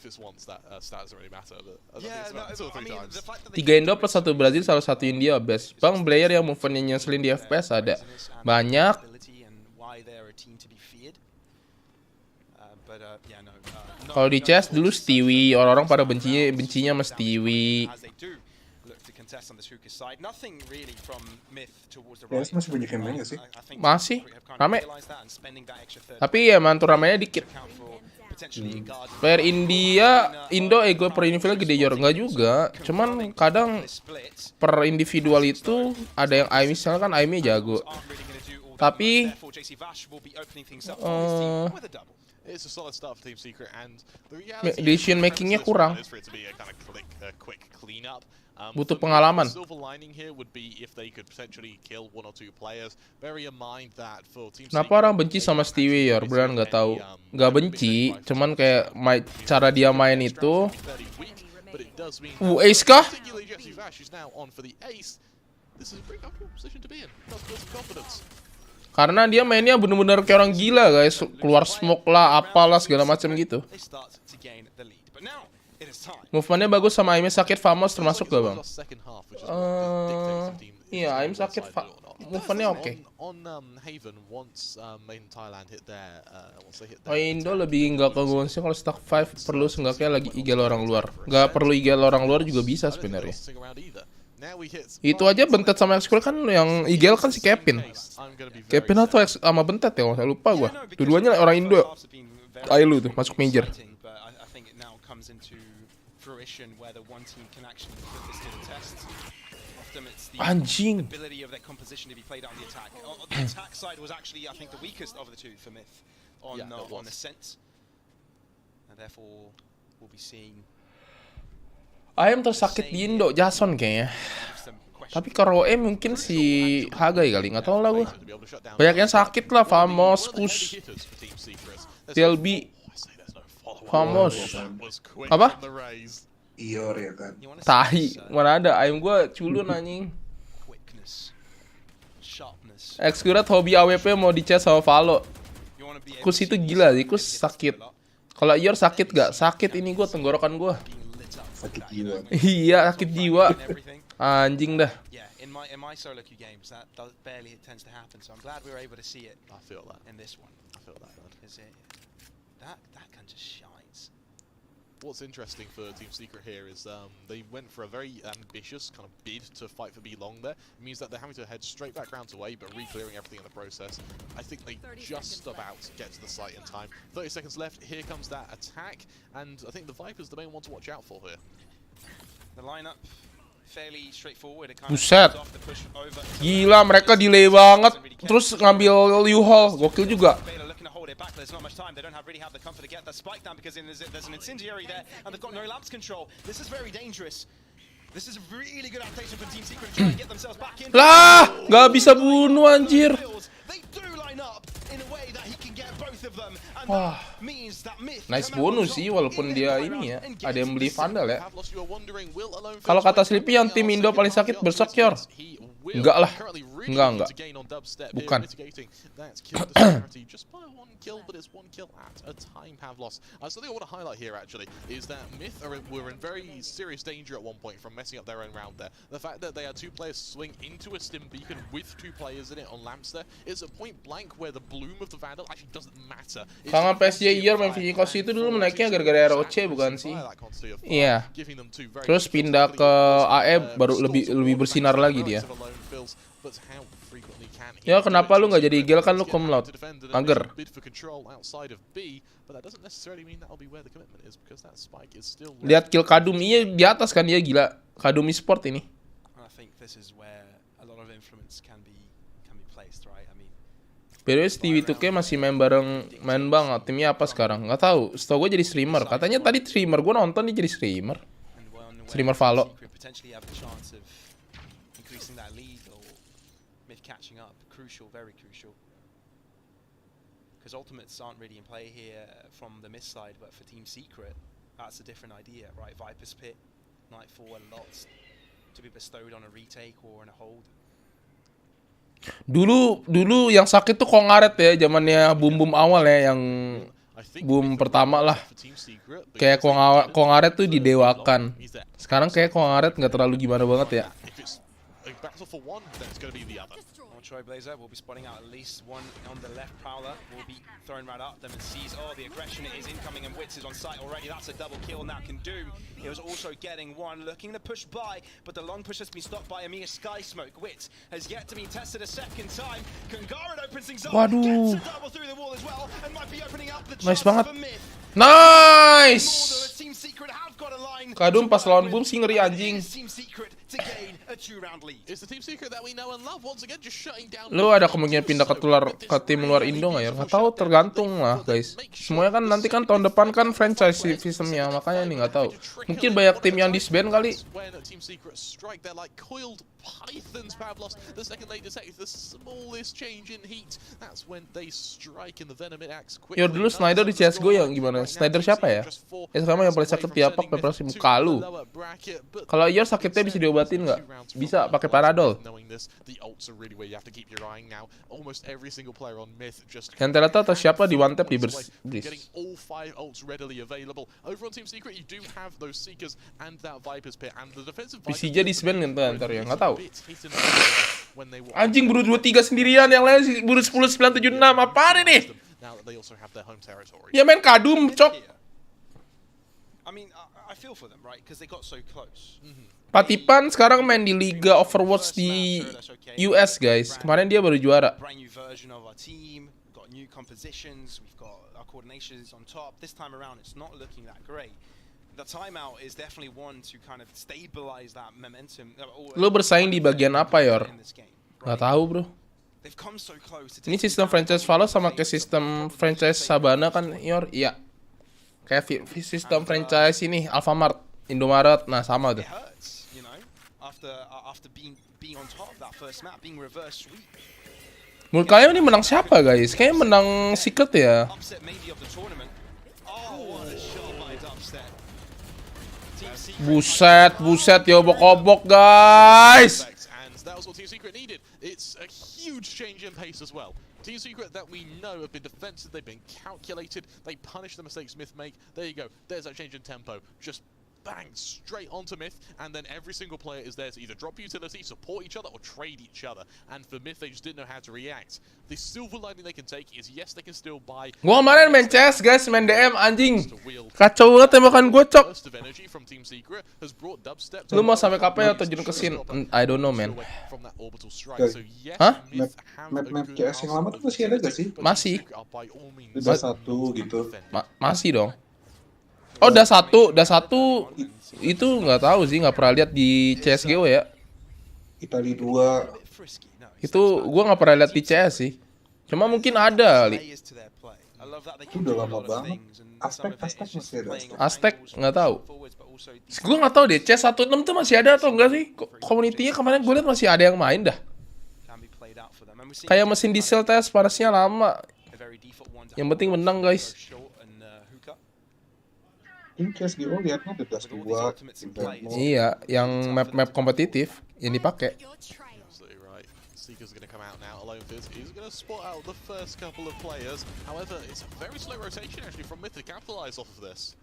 it's once that stats don't really matter, but I think it's about 2 or 3 times. 3 Indo plus 1 Brazil, salah 1 India best. Bang, player yang movementnya nyeselin di FPS ada banyak. Kalau di CS dulu Stewie, orang-orang pada bencinya sama Stewie. Masih banyak yang main gak sih? Masih rame. Tapi ya mantu ramenya dikit. Player Indo ego per individual gede, Yor. Enggak juga. Cuman kadang per individual itu ada yang Aimi, misalnya kan Aimi jago. Tapi It's a solid start for Team Secret, and the reality decision makingnya kurang. is for it to be a kind of quick cleanup. Butuh pengalaman. Silver lining here would be if they could potentially kill 1 or 2 players. Bear in mind that for Team Kenapa orang benci sama Stewie ya? Beneran nggak tahu. Nggak benci, cuman kayak cara dia main itu. Ace kah? Karena dia mainnya bener-bener kayak orang gila guys, keluar smoke lah, apalah segala macam gitu. Movementnya bagus sama aimnya sakit Famos termasuk gak bang? Iya, aim sakit movementnya oke. Oh Indo lebih nggak kegangguan sih kalau stack 5 perlu seenggaknya lagi igel orang luar. Nggak perlu igel orang luar juga bisa sebenarnya. Itu aja bentet sama X-Cool kan yang igel kan si Kevin. Kevin atau sama bentet ya, saya lupa gua. Dua-duanya orang Indo. Kayak lu tuh masuk major. Anjing. Ayam tersakit di Indo, Jason kayaknya. Tapi kalau mungkin si Hagai kali, nggak tahu lah gue. Banyaknya sakit lah, Famos, Kus, TLB, Famos. Apa? Ior ya kan. Tahi, mana ada ayam gue culun anjing. Excurat hobi AWP mau dicat sama Valo. Kus itu gila sih, Kus sakit. Kalau Ior sakit gak? Sakit ini gue, tenggorokan gue. Sakit jiwa. Iya, sakit jiwa. Anjing dah. In my solo queue games, that barely tends to happen. So I'm glad we were able to see it. I feel that in this one. I feel that. That gun just shines. What's interesting for Team Secret here is they went for a very ambitious kind of bid to fight for B long there. It means that they're having to head straight back round to A, but re-clearing everything in the process. I think they just about get to the site in time. 30 seconds left, here comes that attack, and I think the Viper's the main one to watch out for here. The lineup fairly straightforward. Buset. Gila, mereka delay banget. Terus ngambil U-Haul, gokil juga. There's not much time. They don't really have the comfort to get that spike down because there's an incendiary there and they've got no lamps control. This is very dangerous. This is a really good adaptation for Team Secret to try and get themselves back in. Lah, nggak bisa bunuh anjir. They do line up in a way that he can get both of them and Wah. that means that Myth Nice bonus sih, walaupun dia ini ya, ada yang beli Vandal ya. Kalau kata Sleepy yang tim Indo paling sakit Berserk Yor. Enggak lah, enggak. Bukan. Kill, but it's 1 kill at a time, Pavlos. Something I want to highlight here, actually, is that Myth were in very serious danger at one point from messing up their own round there. The fact that they had 2 players swing into a stim beacon with 2 players in it on lamps there is a point blank where the bloom of the Vandal actually doesn't matter. Kangen PSG Ior main Vigicos itu dulu menaiknya gara-gara ROC bukan sih? Iya. Terus pindah ke AE baru lebih bersinar lagi dia. Ya kenapa lu nggak jadi igel kan lu kumlaut? Mager. Lihat kill Kadum, iya di atas kan dia gila. Kadum e-sport ini. By Stevie 2K masih main banget. Timnya apa sekarang? Nggak tahu. Setahu gue jadi streamer. Katanya tadi streamer, gue nonton dia jadi streamer. Streamer Valo. Catching up, crucial, very crucial. Because ultimates aren't really in play here from the Myth side, but for Team Secret, that's a different idea, right? Viper's Pit, Nightfall, and lots to be bestowed on a retake or on a hold. Dulu yang sakit tuh Kongaret ya, zamannya boom awal ya, yang boom pertama lah. Kayak Kongaret tuh didewakan. Sekarang kayak Kongaret nggak terlalu gimana banget ya. Battle for one, then it's going to be the other. Trailblazer will be spotting out at least one on the left. Prowler will be thrown right up them and sees, oh, the aggression is incoming and Wits is on site already. That's a double kill now. Can Doom. He was also getting one, looking to push by, but the long push has been stopped by Amir Sky Smoke. Wits has yet to be tested a second time. Kangaren opens things up, gets a double through the wall as well, and might be opening up the chance for Myth. Nice! Kadum pas lawan boom sih ngeri anjing. to gain a 2-round lead. It's the Team Secret that we know and love once again, just shutting down. Lu ada kemungkinan pindah ke tim luar Indo nggak ya? Nggak tahu, tergantung lah guys. Semuanya kan nanti kan tahun depan kan franchise sistemnya, makanya nih nggak tahu. Mungkin banyak tim yang disband kali. When Team Secret strike, they're like coiled pythons. Pavlos, the second they detect the smallest change in heat, that's when they strike in the venom it acts quickly. Yo dulu Snyder di CSGO yang gimana? Snyder siapa ya? Sekarang yang paling sakit tiapak peperosi muka lu. Kalau Yor sakitnya bisa diobatin nggak? Bisa pakai paradol. Yang ternyata atau siapa di one tap di bris. PCJ di spend ntar ya, nggak tahu. Anjing buru 23 sendirian, yang lain buru 10 9 7 6. Apaan ini? Ya main kadum, cok. I mean, I feel for them, right? Because they got so close. Patipan sekarang main di Liga Overwatch di US, guys. Kemarin dia baru juara. Brand new version of our team, got new compositions, we've got our coordinations on top. This time around, it's not looking that great. The timeout is definitely one to kind of stabilize that momentum. Lu bersaing di bagian apa, Yor? Gak tahu, bro. Ini sistem franchise Valo sama kayak sistem franchise Sabana kan, Yor? Iya. Kayak sistem franchise ini Alfamart, Indomaret, nah sama tuh. Menurut kalian ini menang siapa, guys? Kayaknya menang Secret ya. Buset, buset, ya obok-obok, guys. Team Secret that we know have been defensive, they've been calculated, they punish the mistakes Myth make. There you go, there's that change in tempo. Just bang, straight onto Myth, and then every single player is there to either drop utility, support each other, or trade each other. And for Myth, they just didn't know how to react. The silver lining they can take is, yes, they can still buy... Gua kemarin main CS, guys, main DM, anjing. Kacau banget tembakan gua, cok. Lu mau sampai kapan atau terjun ke scene? I don't know, man. Hah? Map CS yang lama tuh masih ada gak sih? Masih. Udah satu gitu. Masih dong. Oh, udah satu itu nggak tahu sih, nggak pernah lihat di CSGO ya. Itali 2. Itu gua nggak pernah lihat di CS sih. Cuma mungkin ada kali. Itu udah lama banget. Aztec masih ada. Aztec nggak tahu. Gua nggak tahu deh, CS16 tuh masih ada atau enggak sih? Komunitinya kemarin gue lihat masih ada yang main dah. Kayak mesin diesel tes panasnya lama. Yang penting menang, guys. Ini CSGO liatnya ada Dust 2. Iya, yang map kompetitif yang dipakai. Seeker's going to come out now. Alone Fizz is going to spot out the first couple of players. However, it's a very slow rotation actually from Myth to capitalize off of this.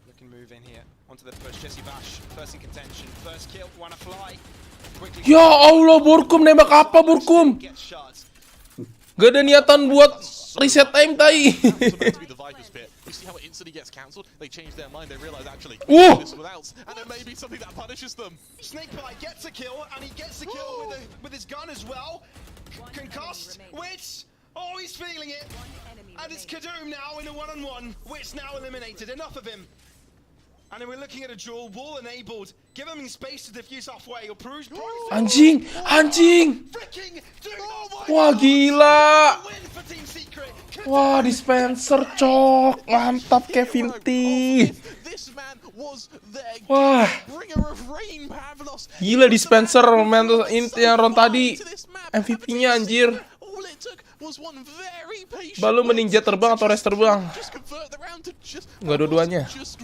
Looking move in here onto the push. Jesse Bash, first in contention, first kill, wanna fly. Ya Allah, Burkum nembak apa, Burkum? Gak ada niatan buat reset time tai. You see how it instantly gets cancelled? They change their mind, they realize actually this without, and it may be something that punishes them. Snakebite gets a kill, and he gets a kill with his gun as well. Concussed, Witch! Oh, he's feeling it! And it's Kadoom now in a one-on-one. Witch now eliminated, enough of him. And then we're looking at a duel, wall enabled. Give him space to defuse halfway. Anjing, anjing. Wah, gila. Wah, dispenser, cok. Mantap, Kevin T. Wah. Gila, dispenser. Yang round tadi. MVP-nya, anjir. Balu mending jet terbang atau res terbang? Enggak dua-duanya. Just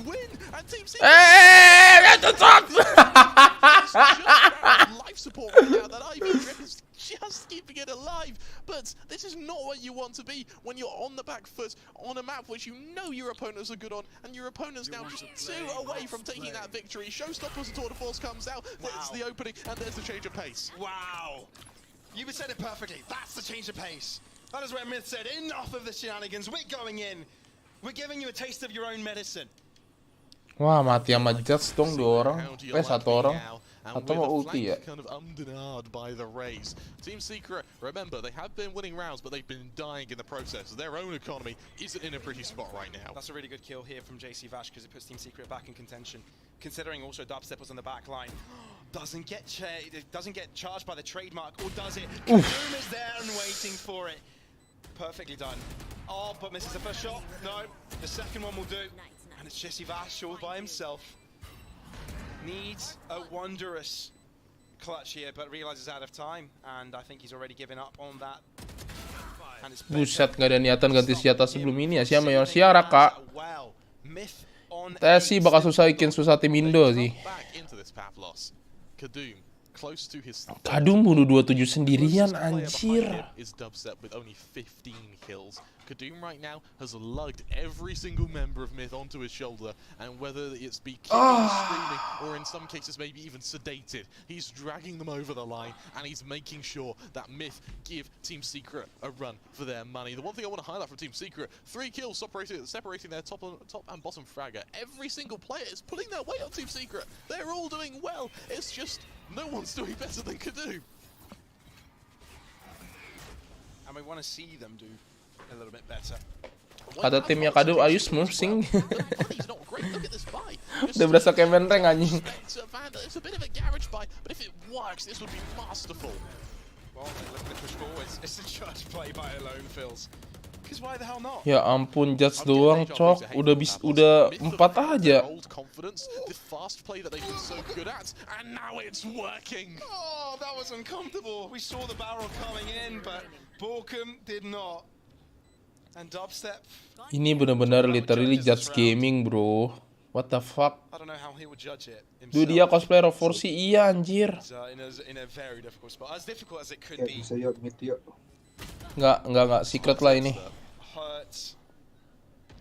keeping it alive, but this is not what you want to be when you're on the back foot on a map which you know your opponents are good on, and your opponents now just 2 away from taking that victory. Showstoppers and Tour de Force comes out. There's the opening, and there's the change of pace. Wow, you said it perfectly. That's the change of pace. That is where Myth said, enough of the shenanigans. We're going in. We're giving you a taste of your own medicine. Wah, mati sama Jets dong 2 orang. Satu orang. Atau mau ulti ya? Kind of by the race. Team Secret, remember, they have been winning rounds, but they've been dying in the process. Their own economy isn't in a pretty spot right now. That's a really good kill here from JC Vash because it puts Team Secret back in contention. Considering also Dubstep was on the back line. doesn't get charged by the trademark, or does it? Kadoom is there and waiting for it. Perfectly done. Oh, but misses the first shot. No, the second one will do. And it's Jesse Vash all by himself. Needs a wondrous clutch here, but realizes out of time, and I think he's already given up on that. Buset, nggak ada niatan ganti senjata sebelum ini ya sih sama Yosiara, Kak. Tesi bakal susah bikin susah tim Indo sih. Kadung bunuh 27 sendirian, anjir. Kadoom right now has lugged every single member of Myth onto his shoulder, and whether it's be kicking, screaming, or in some cases maybe even sedated, he's dragging them over the line, and he's making sure that Myth give Team Secret a run for their money. The one thing I want to highlight from Team Secret, 3 kills separating their top and bottom fragger. Every single player is pulling their weight on Team Secret. They're all doing well. It's just no one's doing better than Kadoom. And we want to see them do a little bit better. Kata timnya Kadum, are you smurfing? Udah berasa kayak main rank anjing. It's a bit of a garage buy, but if it works, this would be masterful. Well, they're looking to push forwards. It's a judge play by Alone Fills. Because why the hell not? Ya ampun, judge doang, cok. Udah 4 aja. The fast play that they've been so good at, and now it's working. Oh, that was uncomfortable. We saw the barrel coming in, but Borkum did not. And dubstep. Ini benar-benar literally judge gaming, bro. What the fuck? I don't know how he would judge it. Duh, dia cosplayer of Force, iya anjir. In a very difficult spot. As difficult as it could be. Enggak secret lah ini. Hurt.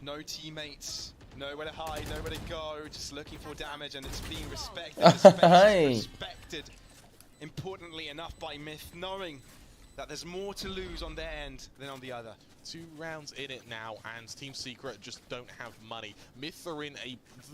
No teammates. Nowhere to hide, nowhere to go. Just looking for damage, and it's being respected. Respected. Importantly enough by Myth, knowing that there's more to lose on their end than on the other. 2 rounds in it now, and Team Secret just don't have money. Myth are in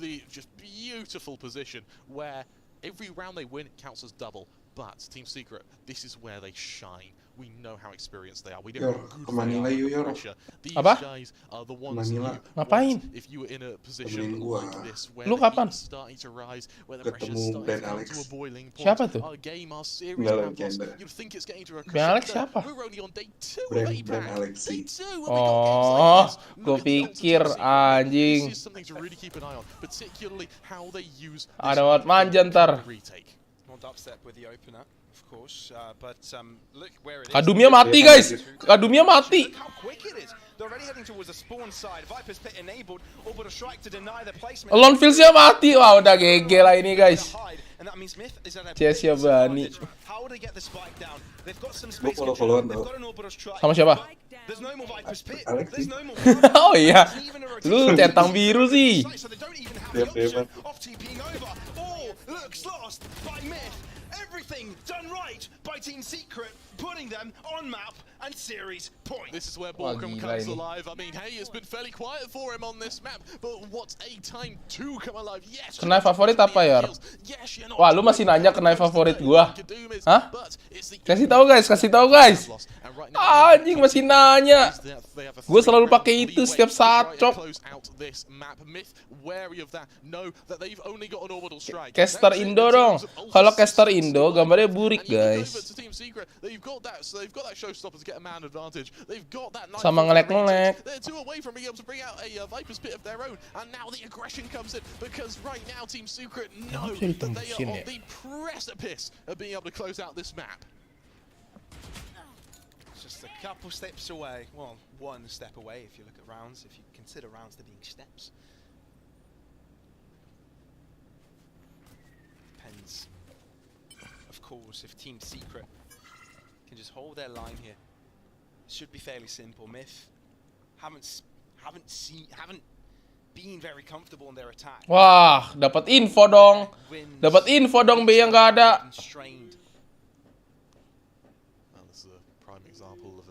the just beautiful position where every round they win counts as double. But Team Secret, this is where they shine. We know how experienced they are. We know how good they are under pressure. These guys are the ones Ngapain? if you were in a position like this where Lu the kapan? heat's starting to rise, where the pressure's starting to come to a boiling point. Siapa tuh? Our game, our series, you'd think it's getting to a Ben Alex crescendo. siapa? We're only on day 2 of APAC. Day 2 and we got Oh, games like this. gue pikir anjing. This is something to really keep an eye on, particularly how they use Ada buat manja ntar. retake. More dubstep with the opener, of course, but look where it is. Kadumnya mati, guys. Kadumnya mati. Look how quick it is. They're already heading towards the spawn side. Viper's pit enabled, or but a strike to deny the placement. Alone Fills-nya mati. Wah, udah GG lah ini, guys. And that means Myth is at a Cia-cia Bani. How will they get the spike down? They've got some space control. They've got an orbital strike. Sama siapa? There's no more Viper's pit. There's no more. Oh iya. Lu centang biru sih. So they don't even have the option of TPing over. All looks lost by Myth. Everything done right by Team Secret, putting them on map and series point. This is where Borkum comes alive. I mean, hey, it's been fairly quiet for him on this map, but what a time to come alive. Yes. Kenai favorit apa ya? Wah, lu masih nanya kenai favorit gua? Hah? Kasih tahu guys. Anjing masih nanya. Gue selalu pakai itu setiap saat, cok. Caster Indo dong. Kalau caster Indo gambarnya burik, guys. Sama ngelek-ngelek. Just a couple steps away. Well, one step away if you look at rounds, if you consider rounds to being steps. Depends, of course, if Team Secret can just hold their line here. It should be fairly simple. Myth haven't been very comfortable in their attack. Wah, dapat info dong. B yang nggak ada.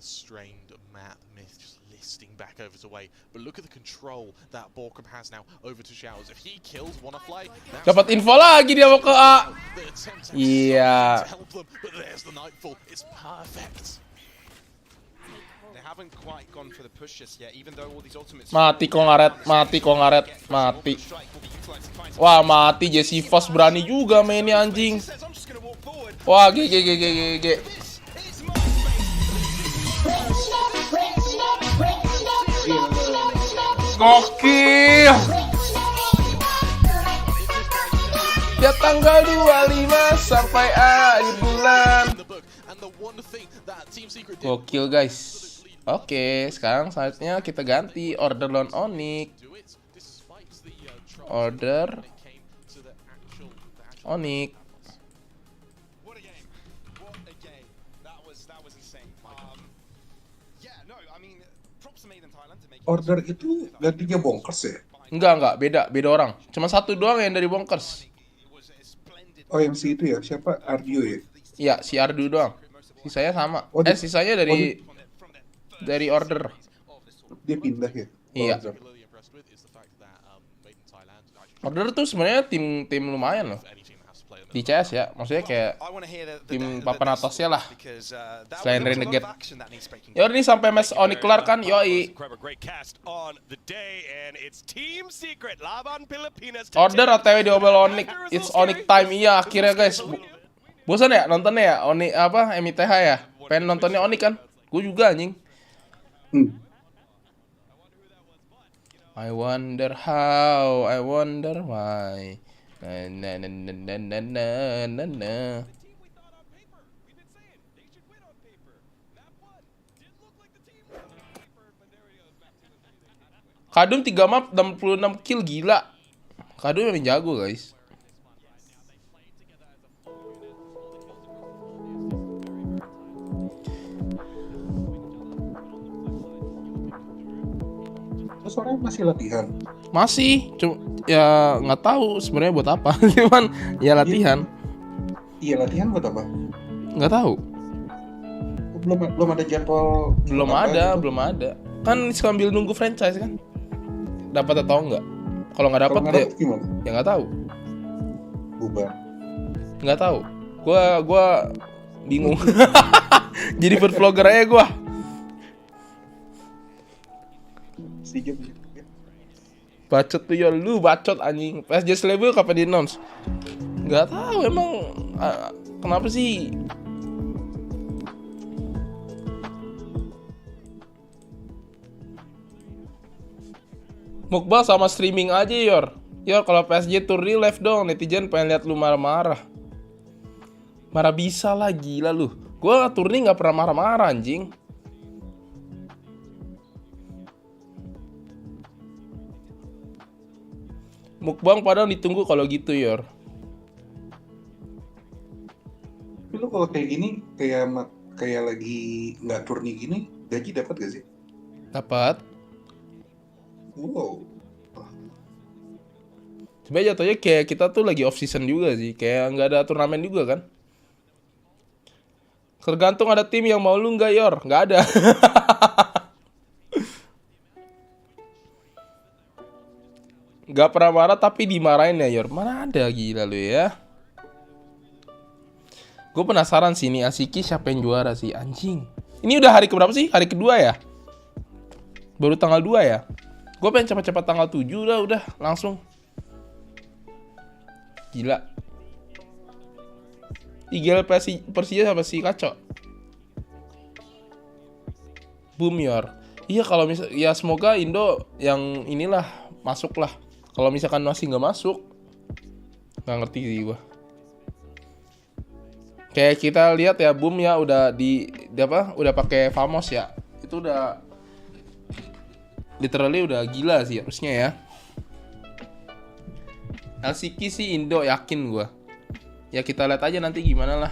Strained map. Myth just listing back over to Way, but look at the control that Borkum has now over to Showers. If he kills Wannafly, dapat info lagi dia mau ke A. Iya. But there's the Nightfall. It's perfect. They haven't quite gone for the push just yet, even though all these ultimates. Mati kok ngaret. Wah, mati Jesse Foss berani juga mainnya anjing. Wah, GG. Gokil. Ya tanggal 25 sampai akhir bulan. Gokil guys. Oke, sekarang saatnya kita ganti order lawan Onyx. Order Onyx. Order itu gantinya bonkers ya? Enggak, beda orang. Cuma satu doang yang dari bonkers. Oh, yang si itu ya, siapa? Ardio ya? Iya, si Ardu doang. Sisanya sama. Sisanya dari order. Dia pindah ya? Iya. Order tuh sebenarnya tim lumayan loh. Di CS ya, maksudnya kayak tim papan atasnya lah. Selain Renegade. Ya ini sampai match Onyx kelar kan, yoi. Order OTW diobel Onyx. It's Onyx time, iya akhirnya guys. Bosan ya nontonnya ya? Onyx apa? MITH ya? Pengen nontonnya Onyx kan? Gue juga anjing. I wonder how, I wonder why. Na. Kadum 3 map 66 kill, gila. Kadum memang jago guys. Terus orang masih latihan? Masih, cuma ya nggak tahu sebenarnya buat apa. Cuman ya latihan. Iya latihan buat apa? Nggak tahu. Belum ada jadwal. Belum ada. Kan sambil nunggu franchise kan. Dapat atau enggak? Kalau nggak dapat gimana? Ya nggak tahu. Bubar. Nggak tahu. Gua bingung. Jadi food vlogger aja gua. Bacot tuh ya, lu bacot anjing. PSG label kapan di announce? Nggak tahu emang kenapa sih? Mukbang sama streaming aja Yor. Kalau PSG tour di live dong, netizen pengen lihat lu marah-marah. Marah bisa lah, gila lu. Gua turni nggak pernah marah-marah anjing. Mukbang padahal ditunggu kalau gitu Yor. Tapi lu kalau kayak gini, kayak lagi nggak turni gini, gaji dapat gak sih? Dapat. Wow. Sebenarnya jatuhnya kayak kita tuh lagi off season juga sih, kayak nggak ada turnamen juga kan. Tergantung ada tim yang mau lu nggak Yor, nggak ada. Gak pernah marah tapi dimarahin ya Yor. Mana ada, gila lu ya. Gue penasaran sih nih Asiki siapa yang juara sih anjing. Ini udah hari keberapa sih? Hari kedua ya? Baru tanggal 2 ya? Gue pengen cepat-cepat tanggal 7 udah langsung. Gila. IGL Persija sama si Kacau. Boom Yor. Iya kalau misalnya ya semoga Indo yang inilah masuk lah. Kalau misalkan masih nggak masuk, nggak ngerti sih gua. Kayak kita lihat ya, Boom ya udah udah pakai Famos ya. Itu udah literally udah gila sih harusnya ya. LCQ sih Indo yakin gua. Ya kita lihat aja nanti gimana lah.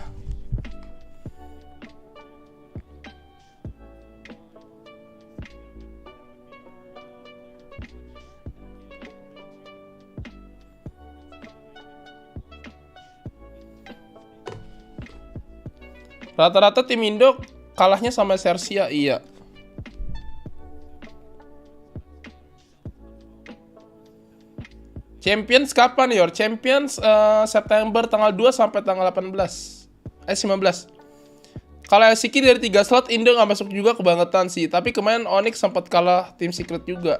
Rata-rata tim Indo kalahnya sama Sersia, iya. Champions kapan Yor? Champions September tanggal 2 sampai tanggal 19. 19. Kalau LCQ dari 3 slot Indo nggak masuk juga, kebangetan sih. Tapi kemarin Onyx sempat kalah tim Secret juga.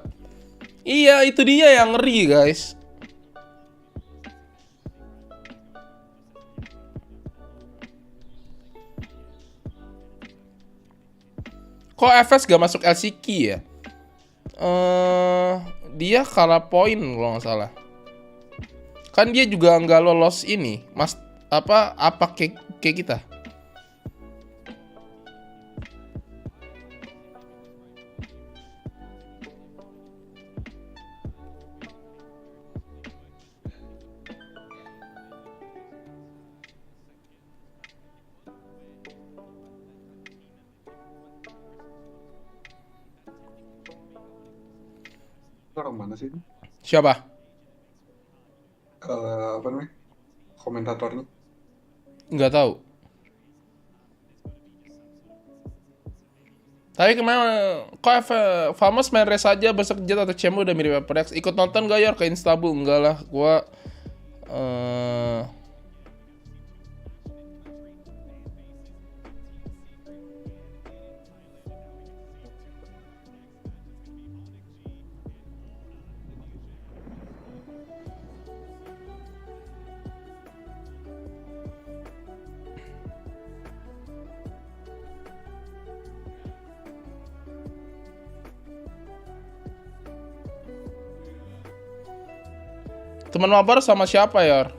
Iya, itu dia yang ngeri guys. Kok FS gak masuk LCQ ya? Dia kalah poin kalau nggak salah. Kan dia juga nggak lolos ini, mas apa kayak kita. Orang mana sih? Siapa? Apa namanya? Komentatornya? Nggak tahu. Tapi kemarin kok Famous main race aja besok jet atau cemo udah mirip HyperX. Ikut nonton gak Yor ke Instabu? Enggak lah, gua teman mabar sama siapa ya?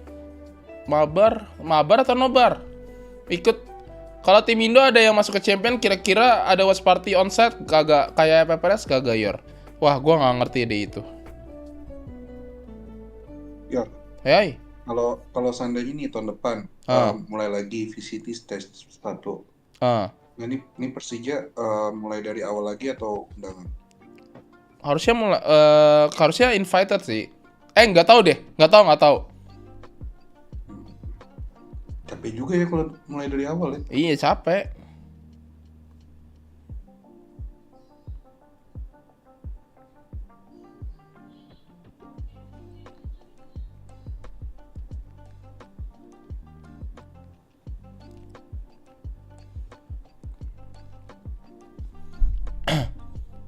Mabar atau nobar? Ikut. Kalau tim Indo ada yang masuk ke champion, kira-kira ada watch party onsite kagak kayak PPRS kagak Yor? Wah, gua nggak ngerti deh itu. Yor. Hey. Kalau seandainya nih tahun depan mulai lagi VCT stage 1. Nah, ini Persija mulai dari awal lagi atau undangan? Harusnya invited sih. Nggak tahu deh, nggak tahu. Capek juga ya kalau mulai dari awal ya. Iya, capek.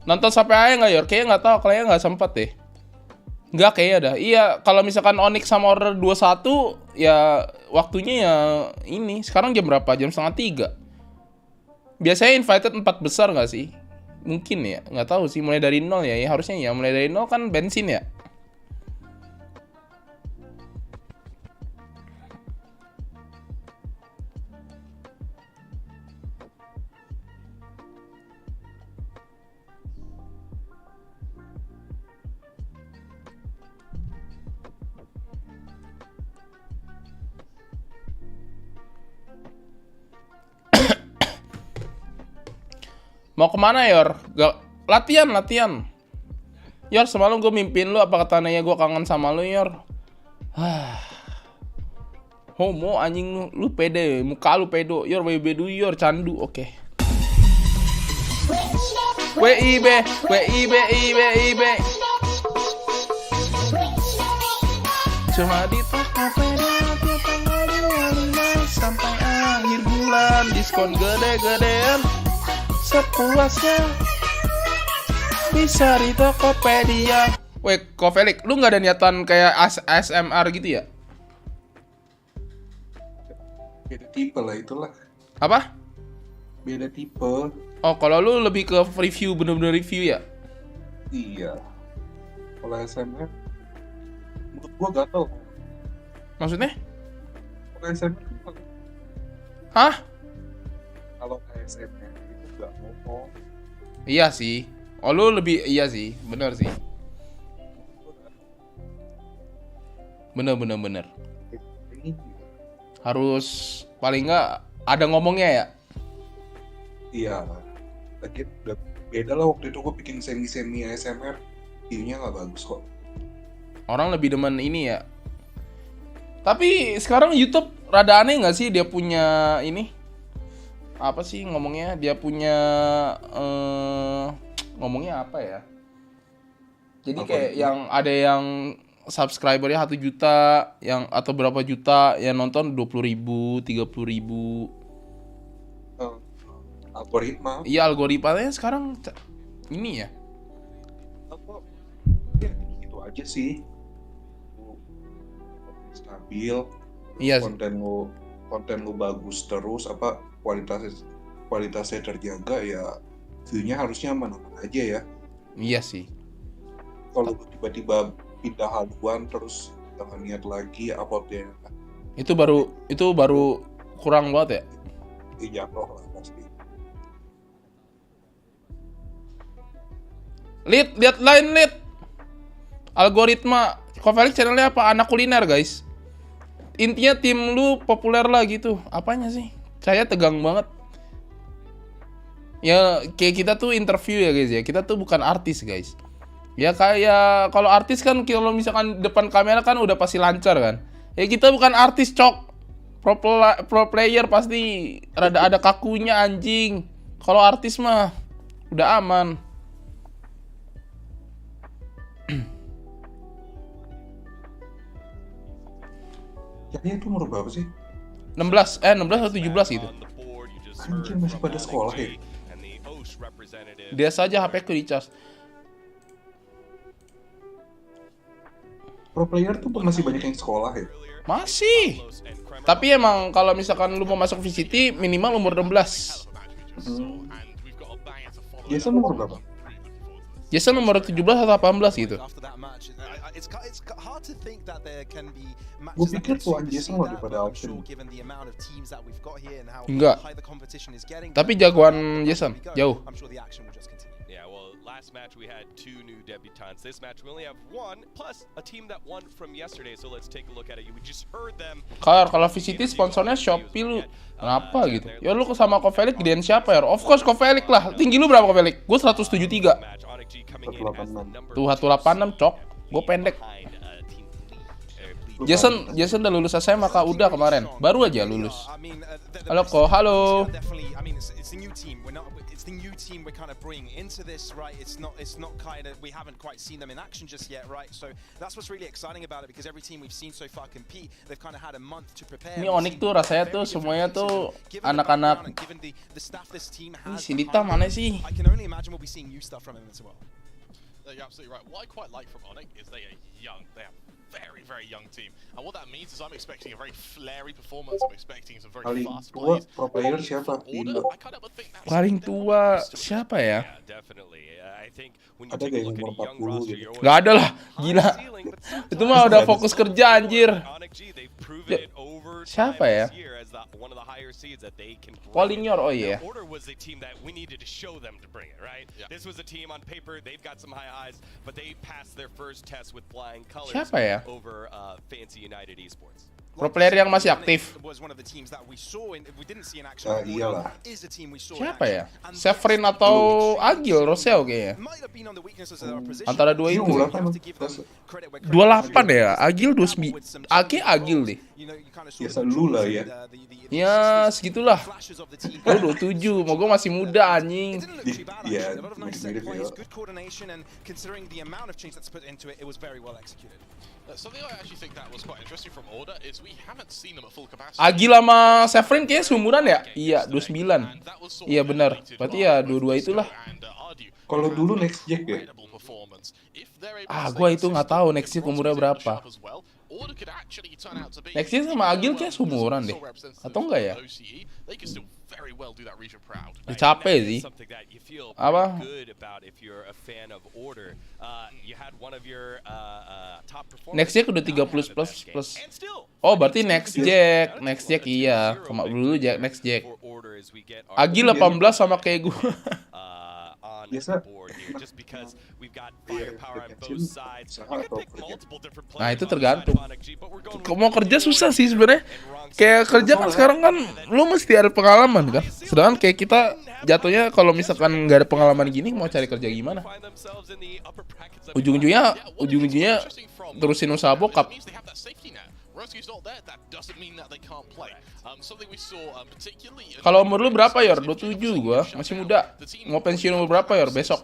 Nonton sampai aja nggak Yor? Kayaknya nggak tahu, kayaknya nggak sempet deh. Nggak kayaknya dah. Iya, kalau misalkan Onyx sama Order 21 ya waktunya ya ini. Sekarang jam berapa? Jam 2:30. Biasanya invited 4 besar nggak sih? Mungkin ya, nggak tahu sih. Mulai dari 0 ya, harusnya ya. Mulai dari 0 kan bensin ya. Mau kemana Yor? Latihan. Yor, semalam gue mimpin lu, apa katanya gue kangen sama lu Yor? Homo anjing lu pede, muka lu pedo. Yor, bedu Yor, candu, oke. WIB. Cuma di tokped tiap tanggal 25 sampai akhir bulan, diskon gede-gedean. Sepuasnya bisa di Tokopedia. Weh, Kofelik, lu nggak ada niatan kayak ASMR gitu ya? Beda tipe lah itulah. Apa? Beda tipe. Oh, kalau lu lebih ke review, bener-bener review ya? Iya. Kalau ASMR, menurut gua gatel. Maksudnya? Kalau ASMR, hah? Kalau ASMR itu nggak ngomong. Iya sih. Oh, lu lebih, iya sih, bener sih. Bener. Harus paling nggak ada ngomongnya ya? Iya. Lagi udah beda lah, waktu itu gue bikin semi ASMR, view-nya nggak bagus kok. Orang lebih demen ini ya. Tapi sekarang YouTube rada aneh nggak sih, dia punya ini? Apa sih ngomongnya? Dia punya ngomongnya apa ya? Jadi kayak yang ada yang subscribernya 1 juta, yang atau berapa juta, yang nonton 20.000, 30.000. Algoritma. Iya, algoritmanya sekarang ini ya. Ya gitu aja sih. Stabil. Iya. Konten lu bagus terus, apa kualitasnya terjaga ya, view-nya harusnya aman-aman aja ya. Iya sih. Kalau tiba-tiba pindah haluan terus jangan niat lagi uploadnya. Itu baru kurang banget ya. Iya, jatuh lah pasti. Lihat lain algoritma Kofelik channelnya apa? Anak kuliner guys. Intinya tim lu populer lah gitu. Apanya sih? Saya tegang banget. Ya kayak kita tuh interview ya guys ya. Kita tuh bukan artis guys. Ya kayak kalau artis kan kalau misalkan depan kamera kan udah pasti lancar kan. Ya kita bukan artis cok. Pro player pasti ada kakunya anjing. Kalau artis mah udah aman. Kayaknya itu umur berapa sih? 16 atau 17 gitu. Anjir masih pada sekolah ya? Dia saja HP ku dicas. Pro player tuh masih banyak yang sekolah ya? Masih. Tapi emang kalau misalkan lu mau masuk VCT minimal umur 16. Jason umur berapa? Jason umur 17 atau 18 gitu. Gue pikir tuan Jason lebih pada option. Enggak. Tapi jagoan Jason jauh. Last match we had 2 new debutants. This match we only have 1 plus a team that won from yesterday. So let's take a look at it. We just heard them. Kalau VCT sponsornya Shopee lu. Kenapa gitu? Ya lu sama Kofelik gedean siapa ya? Of course Kofelik lah. Tinggi lu berapa Kofelik? Gue 173. 186. Tuh 186 cok. Gue pendek. Jason udah lulus SMA kak, udah kemarin. Baru aja lulus. Halo kok, halo. It's the new team we're kind of bringing into this, right? It's not kind of, we haven't quite seen them in action just yet, right? So that's what's really exciting about it, because every team we've seen so far compete, they've kind of had a month to prepare. Ini Onyx tuh rasanya tuh semuanya tuh anak-anak. Ini si Dita mana sih? I can only imagine we'll be seeing new stuff from him as well. You're absolutely right. What I quite like from Onyx is they are young. They are very young team, and what that means is I'm expecting a very flary performance. I'm expecting some very fast plays. Pro player siapa? Paling tua siapa ya? Ada gak yang umur 40 gitu? Gak ada lah, gila. Itu mah udah fokus kerja anjir. Siapa ya? Polinyor, oh iya. Siapa ya? Pro player yang masih aktif. Iyalah. Siapa ya? Severin atau Agil, Rosel kayaknya. Antara dua itu. 28 ya? Agil 29. Agil deh. Biasa lu lah ya. Ya segitulah. Gue 27, mau gue masih muda anjing. Iya, mirip-mirip ya. Agil sama Severin kayaknya seumuran ya? Iya, 29. Iya benar. Berarti ya dua-dua itulah. Kalau dulu Next Jack ya? Gue itu nggak tahu Next Jack umurnya berapa. Next Jack sama Agil kayak seumuran deh. Atau enggak ya? Ya, capek sih. Apa? Next Jack udah 30 plus. Oh berarti Next Jack iya. Sama dulu Next Jack. Agil 18 sama kayak gue. Biasa. Nah itu tergantung. Mau kerja susah sih sebenarnya. Kayak kerja kan sekarang kan lu mesti ada pengalaman kan. Sedangkan kayak kita jatuhnya kalau misalkan nggak ada pengalaman gini mau cari kerja gimana? Ujung-ujungnya terusin usaha bokap. Kalau umur lu berapa Yor? 27 gua, masih muda. Mau pensiun umur berapa Yor? Besok.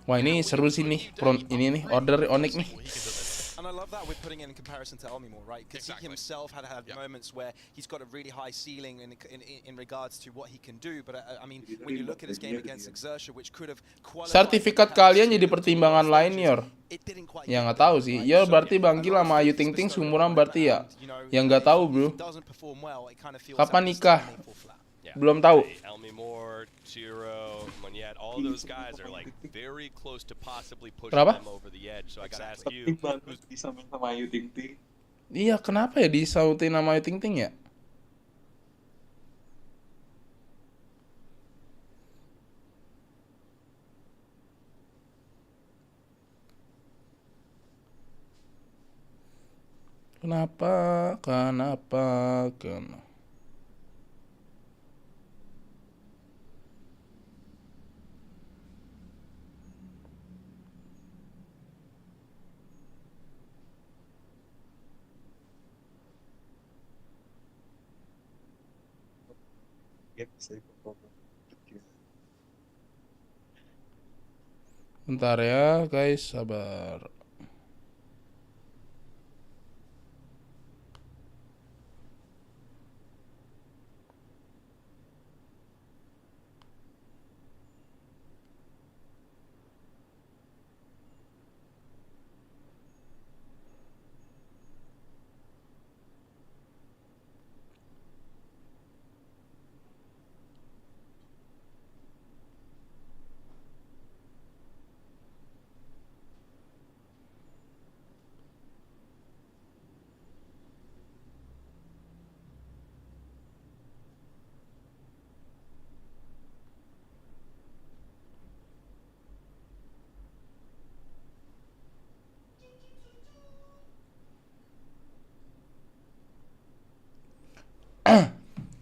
Wah ini seru sih nih, ini nih order Onyx nih. And I love that we're putting it in comparison to Elmi more, right? Because he himself had moments where he's got a really high ceiling in regards to what he can do. But I mean, when you look at his game against Exertia, which could have qualified. Sertifikat kalian jadi pertimbangan lain Yor. Ya nggak tahu sih. Ya berarti Bang Gil sama Ayu Ting Ting seumuran berarti ya. Yang nggak tahu bro. Kapan nikah? Belum tahu. Elmimore, Chiro, Monyet, all those guys are like very close to possibly pushing Kenapa? them over the edge. So I gotta ask you, bisa main sama Ayu Ting Ting. Iya, kenapa ya disautin nama Ayu Ting Ting ya? Kenapa? Bentar ya, guys, sabar.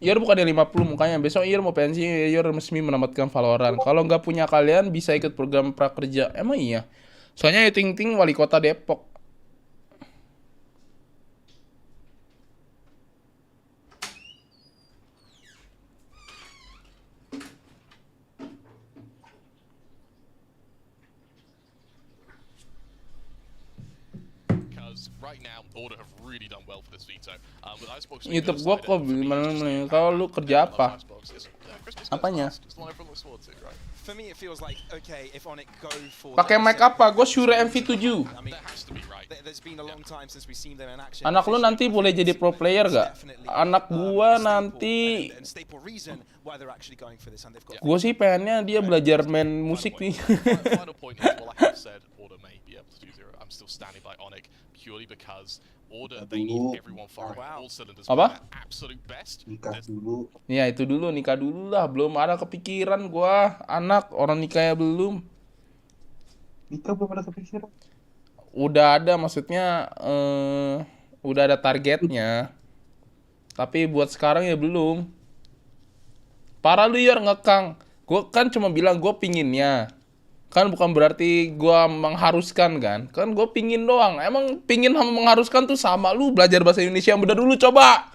Iyer bukan 50 mukanya. Besok Iyer mau pensi, Iyer resmi menamatkan Valorant. Kalau nggak punya kalian bisa ikut program prakerja. Emang iya? Soalnya Ayu Ting Ting wali kota Depok. YouTube gua kok mana kalau lu kerja apa? Apanya? Pakai mic apa? Gua Shure MV7. Anak lu nanti boleh jadi pro player gak? Anak gua nanti gua sih pengennya dia belajar main musik nih. Apa? Nikah dulu. Ya itu dulu, nikah dulu lah. Belum ada kepikiran gua anak, orang nikahnya belum. Nikah belum ada kepikiran. Udah ada, maksudnya udah ada targetnya. Tapi buat sekarang ya belum. Parah lu Yor ngekang. Gua kan cuma bilang gua pinginnya. Kan bukan berarti gua mengharuskan kan. Kan gua pingin doang. Emang pingin sama mengharuskan tuh sama. Lu belajar bahasa Indonesia yang bener dulu coba.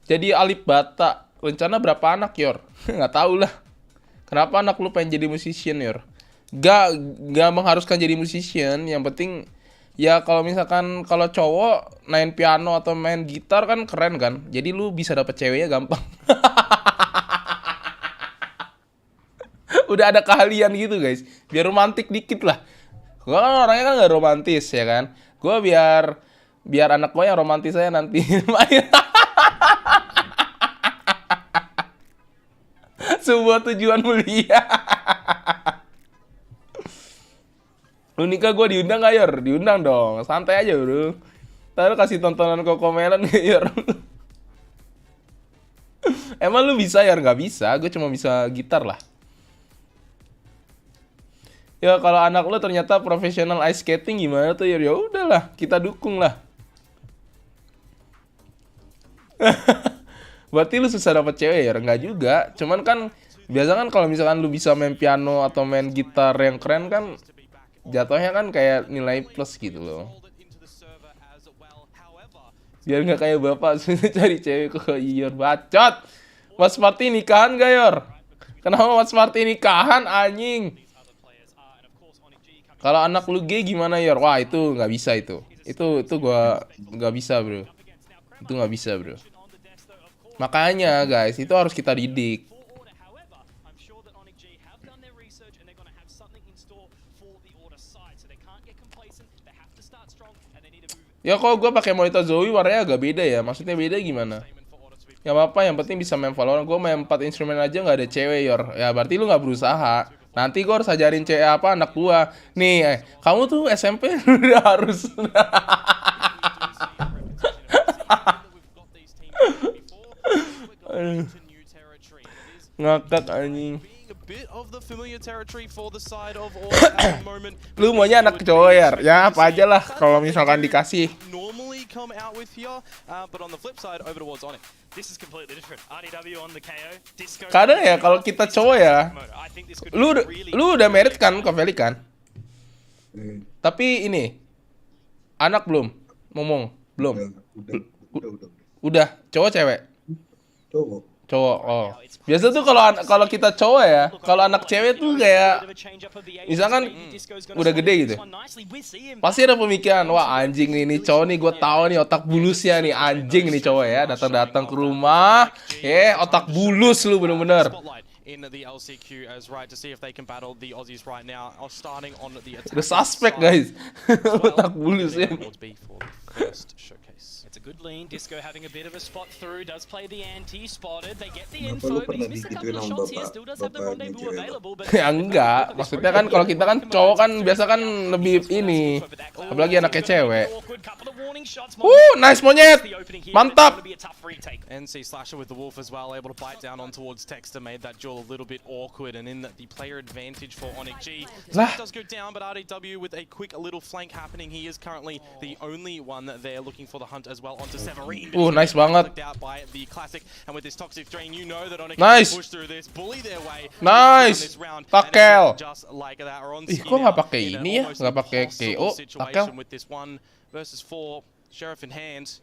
Jadi Alip Bata. Rencana berapa anak Yor? Nggak tahu lah. Kenapa anak lu pengen jadi musician Yor? Gak mengharuskan jadi musician. Yang penting ya kalau misalkan kalau cowok main piano atau main gitar kan keren kan. Jadi lu bisa dapet ceweknya gampang. Udah ada keahlian gitu guys. Biar romantis dikit lah. Gua kan orangnya kan gak romantis ya kan. Gua biar anak gua yang romantis aja nanti. Sebuah tujuan mulia. Lu nikah gue diundang gak Yor? Diundang dong, santai aja bro. Ntar kasih tontonan Kokomelan gak Yor? Emang lu bisa Yor? Gak bisa, gue cuma bisa gitar lah. Ya kalau anak lu ternyata profesional ice skating gimana tuh Yor? Ya udahlah, kita dukung lah. Berarti lu susah dapet cewek Yor? Enggak juga, cuman kan biasa kan kalau misalkan lu bisa main piano atau main gitar yang keren kan jatuhnya kan kayak nilai plus gitu loh. Biar nggak kayak bapak cari cewek ke Yor bacot. Mas Marty nikahan gak Yor? Kenapa Mas Marty nikahan anjing? Kalau anak lu gay gimana Yor? Wah itu nggak bisa itu. Itu gua nggak bisa bro. Itu nggak bisa bro. Makanya guys itu harus kita didik. Ya kalau gue pakai monitor Zowie warnanya agak beda ya. Maksudnya beda gimana? Ya apa, yang penting bisa main Valorant. Gue main 4 instrumen aja nggak ada cewek, Yor. Ya berarti lu nggak berusaha. Nanti gue harus ajarin cewek apa anak gua. Nih, kamu tuh SMP udah harus. Ngakak anjing. Lu maunya anak cowok ya apa aja lah kalau misalkan dikasih. Kadang ya kalau kita cowok ya, lu udah married kan, Kaveli kan? Tapi ini anak belum, ngomong belum. Udah, cowok cewek? Cowok. Oh. Biasa tuh kalau kita cowok ya, kalau anak cewek tuh kayak misalkan udah gede gitu. Pasti ada pemikiran, wah anjing nih cowok nih, gue tahu nih otak bulusnya nih, anjing nih cowok ya, datang ke rumah, otak bulus lu bener-bener. In the LCQ as right to see if they can battle the Aussies right now. Starting on the attack. The suspect guys. Otak bulus ya. It's a good lean. Disco having a bit of a spot through. Does play the anti. Spotted. They get the info. But he's missed a couple of shots here. Still does have the rendezvous available. But ya enggak. Maksudnya kan kalau kita kan cowok kan biasa kan lebih ini. Apalagi anaknya cewek. Nice monyet. Mantap. NC Slasher with the Wolf as well, able to bite down on towards Texter, made that duel a little bit awkward, and in the player advantage for Onyx G. This does go down, but RDW with a quick little flank happening. He is currently the only one that they're looking for the hunt as well onto Severine. Nice banget. By the classic, and with this toxic drain, you know that Onyx nice. Push through this, bully their way. Nice. Takel. Just like that, are on kok nggak pakai ini ya? Nggak pakai KO? Takel. With this 1 versus 4, Sheriff in hand.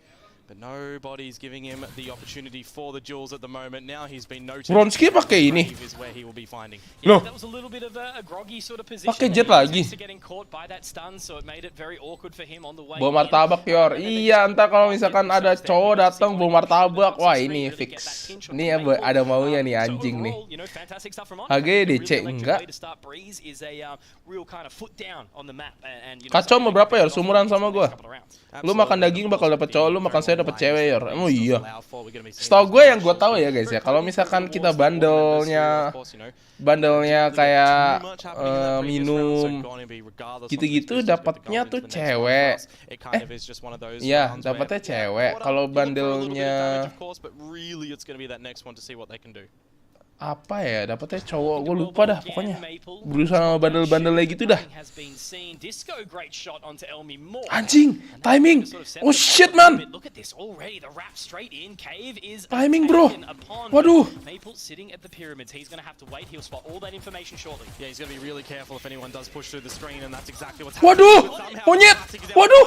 But nobody's giving him the opportunity for the duels at the moment. Now he's been noticed. Bronski pakai ini. Loh. Pakai jet lagi. Bawa martabak Yor. Iya, entar kalau misalkan ada cowok datang bawa martabak, wah ini fix. Ini ada maunya nih anjing nih. HGDC enggak. Kacau mau berapa ya? Sumuran sama gua. Lu makan daging bakal dapat cowok, lu makan saya dapat cewek ya. Oh iya. Setahu gue yang gue tahu ya guys ya, kalau misalkan kita bandelnya kayak minum gitu-gitu dapatnya tuh cewek. Iya, dapatnya cewek. Kalau bandelnya apa ya, dapetnya cowok, gue lupa dah pokoknya. Berusaha sama bandel-bandelnya gitu dah. Anjing, timing. Oh shit man. Timing bro. Waduh. Waduh, monyet. Waduh.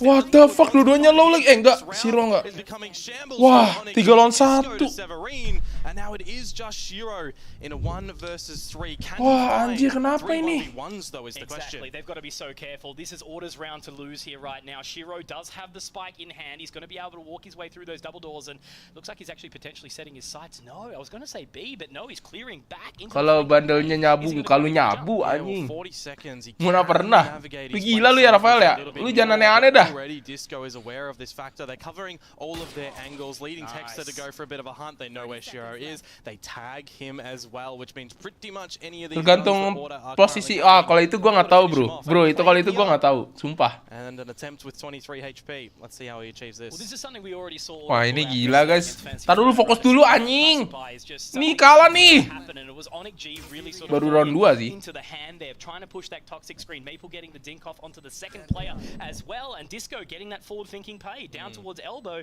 What the fuck, dua-duanya low lagi. Enggak, Shiro enggak. Wah, 3 lawan 1. Wah, anjir kenapa ini? Exactly, they've got to be so careful. This is orders round to lose here right now. Shiro does have the spike in hand. He's going to be able to walk his way through those double doors, and looks like he's actually potentially setting his sights. No, I was going to say B, but no, he's clearing back. Kalau bandelnya nyabu, kalau nyabu anjing. Mana pernah? Gila lu ya Rafael ya. Lu jangan aneh-aneh dah. Covering all of their angles, leading Texter to go for a bit of a hunt. They know where Shiro is. They tag him as well, which means pretty much any of these. Tergantung posisi. Kalau itu gua nggak tahu, bro. Bro, itu kalau itu gua nggak tahu, sumpah. And an attempt with 23 HP. Let's see how he achieves this. Wah, ini gila, guys. Tar dulu, fokus dulu anjing. Nih kalah nih. Baru round 2 sih. Trying to push that toxic screen. Maple getting the dink off onto the second player as well, and Disco getting that forward-thinking play down towards elbow.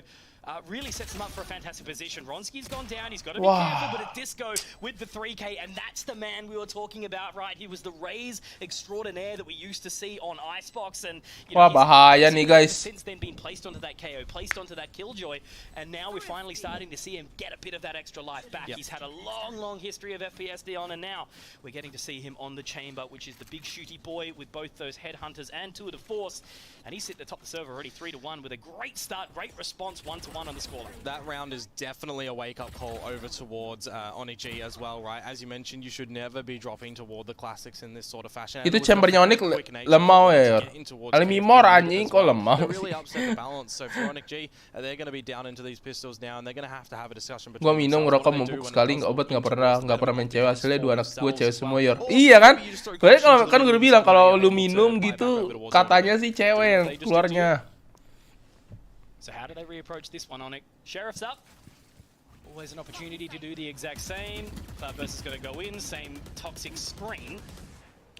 Really sets him up for a fantastic position. Ronski's gone down. He's got to be careful, but a Disco with the 3K, and that's the man we were talking about, right? He was the Raze extraordinaire that we used to see on Icebox, and you know, bahaya nih guys. Since then been placed onto that KO, placed onto that Killjoy, and now we're finally starting to see him get a bit of that extra life back. He's had a long history of FPSD on, and now we're getting to see him on the chamber, which is the big shooty boy with both those headhunters and 2 of the Force, and he's sitting at the top of the server already 3-1 with a great start, great response 1-1. 1 on the scoreline. That round is definitely a wake-up call over towards Onyx G as well, right? As you mentioned, you should never be dropping toward the classics in this sort of fashion. Itu chambernya Onyx lemau ya. Alimimor anjing kok lemau sih. So for Onyx G, they're going to be down into these pistols now, and they're going to have a discussion between. Gua minum ngerokok mumpuk sekali, obat nggak pernah main cewek. Aslinya 2 anak gue cewek semua yor. Iya kan? Soalnya kan gue udah bilang kalau lu minum gitu katanya sih cewek yang keluarnya. So how do they reapproach this one, Onyx? Sheriff's up. Always an opportunity to do the exact same. Third versus going to go in, same toxic screen.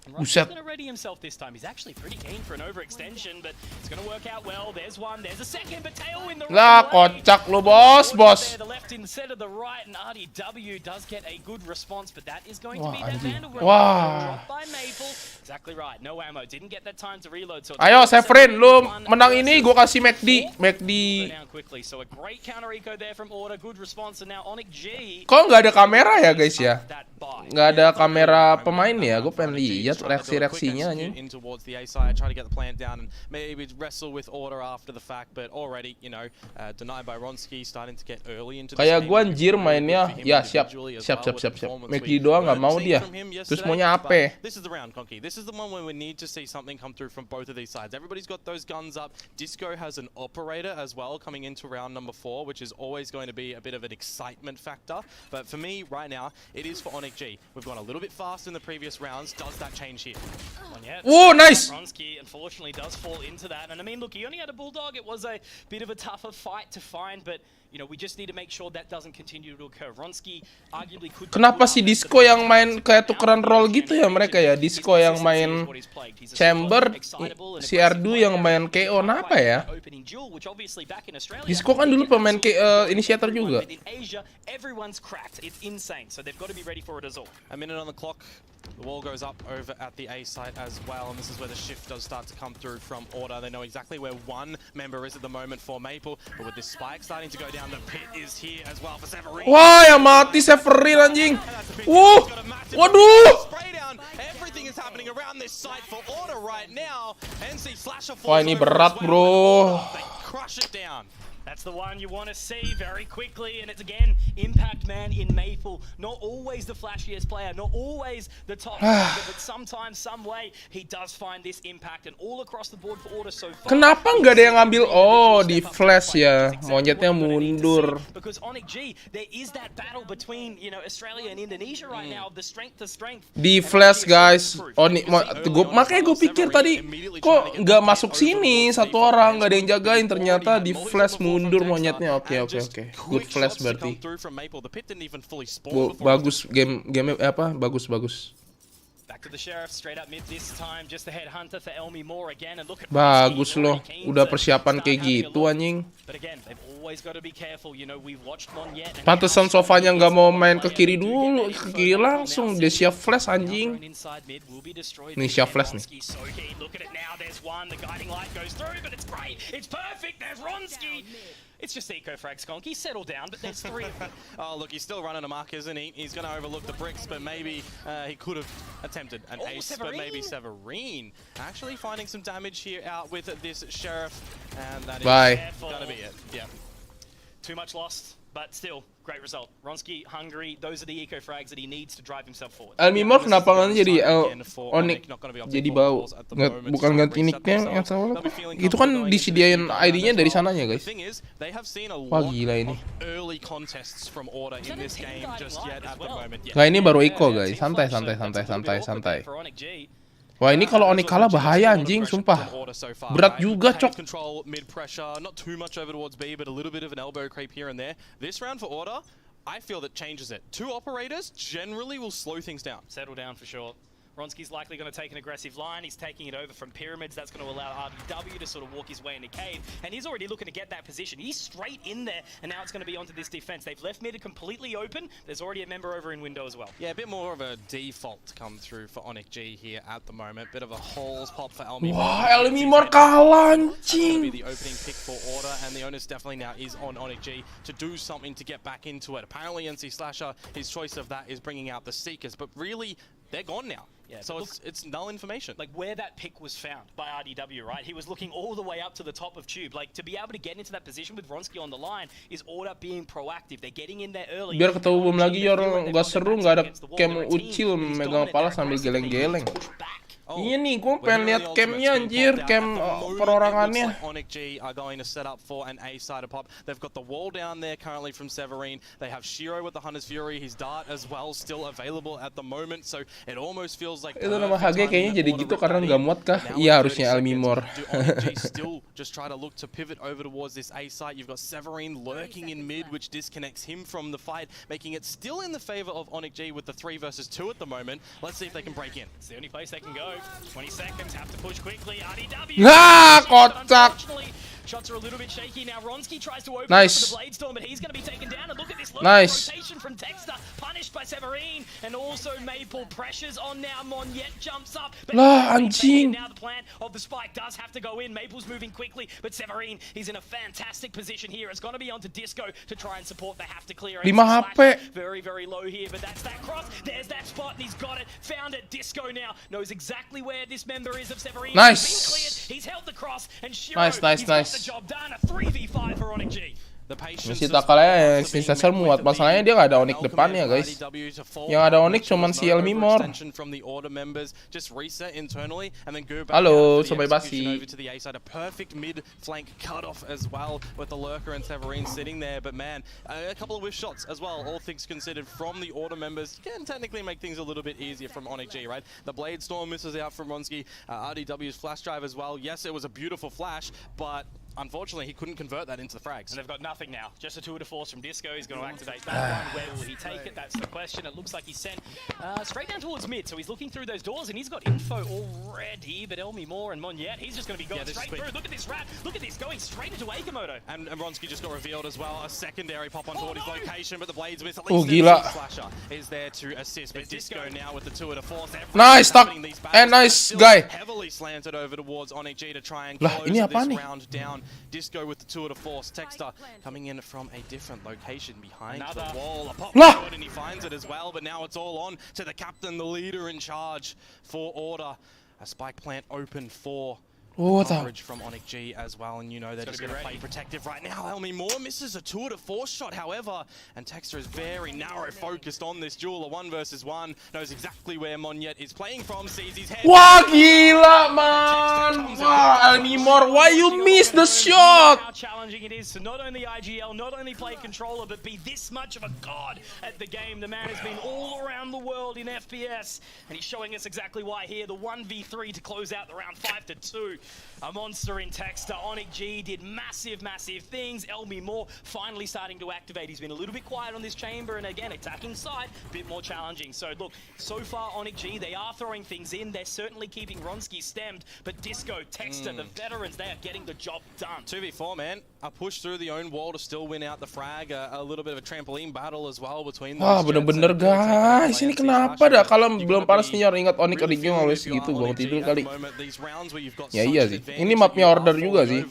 He's going to ready himself this time. He's actually pretty keen for an overextension, but it's going to work out well. There's one, there's a second, but Tailwind the lah, kocak lu bos. The left instead of the right, and RDW does get a good response, but that is going to be that Vandal drop by Maple. Exactly right. No ammo. Didn't get that time to reload. So ayo Severin, lu menang ini gue kasih McD. So a great counter eco there from Order. Good response, and now Onyx G. Kok nggak ada kamera ya guys ya? Nggak ada kamera pemain ya? Gue pengen lihat reaksi-reaksinya anjing. Kayak gue anjir mainnya, ya siap. McD doang nggak mau dia. Terus maunya apa? This is the one where we need to see something come through from both of these sides. Everybody's got those guns up. Disco has an operator as well coming into round number 4, which is always going to be a bit of an excitement factor. But for me right now, it is for Onyx G. We've gone a little bit fast in the previous rounds. Does that change here? Oh, nice! Ronski unfortunately does fall into that. And I mean, look, he only had a Bulldog. It was a bit of a tougher fight to find, but you know, we just need to make sure that doesn't continue to occur. Ronski arguably could. Kenapa si Disco yang main kayak tukeran role gitu ya mereka ya? Disco yang main chamber, si Ardu yang main KO, apa ya? Disco kan dulu pemain initiator juga. Everyone's cracked. It's insane. So they've got to be ready for it as well. A minute on the clock. The wall goes up over at the A site as well, and this is where the shift does start to come through from Order. They know exactly where one member is at the moment for Maple, but with this spike starting to go down, the pit is here as well for Severin. Wah, yang mati Severin anjing. Waduh. Everything is happening around this site for Order right now. NC Slasher. Wah, ini berat, bro. Crush it down. That's the one you want to see very quickly, and it's again Impact Man in Maple. Not always the flashiest player, not always the top player, but sometimes, some way, he does find this impact, and all across the board for Order so far. Kenapa nggak ada yang ngambil? Oh, di flash ya, monyetnya mundur. Because Onyx G, there is that battle between, you know, Australia and Indonesia right now, the strength to strength. Di flash guys, makanya gue pikir tadi kok nggak masuk sini satu orang, nggak ada yang jagain, ternyata di flash mundur monyetnya. Oke. Good flash berarti. Bagus game apa? Bagus. Bagus loh. Udah persiapan kayak gitu anjing. Pantesan sofanya nggak mau main ke kiri dulu, ke kiri langsung. Dia siap flash anjing. Nih siap flash nih. It's just eco frag Skonky, settle down, but there's 3 of them. Oh, look, he's still running a mark, isn't he? He's going to overlook the bricks, but maybe he could have attempted an ace, but maybe Severin actually finding some damage here out with this Sheriff, and that is going to be it. Yeah. Too much lost, but still, great result. Ronski, hungry, those are the eco frags that he needs to drive himself forward. Almimor kenapa nggak jadi Onyx jadi bau? Bukan ganti nicknya yang salah. Itu kan disediain ID-nya dari sananya guys. Wah gila ini. Nggak, ini baru eco guys. Santai. Wah ini kalau Onyx kalah bahaya anjing, sumpah. Berat juga cok. Not too much over towards B, but a little bit of an elbow creep here and there. This round for Order, I feel that changes it. 2 operators generally will slow things down. Settle down for sure. Ronski's likely going to take an aggressive line. He's taking it over from Pyramids. That's going to allow RDW to sort of walk his way into cave. And he's already looking to get that position. He's straight in there, and now it's going to be onto this defense. They've left mid completely open. There's already a member over in window as well. Yeah, a bit more of a default come through for Onyx G here at the moment. Bit of a holes pop for Elmimor. Wah, Elmimor kalah anjing. The opening pick for Order, and the onus definitely now is on Onyx G to do something to get back into it. Apparently, NC Slasher, his choice of that is bringing out the Seekers, but really, they're gone now. Yeah, so it's null information. Like where that pick was found by RDW, right? He was looking all the way up to the top of tube. Like to be able to get into that position with Ronski on the line is Order being proactive. They're getting in there early. Biar ketemu bom lagi Yor, nggak seru nggak ada cam Ucil megang kepala sambil geleng-geleng. Iya nih, gue pengen lihat camnya anjir, cam perorangannya. Onyx G are going to set up for an A-side pop. They've got the wall down there currently from Severine. They have Shiro with the Hunter's Fury, his dart as well, still available at the moment. So it almost feels like itu nama HG kayaknya jadi gitu karena nggak muat kah? Iya harusnya Almimor. Still just try to look to pivot over towards this A site. You've got Severine lurking in mid, which disconnects him from the fight, making it still in the favor of Onyx G with the 3 versus 2 at the moment. Let's see if they can break in. It's the only place they can go. 20 seconds, have to push quickly. RDW. Kocak. Shots are a little bit shaky now. Ronski tries to open Nice. up the Blade Storm, but he's going to be taken down. And look at this Nice. rotation from Texter, punished by Severine, and also Maple pressures on now. Monyet jumps up. Lah anjing. Now the plan of the spike does have to go in. Maple's moving quickly, but Severine is in a fantastic position here. It's going to be onto Disco to try and support. They have to clear it. 5 HP. Very, very low here, but that's that cross. There's that spot, and he's got it. Found it. Disco now knows exactly where this member is of Severine. Nice. He's been cleared. He's held the cross, and Shiro, Nice. he's got the job done. A 3v5 for Onyx G. Masih takalnya yang Sinister muat, masalahnya dia nggak ada Onyx depannya guys. Yang ada Onyx cuman si Elmimor. Halo, Sobat Basi. A perfect mid flank cut off as well with the lurker and Severine sitting there, but man, a couple of whiff shots as well, all things considered from the Order members can technically make things a little bit easier from Onyx G, right? The Blade Storm misses out from Ronski, RDW's flash drive as well. Yes, it was a beautiful flash, but unfortunately, he couldn't convert that into the frags. And they've got nothing now. Just a tour de force from Disco. He's going to activate that one. Where will he take it? That's the question. It looks like he's sent straight down towards mid. So he's looking through those doors, and he's got info already. But Elmi Moore and Monyet, he's just going to be going straight through. Look at this rat. Look at this, going straight into Akemoto. And Ronski just got revealed as well. A secondary pop on toward his location, but the Blades miss. At Oh, least gila. Slasher is there to assist. But Disco now with the tour de force. Nice, stuck. And nice guy. Heavily slanted over towards Onyx G to try and Lah, close ini apaan this nih? round down. Disco with the tour de force. Texter coming in from a different location behind the wall. A pop forward and he finds it as well, but now it's all on to the captain, the leader in charge for Order. A spike plant open for coverage from Onyx G as well, and you know they're just going to play protective right now. Elmi Moore misses a tour de force shot, however, and Texter is very narrow focused on this duel. A 1 versus 1, knows exactly where Monyet is playing from, sees his head. Wah gila man, wah Elmimor, why you miss the shot? How challenging it is to not only IGL, not only play controller, but be this much of a god at the game. The man has been all around the world in FPS, and he's showing us exactly why here. The 1v3 to close out the round 5-2. A monster in Texter. Onyx G did massive, massive things. Elmi Moore finally starting to activate. He's been a little bit quiet on this chamber, and again, attacking side, a bit more challenging. So look, so far Onyx G, they are throwing things in. They're certainly keeping Ronski stemmed, but Disco, Texter, the veterans, they are getting the job done. 2v4, man. A push through the own wall to still win out the frag. A little bit of a trampoline battle as well between them. Wah bener-bener guys, ini kenapa dah kalau belum panas nih Yor, ingat Onyx original always gitu, bangun tidur kali. Ya iya sih, ini mapnya Order juga sih.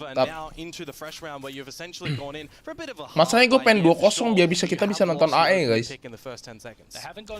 Masalahnya gue pengen 2-0 biar kita bisa nonton AE guys.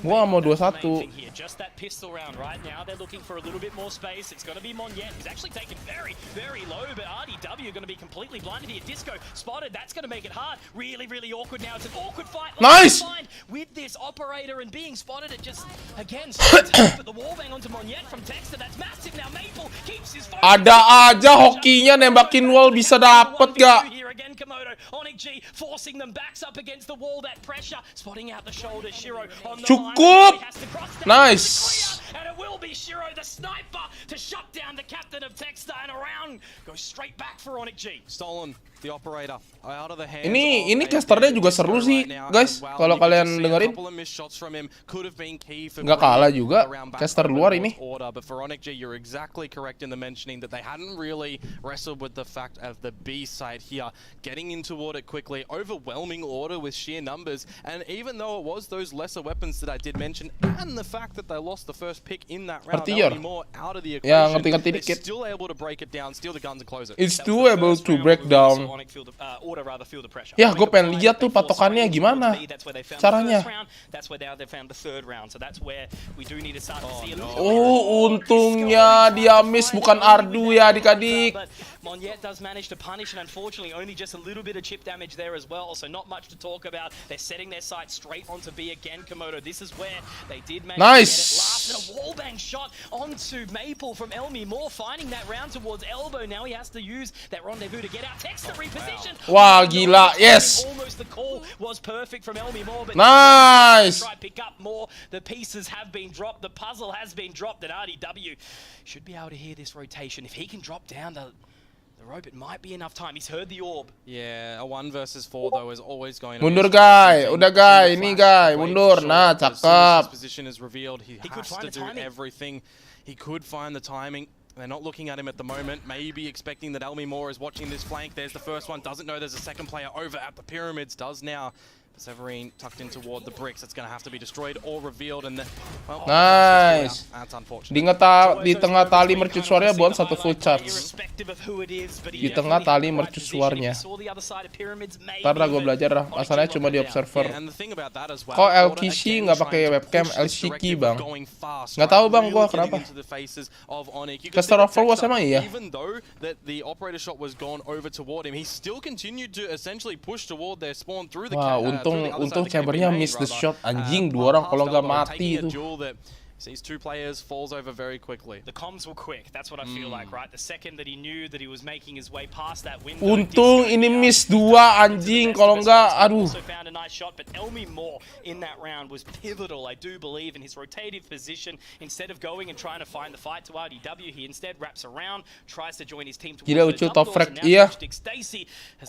Gua mau 2-1. Just that pistol round right now. They're looking for a little bit more space. It's going to be Monyet. He's actually taken very, very low, but RDW going to be completely blinded here. Disco spotted. That's going to make it hard. Really, really awkward now. It's an awkward fight. Nice! With this operator and being spotted, it just, again, but the wall bang onto Monyet from Texter. That's massive now. Maple keeps his focus. Ada aja hokinya nembakin wall bisa dapet gak? Again, Komodo, Onyx G forcing them backs up against the wall. That pressure, spotting out the shoulder. Shiro on the Cukup! line. Nice! And it will be Shiro, the sniper, to shut down the captain of Texter, and around goes straight back for Onyx G. Stolen the operator out of the hands. Ini casternya juga seru sih, guys. Kalau kalian dengerin, nggak kalah juga caster luar ini. But for Onyx G, you're exactly correct in the mentioning that they hadn't really wrestled with the fact of the B side here, getting into Order quickly, overwhelming Order with sheer numbers, and even though it was those lesser weapons that I did mention, and the fact that they lost the first pick in that round. Ngerti, Yor? More out of the Ya, equation. ngerti-ngerti They're dikit. still able to break it down, steal the guns and close it. It's still able to break down. Ya, gue pengen lihat tuh patokannya gimana caranya. Oh, untungnya dia miss bukan Ardu ya adik-adik. Monyet does manage to punish, and unfortunately only just a little bit of chip damage there as well, so not much to talk about. They're setting their sights straight onto B again, Komodo. This is where they did manage to get it last, and a wallbang shot onto Maple from Elmi Moore, finding that round towards Elbow. Now he has to use that rendezvous to get out. Text to reposition. Wah, gila, yes. Almost the call was perfect from Elmi Moore, but nice. Try pick up more. The pieces have been dropped. The puzzle has been dropped, and RDW should be able to hear this rotation. If he can drop down the rope, it might be enough time. He's heard the orb. Yeah, a 1 versus 4 though is always going to mundur guy, udah guy, ini guy, mundur. Nah, cakep. Position is revealed. He has to do everything. He could find the timing. They're not looking at him at the moment, maybe expecting that Elmi Moore is watching this flank. There's the first one, doesn't know there's a second player over at the pyramids, does now. Severine tucked in toward the bricks. It's going to have to be destroyed or revealed, and well, nice. That's unfortunate. Di tengah tali mercusuarnya buat satu full charge. Di tengah tali mercusuarnya. Ntar lah gue belajar lah. Masalahnya cuma di observer. Kok LKC nggak pakai webcam LCQ bang? Nggak tahu bang gue kenapa. Caster overwatch emang iya. Even though that the operator shot was gone over toward him, he still continued to essentially push toward their spawn through the untung chambernya miss the shot, anjing, 2 orang kalau nggak mati itu. Sees 2 players, falls over very quickly. The comms were quick. That's what I feel like, right? The second that he knew that he was making his way past that window. Untung ini miss 2 anjing, kalau enggak, aduh. Also found a nice shot, but Elmi Moore in that round was pivotal, I do believe, in his rotative position. Instead of going and trying to find the fight to RDW, he instead wraps around, tries to join his team. Gila Ucil top frag, iya.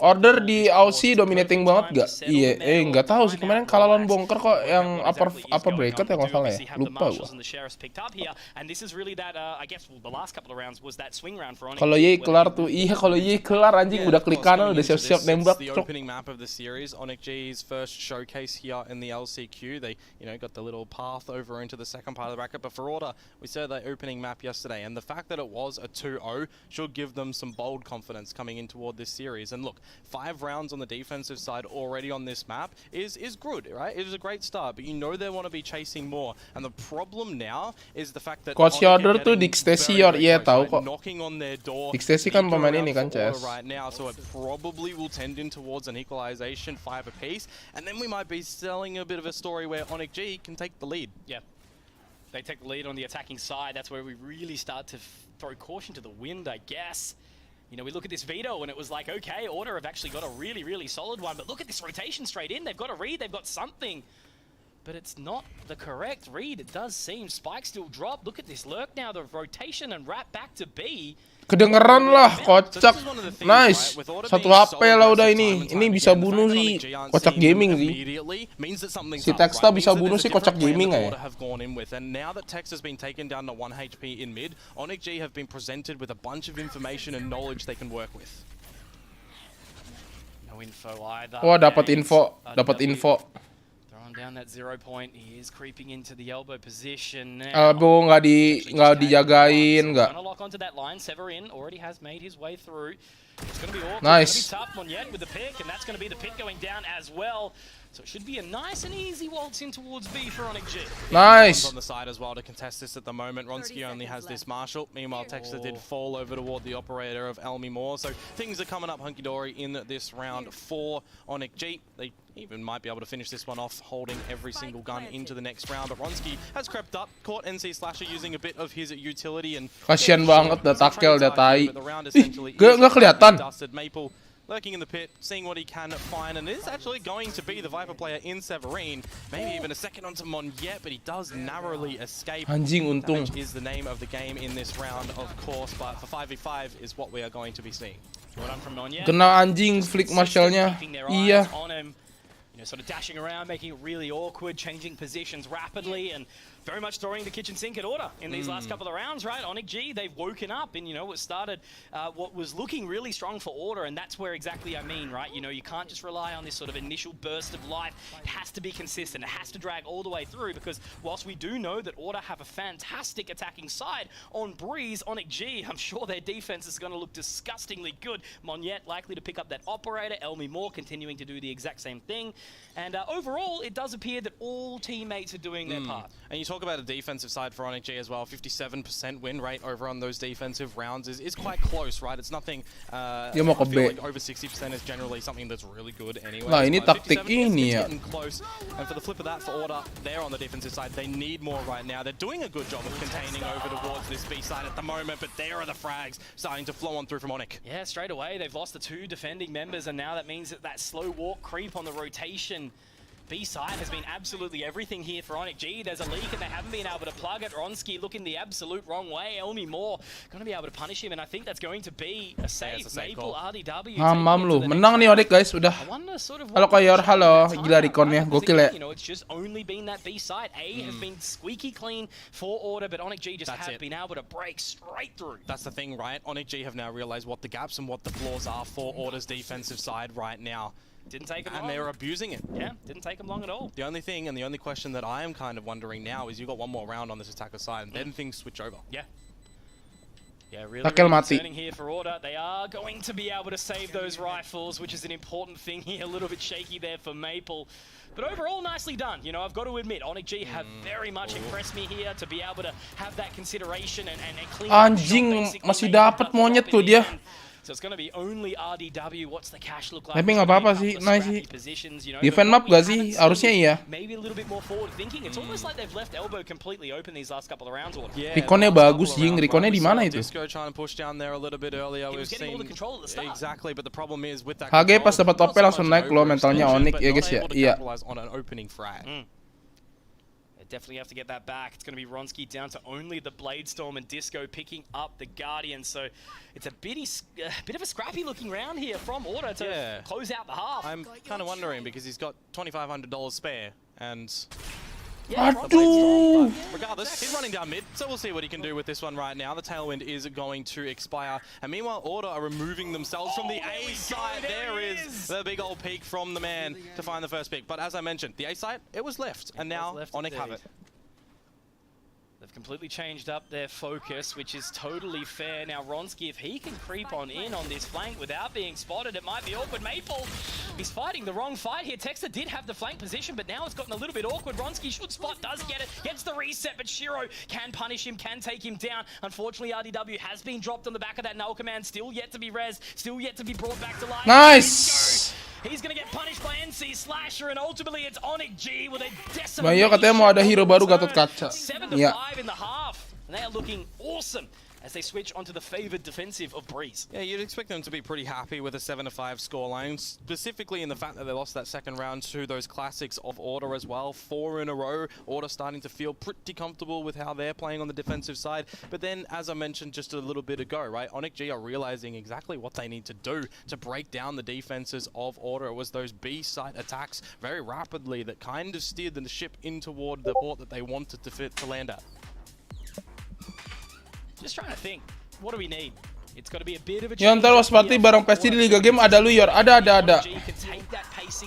Order di Aussie dominating banget gak? Iya, nggak tahu sih, kemarin kalah lawan Bonker kok yang upper bracket ya kalau salah ya, lupa gua. Sheriff's picked up here, and this is really that I guess the last couple of rounds was that swing round for Onyx. Kalau Ye kelar tuh, iya kalau Ye kelar anjing udah klik kanan udah siap-siap nembak. The opening map of the series, Onyx G's first showcase here in the LCQ. They, got the little path over into the second part of the bracket. But for order, we saw that opening map yesterday, and the fact that it was a 2-0 should give them some bold confidence coming in toward this series. And look, 5 rounds on the defensive side already on this map is good, right? It is a great start, but they want to be chasing more. And the problem now is the fact that Coach Order tuh Dixtesi iya tahu kok. Dixtesi kan pemain ini kan CS. Right now, so it probably will tend in towards an equalization 5 apiece, and then we might be selling a bit of a story where Onyx G can take the lead. Yeah, they take the lead on the attacking side. That's where we really start to throw caution to the wind, I guess. We look at this veto and it was like, okay, Order have actually got a really, really solid one, but look at this rotation straight in. They've got a read, they've got something. But it's not the correct read, it does seem. Spike still drop. Look at this lurk now, the rotation and wrap back to B. Kedengeran lah, kocak. Nice. 1 HP lah udah ini. Ini bisa bunuh sih kocak gaming sih. Si Texta bisa bunuh sih kocak gaming ya. And now that Tex has been taken down to 1 HP in mid, Onyx G have been presented with a bunch of information and knowledge they can work with. No info either. Wah, dapat info. Down that 0 point, he is creeping into the elbow position now. Elbow nggak dijagain nggak. Lock onto that line. Severin already has made his way through. It's going to be awkward. Nice. It's going to be tough Monyet with the pick, and that's going to be the pick going down as well. So it should be a nice and easy waltz in towards B for Onyx G. Nice. On the side as well to contest this at the moment. Ronsky only has this Marshall. Meanwhile, Texter did fall over toward the operator of Elmi Moore. So things are coming up hunky-dory in this round for Onyx G. They even might be able to finish this one off, holding every single gun into the next round. But Ronsky has crept up, caught NC Slasher using a bit of his utility. And kasian banget, udah tackle, udah tai. Nggak kelihatan. Maple lurking in the pit, seeing what he can find, and it is actually going to be the Viper player in Severine. Maybe even a second onto Monyet, but he does narrowly escape. Anjing, untung. Damage is the name of the game in this round, of course, but for 5v5 is what we are going to be seeing. Kena anjing flick Marshallnya. Iya. Sort of dashing around, making it really awkward, changing positions rapidly, and very much throwing the kitchen sink at Order in these last couple of rounds, right? Onyx G, they've woken up and, you know, it started what was looking really strong for Order, and that's where exactly I mean, right? You know, you can't just rely on this sort of initial burst of life. It has to be consistent. It has to drag all the way through, because whilst we do know that Order have a fantastic attacking side on Breeze, Onyx G, I'm sure their defense is going to look disgustingly good. Monyet likely to pick up that operator, Elmi Moore continuing to do the exact same thing. And overall, it does appear that all teammates are doing their part. And you talk about a defensive side for Onyx G as well. 57% win rate over on those defensive rounds is quite close, right? It's nothing. I feel like over 60% is generally something that's really good anyway. Nah, ini taktik ini ya. Close. And for the flip of that, for Order, they're on the defensive side. They need more right now. They're doing a good job of containing over towards this B side at the moment, but there are the frags starting to flow on through from Onyx. Yeah, straight away they've lost the 2 defending members, and now that means that slow walk creep on the rotation B side has been absolutely everything here for Onyx G. There's a leak and they haven't been able to plug it. Ronsky looking the absolute wrong way. Elmi Moore going to be able to punish him, and I think that's going to be a safe. Maple RDW. Mam lu, menang nih Onyx guys, udah. Halo Koyor, halo, gila reconnya, gokil ya. You know, it's just only been that B side. A has been squeaky clean for Order, but Onyx G just have been able to break straight through. That's the thing, right? Onyx G have now realized what the gaps and what the flaws are for Order's defensive side right now. Didn't take them long. And they're abusing it. Yeah, didn't take them long at all. The only thing and the only question that I am kind of wondering now is you got one more round on this attacker side, and then things switch over. Yeah. Yeah, really concerning here for Order. They are going to be able to save those rifles, which is an important thing here. A little bit shaky there for Maple. But overall, nicely done. You know, I've got to admit, Onyx G have very much impressed me here to be able to have that consideration and clean Anjing, masih dapat monyet tuh dia. So it's going to be only RDW. What's the cash look like? Tapi nggak apa-apa sih, nice sih. Defend map gak sih? Harusnya iya. Maybe a little bit more forward thinking. It's almost like they've left elbow completely open these last couple of rounds. Reconnya bagus, Jing. Reconnya di mana itu? Disco trying to push down there a little bit earlier. He was getting all the control at the start. Exactly, but the problem is with that. HG pas dapat top langsung naik loh mentalnya Onyx ya guys ya. Iya. On an opening frag. Definitely have to get that back. It's going to be Ronsky down to only the Blade Storm and Disco picking up the Guardian. So it's a bit of a scrappy looking round here from Order to close out the half. I'm kind of wondering because he's got $2,500 spare and... Aduh. Regardless, he's running down mid, so we'll see what he can do with this one right now. The Tailwind is going to expire, and meanwhile, Order are removing themselves from the A side. There is the big old peek from the man to find the first pick. But as I mentioned, the A side, it was left, and now Onyx have it. They've completely changed up their focus, which is totally fair. Now, Ronsky, if he can creep on in on this flank without being spotted, it might be awkward. Maple, he's fighting the wrong fight here. Texter did have the flank position, but now it's gotten a little bit awkward. Ronsky should spot, does get it, gets the reset, but Shiro can punish him, can take him down. Unfortunately, RDW has been dropped on the back of that null command, still yet to be res, still yet to be brought back to life. Nice! He's going to get punished by NC Slasher, and ultimately it's Onyx G with a decimation. Mayo katanya mau ada hero baru Gatot Kaca. 7 to 5 in the half. And they are looking awesome as they switch onto the favored defensive of Breeze. Yeah, you'd expect them to be pretty happy with a 7-5 scoreline, specifically in the fact that they lost that second round to those classics of Order as well. 4 in a row. Order starting to feel pretty comfortable with how they're playing on the defensive side. But then, as I mentioned just a little bit ago, right, Onyx G are realizing exactly what they need to do to break down the defenses of Order. It was those B-side attacks very rapidly that kind of steered the ship in toward the port that they wanted to land at. Just trying to think, what do we need? It's got to be a bit of a Yang ntar Wasparty bareng Pesti di Liga Game ada lu Yor, ada.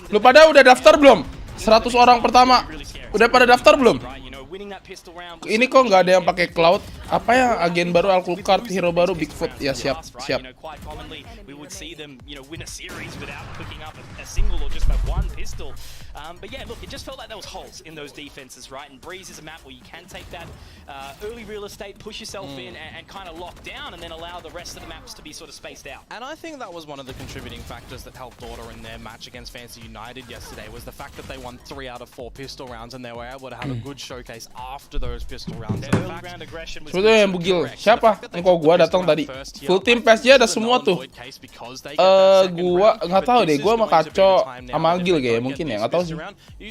Lu pada udah daftar belum? 100 orang pertama. Udah pada daftar belum? Ini kok nggak ada yang pakai cloud? Apa yang agen baru, Alkulkart, hero baru, Bigfoot? Ya siap. We would see them, win a series without picking up a single or just that one pistol. But yeah, look, it just felt like there was holes in those defenses, right? And Breeze is a map where you can take that early real estate, push yourself in, and kind of lock down, and then allow the rest of the maps to be sort of spaced out. And I think that was one of the contributing factors that helped Order in their match against Fancy United yesterday, was the fact that they won 3 out of 4 pistol rounds, and they were able to have a good showcase after those pistol rounds. Their early round aggression was Betul yang bugil. Siapa? Engkau gua datang tadi. Full team PSG ada semua tuh. Gua nggak tahu deh. Gua sama Kaco sama Agil kayak mungkin ya. Nggak tahu sih.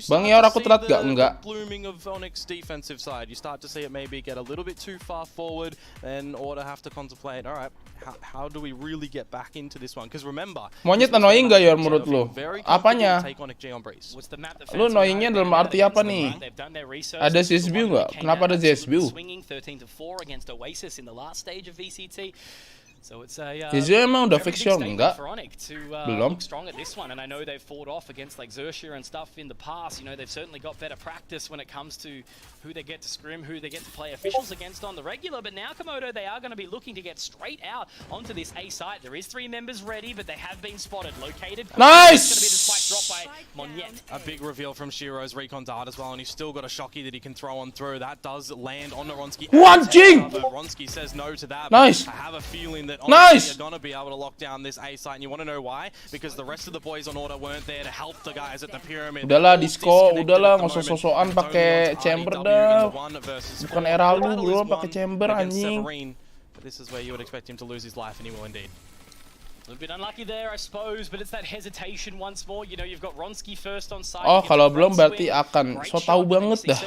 Bang Yor aku telat gak? Enggak. Blooming of Onyx defensive side. You start to see it maybe get a little bit too far forward, then Order have to contemplate. All right, how do we really get back into this one? Because remember, Monyet annoying gak Yor menurut lu? Apanya? Lu annoyingnya dalam arti apa nih? Ada ZSBU nggak? Kenapa ada ZSBU? Tizu emang udah fix short enggak? Belum. Strong at this one, and I know they've fought off against like Xerxia and stuff in the past. You know, they've certainly got better practice when it comes to who they get to scrim, who they get to play officials against on the regular. But now Komodo, they are going to be looking to get straight out onto this A site. There is 3 members ready, but they have been spotted, located. Nice. It's going to be the spike drop by Monyet. A big reveal from Shiro's recon dart as well, and he's still got a shocky that he can throw on through. That does land on Ronski. Ronski says no to that. Nice. I have a feeling that Nice. are going to be able to lock down this A site, and you want to know why? Because the rest of the boys on Order weren't there to help the guys at the pyramid. Udahlah disco, udahlah nggak usah-sosokan pakai chamber dah. Bukan era lu pakai chamber anjing. But this is where you would expect him to lose his life, and he will indeed. A little bit unlucky there, I suppose, but it's that hesitation once more. You know, you've got Ronski first on side. Oh, kalau belum berarti akan so tahu banget dah.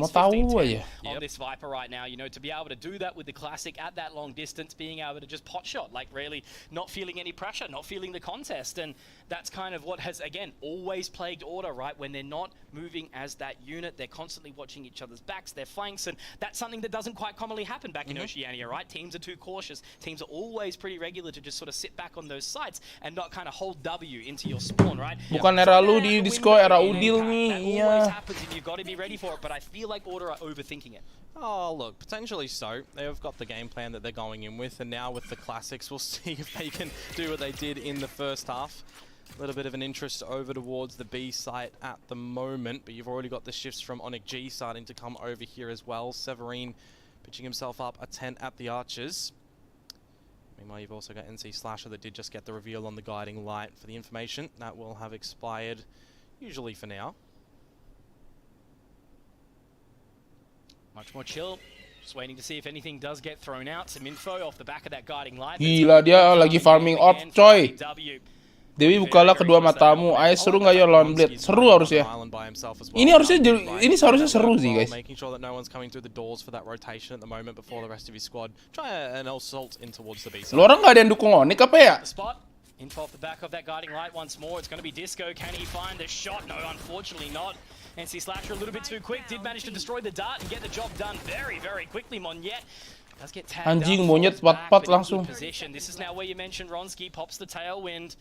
Mau tahu aja. On this Viper right now, you know, to be able to do that with the classic at that long distance, being able to just pot shot, like really not feeling any pressure, not feeling the contest, and that's kind of what has, again, always plagued Order, right? When they're not moving as that unit, they're constantly watching each other's backs, their flanks, and that's something that doesn't quite commonly happen back in Oceania, right? Teams are too cautious. Teams are always pretty regular to just sort of sit back on those sites and not kind of hold W into your spawn, right? Bukan era lu di disco, era Udil nih. Iya. Always happens and you've got to be ready for it, but I feel like Order are overthinking it. Oh, look, potentially so. They've got the game plan that they're going in with, and now with the classics, we'll see if they can do what they did in the first half. A little bit of an interest over towards the B site at the moment, but you've already got the shifts from Onyx G starting to come over here as well. Severine pitching himself up a tent at the Archers. Meanwhile, you've also got NC Slasher that did just get the reveal on the guiding light for the information. That will have expired, usually for now. Much more chill. Just waiting to see if anything does get thrown out. Some info off the back of that guiding light. Gila, dia lagi farming orb, coy. Dewi bukalah kedua matamu. Ayo seru nggak ya lawan Blade? Seru harusnya. Ini seharusnya seru sih guys. Making sure that no one's coming through the doors for that rotation at the moment before the rest of his squad try an assault in towards the B side. Lu orang nggak ada yang dukung Onyx apa ya? Info off the back of that guiding light once more. It's going to be Disco. Can he find the shot? No, unfortunately not. NC Slasher a little bit too quick. Did manage to destroy the dart and get the job done very, very quickly. Monyet does get tagged Anjing Monyet 4-4 langsung. This is now where you mentioned Ronski pops the tailwind.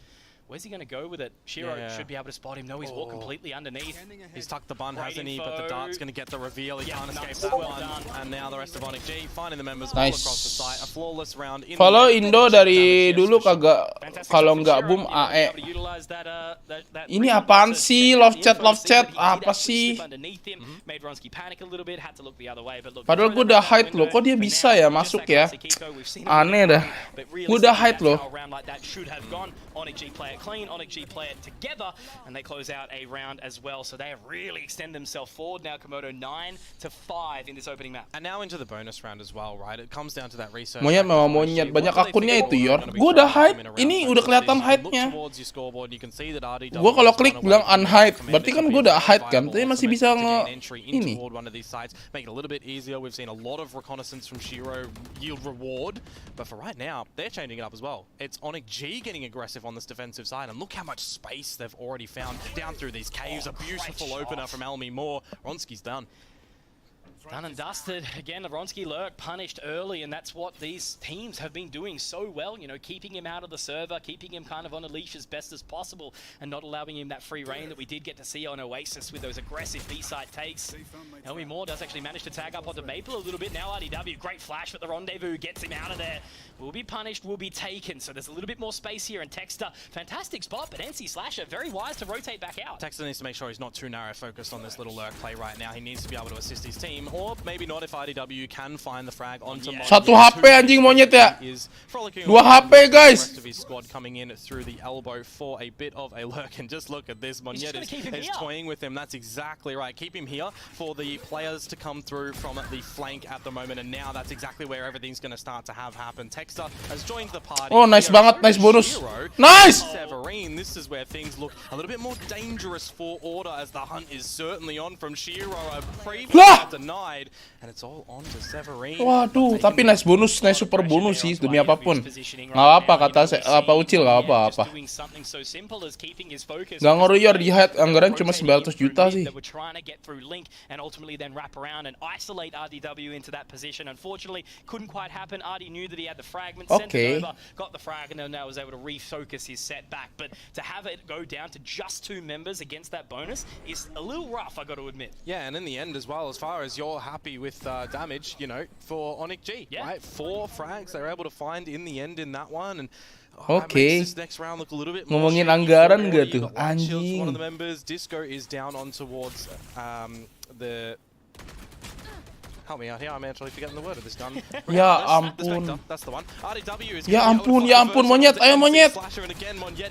Where's he going to go with it? Shiro should be able to spot him. No, he's walked completely underneath. He's tucked the bun, hasn't he? But the dart's going to get the reveal. He can't escape that one. And now the rest of Onyx G finding the members all across the site. A flawless round. Follow Indo dari dulu kagak, kalau nggak boom AE. Ini apaan sih? Love chat apa sih? Padahal gue udah hide loh, kok dia bisa ya masuk ya? Aneh dah. Gue udah hide loh. Onyx G play it clean, Onyx G play it together, and they close out a round as well. So they have really extended themselves forward. Now Komodo 9-5 in this opening map. And now into the bonus round as well, right? It comes down to that research. Monyet memang monyet, banyak akunnya itu Yor. Gue udah hide, ini udah kelihatan hide-nya. Gue kalau klik bilang unhide, berarti kan gue udah hide kan, tapi masih bisa ini. Make it a little bit easier. We've seen a lot of reconnaissance from Shiro yield reward, but for right now, they're changing it up as well. It's Onyx G getting aggressive on this defensive side, and look how much space they've already found down through these caves. A beautiful opener from Elmi Moore. Ronski's done. Done and dusted. Again, Ronski Lurk punished early, and that's what these teams have been doing so well, you know, keeping him out of the server, keeping him kind of on a leash as best as possible, and not allowing him that free reign that we did get to see on Oasis with those aggressive B-side takes. Elmi Moore does actually manage to tag up onto Maple a little bit. Now RDW, great flash, but the rendezvous gets him out of there. Will be punished, will be taken, so there's a little bit more space here, and Texter, fantastic spot, but NC Slasher, very wise to rotate back out. Texter needs to make sure he's not too narrow focused on this little lurk play right now. He needs to be able to assist his team or maybe not if IDW can find the frag onto Satu HP anjing monyet ya. 2 HP guys. Rest of his squad coming in through the elbow for a bit of a lurk, and just look at this. Monyet is toying with him. That's exactly right. Keep him here for the players to come through from the flank at the moment, and now that's exactly where everything's going to start to have happen. Texter has joined the party. Oh, nice banget, nice bonus. Nice. Severine, this is where things look a little bit more dangerous for Order, as the hunt is certainly on from Shiro. A previous denied, and it's all on to Severine. Waduh, tapi nice bonus, nice super bonus sih demi apapun. Nggak apa kata Ucil, nggak apa-apa. Nggak ngoruyor di head, anggaran cuma 900 juta sih. Oke. Got the frag and now was able to refocus his setback, but to have it go down to just 2 members against that bonus is a little rough, I got to admit. Yeah, and in the end as well, as far as you're happy with damage, you know, for Onyx G, right? 4 frags they're able to find in the end in that one, and Oke. Ngomongin anggaran gak tuh? Anjing. One of the members, Disco, is down on towards the. Help me out here, I'm actually forgetting the word of this gun. Ya ampun. That's the one. RDW is ya ampun, monyet, ayo monyet.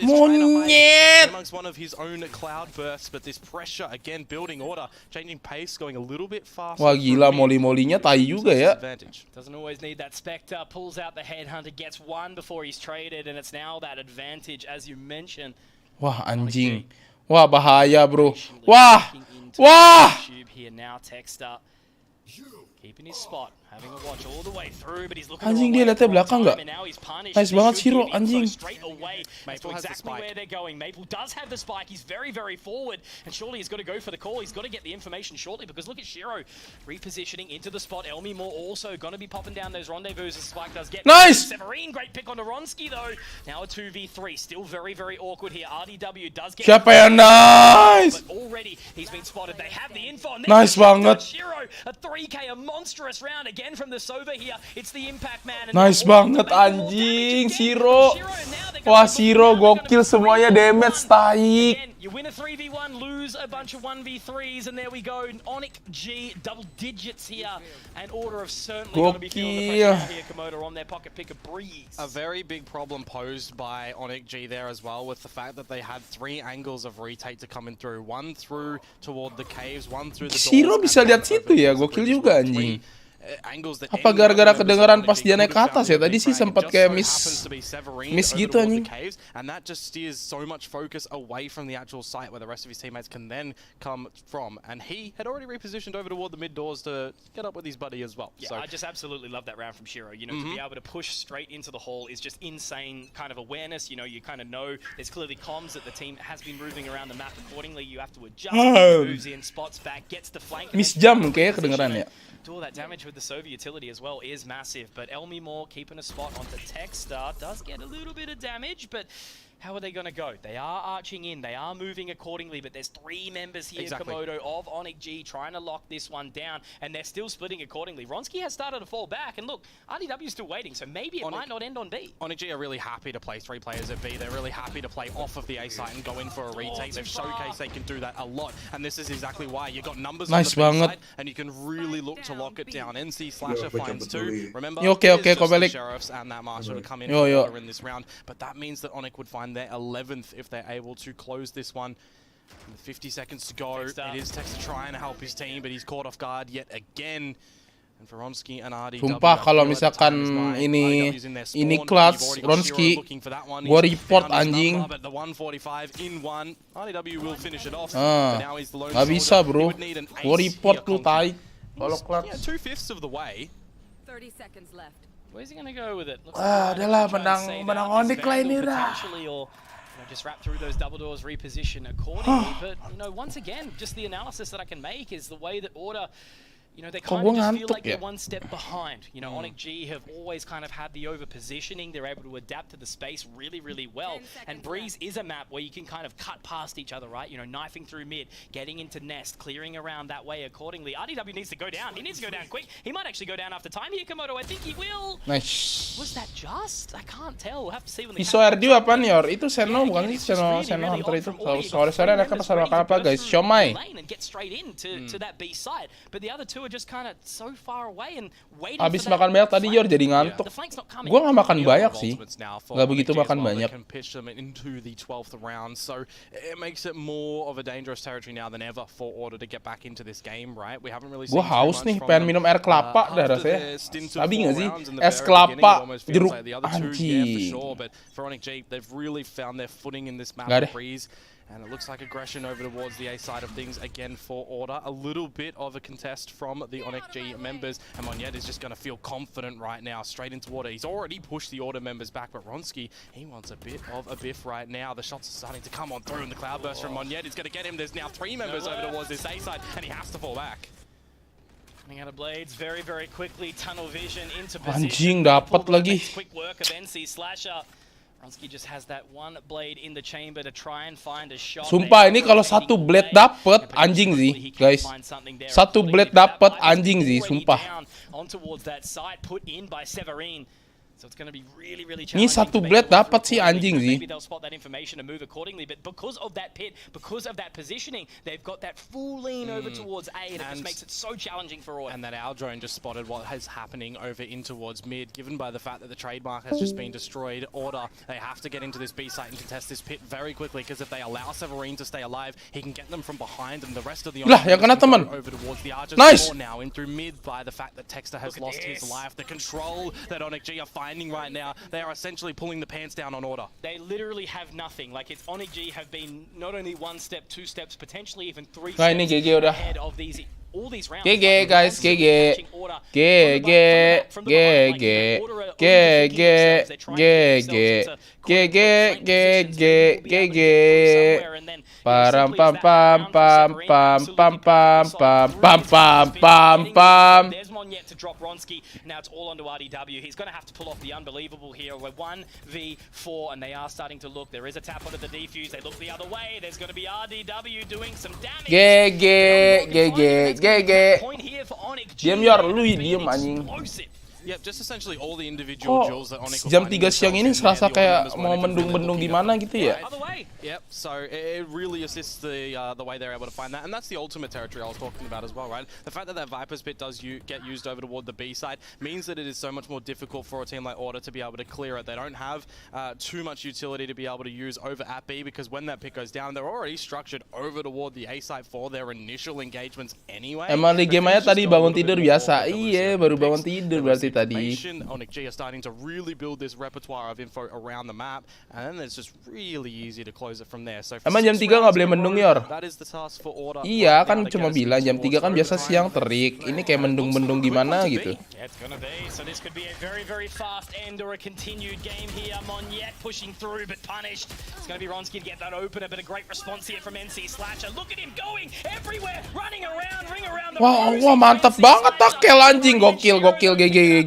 Monyet. Amongst one of his own cloud bursts, but this pressure again building Order, changing pace, going a little bit faster. Wah gila, moli-molinya tai juga ya. Doesn't always need that Spectre, pulls out the Headhunter, gets 1 before he's traded, and it's now that advantage as you mentioned. Wah anjing. Wah bahaya, bro. Wah. Here now, Texter keeping his spot, having a watch all the way through, but he's looking anjing, dia lihatnya belakang nggak? Nice banget Shiro, anjing. Maple exactly where they're going. Maple does have the spike. He's very, very forward, and surely he's got to go for the call. He's got to get the information shortly, because look at Shiro repositioning into the spot. Elmi Moore also going to be popping down those rendezvous as Spike does get. Nice. Severine, great pick on Ronsky though. Now a 2v3, still very, very awkward here. RDW does get. Siapa yang nice? But already he's been spotted. They have the info. Nice banget. Shiro, a 3K, a monstrous round again from the Sova here. It's the impact man. Nice banget anjing, Shiro. Wah, Shiro gokil semuanya, damage tai. You win a 3v1, lose a bunch of 1v3s, and there we go. Onyx G, double digits here, and Order of certainly going to be feeling the pressure here. Komodo on their pocket pick a breeze. A very big problem posed by Onyx G there as well, with the fact that they had 3 angles of retake to come in through. 1 through toward the caves, 1 through the doors. Shiro bisa lihat situ ya, gokil juga anjing. Apa gara-gara kedengaran pas dia naik ke atas ya? Tadi sih sempat kayak miss gitu anjing. And that just steers so much focus away from the actual site where the rest of his teammates can then come from. And he had already repositioned over toward the mid doors to get up with his buddy as well. Yeah, so I just absolutely love that round from Shiro. You know, to be able to push straight into the hole is just insane kind of awareness. You know, you kind of know there's clearly comms that the team has been moving around the map accordingly. You have to adjust, moves in, spots back, gets the flank. Miss jam kayaknya kedengeran ya. All that damage with the Sova utility as well is massive, but Elmi Moore keeping a spot onto Texter does get a little bit of damage, but how are they going to go? They are arching in, they are moving accordingly, but there's 3 members here, Komodo, of Onyx G trying to lock this one down, and they're still splitting accordingly. Ronsky has started to fall back, and look, RDW is still waiting, so maybe it might not end on B. Onyx G are really happy to play 3 players at B. They're really happy to play off of the A site and go in for a retake. They've showcased they can do that a lot, and this is exactly why. You've got numbers on the B side, and you can really look to lock it down. NC Slasher finds 2. Remember, it's just the Sheriffs and that Marshal to come in in this round, but that means that Onyx would find their 11th if they're able to close this one. 50 seconds to go. It is Texter trying to help his team, but he's caught off guard yet again. And for Ronsky and RDW, sumpah kalau misalkan ini clutch Ronsky, gua report anjing. Nggak bisa bro, gua report lu tai. Kalau clutch. 2/5 of the way. 30 seconds left. Where's he gonna go with it? Adalah menang Onyx lah ini dah. Just wrap through those double doors, reposition accordingly. But you know, once again, just the analysis that I can make is the way that Order, you know, they kind of just feel like they're one step behind. You know, Onyx G have always kind of had the over positioning. They're able to adapt to the space really, really well. And Breeze is a map where you can kind of cut past each other, right? You know, knifing through mid, getting into nest, clearing around that way accordingly. RDW needs to go down. He needs to go down quick. He might actually go down after time here, Komodo. I think he will. Nice. Was that just? I can't tell. We'll have to see when the Iso RD apaan yor? Itu Seno bukan sih? Seno Hunter itu. Sorry ada apa guys? Siomay. And get straight into to that B side. But the other 2 two are just kind of so far away and waiting. Abis makan banyak tadi Yor jadi ngantuk. Gue nggak makan banyak sih, nggak begitu makan banyak. Can pitch them into the 12th round, so it makes it more of a dangerous territory now than ever for Order to get back into this game, right? We haven't really seen. Gue haus nih, pengen minum air kelapa dah rasanya. Sabi nggak sih? Es kelapa jeruk anjing. But for Onyx G, they've really found their footing in this map breeze. And it looks like aggression over towards the A side of things again for Order. A little bit of a contest from the Onyx G members. And Monyet is just going to feel confident right now, straight into Order. He's already pushed the Order members back, but Ronski, he wants a bit of a biff right now. The shots are starting to come on through, and the cloudburst from Monyet is going to get him. There's now 3 members over towards this A side, and he has to fall back. Coming out of blades very, very quickly. Tunnel vision into position. Anjing dapat lagi. Quick work of NC Slasher. Ronski just has that one blade in the chamber to try and find a shot. Sumpah ini kalau satu blade dapet anjing sih, guys. Satu blade dapet anjing sih, sumpah. On towards that side put in by Severin. So it's going to be really, really Ini satu blade dapat sih anjing sih. Maybe they'll spot that information and move accordingly, but because of that pit, because of that positioning, they've got that full lean over towards A, and it just makes it so challenging for Order. And that our drone just spotted what is happening over in towards mid, given by the fact that the trademark has just been destroyed. Order, they have to get into this B site and contest this pit very quickly, because if they allow Severin to stay alive, he can get them from behind, and the rest of the lah yang kena teman. Over towards the Archers. Nice. Now in through mid by the fact that Texter has lost his life. The control that Onyx G are finding right now, they are essentially pulling the pants down on Order. They literally have nothing. Like, it's Onyx G have been not only 1 step, 2 steps, potentially even 3 Nah, ini steps GG udah. ahead of these. All these rounds. GG guys, GG. GG, GG, GG, GG, GG, GG, GG. Param pam pam pam pam pam pam pam pam pam pam pam. There's Monyet to drop Ronski. Now it's all onto RDW. He's going to have to pull off the unbelievable here. We're 1v4, and they are starting to look. There is a tap onto the defuse. They look the other way. There's going to be RDW doing some damage. GG, GG, GG. Diam Yor, lu diam anjing. Yeah, just essentially all the individual jewels that Onyx Jam 3 siang ini serasa kayak mau mendung-mendung gimana gitu ya. Yep, so it really assists the way they're able to find that, and that's the ultimate territory I was talking about as well, right? The fact that Viper's pit does get used over toward the B side means that it is so much more difficult for a team like Order to be able to clear it. They don't have too much utility to be able to use over at B, because when that pit goes down, they're already structured over toward the A side for their initial engagements anyway. Emang di game aja tadi bangun tidur biasa. Iya, baru bangun tidur berarti tadi. Onyx G are starting to really build this repertoire of info around the map, and then it's just really easy to close it from there. So emang jam 3 nggak boleh mendung Yor? That is the task for Order. Iya kan cuma bilang jam 3 kan biasa siang terik. Ini kayak mendung-mendung gimana gitu. It's gonna be. So this could be a very, very fast end or a continued game here. Monyet pushing through but punished. It's gonna be Ronski to get that opener, but a great response here from NC Slasher. Look at him going everywhere, running around, ring around the wah, mantap banget takel anjing, gokil GG.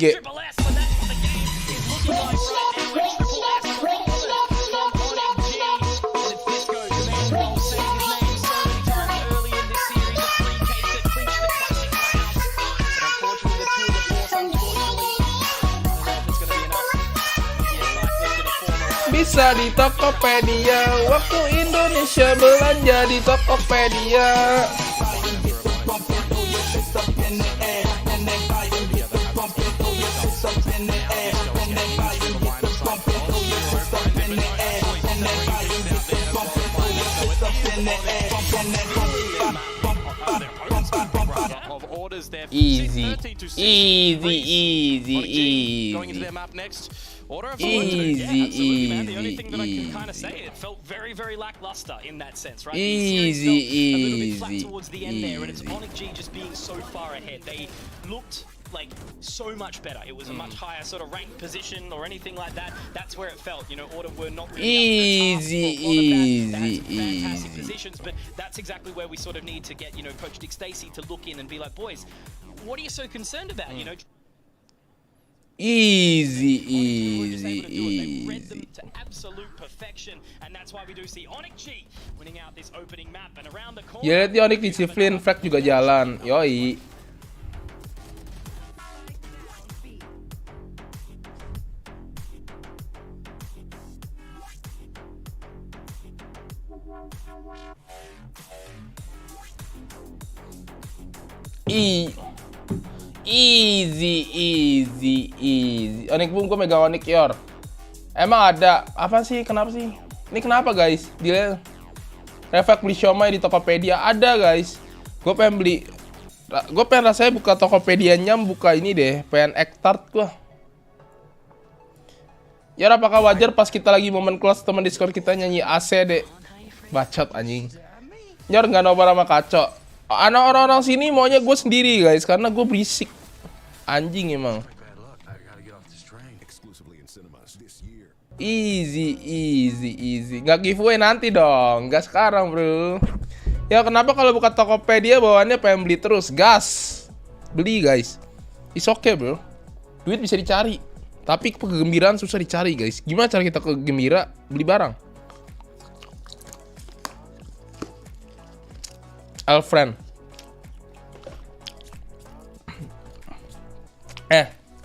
Bisa di Tokopedia, waktu Indonesia belanja di Tokopedia. Easy. Going into their map next. Easy. The only thing that I can kind of say, it felt very, very lackluster in that sense, right? Easy. A little bit flat towards the end there, and it's Onyx G just being so far ahead. They looked like so much better. It was a much higher sort of ranked position or anything like that. That's where it felt. You know, Order were not really fantastic positions, but that's exactly where we sort of need to get, you know, Coach Dick Stacey to look in and be like, boys, what are you so concerned about? You know. Easy. Read them to absolute perfection, and that's why we do see Onyx G winning out this opening map and around the corner. Ya lihat Onyx disiplin, frag juga jalan. Yoi. Easy. Onyx boom, gue megang Onyx Yor. Emang ada apa sih? Kenapa sih? Ini kenapa guys? Dia Refleks beli Xiaomi di Tokopedia ada guys. Gue pengen beli. Gue pengen rasanya buka Tokopedia-nya, buka ini deh. Pengen Ektart gue. Yor, apakah wajar pas kita lagi momen kelas teman Discord kita nyanyi AC deh? Bacot anjing. Yor nggak nobar sama Kaco. Anak orang-orang sini maunya gue sendiri guys, karena gue berisik. Anjing emang. Easy. Nggak giveaway nanti dong, nggak sekarang bro. Ya kenapa kalau buka Tokopedia bawaannya pengen beli terus? Gas. Beli guys. It's okay bro. Duit bisa dicari. Tapi kegembiraan susah dicari guys. Gimana cara kita kegembira? Beli barang. Alfriend.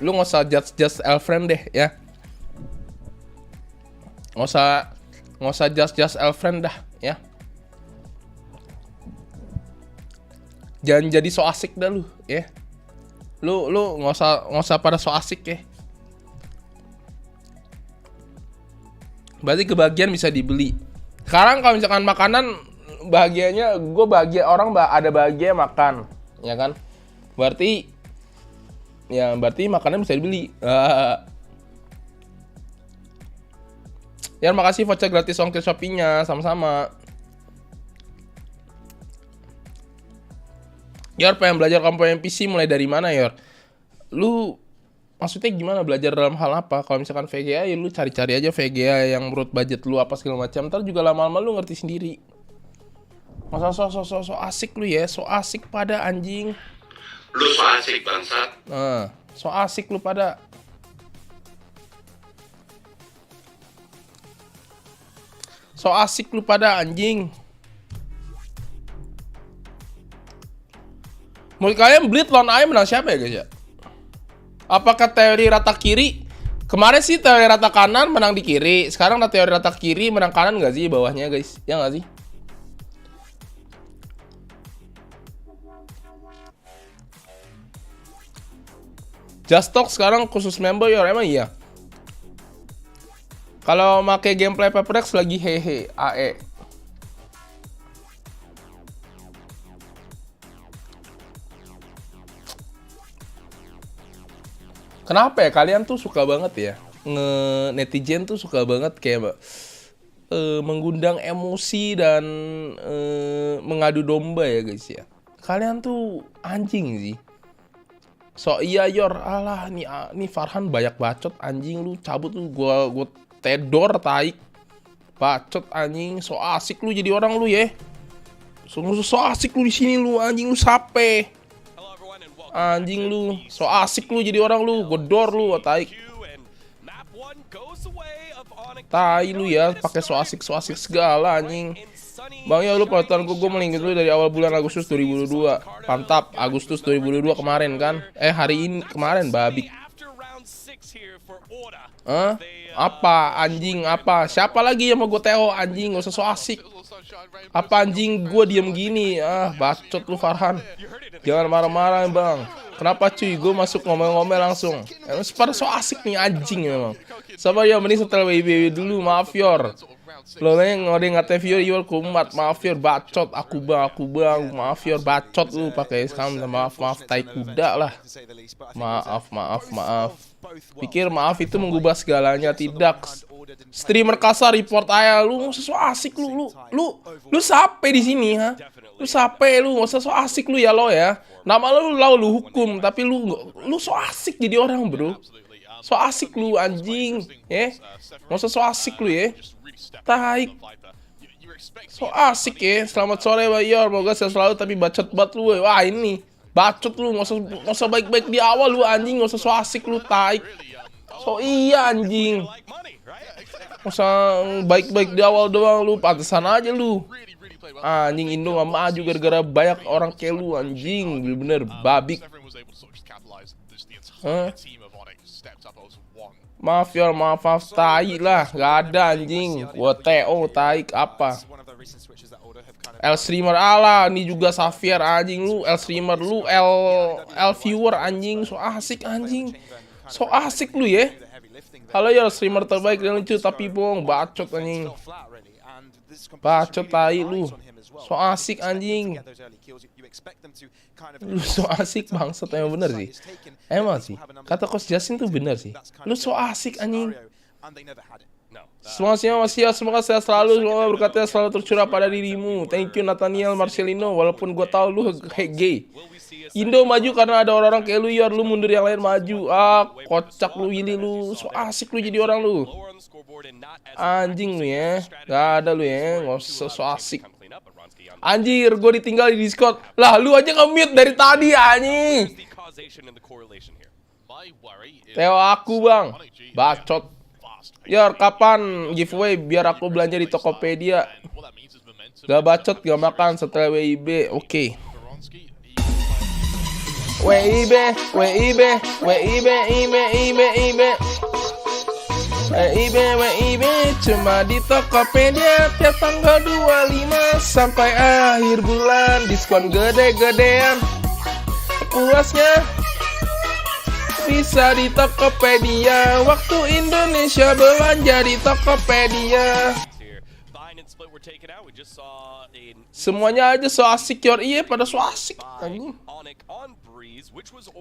Lu nggak usah just Alfriend deh ya. Nggak usah just Alfriend dah ya. Jangan jadi so asik dah lu ya. Lu nggak usah pada so asik ya. Berarti kebahagiaan bisa dibeli. Sekarang kalau misalkan makanan, bahagianya gue bahagia, orang ada bahagia makan, ya kan? Berarti makanan bisa dibeli. Ya makasih voucher gratis ongkir Shopee-nya, sama-sama. Yor pengen belajar komponen PC mulai dari mana Yor? Lu maksudnya gimana belajar dalam hal apa? Kalau misalkan VGA ya lu cari-cari aja VGA yang menurut budget lu apa segala macam. Ntar juga lama-lama lu ngerti sendiri. Masa so asik lu ya, so asik pada anjing. Lu so asik bangsat. So asik lu pada. So asik lu pada anjing. Menurut kalian Bleed lawan AM menang siapa ya guys ya? Apakah teori rata kiri? Kemarin sih teori rata kanan menang di kiri. Sekarang ada teori rata kiri menang kanan nggak sih bawahnya guys? Ya nggak sih? Just Talk sekarang khusus member Yor, emang iya? Kalau make gameplay Paperx lagi hehe AE. Kenapa ya kalian tuh suka banget ya? Netizen tuh suka banget kayak menggundang emosi dan mengadu domba ya guys ya. Kalian tuh anjing sih. So iya Yor, alah nih Farhan banyak bacot anjing, lu cabut lu, gua tedor taik. Bacot anjing, so asik lu jadi orang lu ya. So asik lu di sini lu anjing, lu sape. Anjing lu, so asik lu jadi orang lu, godor lu taik. Tai lu ya, pakai so asik segala anjing. Bang ya lu perhatian gue melingkit lu dari awal bulan Agustus 2022. Mantap, Agustus 2022 kemarin kan. Hari ini kemarin babi. Apa anjing apa? Siapa lagi yang mau gue TO anjing, gak usah so asik. Apa anjing gue diem gini? Bacot lu Farhan. Jangan marah-marah bang. Kenapa cuy? Gue masuk ngomel-ngomel langsung. Pada so asik nih anjing memang. Sabar ya, mending setel WIBW dulu. Maaf Yor. Lo ngode ngatain Yor, Yor kumat. Maaf Yor, bacot. Aku bang. Maaf Yor, bacot lu pakai skam. Maaf, tai kuda lah. Maaf. Pikir maaf itu mengubah segalanya, tidak. Streamer kasar report aja lu, nggak usah so asik lu sape di sini ha. Lu sape lu, nggak usah so asik lu ya lo ya. Nama lu hukum, tapi lu so asik jadi orang bro. So asik lu anjing, ya. Nggak usah so asik lu ya. Taik. So asik ya. Selamat sore Bayor, semoga sehat selalu tapi bacot banget lu. Wah ini bacot lu, nggak usah baik-baik di awal lu anjing, nggak usah so asik lu taik. So iya anjing. Nggak usah baik-baik di awal doang lu, pantesan aja lu. Anjing Indo nggak maju gara-gara banyak orang kayak lu anjing, bener-bener babi. Maaf Yor, maaf tai lah, gak ada anjing. Gua TO tai apa? L streamer ala, ini juga Xavier anjing lu, L streamer lu, L viewer anjing, so asik anjing. So asik lu ya. Halo Yor, streamer terbaik dan lucu tapi bohong, bacot anjing. Bacot tai lu. So asik anjing. Lu so asik bangsat, emang bener sih. Emang sih. Kata Coach Justin tuh bener sih. Lu so asik anjing. Semoga sehat selalu, semoga berkatnya selalu tercurah pada dirimu. Thank you Nathaniel Marcelino, walaupun gue tahu lu gay. Indo maju karena ada orang-orang kayak lu Yor, lu mundur yang lain maju. Ah, kocak lu Willy lu, so asik lu jadi orang lu. Anjing lu ya, gak ada lu ya, nggak usah so asik. Anjir, gue ditinggal di Discord. Lah, lu aja nge-mute dari tadi anjing. Teo aku bang, bacot. Yor, kapan giveaway biar aku belanja di Tokopedia? Gak bacot, gak makan setelah WIB. Oke. WIB, WIB, WIB, WIB, cuma di Tokopedia tiap tanggal 25 sampai akhir bulan, diskon gede-gedean. Puasnya bisa di Tokopedia, waktu Indonesia belanja di Tokopedia. Semuanya aja so asik Yor, iya pada so asik anjing.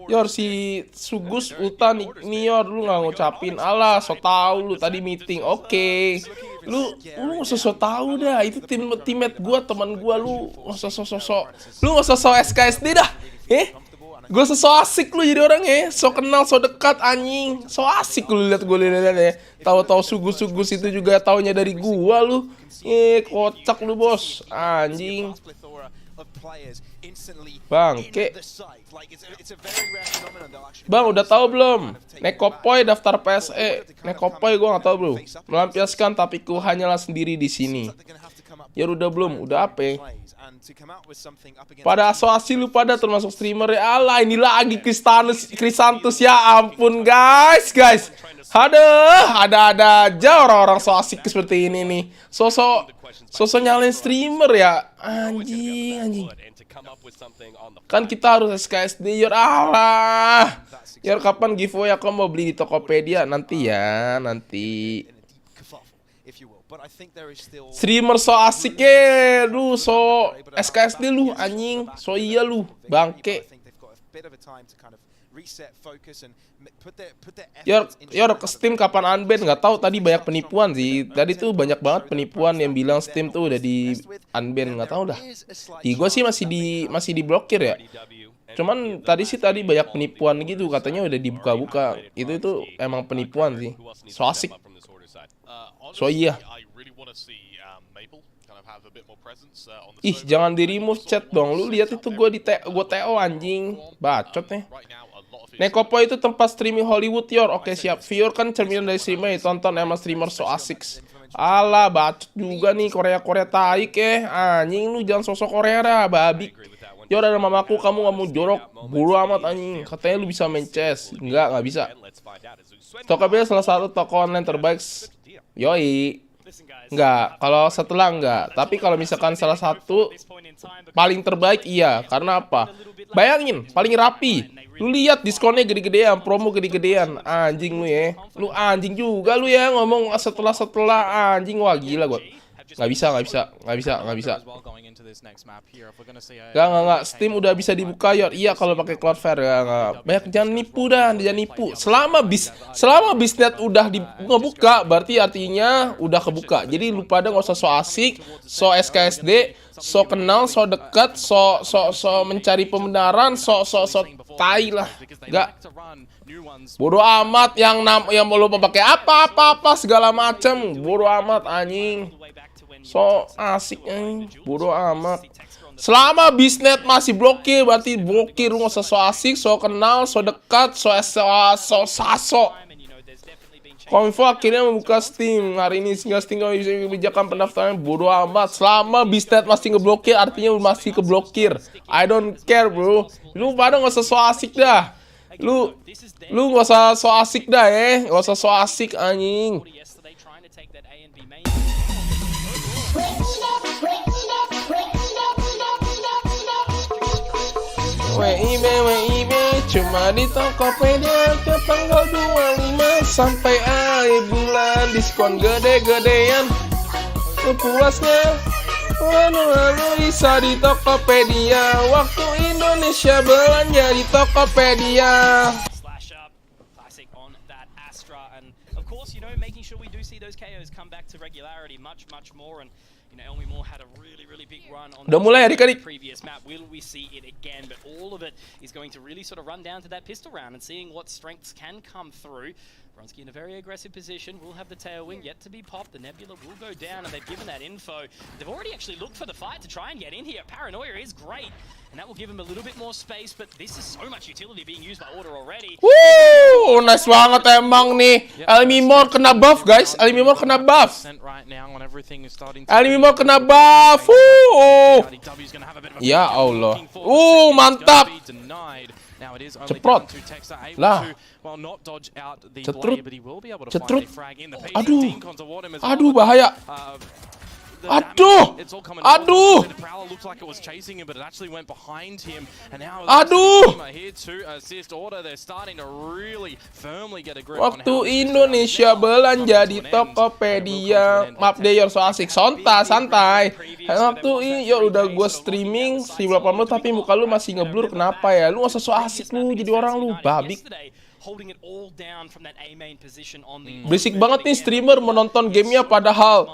Yor si Sugus Utan ini Yor, lu nggak ngucapin, alah so tau lu tadi meeting. Oke. Lu nggak so tau dah, itu teammate gua, teman gua, lu nggak so SKSD dah. Gue so asik lu jadi orang ya, so kenal, so dekat anjing, so asik lu lihat ya. Tahu-tahu Sugus itu juga taunya dari gua lu. Kocak lu bos, anjing. Bangke. Bang udah tahu belum? Nekopoy daftar PSE. Nekopoy gua nggak tahu bro. Melampiaskan tapi ku hanyalah sendiri di sini. Ya udah belum, udah apa? Pada asosiasi lu pada termasuk streamer ya. Alah ini lagi Krisantus ya ampun guys. Ada aja orang-orang so asik seperti ini nih. Sosok nyalain streamer ya. Anjing. Kan kita harus SKSD Yor. Alah. Yor kapan giveaway aku mau beli di Tokopedia? Nanti ya, nanti. Streamer so asik ya, lu so SKSD lu anjing, so iya lu bangke. Yor ke Steam kapan unban? Nggak tahu, tadi banyak penipuan sih. Tadi tuh banyak banget penipuan yang bilang Steam tuh udah di unban, nggak tahu dah. Di gua sih masih diblokir ya. Cuman tadi banyak penipuan gitu, katanya udah dibuka-buka. Itu emang penipuan sih. So asik. So iya. Ih, jangan di remove chat dong. Lu lihat itu gua TO anjing. Bacot nih. Nekopo itu tempat streaming Hollywood Yor. Oke siap. Viewer kan cerminan dari streamer. Tonton emang streamer so asik. Alah, bacot juga nih Korea taik anjing lu, jangan sosok Korea dah, babi. Yor ada mamaku, kamu nggak mau jorok. Bodo amat anjing. Katanya lu bisa main chess. Nggak bisa. Tokopedia salah satu toko online terbaik. Yoi. Enggak, kalau setelah enggak. Tapi kalau misalkan salah satu paling terbaik iya. Karena apa? Bayangin, paling rapi. Lu lihat diskonnya gede-gedean, promo gede-gedean. Anjing lu ya. Lu anjing juga lu ya ngomong setelah anjing. Wah gila gua. Nggak bisa. Nggak. Steam udah bisa dibuka Yor. Iya kalau pakai Cloudflare ya nggak. Banyak jangan nipu. Selama bisnet udah ngebuka, berarti artinya udah kebuka. Jadi lu pada nggak usah so asik, so SKSD, so kenal, so dekat, so mencari pembenaran, so tai lah. Nggak. Bodoh amat yang mau lu pakai apa segala macam. Bodoh amat anjing. So asik bodoh amat. Selama bisnet masih blokir, berarti blokir. Lu nggak usah so asik, so kenal, so dekat, so saso. Kominfo akhirnya membuka Steam hari ini sehingga Steam bisa kebijakan pendaftaran. Bodoh amat. Selama bisnet masih ngeblokir, artinya masih keblokir. I don't care bro. Lu pada nggak usah so asik dah. Lu nggak usah so asik dah nggak usah so asik anjing. WIB cuma di Tokopedia ke tanggal 25 sampai akhir bulan, diskon gede-gedean puasnya. Lalu bisa di Tokopedia, waktu Indonesia belanja di Tokopedia. Making sure we do see those KOs come back to regularity much more, and Elmi Moore had a really big run on the previous map. Will we see it again? But all of it is going to really sort of run down to that pistol round and seeing what strengths can come through. Bronski in a very aggressive position, will have the tailwind yet to be popped. The Nebula will go down, and they've given that info. They've already actually looked for the fight to try and get in here. Paranoia is great, and that will give him a little bit more space, but this is so much utility being used by Order already. Woo, nice banget emang nih. Elmi Moore kena buff, guys. Elmi Moore kena buff. Elmi Moore kena buff. Ya Allah. Mantap. Ceprot. Lah. Cetrut. Aduh bahaya. Aduh. Waktu Indonesia belanja di Tokopedia. Maaf deh Yor, so asik. Santai. Waktu ini Yor udah gue streaming 1080 tapi muka lu masih ngeblur. Kenapa ya? Lu gak usah so asik lu jadi orang lu babik. Berisik banget nih streamer menonton gamenya padahal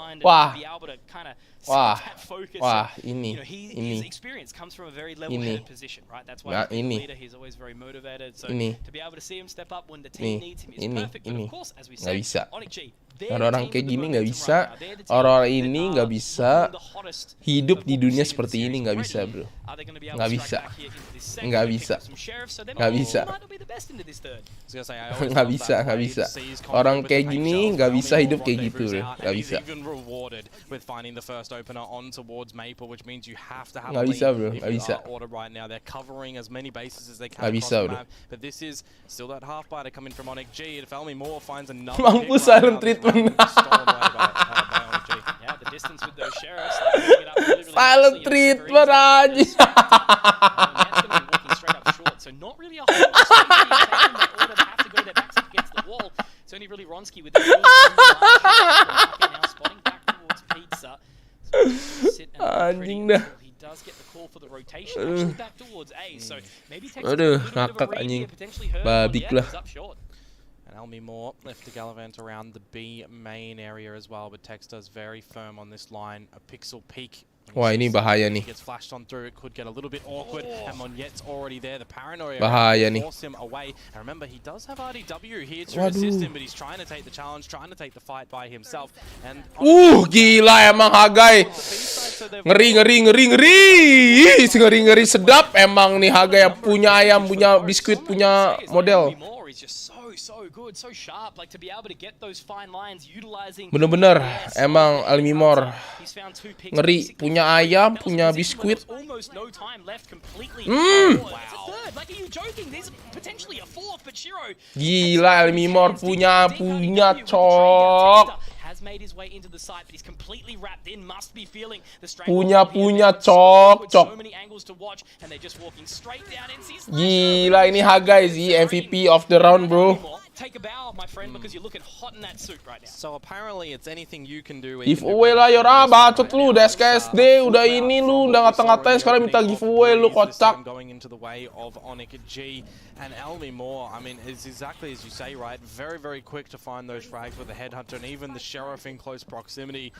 ini. Nggak bisa. Orang kayak gini nggak bisa. Orang ini nggak bisa hidup di dunia seperti ini, nggak bisa bro. Nggak bisa. Orang kayak gini nggak bisa hidup kayak gitu bro. Nggak bisa bro. Mampus silent treatment. Silent treatment aja. Anjing dah. Aduh, ngakak anjing. Babik lah. Elmi Moore left to gallivant around the B main area as well, but Texter's very firm on this line. A pixel peek. Wah, ini bahaya nih. Bahaya nih. Gila emang Hagai. Ngeri sedap emang nih Hagai, punya ayam, punya biskuit, punya model. Bener-bener emang Elmi Moore ngeri, punya ayam, punya biskuit. Gila Elmi Moore punya cok. Punya cok. Gila ini Hagai sih MVP of the round bro. Take a bow, my friend, because you're looking hot in that suit right now. So apparently it's anything you can do. Giveaway lah Yor, bacot lu, udah SKSD, udah ini lu, udah ngata-ngatain sekarang minta giveaway lu, kocak. Going into the way of Onyx G and Elmi Moore, I mean, it's exactly as you say, right? Very quick to find those frags with the headhunter and even the sheriff in close proximity.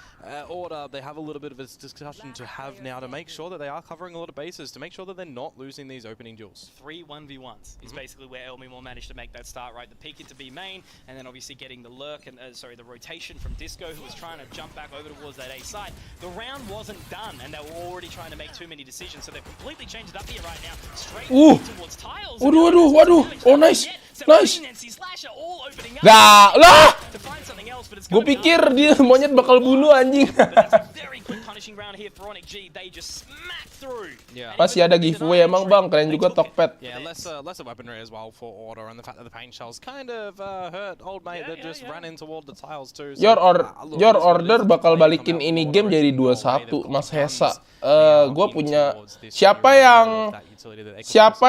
Order, they have a little bit of a discussion to have now to make sure that they are covering a lot of bases, to make sure that they're not losing these opening duels. 3 1v1s is basically where Elmi Moore managed to make that start, right? The peek into B main, and then obviously getting the lurk and the rotation from Disco, who was trying to jump back over towards that A side. The round wasn't done, and they were already trying to make too many decisions, so they've completely changed it up here right now. Straight towards tiles. Waduh. Oh nice. Dah lah. Gue pikir dia monyet bakal bunuh anjing. Masih ada giveaway emang bang, keren juga tokped. Yeah, lesser weaponry as well for Order, and the fact that the paint shells kind of hurt old mate that just ran in toward the tiles too. So, Your order bakal balikin ini game jadi 2-1, Mas Hesa. Gue punya siapa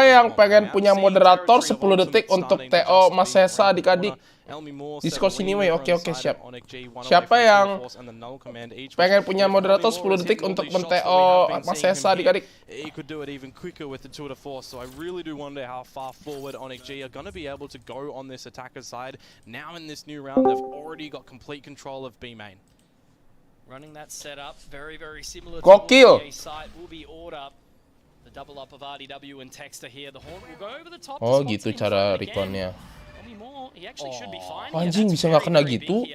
yang pengen punya moderator 10 detik untuk TO Mas Hesa adik-adik. Discord sini weh, oke siap. Siapa yang pengen punya moderator 10 detik untuk men-TO Mas Hesa adik-adik. He could do it even quicker with the 2 to 4, so I really do wonder how far forward Onyx G are going to be able to go on this attacker side. Now in this new round, they've already got complete control of B main. Running that setup, very similar to Gokil. the site will be Order. The double up of RDW and Texter here. The Haunt will go over the top. Oh gitu cara reconnya. He actually should be fine. Anjing bisa nggak kena gitu?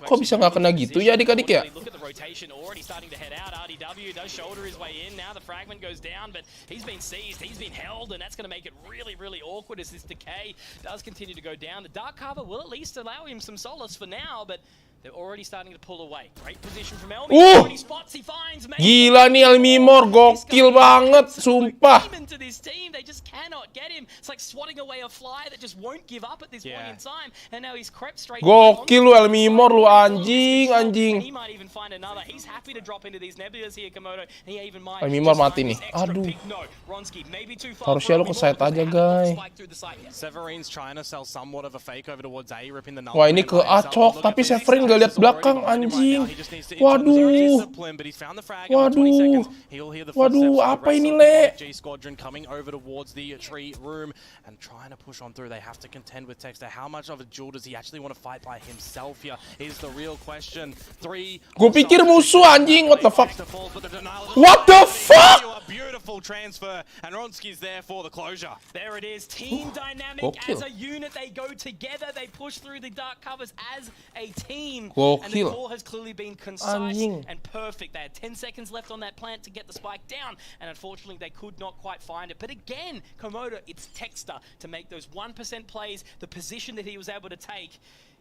Kok bisa nggak kena gitu ya adik-adik ya? Look at the rotation already starting to head out. RDW does shoulder his way in. Now the fragment goes down, but he's been seized, he's been held, and that's going to make it really awkward as this decay does continue to go down. The dark cover will at least allow him some solace for now, but they're already starting to pull away. Great position from Elmi. Spots he finds. Gila nih Elmimor, gokil banget, sumpah. Into this team, they just cannot get him. It's like swatting away a fly that just won't give up at this point in time. And now he's crept straight. Gokil lu Elmimor lu anjing. He might even find another. He's happy to drop into these nebulas here, Komodo. And he even might. Elmimor mati nih. Aduh. Harusnya lu ke site aja, guys. Severine's trying to sell somewhat of a fake over towards A, ripping the null. Wah, ini ke Acok, tapi Severin nggak lihat belakang anjing. Waduh. Apa ini le? Squadron coming over towards the tree room and trying to push on through. They have to contend with Texter. How much of a duel does he actually want to fight by himself here is the real question. Gue pikir musuh anjing, what the fuck? What the fuck? Beautiful transfer and Ronski's there for the closure. There it is, team dynamic as a unit. They go together. They push through the dark covers as a team. And the call has clearly been concise and perfect. They had 10 seconds left on that plant to get the spike down, and unfortunately they could not quite find it. But again, Komodo, it's Texter to make those 1% plays. The position that he was able to take,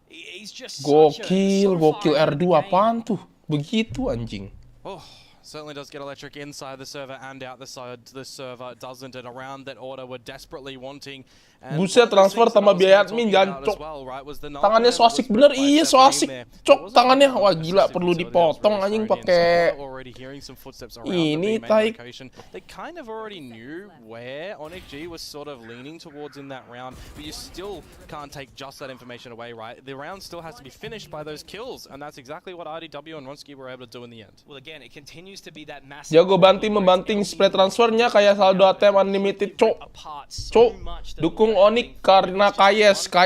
he's just gokil R2 apaan tuh? Begitu anjing. Oh. Certainly does get electric inside the server and out the side. The server doesn't, and around that Order were desperately wanting. Buset, transfer tambah biaya admin jancok. Tangannya so asik bener, iya so asik. Cok tangannya, wah gila perlu dipotong anjing pakai ini tai. They kind of already knew where Onyx G was sort of leaning towards in that round, but you still can't take just that information away, right? The round still has to be finished by those kills, and that's exactly what RDW and Ronski were able to do in the end. Well, again, it continues to be that massive. Jago banting-membanting spread transfernya kayak saldo ATM unlimited, cok. Dukung Onyx karena Kayes kan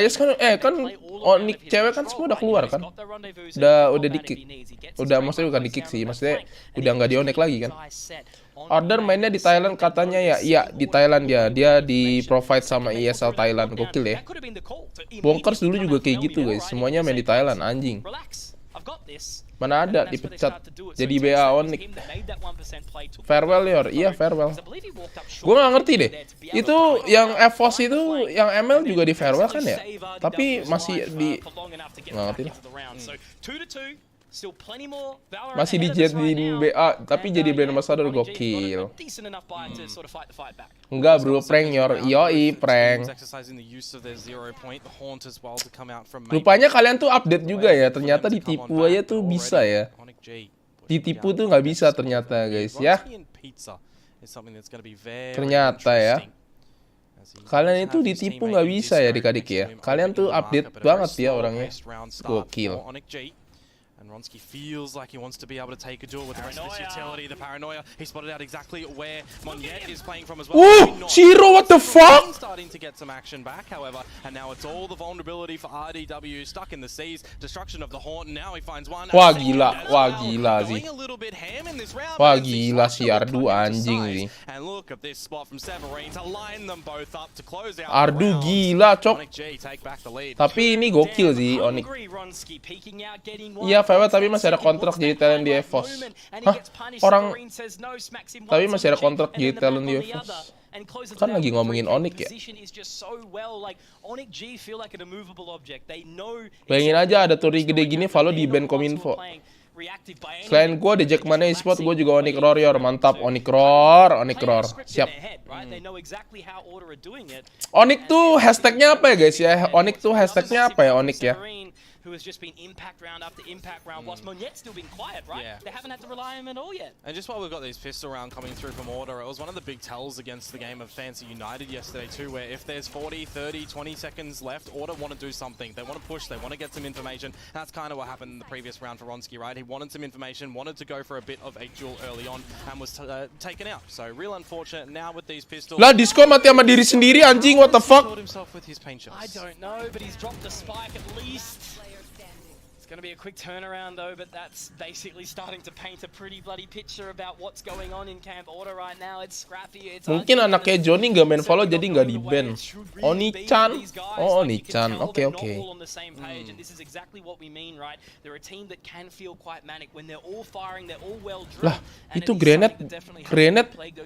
Onyx cewek kan semua udah keluar kan, udah di kick, udah maksudnya bukan di kick sih, maksudnya udah nggak di Onyx lagi kan. Order mainnya di Thailand katanya ya, iya di Thailand dia di provide sama ESL Thailand, gokil ya. Bonkers dulu juga kayak gitu guys, semuanya main di Thailand anjing. Mana ada dipecat jadi BA Onyx. Farewell Yor, iya farewell. Gue nggak ngerti deh. Itu yang EVOS itu, yang ML juga di farewell kan ya? Tapi masih di nggak ngerti lah. Masih dijadiin BA, tapi jadi brand ambassador, gokil. Enggak bro, prank Yor, yoi prank. Rupanya kalian tuh update juga ya, ternyata ditipu aja tuh bisa ya. Ditipu tuh nggak bisa ternyata guys ya. Ternyata ya. Kalian itu ditipu nggak bisa ya adik-adik ya. Kalian tuh update banget ya orangnya, gokil. And Ronski feels like he wants to be able to take a duel with the rest of his utility. The paranoia, he spotted out exactly where Monyet is playing from as well. Shiro, what the fuck? Starting to get some action back, however, and now it's all the vulnerability for RDW, stuck in the seas, destruction of the Haunt, and now he finds one. Wah gila sih. Wah gila si Ardu anjing sih. And look at this spot from Severine to line them both up to close out. Ardu gila cok. Tapi ini gokil sih Onyx. Iya, tapi masih ada kontrak jadi talent di EVOS. Hah? Orang tapi masih ada kontrak jadi talent di EVOS. Kan lagi ngomongin Onyx ya. Bayangin aja ada Tori gede gini, Valo di band Kominfo. Selain gue di Jackmania eSport, gue juga Onyx Warrior. Mantap, Onyx Roar. Siap. Onyx tuh hashtagnya apa ya guys ya? Onyx tuh hashtagnya apa ya Onyx ya? Who has just been impact round after impact round, whilst Monyet's still been quiet, right? Yeah. They haven't had to rely on him at all yet. And just while we've got these pistol round coming through from Order, it was one of the big tells against the game of Fancy United yesterday too, where if there's 40, 30, 20 seconds left, Order want to do something. They want to push, they want to get some information. That's kind of what happened in the previous round for Ronski, right? He wanted some information, wanted to go for a bit of a duel early on, and was taken out. So real unfortunate now with these pistols. Lah, Disco mati sama diri sendiri anjing, what the fuck? I don't know, but he's dropped the spike at least. Going to be a quick turnaround though, but that's basically starting to paint a pretty bloody picture about what's going on in Camp Order right now. It's scrappy. It's Mungkin anaknya Johnny nggak main follow jadi nggak di ban. Oni-chan. Oh, Oni-chan. Oke. all on the same page, and this is exactly what we mean, right? They're a team that can feel quite manic when they're all firing, they're all well drilled. Lah, itu grenade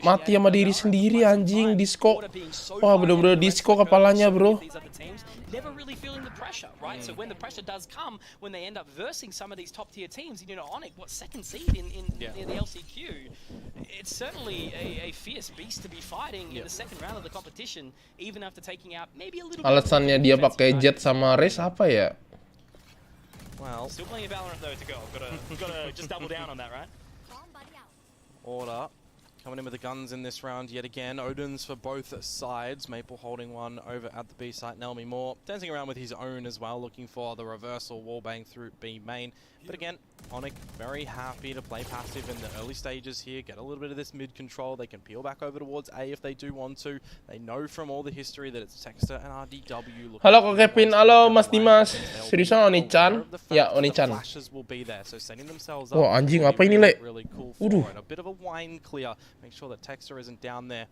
mati sama diri sendiri anjing. Disco. Wah, bener-bener Disco kepalanya, bro. Never really feeling the pressure, right? So when the pressure does come, when they end up versing some of these top tier teams, you know, Onyx, what, second seed in the LCQ, it's certainly a fierce beast to be fighting in the second round of the competition, even after taking out maybe a little bit. Alasannya dia pakai Jet sama Raze apa ya? Well, still plenty of Valorant though to go. Gotta just double down on that, right? Order coming in with the guns in this round yet again. Odin's for both sides. Maple holding one over at the B site. Nelmy Moore dancing around with his own as well, looking for the reversal wallbang through B main. But again, Onyx very happy to play passive in the early stages here, get a little bit of this mid control. They can peel back over towards A if they do want to. They know from all the history that it's Texter and RDW. Halo Kak Kevin, halo Mas Dimas. Seriusan Oni-chan? Ya, Oni-chan. Wah, anjing apa ini, Le? Waduh. Make sure that Texter isn't down there.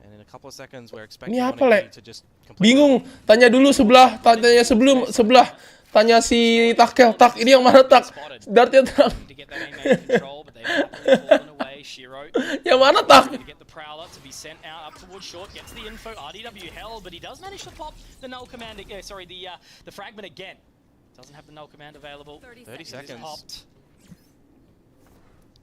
And in a couple of seconds we're expecting Ini apa, Le? to just Bingung. Tanya dulu sebelah, tanya sebelah. Tanya si Takel, Tak, ini yang mana Tak? Dartnya Tak. Yang mana Tak? To be sent out up towards short, gets the info. RDW held, but he does manage to pop the null command. The fragment again. Doesn't have the null command available. 30 seconds.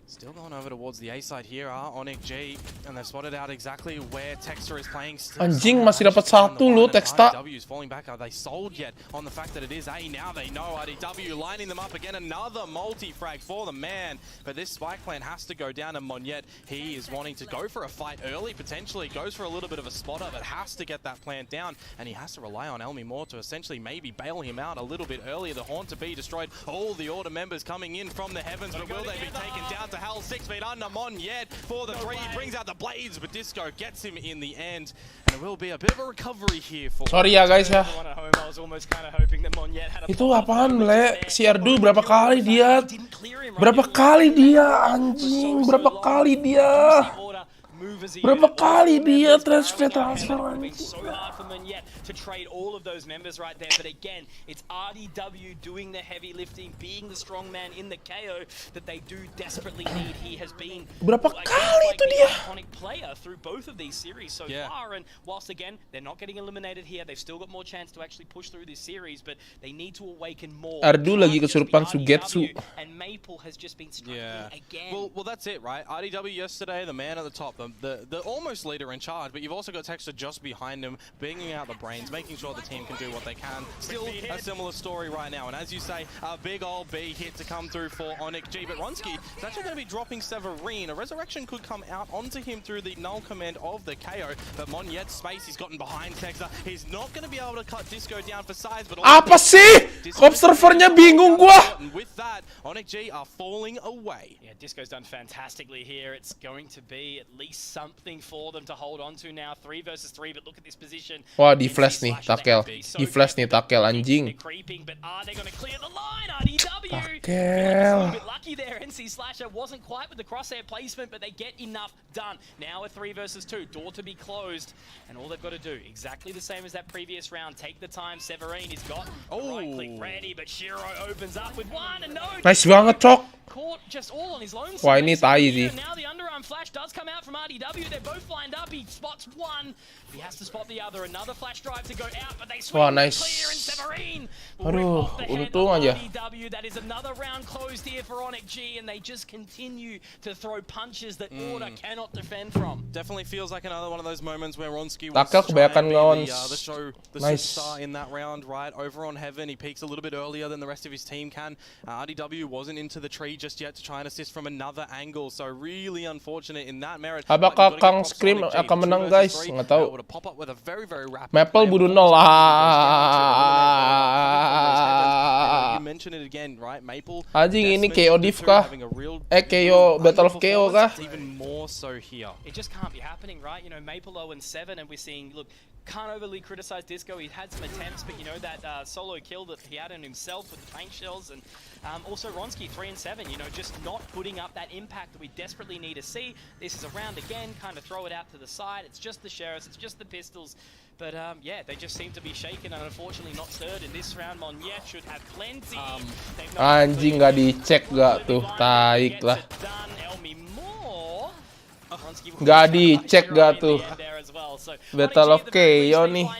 Still going over towards the A side here are Onyx G, and they've spotted out exactly where Texter is playing. Anjing, masih dapat satu loh Texta. RDW is falling back. Are they sold yet on the fact that it is A? Now they know. RDW lining them up again. Another multi-frag for the man. But this spike plan has to go down, and Monyet, he is wanting to go for a fight early, potentially. Goes for a little bit of a spotter, but has to get that plant down, and he has to rely on Elmy Moore to essentially maybe bail him out a little bit earlier. The Haunt to be destroyed. All the Order members coming in from the heavens, but will they be taken down to hell? 6 feet under Monyet for the 3. He brings out the blades, but Disco gets him in the end. And it will be a bit of a recovery here for... Sorry ya guys ya. Itu apaan, Le? Si Ardu berapa kali dia? Berapa kali dia, anjing? Berapa kali dia? Berapa kali dia transfer anjing? To trade all of those members right there, but again, it's RDW doing the heavy lifting, being the strong man in the KO that they do desperately need. He has been berapa kali itu dia? Iconic player through both of these series so far, and whilst again they're not getting eliminated here, they've still got more chance to actually push through this series, but they need to awaken more. Ardu lagi kesurupan Sugetsu. And Maple has just been struggling again. Well, that's it, right? RDW yesterday, the man at the top, the almost leader in charge, but you've also got Texter just behind him, banging out the brain, making sure the team can do what they can. Still a similar story right now, and as you say, a big old B hit to come through for Onyx G, but Ronski is actually going to be dropping Severine. A resurrection could come out onto him through the null command of the KO, but Monyet's space he's gotten behind Texter. He's not going to be able to cut Disco down for size, but apa sih? Observernya bingung gua. With that, Onyx G are falling away. Yeah, Disco's done fantastically here. It's going to be at least something for them to hold on to now. 3 versus 3, but look at this position. Wah, di flash nih Takel. Di flash nih Takel anjing. Takel. Lucky there, NC Slasher wasn't quite with the crosshair placement, but they get enough done. Now a 3 versus 2, door to be closed, and all they've got to do, exactly the same as that previous round, take the time. Severine has got right click ready, but Shiro opens up with one, and no. Nice banget, Cok. Caught just all on his lone. Wah, ini tai sih. Now the underarm flash does come out from RDW. They're both lined up. He spots one. He has to spot the other. Another flash drive to go out, but they swing clear, and Severine Aduh, untung aja. That is another round closed here for Onyx G, and they just continue to throw punches that Order cannot defend from. Definitely feels like another one of those moments where Ronski Takel wants to try kebanyakan and ngelawan. be the Nice. superstar in that round, right? Over on Heaven, he peaks a little bit earlier than the rest of his team can. RDW wasn't into the tree just yet to try and assist from another angle, so really unfortunate in that merit. Apakah Kang Scream akan menang, guys? Nggak tahu. Maple bunuh 0 You mentioned it again, right? Maple. Anjing, ini KO Div kah? KO Battle of KO kah? Even more so here. It just can't be happening, right? You know, Maple 0-7, and we're seeing, look, can't overly criticize Disco. He had some attempts, but you know, that solo kill that he had on himself with the tank shells, and also Ronski 3-7, you know, just not putting up that impact that we desperately need to see. This is a round again, kind of throw it out to the side. It's just the Sheriffs, it's just the pistols. But yeah, they just seem to be shaken and unfortunately not stirred in this round. Monyet should have plenty. Anjing, nggak dicek gak tuh, taik lah. Nggak dicek gak tuh. Battle of KO nih.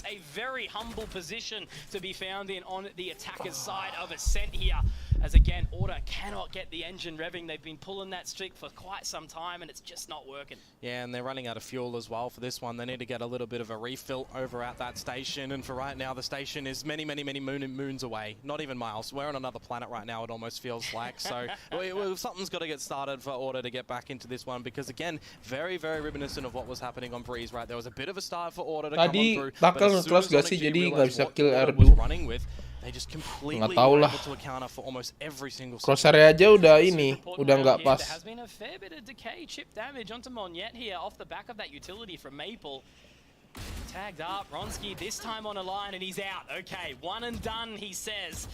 A very humble position to be found in on the attacker's side of Ascent here. As again, Order cannot get the engine revving. They've been pulling that streak for quite some time and it's just not working. Yeah, and they're running out of fuel as well for this one. They need to get a little bit of a refill over at that station. And for right now, the station is many moons away. Not even miles. We're on another planet right now, it almost feels like. So something's got to get started for Order to get back into this one. Because again, very reminiscent of what was happening on Breeze, right? There was a bit of a start for Order to come on through. Takel nge-close gak sih, jadi nggak bisa kill R2. Nggak tahu lah. Crosshair aja udah ini, udah nggak pas. There has been a fair bit of decay, chip damage onto Monyet here off the back of that utility from Maple. Tagged up, Ronski this time on a line and he's out. Okay, one and done, he says.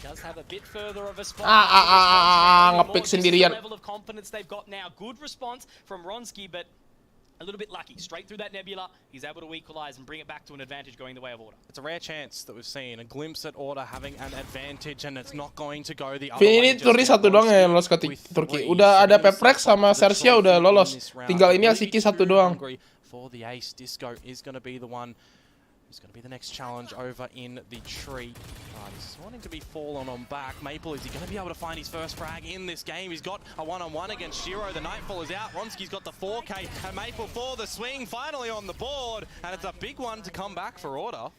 Does have a bit further of a spot. Ngepick sendirian. Level of confidence they've got now. Good response from Ronski, but a little bit lucky. Straight through that nebula, he's able to equalize and bring it back to an advantage going the way of Order. It's a rare chance that we've seen, a glimpse at Order having an advantage, and it's not going to go the other way. Ini Turki satu doang yang lolos ke Turki. Udah ada Peprex sama Sersia udah lolos. Tinggal ini Asiki satu doang. For the ace, Disco is going to be the one. It's going to be the next challenge over in the tree. He's wanting to be fallen on back. Maple, is he going to be able to find his first frag in this game? He's got a one-on-one against Shiro. The Nightfall is out. Ronski's got the 4K. And Maple for the swing, finally on the board. And it's a big one to come back for Order.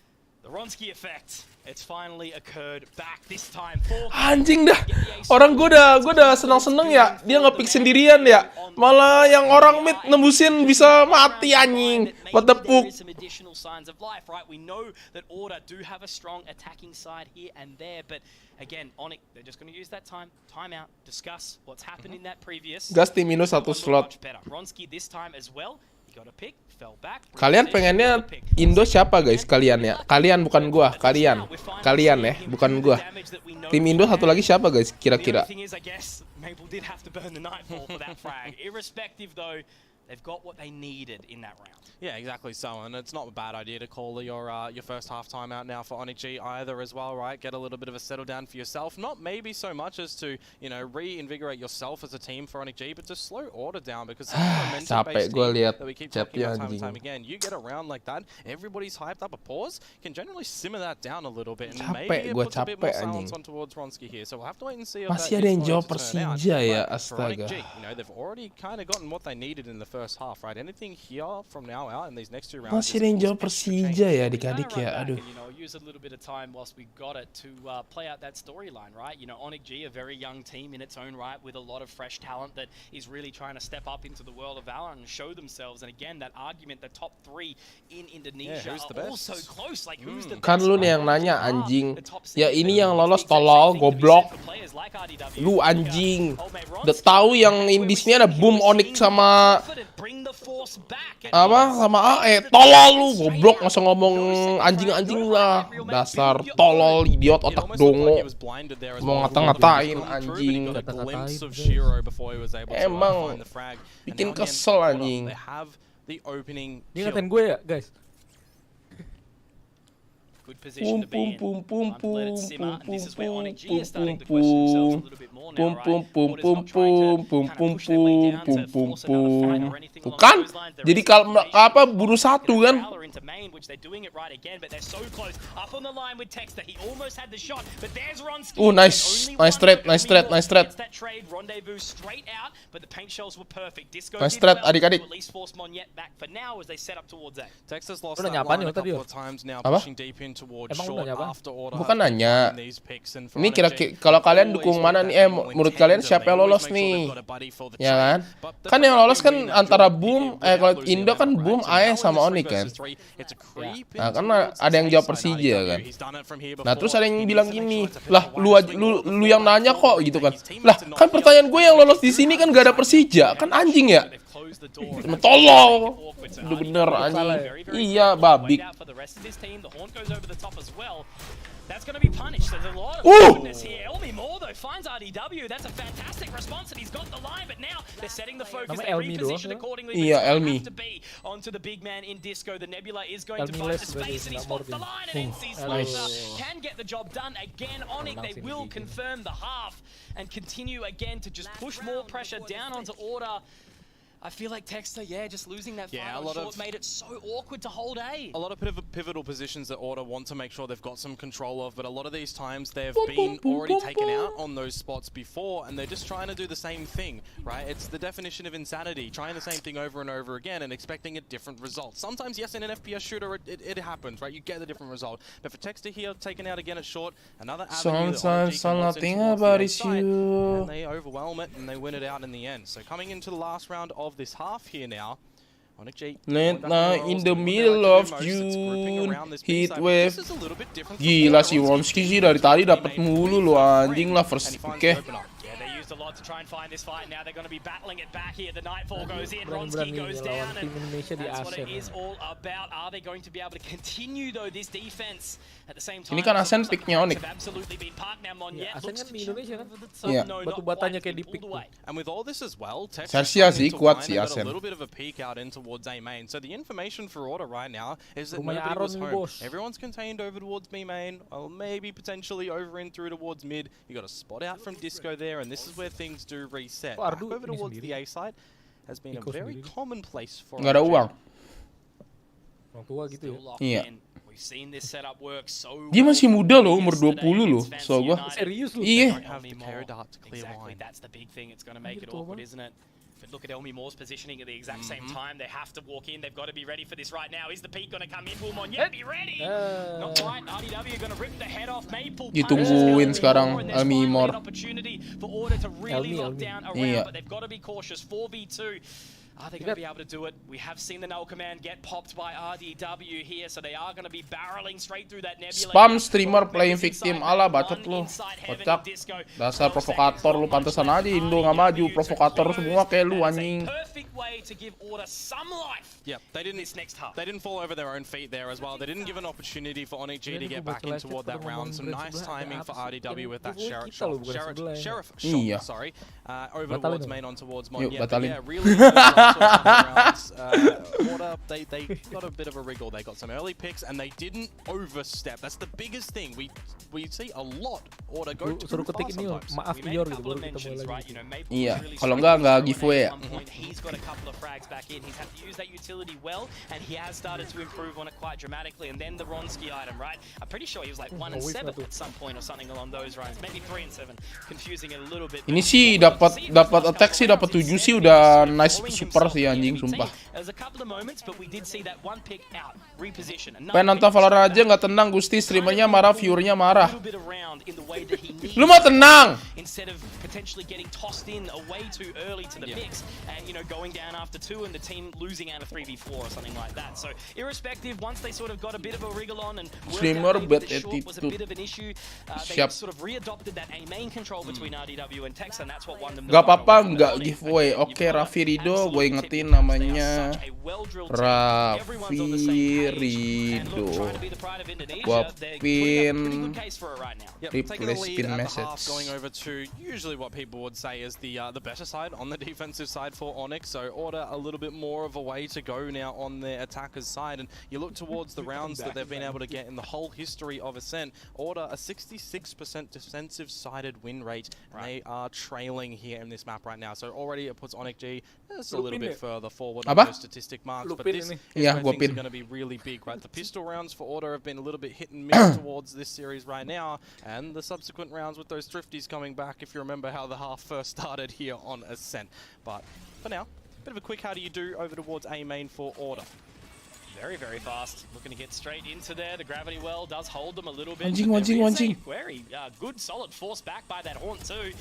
The Ronski effect. It's finally occurred back this time. Anjing dah. Orang gue udah senang-senang ya. Dia nge-pick sendirian ya. Malah yang orang mid nembusin bisa mati anjing. What the fuck? Some additional signs of life, right? We know that Order do have a strong attacking side here and there, but again, Onyx, they're just going to use that time out, discuss what's happened in that previous. Gasti minus 1 slot. Ronski this time as well. Got a pick, fell back. Kalian pengennya Indo siapa guys? Kalian ya? Kalian bukan gua, kalian ya, bukan gua. Tim Indo satu lagi siapa guys? Kira-kira. Maple did have to burn the Nightfall for that frag. Irrespective though, they've got what they needed in that round. Yeah, exactly so, and it's not a bad idea to call your first half time out now for Onyx G either as well, right? Get a little bit of a settle down for yourself. Not maybe so much as to, you know, reinvigorate yourself as a team for Onyx G, but to slow Order down because capek gue lihat that we keep talking about time and time again. You get a round like that, everybody's hyped up. A pause can generally simmer that down a little bit, and maybe it puts a bit more silence on towards Ronski here. So we'll have to wait and see. Masih ada yang jawab Persija ya, astaga. You know, they've already kind of gotten what they needed in the first half, right? Anything here from now out in these next two rounds. Masih ada yang jawab Persija ya adik-adik ya, aduh. You know, use a little bit of time whilst we got it to play out that storyline, right? You know, Onyx G, a very young team in its own right with a lot of fresh talent that is really trying to step up into the world of Valorant and show themselves. And again, that argument, the top 3 in Indonesia are also close. Like, who's the Kan lu nih yang nanya anjing. Ya ini yang lolos tolol, goblok. Lu anjing. Udah tahu yang indisnya ada Boom, Onyx sama apa sama AE. Tolol lu, goblok, masa ngomong anjing-anjing lah. Dasar tolol, idiot, otak dongo. Mau ngata-ngatain anjing. Emang bikin kesel anjing. Dia ngatain gue ya, guys. Good position to be in. Time to let it simmer, and this is where Onyx G is starting to question themselves a little bit more now, right? Order's not trying to kind of push their way down to force another fight or anything along those lines. Jadi kalau apa buru satu kan? into main, which they're doing it right again, but they're so close. Up on the line with Texter, he almost had the shot, but there's Ronski. Nice trade. That trade rendezvous straight out, but the paint shells were perfect. Disco Nice did trade, well adik-adik. to at least force Monyet back for now as they set up towards A. Texas lost Udah that nyapa line nih a tadi, couple Yo? of times now, Apa? pushing deep in towards Emang short udah nyapa? after order. Bukan nanya. These picks and Ini kira-kira kalau kalian dukung mana nih? Menurut kalian siapa yang lolos nih? Ya kan? Kan yang lolos kan antara Boom, kalau Indo kan Boom, AE sama Onyx kan. Nah, kan ada yang jawab Persija kan. Nah, terus ada yang bilang gini, lah lu yang nanya kok gitu kan. Lah, kan pertanyaan gue yang lolos di sini kan gak ada Persija, kan anjing ya? Tolong. Udah bener anjing. Iya, babi. That's going to be punished. There's a lot of goodness here. Elmi Moore, though, finds RDW. That's a fantastic response, and he's got the line, but now they're setting the focus. They reposition accordingly. Iya, Elmi. Have to be onto the big man in Disco. The Nebula is going to find the space, and he spots the line, and NC Slicer can get the job done again on it. They will confirm the half and continue again to just push more pressure down onto Order. I feel like Texter, just losing that final shot made it so awkward to hold A. A lot of pivotal positions that Order want to make sure they've got some control of, but a lot of these times they've been already taken out on those spots before, and they're just trying to do the same thing, right? It's the definition of insanity, trying the same thing over and over again and expecting a different result. Sometimes, yes, in an FPS shooter, it happens, right? You get a different result. But for Texter here, taken out again at short, another avenue Sometimes all nothing about is you. And they overwhelm it and they win it out in the end. So coming into the last round of this half here now, Late night in the middle of June, heat wave. Gila si Ronski sih dari tadi dapat mulu lo anjing lah first pick. A lot to try and find this fight. Now they're going to be battling it back here. The Nightfall goes in, Ronski goes down, and that's what it is all about. Are they going to be able to continue though this defense at the same time? Ini kan Asen picknya Onyx. Absolutely been parked now. Monyet Asen kan di Indonesia kan? Iya. Batu-batanya kayak di pick. And with all this as well, Celsius sih kuat sih a Asen. little bit of a peek out in towards A main. So the information for Order right now is that Rumahnya nobody was Aaron, home. bos. Everyone's contained over towards B main, or maybe potentially over in through towards mid. You got a spot out from Disco there, and this is where things do reset. Back over towards the A side has been a very commonplace for. Nggak ada uang. Orang tua gitu ya. Iya. We've seen this setup work so Dia masih muda loh, umur 20 loh. So gua. Serius lu? Iya. Exactly, that's the big thing. It's going to make it awkward, isn't it? But look at Elmi Moore's positioning at the exact same time. They have to walk in. They've got to be ready for this right now. Is the peak going to come in? Will Monyet be ready? Not quite. RDW going to rip the head off. Maple Ditungguin sekarang Elmi Moore. Opportunity for Order to really lock down around, but they've got to be cautious. 4v2. Are they going to be able to do it? We have seen the null command get popped by RDW here, so they are going to be barreling straight through that nebula. Spam streamer playing victim, ala bacot lu. Kocak. Dasar provokator lu, pantesan aja Indo nggak maju. Provokator semua kayak lu anjing. Perfect way to give Order some life. Yeah, they didn't fall over their own feet there as well. They didn't give an opportunity for Onyx G to get back in toward that round. Some nice timing for RDW with that sheriff shot, sorry, over towards main on towards Monyet. Yeah, really Order, they got a bit of a wriggle. They got some early picks and they didn't overstep. That's the biggest thing. We see a lot Order go too far sometimes. Maaf Yor gitu baru kita mulai lagi. Iya, kalau nggak giveaway ya. He's got a couple of frags back in. He's had to use that utility well, and he has started to improve on it quite dramatically. And then the Ronski item, right? I'm pretty sure he was like 1 and 7 at some point or something along those lines. Maybe 3 and 7. Confusing it a little bit. Ini sih dapat attack sih dapat 7 sih udah nice super sih anjing sumpah. There's a couple of moments, but we did see that one pick out, reposition. Pengen nonton Valorant aja nggak tenang Gusti, streamernya marah, viewernya marah. Lu mau tenang? Instead of potentially getting tossed in away too early to the mix, and going down after 2 and the team losing out of 3v4 or something like that. So irrespective, once they sort of got a bit of a wriggle on and streamer bad attitude was a bit of an issue, they sort of readopted that A main control between RDW and Tex, and that's what won them. Gak apa-apa, nggak giveaway. Oke, Raffi Rido, gue ingetin namanya Raffi Rido. Gua pin replace pin message. Going over to usually what people would say is the better side on the defensive side for Onyx. So Order a little bit more of a way to go now on their attackers' side, and you look towards the rounds that they've been able to get in the whole history of Ascent. Order a 66% defensive sided win rate. And they are trailing here in this map right now. So already it puts Onyx G just a little bit further forward on those statistic marks. But this is where things are going to be really big, right? The pistol rounds for Order have been a little bit hit and miss towards this series right now, and the subsequent rounds with those thrifties coming back, if you remember how the half first started here on Ascent. But for now, bit of a quick how do you do over towards A main for Order. Very, very fast. Looking to get straight into there. The gravity well does hold them a little bit. Anjing. Very good, solid force back by that Haunt too.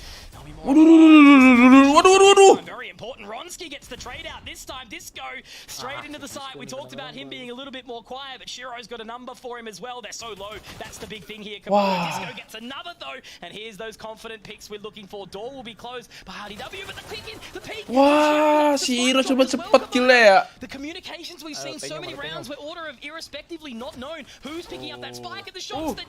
Very important. Ronski gets the trade out this time. Disco straight into the site. We talked about him being a little bit more quiet, but Shiro's got a number for him as well. They're so low. That's the big thing here. Disco gets another though, and here's those confident picks we're looking for. Door will be closed by RDW, but the peek. Wah, si Iro coba cepet gila ya. The communications we've seen so many rounds where Order have irrespectively not known who's picking up that spike at the shots.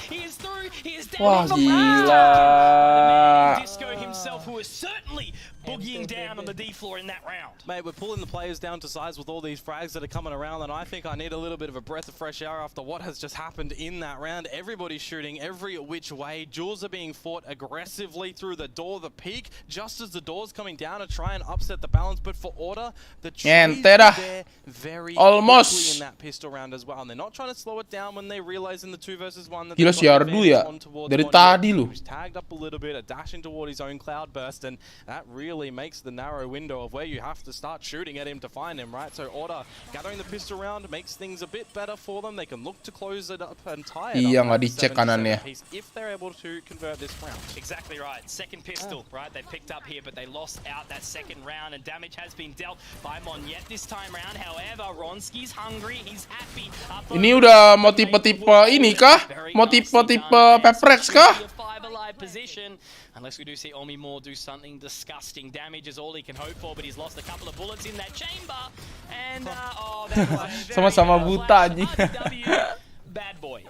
He is through. He is down. Wah, gila. The man Disco himself, who is certainly boogieing down on the D floor in that round. Mate, we're pulling the players down to size with all these frags that are coming around, and I think I need a little bit of a breath of fresh air after what has just happened in that round. Everybody's shooting every which way. Duels are being fought aggressively through the door, the peak, just as the door's coming down to try and upset the balance. But for Order, the trade there very quickly in that pistol round as well. And they're not trying to slow it down when they realize in the 2 versus 1 that gila si Ardu ya. Dari tadi lu. He's tagged up a little bit, dashing toward his own cloud burst, and that really makes the narrow window of where you have to start shooting at him to find him, right? So Order gathering the pistol round makes things a bit better for them. They can look to close it up and tie it Iya, up nggak dicek kanannya. if they're able to convert this round. Exactly right. Second pistol, right? They picked up here, but they lost out that second round, and damage has been dealt by Monyet this time round. However, Ronski's hungry. He's happy. Ini udah mau tipe-tipe ini kah? Mau tipe-tipe Peprex kah? Position, unless we do see Omi Moore do something disgusting. Damage is all he can hope for, but he's lost a couple of bullets in that chamber. And sama-sama buta anjing. Bad boy.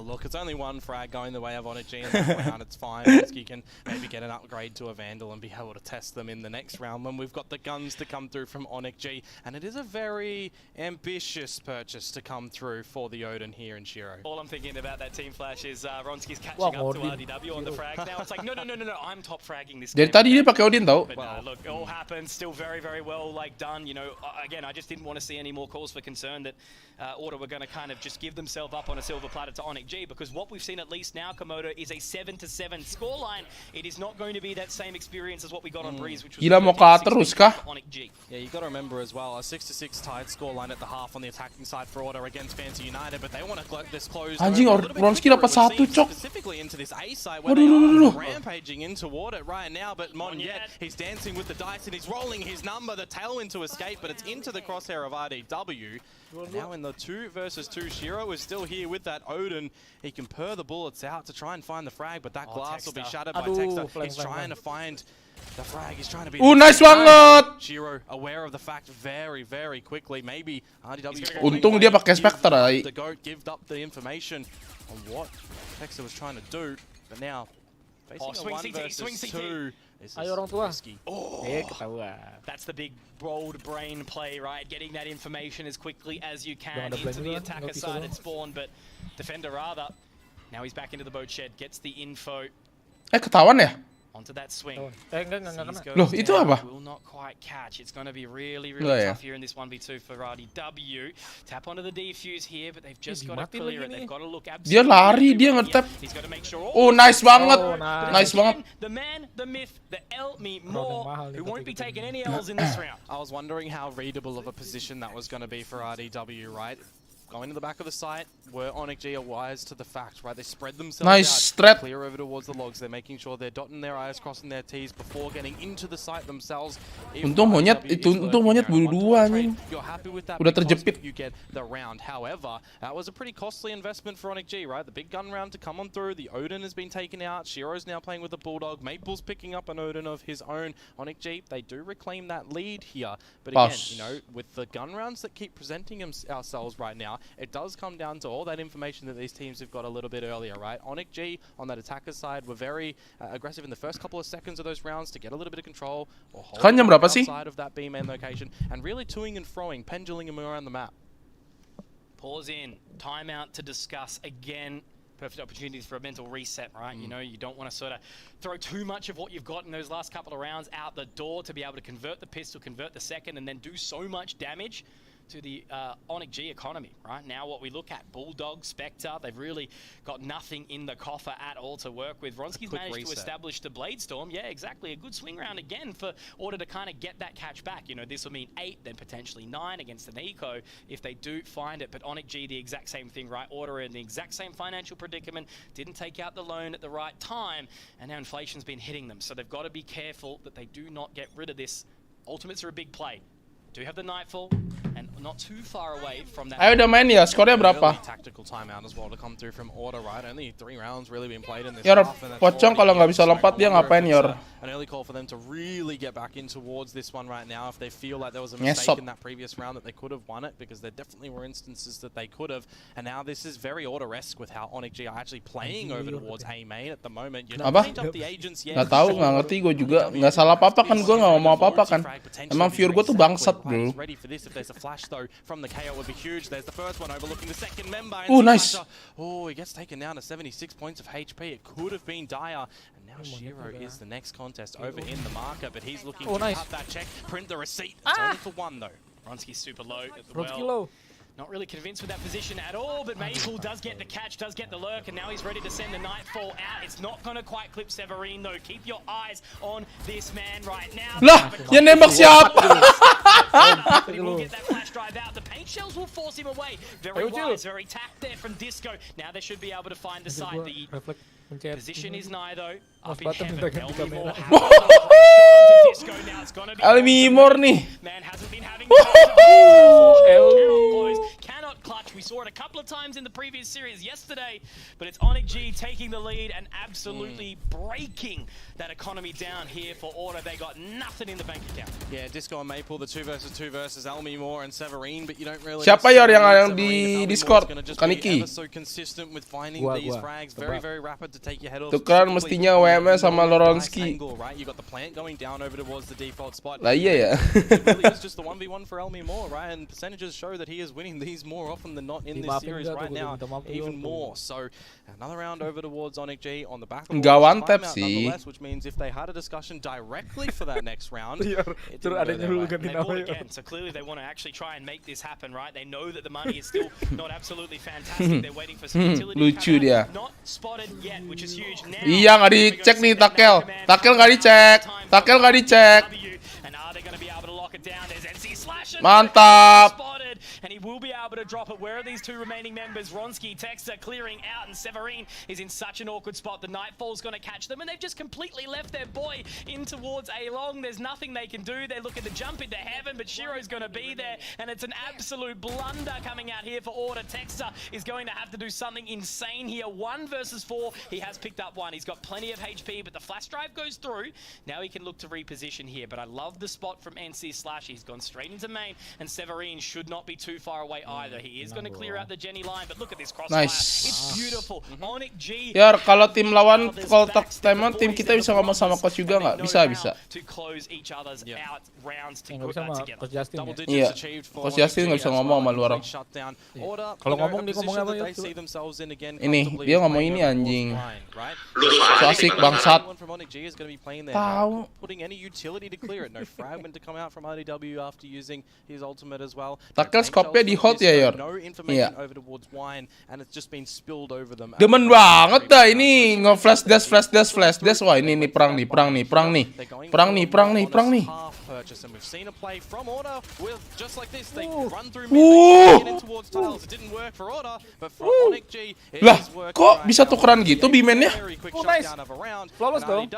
Look, it's only one frag going the way of Onyx G in that round. It's fine. Whiskey can maybe get an upgrade to a Vandal and be able to test them in the next round when we've got the guns to come through from Onyx G. And it is a very ambitious purchase to come through for the Odin here in Shiro. All I'm thinking about that team flash is Ronski's catching up to RDW on the frag. Now it's like, no, I'm top fragging this game. Dari tadi dia pakai Odin tau. But look, it all happens. Still very, very well done. You know, again, I just didn't want to see any more calls for concern that Order were going to kind of just give themselves up on a silver platter to Onyx G, because what we've seen at least now, Komodo, is a 7-7 scoreline. It is not going to be that same experience as what we got on Breeze, which was gila mau kalah terus kah? Onyx G. Yeah, you got to remember as well, a 6-6 tied scoreline at the half on the attacking side for Order against Fancy United, but they want to collect this close. Anjing, Ronski dapat satu cok. Specifically into this A side where they are rampaging in toward it right now, but Monyet, he's dancing with the dice and he's rolling his number, the tailwind to escape, but it's into the crosshair of RDW. Now in the 2 versus 2, Shiro is still here with that Odin. He can purr the bullets out to try and find the frag, but that glass will be shattered by Texter. He's trying to find the frag. He's trying to be... nice banget! Shiro aware of the fact very, very quickly. Maybe RDW... Untung dia pakai Spectre, ay. The GOAT gave up the information on what Texter was trying to do, but now facing a 1 versus 2... Ayo orang tua. Ketahuan. That's the big bold brain play, right? Getting that information as quickly as you can into the attacker side at spawn, but defender rather. Now he's back into the boat shed, gets the info. Ketahuan ya? Onto that swing. Loh, itu apa? Will not quite catch. It's going to be really, really tough here in this 1v2 for RDW. Tap onto the defuse here, but they've just got to clear it. They've got to look absolutely. Dia lari, dia ngetap. He's got to make sure. Nice banget. Nice banget. The man, the myth, the Elmi Moore, who won't be taking any L's in this round. I was wondering how readable of a position that was going to be for RDW, right? Going to the back of the site, where Onyx G are wise to the fact, right? They spread themselves out, clear over towards the logs. They're making sure they're dotting their I's, crossing their T's before getting into the site themselves. Untung Monyet buru dua anjing. Udah terjepit. You get the round. However, that was a pretty costly investment for Onyx G, right? The big gun round to come on through. The Odin has been taken out. Shiro's now playing with the Bulldog. Maple's picking up an Odin of his own. Onyx G, they do reclaim that lead here. But again, you know, with the gun rounds that keep presenting ourselves right now, it does come down to all that information that these teams have got a little bit earlier, right? Onyx G on that attacker side were very aggressive in the first couple of seconds of those rounds to get a little bit of control or hold Kan jam berapa sih? outside of that B main location and really toing and froing, pendulum him around the map. Pause in, timeout to discuss again. Perfect opportunities for a mental reset, right? You know, you don't want to sort of throw too much of what you've got in those last couple of rounds out the door to be able to convert the pistol, convert the second, and then do so much damage to the Onyx G economy, right? Now what we look at, Bulldog, Spectre, they've really got nothing in the coffer at all to work with. Vronsky's managed to establish the Blade Storm. Yeah, exactly. A good swing round again for Order to kind of get that catch back. You know, this will mean 8, then potentially 9 against an Eco if they do find it. But Onyx G, the exact same thing, right? Order in the exact same financial predicament, didn't take out the loan at the right time, and now inflation's been hitting them. So they've got to be careful that they do not get rid of this. Ultimates are a big play. Do have the Nightfall and not too far away from that. Ayo udah main ya, skornya berapa? Tactical timeout as well to come through from Order, right? Only 3 rounds really been played in this Yor, half, and that's pocong kalau nggak bisa lompat dia ngapain Yor? an early call for them to really get back in towards this one right now if they feel like there was a mistake in that previous round that they could have won it, because there definitely were instances that they could have, and now this is very Order-esque with how Onyx G are actually playing over towards A main at the moment. You know, paint up the agents, yeah, nggak tahu, nggak ngerti gue juga, nggak salah apa-apa kan, gue nggak ngomong apa-apa kan. Emang viewer gue tuh bangsat bro. Ready for this. If there's a flash though from the KO would be huge. There's the first one overlooking the second member. Oh, nice. Oh, he gets taken down to 76 points of HP. It could have been dire. And now Shiro is the next contest over in the marker, but he's looking to cut that check, print the receipt. It's only for 1 though. Vronsky's super low as well. Not really convinced with that position at all, but Maple does get the catch, does get the lurk, and now he's ready to send the Nightfall out. It's not going to quite clip Severine though. Keep your eyes on this man right now. Lah, yang nembak siapa? But he will get that flash drive out. The paint shells will force him away. Very wise, very tact there from Disco. Now they should be able to find the side. The position is nigh though. Up in heaven. Almimor nih. Man hasn't been having cannot clutch. We saw it a couple of times in the previous series yesterday, but it's Onyx G taking the lead and absolutely breaking that economy down here for Order. They got nothing in the bank account. Yeah, Disco and Maple, the 2 versus Almimor and Severine, but you don't really. Siapa yang di Discord? Kaniki. So consistent with finding these frags, very rapid to take your head off. Tukeran mestinya WMS sama Loronsky. Right, you got the plant going down over towards the default spot. Lah iya ya. It really is just the 1v1 for Almimor, right? And percentages show that he is winning these more often than not in this series right now, even more. So another round over towards Onyx G on the back of Nggak one tap sih. Which means if they had a discussion directly for that next round, again. So clearly they want to actually try and make this happen, right? They know that the money is still not absolutely fantastic. They're waiting for some utility. Lucu dia. Not spotted yet, which is huge. Now, iya, nggak dicek nih Takel. Takel nggak dicek. Takel nggak dicek. And are they going to be able to lock it down? There's NC Slash. Mantap. And he will be able to drop it. Where are these 2 remaining members? Vronsky, Texter clearing out, and Severine is in such an awkward spot. The Nightfall's going to catch them, and they've just completely left their boy in towards A-Long. There's nothing they can do. They're looking to jump into heaven, but Shiro's going to be there, and it's an absolute blunder coming out here for Order. Texter is going to have to do something insane here. 1 versus 4. He has picked up 1. He's got plenty of HP, but the flash drive goes through. Now he can look to reposition here, but I love the spot from NC Slash. He's gone straight into main, and Severine should not be too far away either. He is going to clear out the Jenny line, but look at this crossfire. Nice. It's beautiful. Onyx G. Yar, kalau tim lawan call talk timeout, tim kita bisa ngomong sama coach juga nggak? Bisa. To close each other's out rounds to Iya, Coach Justin nggak bisa ngomong sama luar. Kalau ngomong dia ngomong apa ya? Ini, dia ngomong ini anjing. So asik bangsat. Tahu. Takel scope-nya di hold ya, Yor. Iya. Demen banget dah ini nge-flash dash. Wah, ini perang nih. Lah, kok bisa tukeran gitu B-man-nya? Oh, nice. Flawless dong.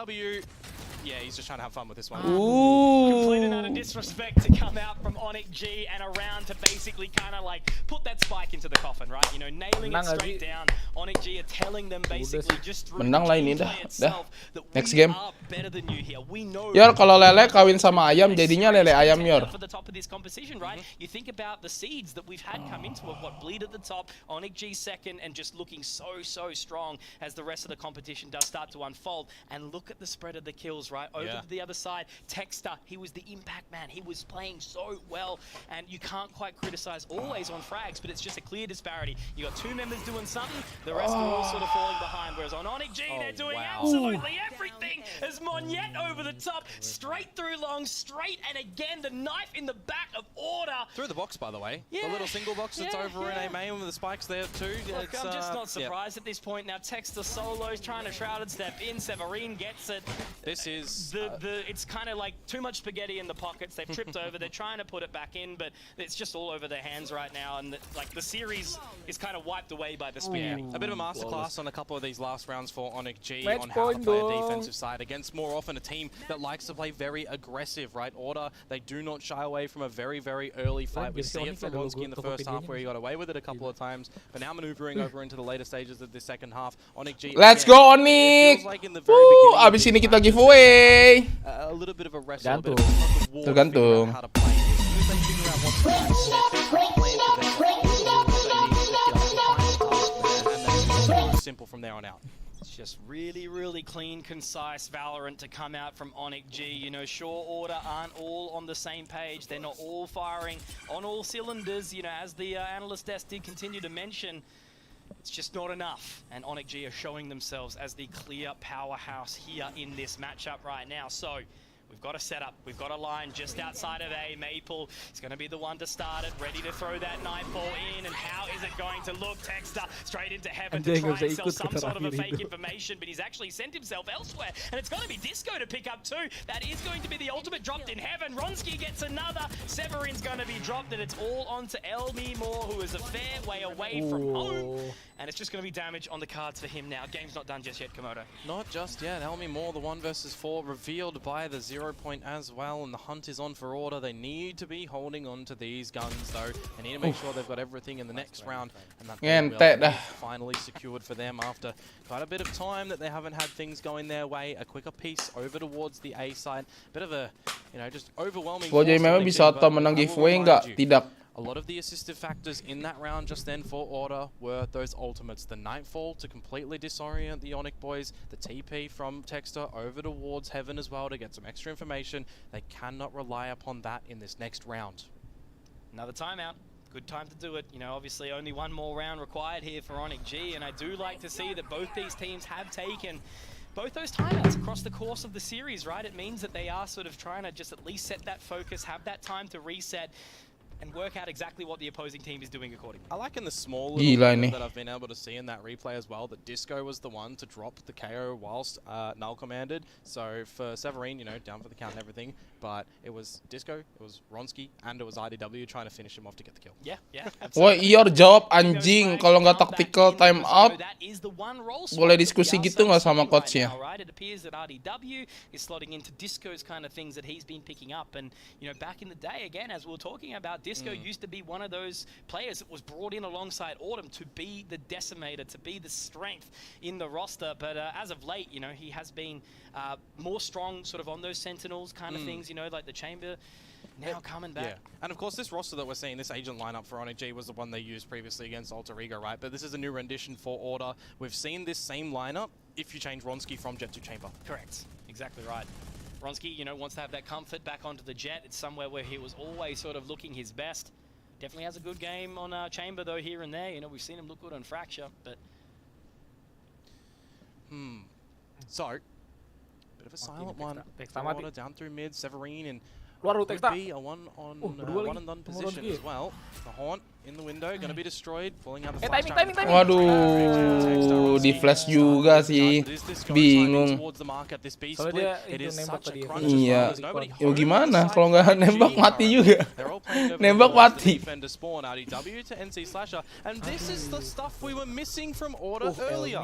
Yeah, he's just trying to have fun with this one. Complete and utter disrespect to come out from Onyx G and around to basically kind of like put that spike into the coffin, right? You know, nailing it straight down. Onyx G are telling them basically just through Menang lah ini gameplay dah. itself that Next we game. are better than you here. We know. Yor, kalau lele kawin sama ayam jadinya lele ayam, Yor. For the top of this competition, right? You think about the seeds that we've had come into it. What Bleed at the top, Onyx G second, and just looking so strong as the rest of the competition does start to unfold. And look at the spread of the kills, right? Over to the other side, Texter, he was the impact man. He was playing so well, and you can't quite criticize always on frags, but it's just a clear disparity. You got two members doing something, the rest are all sort of falling behind. Whereas on Onyx G, they're doing absolutely everything. As Monyet over the top, straight through long, straight, and again the knife in the back of Order. Through the box, by the way. The little single box that's over in A main with the spikes there too. Look, I'm just not surprised at this point. Now Texter solos, trying to shrouded step in. Severine gets it. This is it's kind of like too much spaghetti in the pockets. They've tripped over. They're trying to put it back in, but it's just all over their hands right now. And the series is kind of wiped away by the spaghetti. A bit of a masterclass on a couple of these last rounds for Onyx G on how to play a defensive side against more often a team that likes to play very aggressive, right? Order, they do not shy away from a very early fight. We see it from Onsky in the first half where he got away with it a couple of times, but now maneuvering over into the later stages of this second half. Onyx G. Let's go, Onyx! Abis ini kita giveaway. A little bit of a wrestle. Tergantung. Simple from there on out. It's just really clean, concise Valorant to come out from Onyx G. You know, sure, Order aren't all on the same page. They're not all firing on all cylinders. You know, as the analyst desk did continue to mention, it's just not enough. And Onyx G are showing themselves as the clear powerhouse here in this matchup right now. So we've got a setup, we've got a line just outside of A. Maple is going to be the one to start it, ready to throw that nightfall in, and how is it going to look? Texter straight into heaven to try and sell some sort of a fake information, but he's actually sent himself elsewhere, and it's going to be Disco to pick up two. That is going to be the ultimate dropped in heaven. Ronsky gets another, Severine's going to be dropped, and it's all onto Elmi Moore, who is a fair way away from home, and it's just going to be damage on the cards for him now. Game's not done just yet, Komodo. Not just yet. Elmi Moore, the 1 versus 4, revealed by the 0 point as well, and the hunt is on for Order. They need to be holding on to these guns though. They need to make sure they've got everything in the next round, and that finally secured for them after quite a bit of time that they haven't had things going their way. A quicker piece over towards the A side. Bit of a, you know, just overwhelming. Jadi memang bisa atau menang giveaway enggak? Tidak. A lot of the assistive factors in that round just then for Order were those ultimates. The Nightfall to completely disorient the Onyx boys, the TP from Texter over towards Heaven as well to get some extra information. They cannot rely upon that in this next round. Another timeout. Good time to do it. You know, obviously only one more round required here for Onyx G, and I do like to see that both these teams have taken both those timeouts across the course of the series, right? It means that they are sort of trying to just at least set that focus, have that time to reset, and work out exactly what the opposing team is doing accordingly. I like in the small little bit that I've been able to see in that replay as well that Disco was the one to drop the KO whilst Null commanded. So for Severine, you know, down for the count and everything, but it was Disco, it was Ronsky, and it was IDW trying to finish him off to get the kill. Yeah. Woi, Ior jawab anjing kalau nggak tactical time out. Boleh diskusi gitu nggak sama coachnya? It appears that RDW is slotting into Disco's kind of things that he's been picking up, and you know, back in the day, again, as we were talking about, Disco used to be one of those players that was brought in alongside Autumn to be the decimator, to be the strength in the roster. But as of late, you know, he has been more strong sort of on those Sentinels kind of things, you know, like the Chamber now coming back. Yeah, and of course this roster that we're seeing, this agent lineup for Onyx G was the one they used previously against Alter Ego, right? But this is a new rendition for Order. We've seen this same lineup if you change Ronsky from Jet to Chamber. Correct, exactly right. Ronsky, you know, wants to have that comfort back onto the Jet. It's somewhere where he was always sort of looking his best. Definitely has a good game on Chamber though here and there. You know, we've seen him look good on Fracture, but so bit of a silent one. Order down through mid, Severine and would be a one and done position as well. The Haunt in the window, gonna be destroyed, pulling out the flash. Waduh, di flash juga sih. Bingung. Iya. Ya gimana kalau nggak nembak mati juga. Nembak mati. And this is the stuff we were missing from Order earlier.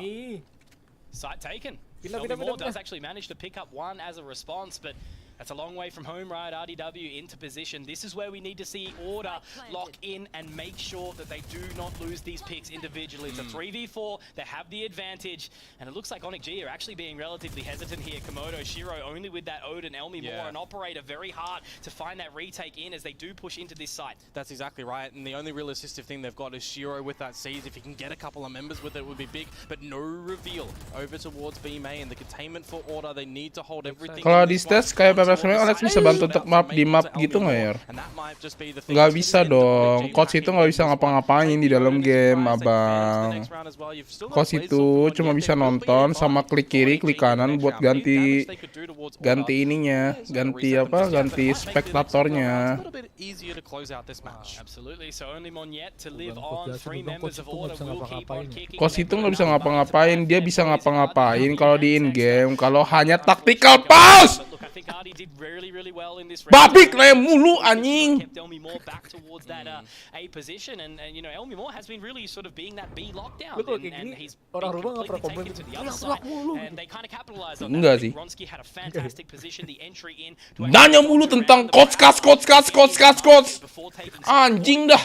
Site taken. Pindah, Moore pindah. does actually manage to pick up one as a response, but that's a long way from home, right? RDW into position. This is where we need to see Order lock in and make sure that they do not lose these picks individually. It's a 3v4, they have the advantage, and it looks like Onyx G are actually being relatively hesitant here. Komodo, Shiro only with that Odin, Elmi Moore, and Operator very hard to find that retake in as they do push into this site. That's exactly right, and the only real assistive thing they've got is Shiro with that Seize. If he can get a couple of members with it, would be big, but no reveal over towards B main. The containment for Order, they need to hold everything. Kalau di stats kayak Alex bisa bantu untuk map di map gitu nggak ya? Nggak bisa dong. Coach itu nggak bisa ngapa-ngapain di dalam game, abang. Coach itu cuma bisa nonton sama klik kiri, klik kanan buat ganti ininya, ganti apa? Ganti spektatornya. Coach itu nggak bisa ngapa-ngapain, dia bisa ngapa-ngapain kalau di in game. Kalau hanya tactical pause. Babi keren mulu anjing. Orang rumah nggak pernah komen mulu. Enggak sih. Nanya mulu tentang coach. Anjing dah.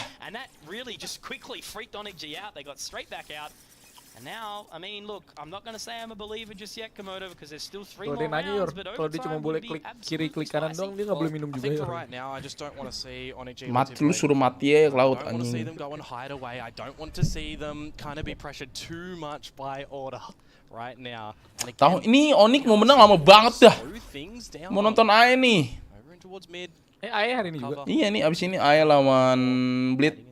And now, I mean, look, I'm not going to say I'm a believer just yet, Komodo, because there's still 3 Kalau more dia nanya Yor, rounds, but kalau dia cuma boleh klik kiri, klik kanan doang, dia nggak boleh minum juga Yor. Lu suruh mati ya ke laut anjing. I don't want to see them kind of be pressured too much by Order right now. Tahu ini Onyx mau menang lama banget dah. Mau nonton AE nih. AE hari ini juga. Iya nih, abis ini AE lawan Bleed.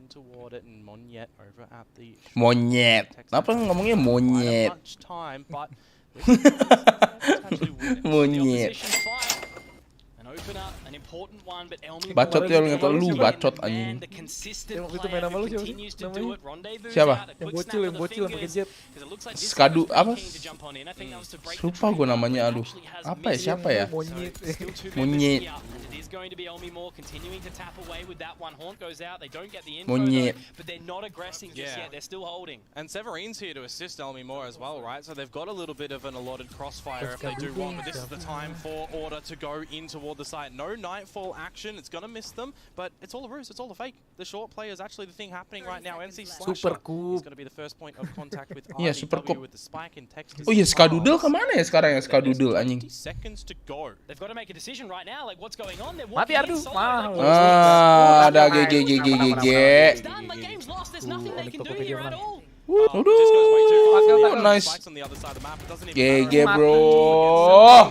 Monyet. Kenapa ngomongnya monyet? Monyet. Bacot ya lu bacot anjing. Yang waktu itu main sama lu siapa? Yang bocil pakai jet. Skadu apa? Lupa gue namanya, aduh. Apa ya, siapa ya? Monyet. Going to be Elmi Moore continuing to tap away with that one. Haunt goes out. They don't get the info, but they're not aggressing just yet. They're still holding. And Severine's here to assist Elmi Moore as well, right? So they've got a little bit of an allotted crossfire if they do want, but this is the time for Order to go in toward the site. No Nightfall action. It's going to miss them, but it's all a ruse. It's all a fake. The short play is actually the thing happening right now. NC Slasher is going to be the first point of contact with RDW with the spike in text. Oh iya, Skadoodle kemana ya sekarang ya Skadoodle anjing? Seconds to go. They've got to make a decision right now. Like what's going on? Mati Ardu. Ada GG. Nice. GG bro.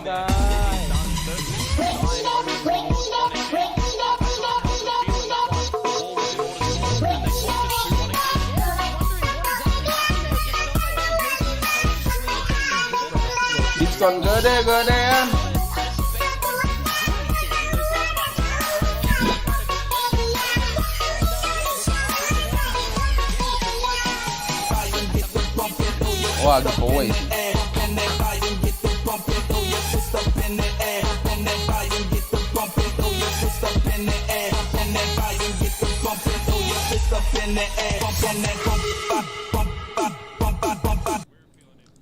Diskon gede-gedean. Wah, giveaway.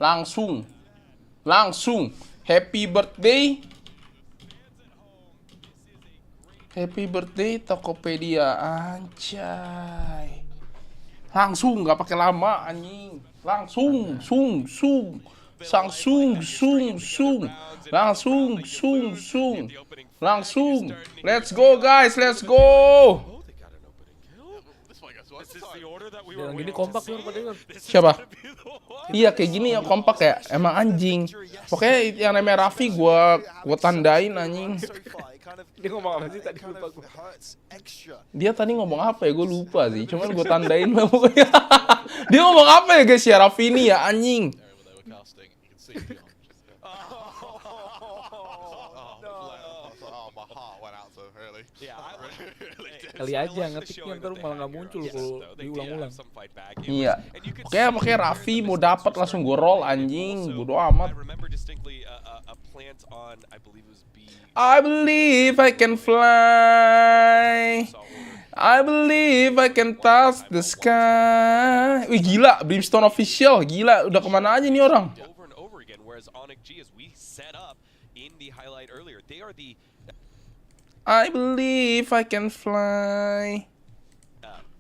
Langsung. Happy birthday Tokopedia, anjay. Langsung, nggak pakai lama anjing. Langsung. Let's go guys, let's go. Yang gini kompak Yor padahal. Siapa? Iya kayak gini ya kompak ya. Emang anjing. Pokoknya yang namanya Raffi gua tandain anjing. Dia ngomong apa sih tadi lupa gue. Dia tadi ngomong apa ya, gue lupa sih. Cuman gue tandain lah pokoknya. Dia ngomong apa ya guys ya, Raffi ini ya anjing. Kali aja ngetiknya ntar malah nggak muncul kalau diulang-ulang. Iya. Oke, Raffi mau dapat langsung gue roll anjing. Bodo amat. I believe I can fly. I believe I can touch the sky. Wih gila, Brimstone official. Gila, udah kemana aja nih orang? Whereas Onyx G, as we set up in the highlight earlier, they are the I believe I can fly.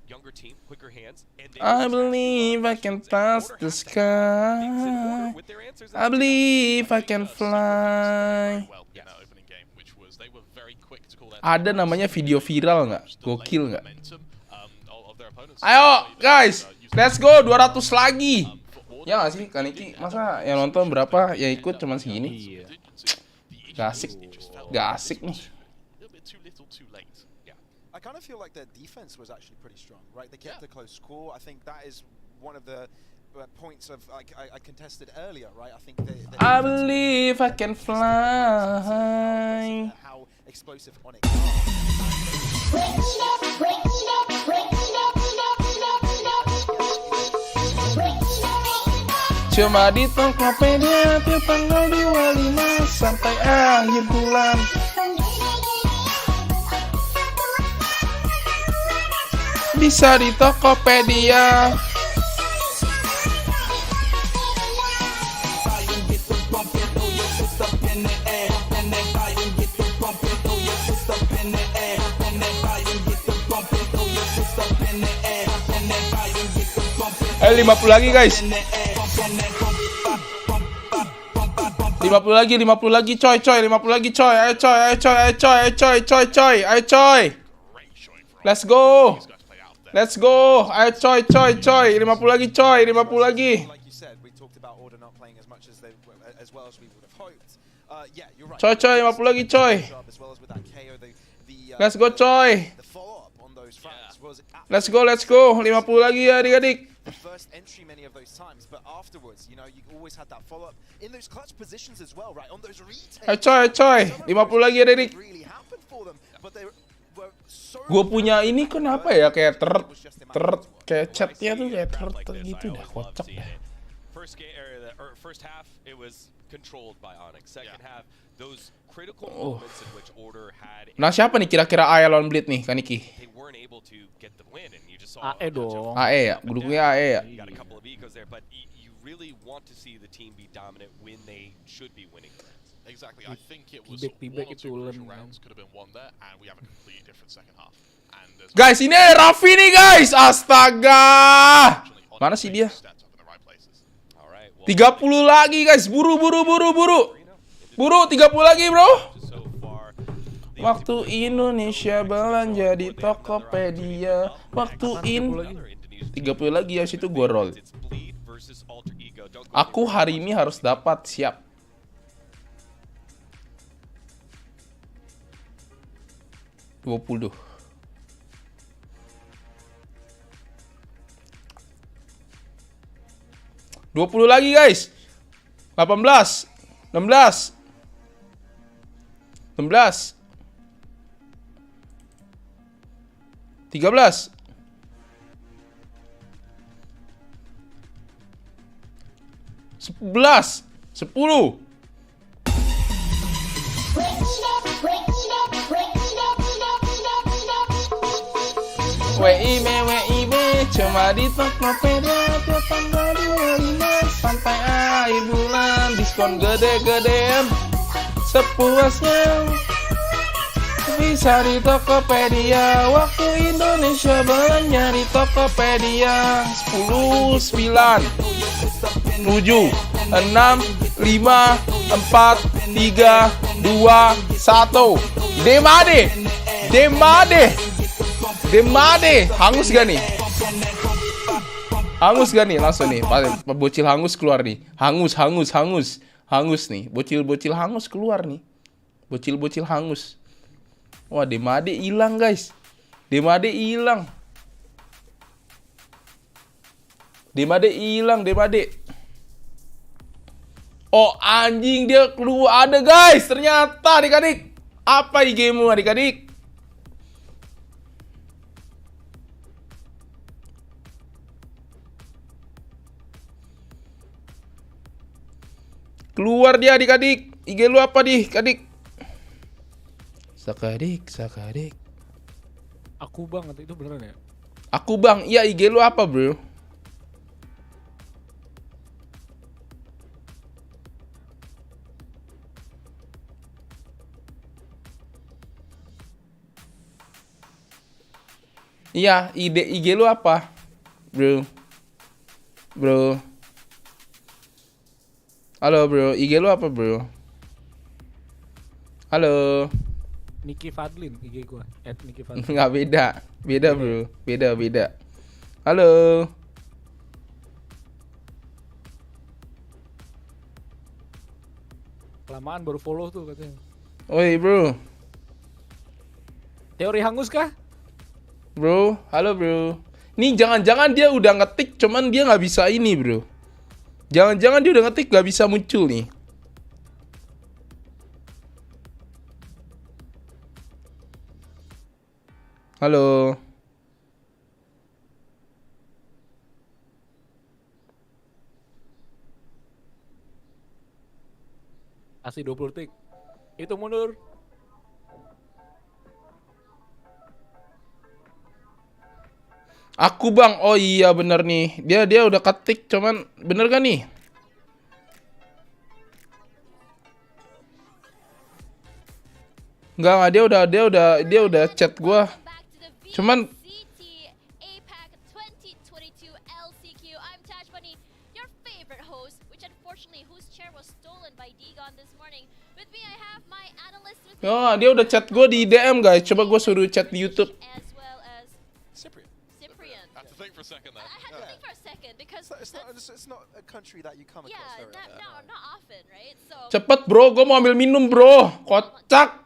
younger team, quicker hands, and they I believe I can pass the sky. I believe I can fly. Ada namanya video viral nggak? Gokil nggak? Ayo guys, let's go 200 lagi. Ya nggak sih, Kaniki? Masa yang nonton berapa? Ya ikut cuman segini. Gak asik, gak asik nih. I kind of feel like their defense was actually pretty strong, right? They kept a close score. I think that is one of the points of I contested earlier, right? I think I believe I can fly. How explosive Onyx Cuma di Tokopedia tiap tanggal 25 sampai akhir bulan. Bisa di Tokopedia. Ayo 50 lagi guys. 50 lagi coy, 50 lagi coy. Ayo coy. Let's go. Ayo coy. 50 lagi coy, 50 lagi. Coy, 50 lagi coy. Let's go coy. Let's go. 50 lagi ya adik-adik. the first entry many of those times, but afterwards, you know, you always had that follow-up in those clutch positions as well, right? On those retakes. Coy, 50 lagi ya adik. Really happened for them, but they were so Gue punya ini kenapa ya kayak kayak chatnya tuh kayak gitu dah, kocak dah. First half it was controlled by Onyx. Second half those critical moments in which Order had. Nah, siapa nih kira-kira AE lawan Bleed nih, Kaniki? They weren't able to get the win and you just saw AE dong. AE ya, duduknya AE ya. You got a couple of egos there, but you really want to see the team be dominant when they should be winning. Exactly. I think it was one or two crucial rounds could have been won there, and we have a completely different second half. Guys, ini Raffi nih guys, astaga. Mana sih dia? 30 lagi guys, buru. Buru 30 lagi bro. Waktu Indonesia belanja di Tokopedia. Waktu 30 lagi ya situ gua roll. Aku hari ini harus dapat, siap. $20 lagi guys. 18 16 13 11 10 WIB cuma di Tokopedia tiap tanggal 25 sampai akhir bulan, diskon gede-gedean sepuasnya. Bisa di Tokopedia, waktu Indonesia belanja di Tokopedia. 10 9 7 6 5 4 3 2 1. Demade, hangus gak nih? Hangus gak nih? Langsung nih, bocil hangus keluar nih. Hangus nih. Bocil hangus keluar nih. Bocil hangus. Wah, Demade hilang guys. Demade hilang. Oh anjing, dia keluar ada guys. Ternyata adik-adik. Apa IG-mu adik-adik? Keluar dia adik-adik. IG lu apa nih, adik? Sakadik. Aku bang, itu beneran ya? Aku bang, iya IG lu apa bro? Iya, IG lu apa? Bro. Halo bro, IG lu apa bro? Halo. Niki Fadlin IG gua @Niki Fadlin. Nggak beda bro, beda. Halo. Kelamaan baru follow tuh katanya. Oi bro. Teori hangus kah? Bro, halo bro. Nih jangan-jangan dia udah ngetik, cuman dia nggak bisa ini bro. Jangan-jangan dia udah ngetik nggak bisa muncul nih. Halo. Kasih 20 detik. Itu mundur. Aku bang, oh iya bener nih. Dia udah ketik, cuman bener kan nih? Enggak, dia udah chat gua. Cuman oh, dia udah chat gue di DM guys. Coba gue suruh chat di YouTube. Cepet bro, gue mau ambil minum bro. Kocak.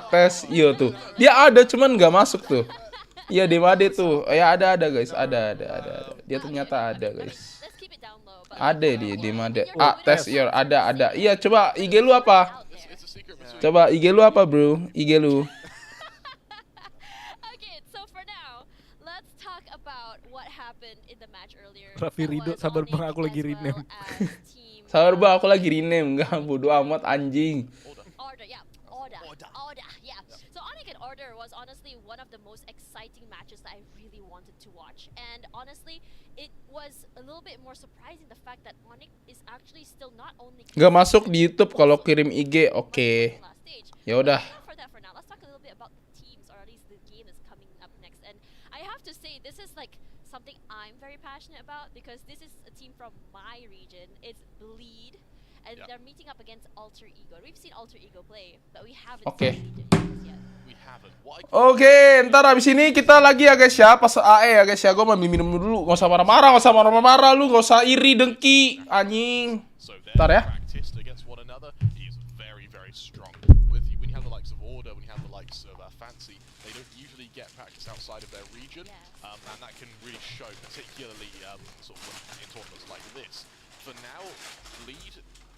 Tes, iya tuh. Dia ada cuman nggak masuk tuh. Iya Demade tuh. Ya ada guys, ada. Dia ternyata ada guys. Ada dia Demade. Tes, iya ada. Iya coba IG lu apa? Coba IG lu apa bro? IG lu. Raffi Rido, sabar bang aku lagi rename. Sabar bang aku lagi rename. Enggak, bodo amat anjing. Order was honestly one of the most exciting matches that I really wanted to watch, and honestly, it was a little bit more surprising the fact that Onyx is actually still not only. Nggak masuk di YouTube kalau kirim IG, oke. Ya udah. For now, let's talk a little bit about the teams, or at least the game that's coming up next. And I have to say, this is like something I'm very passionate about because this is a team from my region. It's Bleed, and they're meeting up against Alter Ego. We've seen Alter Ego play, but we haven't seen it yet. Oke, ntar abis ini kita lagi ya guys ya, pas AE ya guys ya. Gue mau minum dulu, nggak usah marah-marah, lu nggak usah iri dengki, anjing. Ntar ya.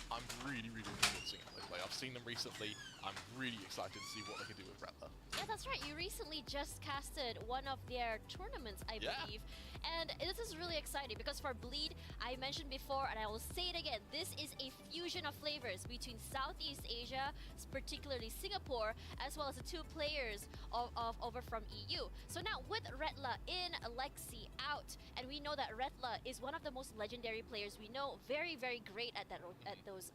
I'm really interested in seeing how they play. I've seen them recently. I'm really excited to see what they can do with Rattler. Yeah, that's right. You recently just casted one of their tournaments, I believe. And this is really exciting because for Bleed, I mentioned before and I will say it again, this is a fusion of flavors between Southeast Asia, particularly Singapore, as well as the two players of over from EU. So now with Rattler in, Alexi out, and we know that Rattler is one of the most legendary players we know, very great at those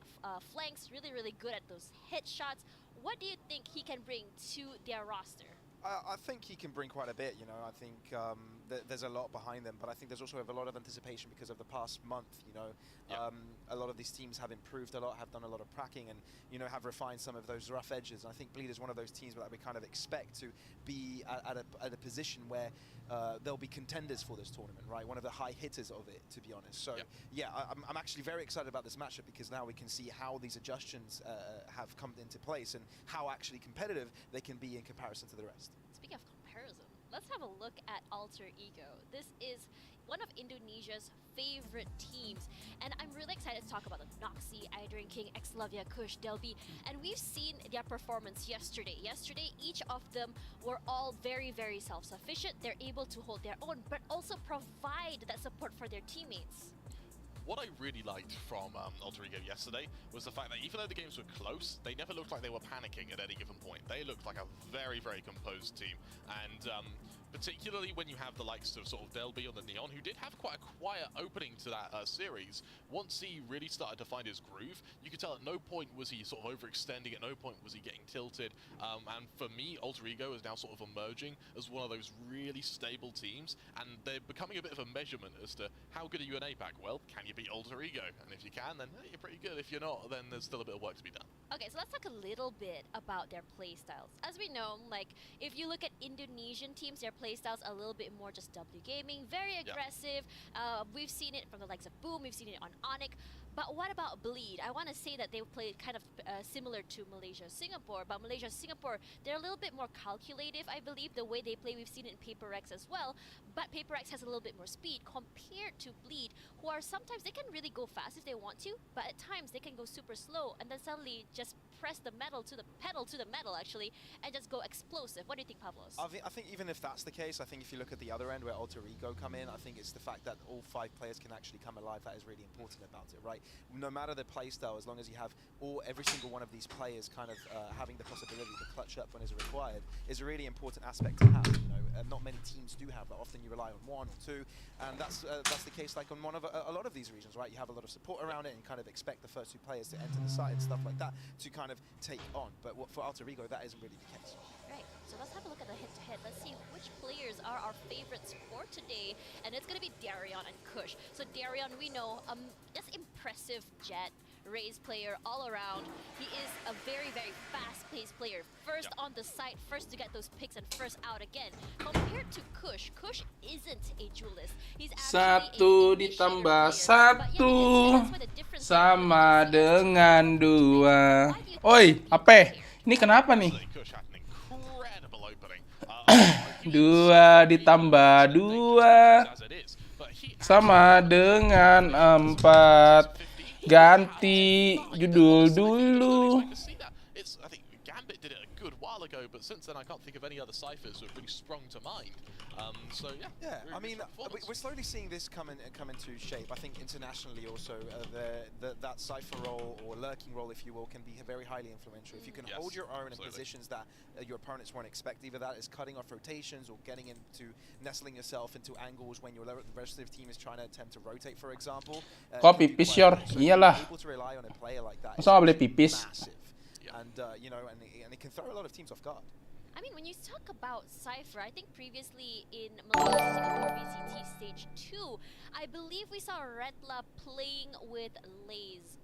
flanks, really good at those hit shots. What do you think he can bring to their roster? I think he can bring quite a bit, you know. I think there's a lot behind them, but I think there's also a lot of anticipation because of the past month, you know. A lot of these teams have improved a lot, have done a lot of pracking, and, you know, have refined some of those rough edges. And I think Bleed is one of those teams that we kind of expect to be at a position where they'll be contenders for this tournament, right? One of the high hitters of it, to be honest. So, yeah, I'm actually very excited about this matchup because now we can see how these adjustments have come into place and how actually competitive they can be in comparison to the rest. Speaking of comparison, let's have a look at Alter Ego. This is one of Indonesia's favorite teams, and I'm really excited to talk about the Noxy, Idrin King, Xlavia, Kush, Delby, and we've seen their performance yesterday. Each of them were all very self-sufficient. They're able to hold their own, but also provide that support for their teammates. what I really liked from Alter Ego yesterday was the fact that even though the games were close, they never looked like they were panicking at any given point. They looked like a very, very composed team. And particularly when you have the likes of sort of Delby on the Neon, who did have quite a quiet opening to that series. Once he really started to find his groove, you could tell at no point was he sort of overextending, at no point was he getting tilted. And for me, Alter Ego is now sort of emerging as one of those really stable teams, and they're becoming a bit of a measurement as to how good are you in APAC? Well, can you beat Alter Ego? And if you can, then you're pretty good. If you're not, then there's still a bit of work to be done. Okay, so let's talk a little bit about their playstyles. As we know, like, if you look at Indonesian teams, their playstyles a little bit more just W gaming, very aggressive. We've seen it from the likes of Boom, we've seen it on Onyx. But what about Bleed? I want to say that they play kind of similar to Malaysia, Singapore, but Malaysia, Singapore, they're a little bit more calculative, I believe, the way they play. We've seen it in Paper X as well, but Paper X has a little bit more speed compared to Bleed, who are sometimes, they can really go fast if they want to, but at times they can go super slow and then suddenly just press the pedal to the metal actually, and just go explosive. What do you think, Pavlos? I think even if that's the case, I think if you look at the other end where Alter Ego come in, I think it's the fact that all 5 players can actually come alive that is really important about it, right? No matter the playstyle, as long as you have every single one of these players kind of having the possibility to clutch up when it's required, is a really important aspect to have. You know, not many teams do have that. Often you rely on 1 or 2, and that's the case like on a lot of these regions, right? You have a lot of support around it and kind of expect the first 2 players to enter the site and stuff like that to kind of take on. But for Alter Ego, that isn't really the case. Right, so let's have a look at the head-to-head. Let's see which players are our favorites for today, and it's going to be Darion and Kush. So Darion, we know, just impressive jet, Raze player all around. He is a very, very fast-paced player. First on the site, first to get those picks, and first out again. Compared to Kush, Kush isn't a duelist. He's Satu ditambah satu sama dengan 2. Oi, apa? Ini kenapa nih? 2 ditambah 2 sama dengan 4. Ganti judul dulu. I think Gambit did it a good while ago, but since then I can't think of any other ciphers that have really sprung to mind. So yeah, I mean, we're slowly seeing this come into shape. I think internationally also, that cipher role or lurking role, if you will, can be very highly influential. If you can hold your own in positions that your opponents won't expect, either that is cutting off rotations or getting into nestling yourself into angles when your rest of the team is trying to attempt to rotate, for example. Kok pipis, Yor? Iyalah. Able to rely on a player like that. Masa nggak boleh pipis? And you know, and it can throw a lot of teams off guard. I mean, when you talk about Cypher, I think previously in Malaysia Singapore VCT Stage 2, I believe we saw Redla playing with Laze.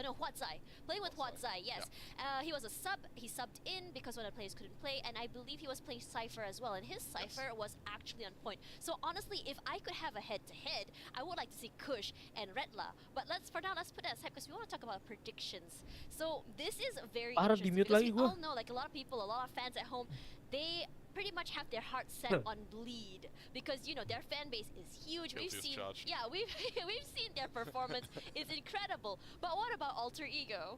No, Huatzai. Playing with Huatzai, yes. He was a sub, he subbed in because one of the players couldn't play, and I believe he was playing Cypher as well, and his Cypher was actually on point. So honestly, if I could have a head-to-head, I would like to see Kush and Redla. But for now, let's put that aside because we want to talk about predictions. So this is very interesting because we all know, like a lot of people, a lot of fans at home, they pretty much have their heart set on Bleed because you know their fan base is huge. We've seen seen their performance is incredible. But what about Alter Ego?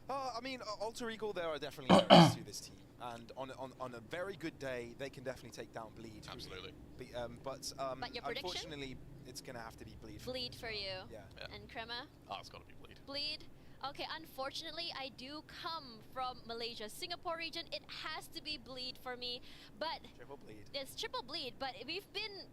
I mean, Alter Ego, there are definitely areas to this team, and on a very good day, they can definitely take down Bleed. Absolutely. But your prediction? unfortunately, it's gonna have to be Bleed. Bleed for you. Yeah. And Crema? Oh, it's gotta be Bleed. Bleed. Okay, unfortunately, I do come from Malaysia, Singapore region. It has to be Bleed for me, but triple Bleed. It's triple Bleed. But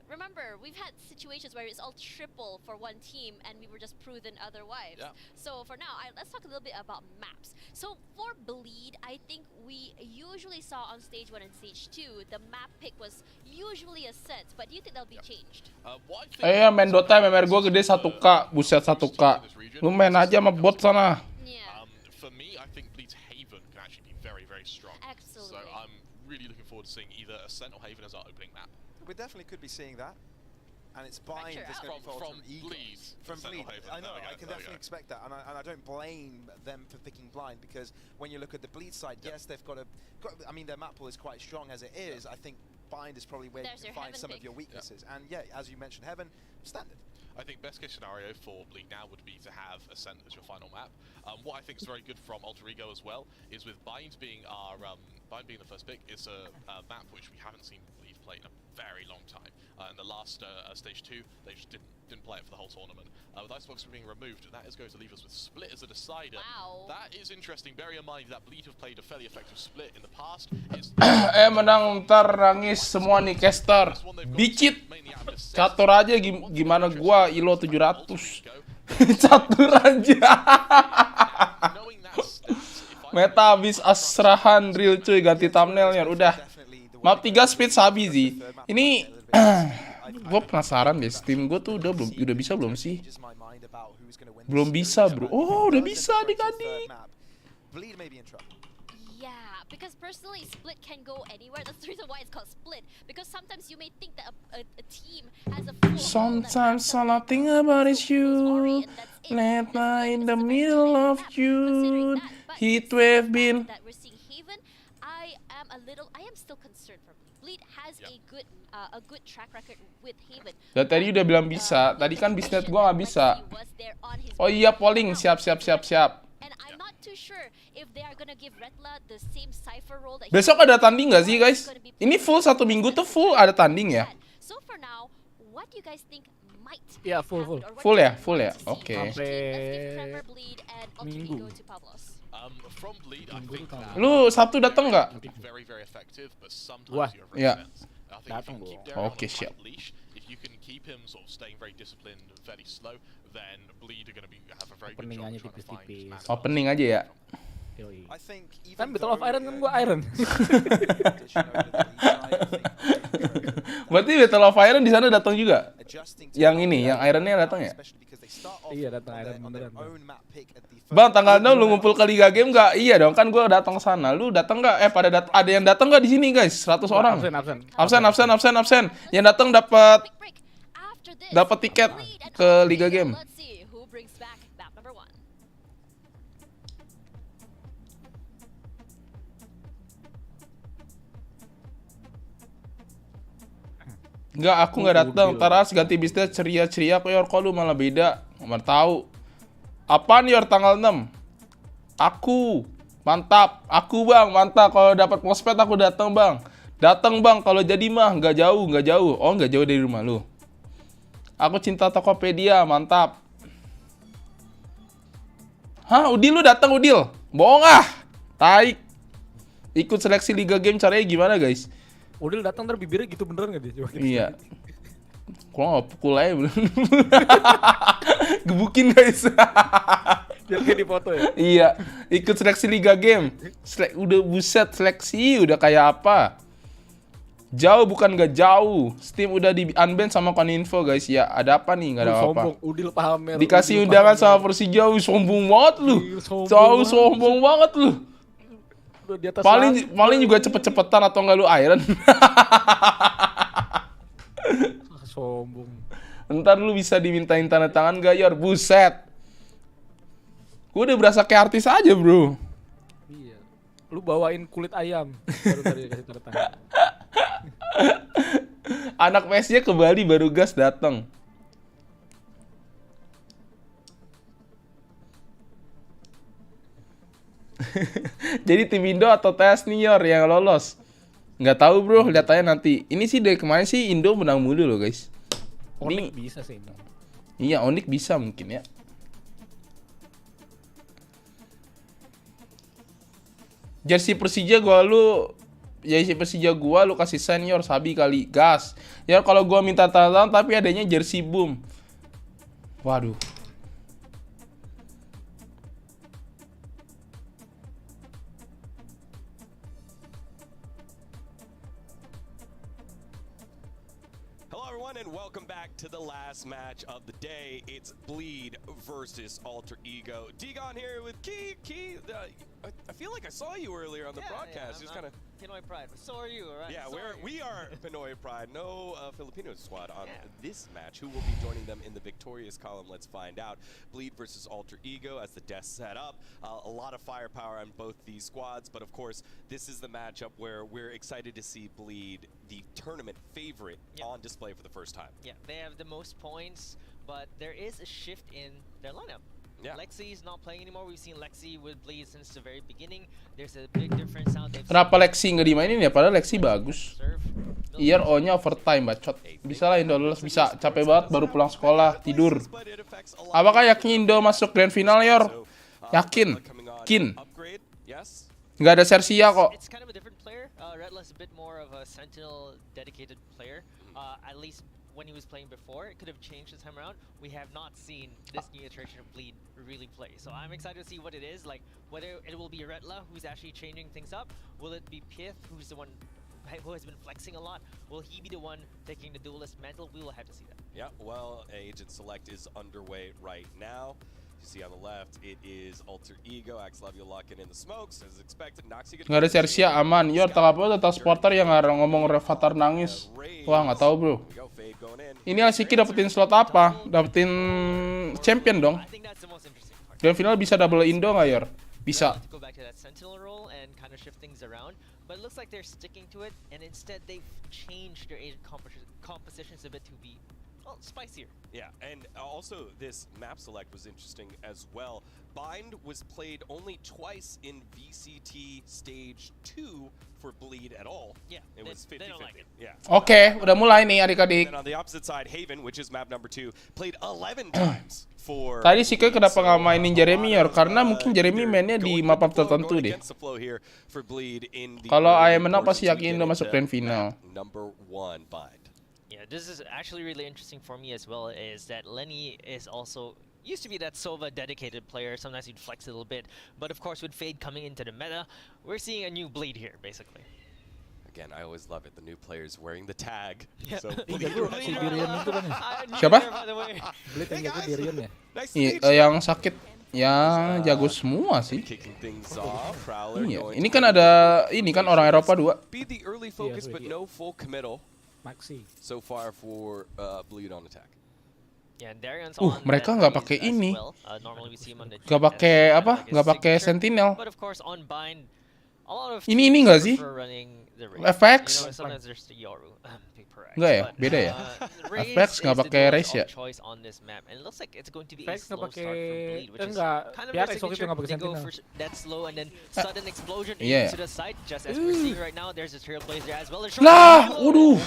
remember, we've had situations where it's all triple for one team, and we were just proven otherwise. Yeah. So for now, let's talk a little bit about maps. So for Bleed, I think we usually saw on stage 1 and stage 2, the map pick was usually Ascent. But do you think that'll be changed? Main Dota MMR gue gede 1K, buset 1K. Lu main aja sama bot sana. For me, I think Bleed's Haven can actually be very, very strong. Absolutely. So I'm really looking forward to seeing either Ascent or Haven as our opening map. We definitely could be seeing that. And it's Bind that's going to be from Bleed. From Bleed. I know, I can definitely expect that. And I don't blame them for picking Blind because when you look at the Bleed side, yes, they've got I mean, their map pool is quite strong as it is. I think Bind is probably where you can find some of your weaknesses. And yeah, as you mentioned, Heaven, standard. I think best case scenario for Bleed now would be to have Ascent as your final map. What I think is very good from Alter Ego as well is with Bind being the first pick, it's a map which we haven't seen Bleed play in a very long time. In the last stage 2, they just didn't didn't play it for the whole tournament. With Icebox being removed, that is going to leave us with Split as a decider. Wow. That is interesting. Bear in mind that Bleed have played a fairly effective Split in the past. It's Menang ntar nangis semua nih caster. Bicit. Catur aja gimana gua ilo 700. Catur aja. Meta habis asrahan real cuy, ganti thumbnailnya udah. Map 3 speed sabi sih. Ini gue penasaran guys, tim gue tuh udah bisa belum sih? Belum bisa bro. Oh udah bisa adik-adik. Yeah, because personally split can go anywhere. That's the reason why it's called split. Because sometimes you may think that a team has a full Sometimes all I think about is you. Late night in the middle of June. Heatwave been. That we're seeing Haven, I am still concerned for Bleed. Bleed has a good track record with Haven. Dan tadi udah bilang bisa. Tadi kan bisnet gua nggak bisa. Oh iya polling, siap. And I'm not too sure if they are gonna give Retla the same cipher role that Besok ada tanding nggak sih guys? Ini full 1 minggu tuh full ada tanding ya? So for now, what do you guys think might Ya full. Full ya? Oke. Sampai minggu. Lu Sabtu datang nggak? Wah. Ya. Datang gua. Oke siap. Opening aja tipis-tipis. Opening aja ya. Kan Battle of Iron kan gua Iron. Berarti Battle of Iron di sana datang juga? Yang ini, yang Ironnya datang ya? Iya datang Iron beneran. Bang, tanggal 6 lu ngumpul ke Liga Game nggak? Iya dong, kan gua datang sana. Lu datang nggak? Ada yang datang nggak di sini guys? 100 orang. Absen. Yang datang dapat tiket ke Liga Game. Enggak, aku nggak datang. Taras ganti bisnis ceria-ceria kok Yor, kok lu malah beda. Nggak tahu. Apaan Yor tanggal 6? Aku. Mantap. Aku Bang, mantap. Kalau dapat mospet aku datang Bang. Datang Bang, kalau jadi mah nggak jauh. Oh, nggak jauh dari rumah lu. Aku cinta Tokopedia, mantap. Hah, Udil lu datang Udil? Bohong ah. Taik. Ikut seleksi Liga Game caranya gimana guys? Udil datang ntar bibirnya gitu beneran gak dia? Coba iya. Kok nggak pukul aja belum? Gebukin guys. Biar kayak di foto ya? Iya. Ikut seleksi Liga Game. Udah buset seleksi udah kayak apa? Jauh bukan gak jauh. Steam udah di unban sama Koninfo guys. Ya ada apa nih? Gak ada apa. Sombong. Udil pamer. Dikasih undangan sama Persija. Sombong banget lu. Sombong banget lu. Paling juga cepet-cepetan atau enggak lu Iron. Sombong. Ntar lu bisa dimintain tanda tangan gak Yor? Buset. Gue udah berasa kayak artis aja bro. Iya. Lu bawain kulit ayam. Baru tadi dikasih tanda tangan. Anak MYSG ke Bali baru gas datang. Jadi tim Indo atau TS nih Yor yang lolos? Nggak tahu bro, lihat aja nanti. Ini sih dari kemarin sih Indo menang mulu loh guys. Onyx bisa sih Indo. Iya Onyx bisa mungkin ya. Jersey Persija gua lu kasih senior sabi kali gas. Ya kalau gua minta tanda tapi adanya jersey boom. Waduh. And welcome back to the last match of the day. It's Bleed versus Alter Ego. Digon here with Key. I feel like I saw you earlier on the broadcast. Just kind of Pinoy Pride. So are you, right? Yeah, we are Pinoy Pride. No Filipino squad on this match. Who will be joining them in the victorious column? Let's find out. Bleed versus Alter Ego as the death set up. A lot of firepower on both these squads, but of course, this is the matchup where we're excited to see Bleed, the tournament favorite, on display for the first time. Yeah, they have the most points, but there is a shift in their lineup. Lexi is not playing anymore. We've seen Lexi with Bleed since the very beginning. There's a big difference now. Kenapa Lexi nggak dimainin ya? Padahal Lexi bagus. Iya, O-nya overtime bacot. Bisa lah Indo lolos, bisa. Capek banget baru pulang sekolah, tidur. Apakah yakin Indo masuk grand final, Yor? Yakin. Nggak ada Sersia kok. It's kind of a different player. Redla's a bit more of a Sentinel dedicated player. At least when he was playing before, it could have changed this time around. We have not seen this new iteration of Bleed really play. So I'm excited to see what it is, like whether it will be Redla who's actually changing things up. Will it be Pith who's the one who has been flexing a lot? Will he be the one taking the duelist mantle? We will have to see that. Yeah, well, Agent Select is underway right now. You see on the left, it is Alter Ego, Axlavio locking in the smokes as expected. Nggak ada Sersia, aman. Yor, tak apa tentang supporter yang ngomong Revatar nangis. Wah, nggak tahu bro. Ini LCQ dapetin slot apa? Dapetin champion dong. Grand final bisa double Indo nggak, Yor? Bisa. But it looks like they're sticking to it, and instead they've changed their agent compositions a bit to be, well, spicier. Yeah, and also this map select was interesting as well. Bind was played only twice in VCT Stage 2 for Bleed at all. Yeah, it was 50-50. Like yeah. Oke, udah mulai nih adik-adik. And on the opposite side, Haven, which is map number 2, played 11 times. Tadi sih kenapa nggak mainin Jeremy, Yor? Karena mungkin Jeremy mainnya di map tertentu deh. Kalau AM menang pasti yakin udah masuk grand final. Yeah, this is actually really interesting for me as well, is that Lenny is also used to be that Sova dedicated player. Sometimes he'd flex a little bit, but of course with Fade coming into the meta, we're seeing a new Bleed here basically. Again, I always love it. The new players wearing the tag. Yeah. So siapa? Bleed yang jago Dirion ya? Yang sakit. Ya, jago semua sih. Iya, ini kan ada ini kan orang Eropa 2. Be the early focus but no full committal. Maxi. So far for Bleed on attack. Mereka nggak pakai ini. Nggak pakai apa? Nggak pakai Sentinel. Ini nggak sih? FX? Enggak ya? Beda ya? FX nggak pakai Race ya? FX nggak pakai... Enggak, biar esok itu nggak pakai Sentinel. Iya. Lah! Waduh!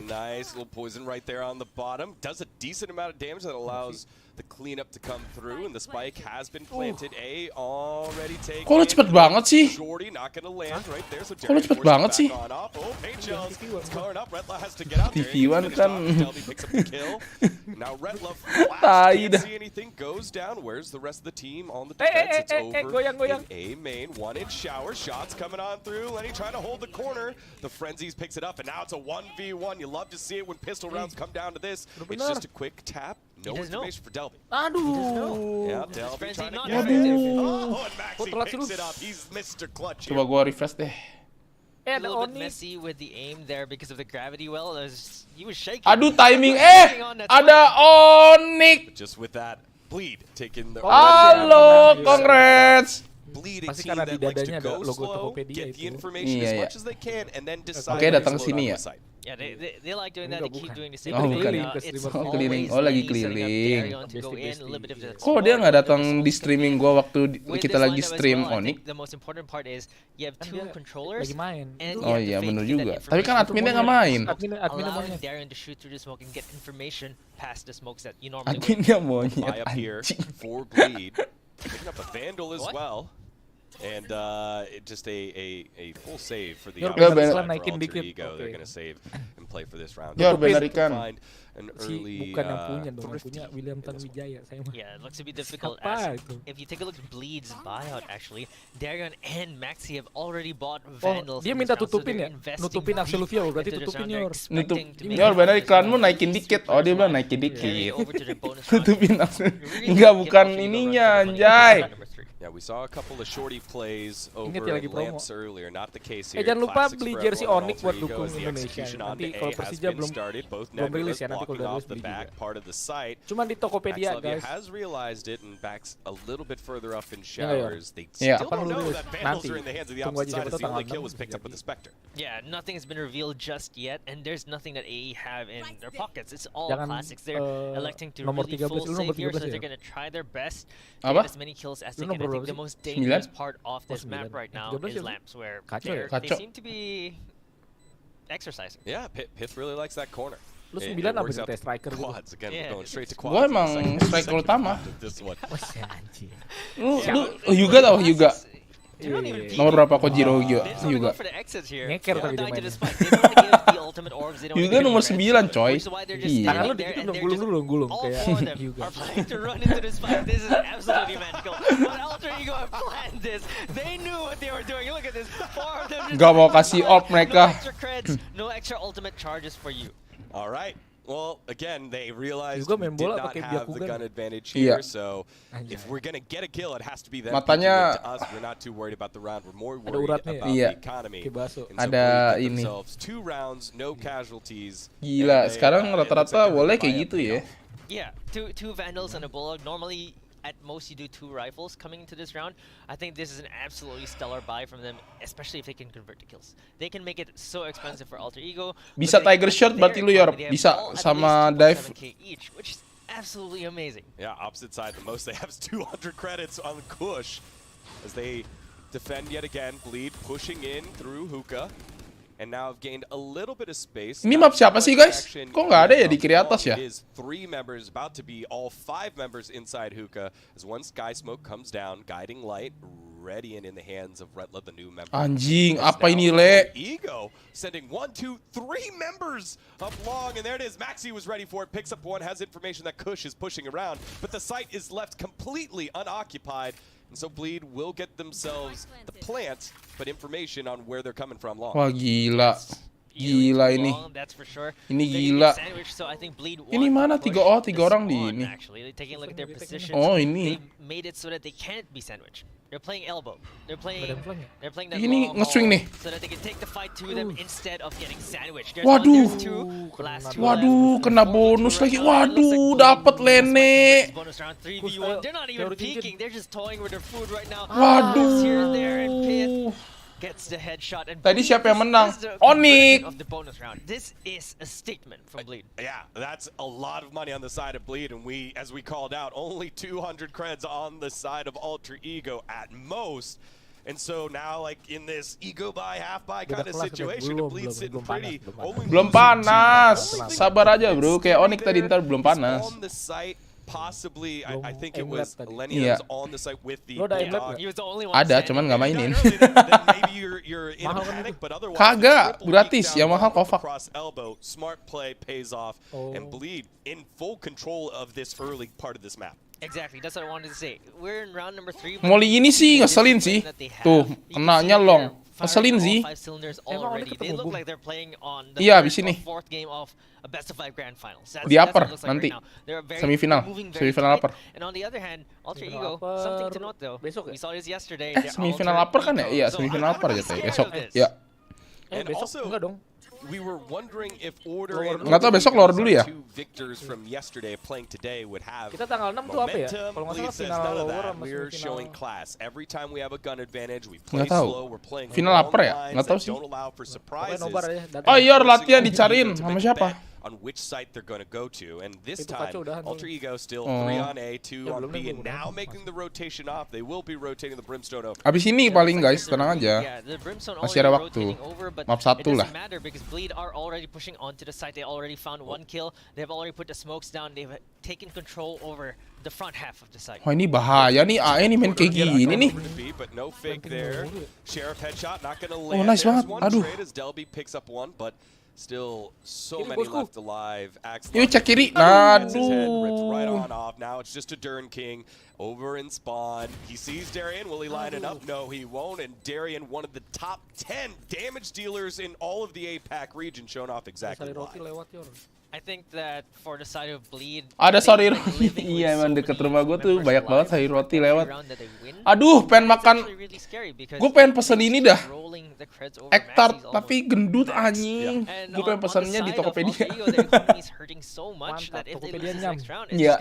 Nice little poison right there on the bottom. Does a decent amount of damage that allows the cleanup to come through, and the spike has been planted. A already taken. Kok lu cepet banget sih? Shorty not gonna land right there, so Kok lu cepet banget sih? Oh, paint shells. It's going up. Redla has to get out there. TV1 kan. Delby picks up the kill. Now Redla can't see anything. Goes down. Where's the rest of the team on the defense? It's over. Goyang. A main, 1-inch shower. Shots coming on through. Lenny trying to hold the corner. The Frenzies picks it up, and now it's a 1v1. You love to see it when pistol rounds come down to this. It's just a quick tap. No information for Delby. Aduh. Yeah, Delby trying to get it. Oh, and Maxi picks it up. He's Mr. Clutch here. Coba gua refresh deh. A little bit messy with the aim there because of the gravity well. He was shaking. Aduh, timing. Ada Onyx. Just with that, Bleed taking the. Halo, congrats. Pasti karena di dadanya ada logo Tokopedia itu. Iya. Oke, datang ke sini ya. Yeah, they like doing that. They keep doing the same thing. Keliling. Oh, lagi keliling. Kok dia nggak datang di streaming gua waktu kita lagi stream Onyx? The most important part is you have two controllers. Lagi main. Oh iya, benar juga. Tapi kan adminnya nggak main. Adminnya monyet. Darren to shoot through the smoke and get information past the smokes that you normally. Adminnya monyet. For Bleed, picking up a Vandal as well. And just a full save for the Alter Ego. They're going to save and play for this round. Find an early bukan yang punya dong, yang punya William Tanwijaya. Yeah, it looks to be difficult. If you take a look at Bleed's buyout, actually, Darion and Maxi have already bought Vandals. Dia minta tutupin ya? Nutupin Axelufia, berarti tutupin Yor. Yor, benar iklanmu naikin dikit. Oh, dia bilang naikin dikit. Tutupin Axelufia. Enggak, bukan ininya, anjay. Yeah, we saw a couple of shorty plays over lagi promo. lamps earlier. Not the case here. Jangan lupa Classics beli for jersey everyone. Onyx buat Alter dukung Ego as the Indonesia. execution on Nanti the kalau A has Persija been belum started. Both rilis ya, nanti blocking kalau udah off rilis the beli back juga. part of the site. Cuman di Tokopedia, Axelovia guys. has realized it and backs a little bit further up in Ya, nggak, showers. They Yeah. still Kapan don't lu know rilis? that Vandals Nanti. are in the hands of the Tunggu opposite aja, side siapa as the tahu only tanggal kill was 6 picked up with the Spectre. Yeah, nothing has been revealed just yet, and there's nothing that AE have in their pockets. It's all Jangan, classics. They're electing to nomor really 13, full lu nomor save here, 13 so ya? they're gonna try their best to Apa? get as many kills as they Lu can. I nomor think the berapa most sih? dangerous 9? part of this map 9. right now 13 is ya, Bro? lamps, where Kacau they Kacau. seem to be exercising. Yeah, Pith really likes that corner. Lu It 9 apa works gitu, out the striker gitu? quads again, Yeah. going straight to Gua quads. emang Second- striker second utama. half of this one. Lu Hyuga tau Hyuga? They're not even Nomor berapa Kojiro They just wanna Hyuga? go for the exits here. Ngeker They're tapi dia not dying to mainnya. the spike. They don't wanna give the ultimate orbs. They don't Hyuga wanna nomor give the 9 reds, coy. which is why they're just Iya. Tangan lu standing there dikit and belum they're just gulung all kayak four of them Hyuga. are planning to run into the spike. This is absolutely magical. But Alter Ego have planned this. They knew what they were doing. Look at this. Four of them just Gak mau kasih op no mereka. extra creds, no extra ultimate charges for you. All right. Well, again, they realized Juga we main did bola not pakai have the Byakugan. gun advantage Iya. here, so if we're gonna get a kill, it has to be them. Matanya- picking it to us. We're not too worried about the round. We're more Ada worried uratnya about ya? Iya. the economy. Kayak bakso. And so Ada Bleed get ini. themselves 2 rounds, no casualties. Gila, and they, sekarang it looks rata-rata like they're boleh gonna kayak buy gitu up ya. Yeah, two Vandals and a Bulldog. Normally, at most, you do 2 rifles coming into this round. I think this is an absolutely stellar buy from them, especially if they can convert to kills. They can make it so expensive for Alter Ego. Bisa but they- Tiger Shot their berarti lu Yor. economy, they have Bisa all at sama least dive. 2.7K each, which is absolutely amazing. Yeah, opposite side. The most they have is 200 credits on Kush as they defend yet again. Bleed pushing in through Hookah. And now have gained a little bit of space. Ini Not map siapa too sih, much guys? action Kok nggak ada ya from di kiri atas ya? It is 3 members, about to be all 5 members inside Hookah as one Sky Smoke comes down, guiding light, ready and in the hands of Retla, the new member. Anjing, As apa now ini, Le? Ego sending 1, 2, 3 members up long, and there it is. Maxi was ready for it, picks up one, has information that Kush is pushing around, but the site is left completely unoccupied. And so Bleed will get themselves the plant, but information on where they're coming from long. Wah gila. Gila ini. Long, that's for sure. Ini They gila. get sandwiched, so I think Bleed Ini want mana to 3 push tiga orang di spawn, ini. Actually, taking a look at their positions. Oh, ini. They made it so that they can't be sandwiched. They're playing elbow. They're playing that Ini long nge-swing ball nih. so that they can take the fight to them instead of getting sandwiched. Waduh. There's 2, last 2 Waduh, left. kena bonus lagi. Waduh, dapat Lene. Bonus round 3v1. They're not even peeking. They're just toying with their food right now. Waduh. Here and there, and Pit gets the headshot. And Tadi siapa yang menang? This is the Onyx. conversion of the bonus round. This is a statement from Bleed. Yeah, that's a lot of money on the side of Bleed, and we, as we called out, only 200 creds on the side of Alter Ego at most. And so now, like in this ego buy, half buy kind of situation, the Bleed sitting pretty. Belum panas. Sabar aja, Bro. Kayak Onyx tadi ntar belum panas. On the site, possibly, I think it Emlet was tadi. Lenny Iya. was on the site with the Lo ada Bulldog. Emlet nggak? He was the only one Ada, standing cuman nggak there. mainin. Maybe you're in a panic, but otherwise, Kagak, the triple gratis. peek down Yang mahal low Kovac. across elbow, smart play pays off, and Bleed in full control of this early part of this map. Exactly, that's what I wanted to say. We're in round number 3. Molly ini sih ngeselin sih. Tuh, kenanya long. Ngeselin sih. 5 cylinders already. They look like they're playing on the Iya, third abis ini. or 4th game of a best of 5 grand finals. Di That's upper what it looks like nanti. right now. They're very Semifinal. moving very Semifinal tight. upper. And on the other hand, Alter Semifinal Ego, something to upper note though. besok We saw this yesterday. Semifinal upper kan ya? Iya, semifinal upper aja tadi. Besok. Ya. And besok also, enggak dong. we were wondering if Order and Nggak tahu besok lor dulu ya. 2 victors from yesterday playing today would have Kita tanggal 6 tuh apa ya? momentum. Kalau nggak Bleed salah says final none of lower that. sama We're semifinal. showing class. Every time we have a gun advantage, we play Nggak tahu. slow. We're playing Final along upper ya? lines Nggak tahu that sih. don't allow for surprises. nobar aja, datang. Oh iya, and latihan forcing dicariin them to sama make a siapa? bet on which site they're going to go to. And this Itu time, kacau udahan Alter tuh. Ego still Oh. 3 on A, 2 Ya, on belum B, nih, and belum. now making the rotation off. They will be rotating the Brimstone over. Abis ini paling guys, tenang aja. Yeah, the Brimstone Masih ada already waktu. rotating over, but Map it 1 doesn't lah. matter because Bleed are already pushing onto the site. They already found 1 kill. They've already put the smokes down. They've taken control over the front half of the site. Wah ini bahaya nih, AE nih main kayak gini nih. But no fake there. Sheriff headshot, not gonna Oh, land. nice There's banget. one Aduh. trade as Delby picks up one, but still so Kiri, many bosku. left alive. Axe Yuk, cek kiri. hits his head, ripped Aduh. right on off. Now it's just a Dern King over in spawn. He sees Darian. Will he line it up? No, he won't. And Darian, one of the top 10 damage dealers in all of the APAC region, shown off exactly Sali why. roti lewat Yor. I think that for the side of Bleed, Ada sorry roti. Iya emang deket rumah gue tuh banyak banget sayur roti lewat. Aduh, pengen makan. Gue pengen pesen ini dah. Ektar tapi gendut anjing. Gue pengen pesennya di Tokopedia. Iya.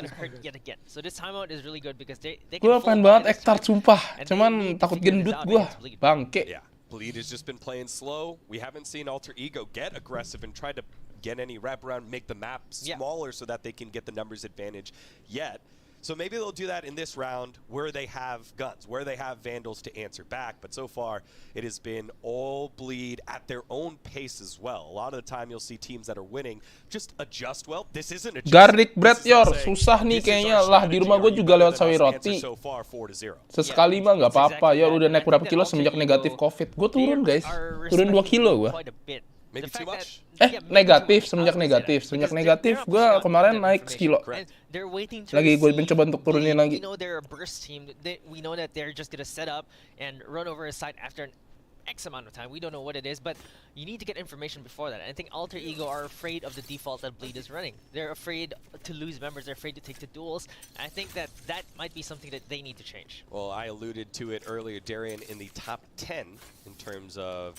Gue pengen banget ektar sumpah. Cuman takut gendut gue. Bangke. Bleed has just been playing slow. We haven't seen Alter Ego get aggressive and try to get any wraparound, make the map smaller so that they can get the numbers advantage yet. So maybe they'll do that in this round where they have guns, where they have Vandals to answer back. But so far, it has been all Bleed at their own pace as well. A lot of the time you'll see teams that are winning just adjust well. This isn't a garlic bread yor, susah nih kayaknya lah di rumah gue juga lewat sawi roti. Sesekali mah nggak apa-apa, ya udah naik berapa kilo semenjak negatif COVID. Gue turun guys, turun 2 kilo gue. Negatif, semenjak negatif gue kemarin naik sekilo. Lagi gue mencoba untuk turunin lagi. We know that they're just gonna set up and run over a site after an X amount of time. We don't know what it is, but you need to get information before that. I think Alter Ego are afraid of the default that Bleed is running. They're afraid to lose members. They're afraid to take the duels. I think that might be something that they need to change. Well, I alluded to it earlier, Darian, in the top 10 in terms of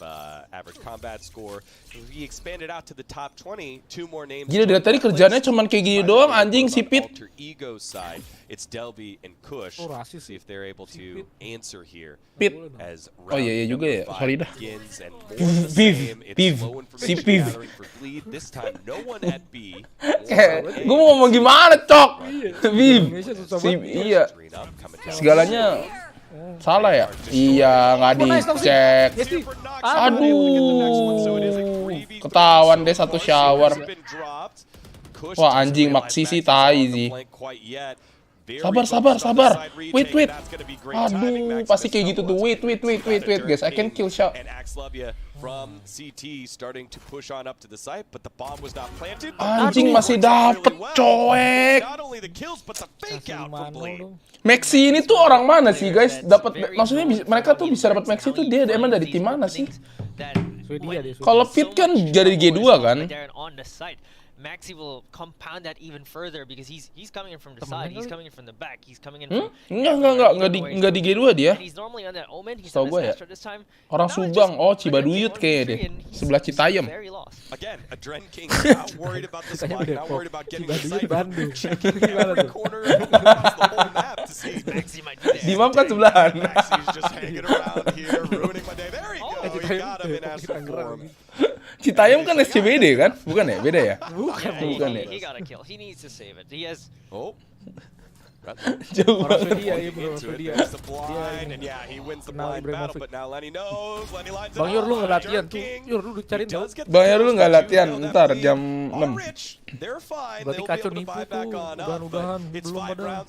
average combat score. He expanded out to the top 20. 2 more names. Gila dari tadi kerjanya cuman kayak gini doang anjing si Pit. Alter Ego side, it's Delby and Kush. See if they're able to answer here. Pit. Oh iya juga ya. Sorry dah. Piv. Si Piv. Gue mau ngomong gimana, Cok? Piv. Iya. Segalanya salah ya? Iya, nggak dicek. Aduh. Ketahuan deh satu shower. Wah anjing, Maxi sih tai sih. Sabar. Wait. Aduh, pasti kayak gitu tuh. Wait, guys. I can kill shot. Anjing masih dapet, coek. Maxi ini tuh orang mana sih, guys? Dapat, maksudnya mereka tuh bisa dapat Maxi tuh dia emang dari tim mana sih? Kalau Pit kan dari G2 kan? Maxi will compound that even further because he's coming in from the side, he's coming in from the back, he's coming in from Enggak di G2 dia. He's normally on that Omen, he's on this time. Orang Subang, Cibaduyut kayaknya deh. Sebelah Citayam. Again, a Dren King not worried about the spot, not worried about getting the site. Checking every corner across the whole map to see Maxi might be there. Di map kan sebelahan. Maxi's just hanging around here, ruining my day. There you go. He got him in astral form. Citayam kan SCBD kan? Bukan ya? Beda ya? Bukan ya? He got a kill. He needs to save it. He has... Jauh banget. Bang Yor lu nggak latihan tuh. Yor lu dicariin dong. Bang Yor lu nggak latihan. Ntar jam 6. Berarti kacau nipu tuh. Udahan belum ada.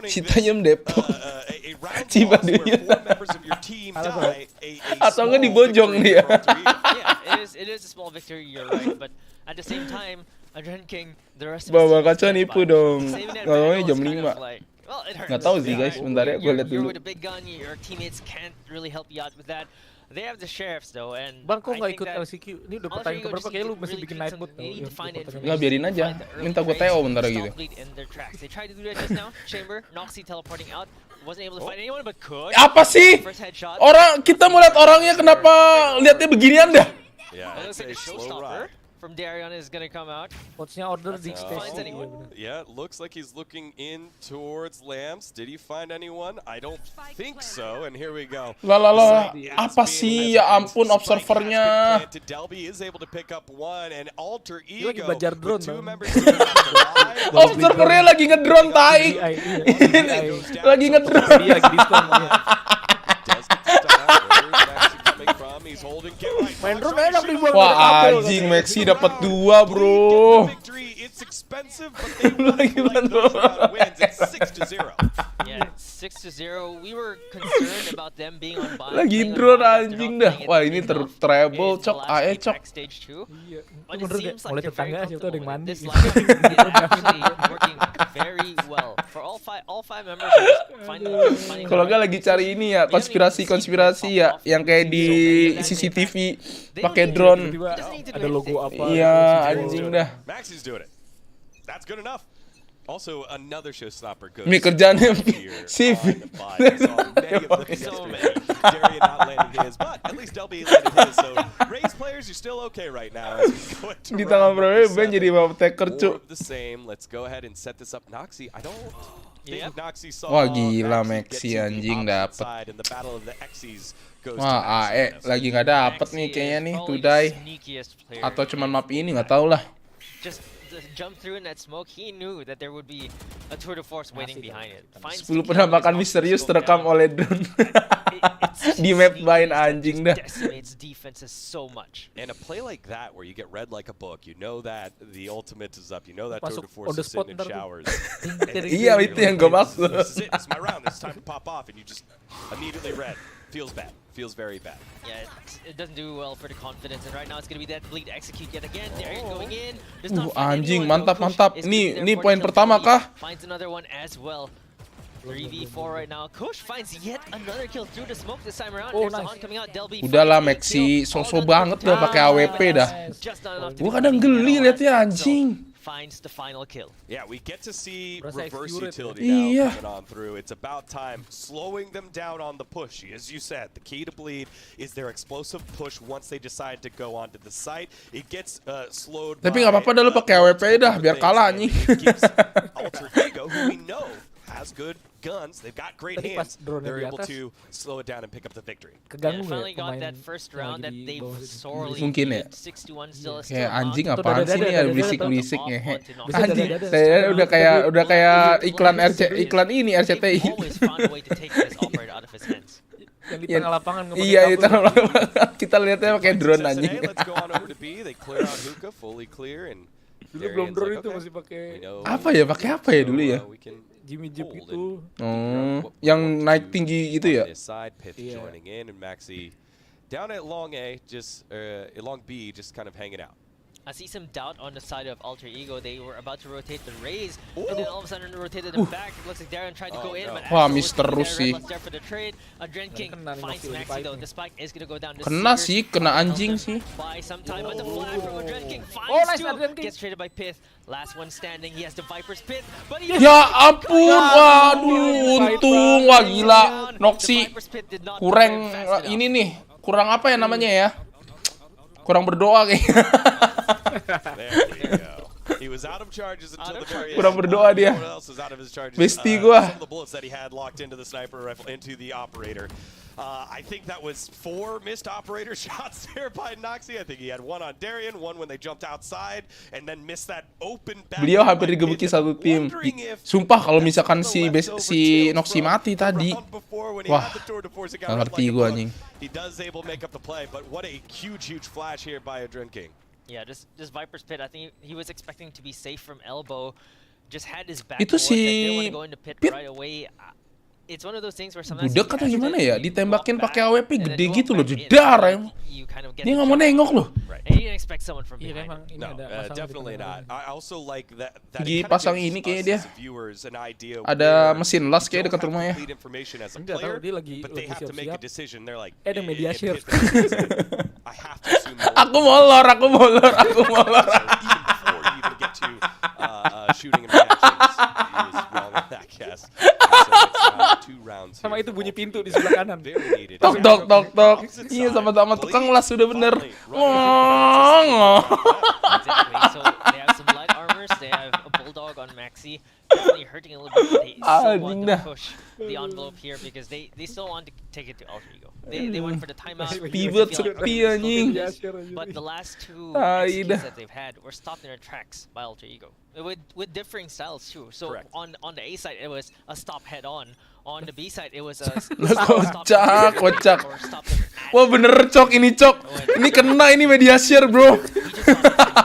Citayam Depok. Cibaduyut. Atau nggak di Bojong dia. It is a small victory, you're right, but at the same time, Adren King, the rest of Bawa kaca nipu dong. Kalau jam 5. Nggak tahu sih guys, bentar ya gue lihat dulu. Your teammates can't really help you out with that. They have the sheriffs though, and Bang kok nggak ikut LCQ? Ini udah pertanyaan keberapa? Kayak lu mesti bikin night mode. Nggak, biarin aja. Minta gue TO bentar gitu. Apa sih? Orang kita mau lihat orangnya, kenapa lihatnya beginian dah? From Darian is gonna come out. Watchnya order di stage. Yeah, looks like he's looking in towards Lambs. Did he find anyone? I don't think so. And here we go. Lah, apa sih? Ya ampun, observernya. Delby is able to pick up one and Alter Ego. Lagi belajar drone. Observernya lagi ngedrone tai. Lagi ngedrone. Dia lagi diskon. Main drone enak dibuang. Wah anjing, Maxi dapat 2 bro. Lagi Yeah, 6-0. We were concerned about them being on buy. Lagi drone anjing dah. Wah ini treble cok, AE cok. Iya. Bener gak? Mulai tetangga siapa tuh ada yang mandi. very well. For all five members, just finding Kalau nggak lagi cari ini ya, konspirasi ya, yang kayak di CCTV pakai drone. Ada logo apa? Iya, anjing dah. Maxi's doing it. That's good enough. Also, another showstopper goes. Ini kerjaannya sip. So many. Darian not landing his, but at least Delby landed his. So, raised players, you're still okay right now. Di tangan Bro Ben jadi bawa taker cu. The same. Let's go ahead and set this up. Noxy, I don't think Noxy saw. Wah gila Maxi anjing dapet. Wah AE lagi nggak dapet nih kayaknya nih Tudai. Atau cuman map ini nggak tahu lah. Just jump through in that smoke, he knew that there would be a tour de force waiting behind it. 10 penampakan misterius terekam oleh drone. Di map lain anjing dah. Decimates defenses so much. And a play like that where you get read like a book, you know that the ultimate is up, you know that tour de force is sitting in showers. Iya itu yang gue maksud. This is it, it's my round, it's time to pop off, and you just immediately read. Feels bad. Feels very bad. Yeah, it doesn't do well for the confidence, and right now it's gonna be that bleed execute yet again. Darian going in. Anjing mantap. Ini poin pertama kah? Finds another one as well. 3v4 right now. Kush finds yet another kill through the smoke this time around. There's the hunt coming out. Delby. Udahlah Maxi, so banget dah pakai AWP dah. Gua kadang geli liatnya anjing. Finds the final kill. Yeah, we get to see reverse utility now coming on through. It's about time slowing them down on the push. As you said, the key to bleed is their explosive push once they decide to go onto the site. It gets slowed. Tapi nggak apa-apa dah lu pakai AWP dah biar kalah anjing. Alter Ego, who we know has good guns, they've got great hands. They're able to slow it down and pick up the victory. Yeah, finally got that first round that they've sorely mungkin ya. 6-1 still. Kayak anjing apaan sih nih ada berisik-berisik ngehe. Anjing, saya udah kayak iklan ini RCTI. Yang di tengah lapangan. Iya di tengah lapangan. Kita lihatnya pakai drone anjing. Dulu belum drone itu masih pakai. Apa ya? Pakai apa ya dulu ya? Jimmy Jeep gitu. Oh, yang naik tinggi gitu ya? Down at long A, just long B, just kind of hanging out. I see some doubt on the side of Alter Ego. They were about to rotate the raise, and then all of a sudden rotated them back. It looks like Darren tried to go in, but wah, miss terus sih. there for the trade. Adren King finds Maxi though. The spike is gonna go down. Kena sih, kena anjing sih. By some time, but the flag from Adren King finds two. Gets traded by Pith. Last one standing. He has the Viper's Pith, but he ya ampun, waduh, untung, wah gila. Noxy kurang ini nih, kurang apa ya namanya ya? Kurang berdoa kayaknya. Kurang berdoa dia. Besti gua. I think that was 4 missed operator shots there by Noxy. I think he had one on Darian, one when they jumped outside, and then missed that open back. Beliau hampir digebuki satu tim. Sumpah kalau misalkan si Noxy mati tadi. Wah, nggak ngerti gua anjing. He does able make up the play, but what a huge flash here by Adren King. Yeah, this Viper's Pit. I think he was expecting to be safe from elbow. Just had his back. Itu si Pit right away. It's one of those things where sometimes budak atau gimana ya, ditembakin pakai AWP gede gitu loh, jedar em. Dia nggak mau nengok loh. No, definitely not. I also like that. Di pasang ini kayaknya dia ada mesin las kayak dekat rumahnya. Enggak tahu dia lagi siap-siap. Ada media share. Aku molor. Shooting and reactions. He was wrong on that guess. Sama itu bunyi pintu di sebelah kanan. Tok. Iya sama-sama tukang las sudah bener. So they have some light armors. They have a bulldog on Maxi. Definitely hurting a little bit. They still want to push the envelope here because they still want to take it to Alter Ego. They went for the timeout. But the last two executions that they've had were stopped in their tracks by Alter Ego. With differing styles too. So on the A side it was a stop head on. On the B side it was a stop. Kocak. Wah bener cok ini cok. Ini kena ini media share bro.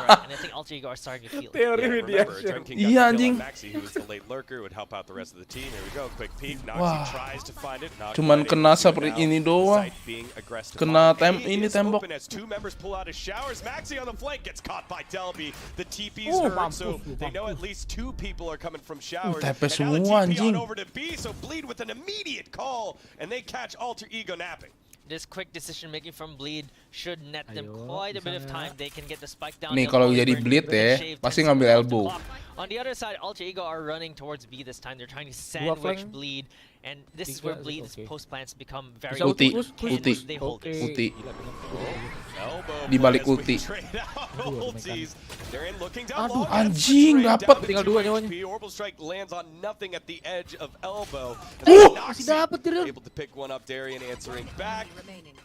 right, and I think Alter Ego are starting to feel it. Remember, Drenkin got the Iya, kill anjing. on Maxi, who was the late lurker, would help out the rest of the team. Here we go, quick peek. Wah. Noxy tries to find it. Not Cuman quite kena able to seperti now. ini doang. Sight being aggressive. Kena He ini is tembok. open as two members pull out his showers. Maxi on the flank gets caught by Delby. The TP's Oh, hurt, so mampus, they know at least two people are coming from showers. TP And now the semua, TP on anjing. over to B, so Bleed with an immediate call, and they catch Alter Ego napping. This quick decision making from Bleed should net them quite a bit of time. They can get the spike down. Nih they'll kalau probably jadi burn- Bleed burn ya, shave pasti 10 ngambil seconds off the elbow. clock. On the other side, Alter Ego are running towards B this time. They're trying to Dua sandwich flank. Bleed, and this is where Bleed's post plans become very Ulti, important. ulti, And they hold this. ulti. Elbow Di balik play as we ulti. trade out ultis. They're in looking down Aduh, long. anjing, Trade dapat. down to Tinggal 2 dua nyawanya. HP. Orbital strike lands on nothing at the edge of elbow. Masih dapat dia. Able to pick one up. Darian answering back.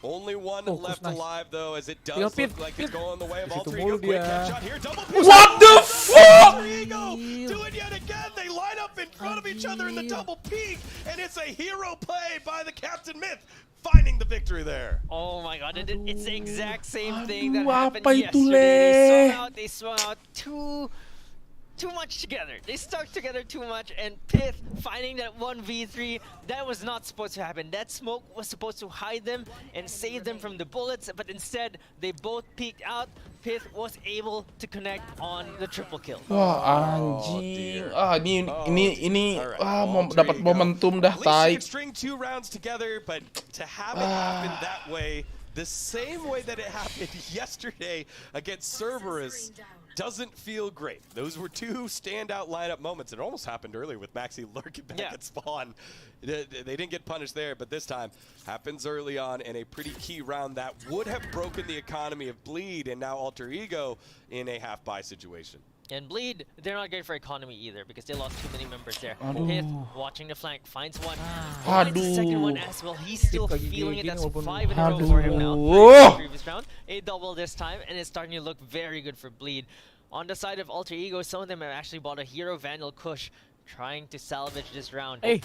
Only one left nice. alive though, as it Tinggal does pit, look like it's pit. going the way of Di situ Alter mulu Ego. Quick dia. headshot here. Double What the fuck? Alter Ego do it yet again. They line up in front of each other in the double peak, and it's a hero play by the Captain Myth, finding the victory there. Oh my god, it's the exact same thing that Aduh, happened apa itu, yesterday. Le? They swung out too much together. They stuck together too much, and Pith finding that 1v3, that was not supposed to happen. That smoke was supposed to hide them and save them from the bullets, but instead they both peeked out. Pith was able to connect on the triple kill. Wah, anjing. Ini mau dapat momentum dah, At least you tai. can string 2 rounds together, but to have it happen that way, the same way that it happened yesterday against Cerberus, doesn't feel great. Those were 2 standout lineup moments. It almost happened earlier with Maxi lurking back at spawn. They didn't get punished there, but this time happens early on in a pretty key round that would have broken the economy of Bleed, and now Alter Ego in a half-buy situation. And Bleed, they're not great for economy either because they lost too many members there. Aduh. Pith watching the flank, finds one. Finds the second one as well. He's still feeling it. That's 5 in a row for him now. Aduh. Previous round, a double this time, and it's starting to look very good for Bleed. On the side of Alter Ego, some of them have actually bought a Hero Vandal Kush, trying to salvage this round. Hey.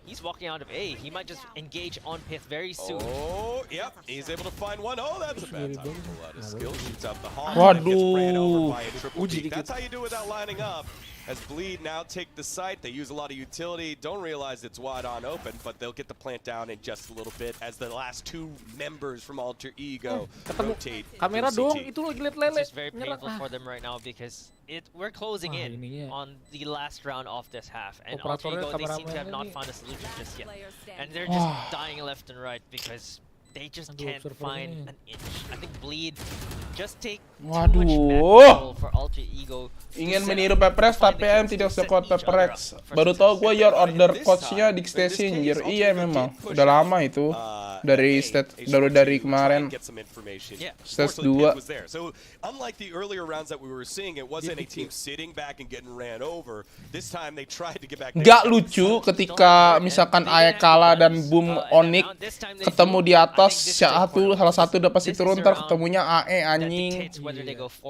He's walking out of A. He might just engage on Pith very soon. Oh, yep, he's able to find one. Oh, that's a bad time to pull out his skill. Shoots out the hawk. Waduh. Gets ran over by a triple Uji peek. That's how you do without lining up. As Bleed now take the site, they use a lot of utility. Don't realize it's wide on open, but they'll get the plant down in just a little bit as the last 2 members from Alter Ego rotate. Kamera through dong, CT. itu lagi liat It's lele. just very painful for them right now because we're closing in ini ya. on the last round of this half, and Alter Operatornya, Ego, they seem to have not kameramennya found a solution just yet, and they're just dying left and right because they just Aduh, can't observer find ini. an inch. I think Bleed just take too Waduh. much map control for Alter Ego. to Ingin set meniru up, Peprex find tapi the AM kills, tidak to set sekuat each other Peprex. up for Baru success. tahu gue your order This coachnya time, di in this stage case, anjir. Alter Iya Ego memang. did push Udah lama into, itu. A, Dari dari kemarin. Get some information. Yeah. Stage Fortunately, 2. Pith was there. So unlike the earlier rounds that we were seeing, it wasn't a team sitting back and getting ran over. This time they tried to get back. Gak lucu ketika misalkan Aye kalah dan Boom Onyx ketemu di atas salah satu udah pasti turun, ntar ketemunya AE anjing.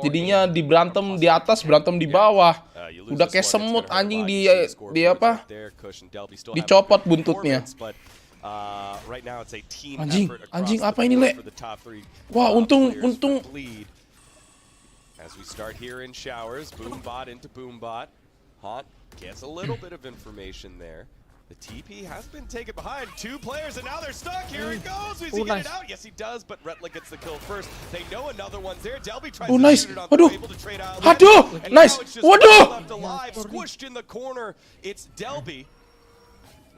Jadinya di berantem di atas, berantem di bawah. Udah kayak semut anjing di apa? Dicopot buntutnya. Anjing apa ini, Le? Wah, untung. As we start here in showers, Boombot into Boombot. Haunt gets a little bit of information there. The TP has been taken behind 2 players, and now they're stuck. Here it goes. Does he get it out? Yes, he does, but Retla gets the kill first. They know another one's there. Delby tries to Nice. shoot it on Waduh. able to trade out. Aduh. And Nice. now it's just Waduh. left alive, squished in the corner. It's Delby.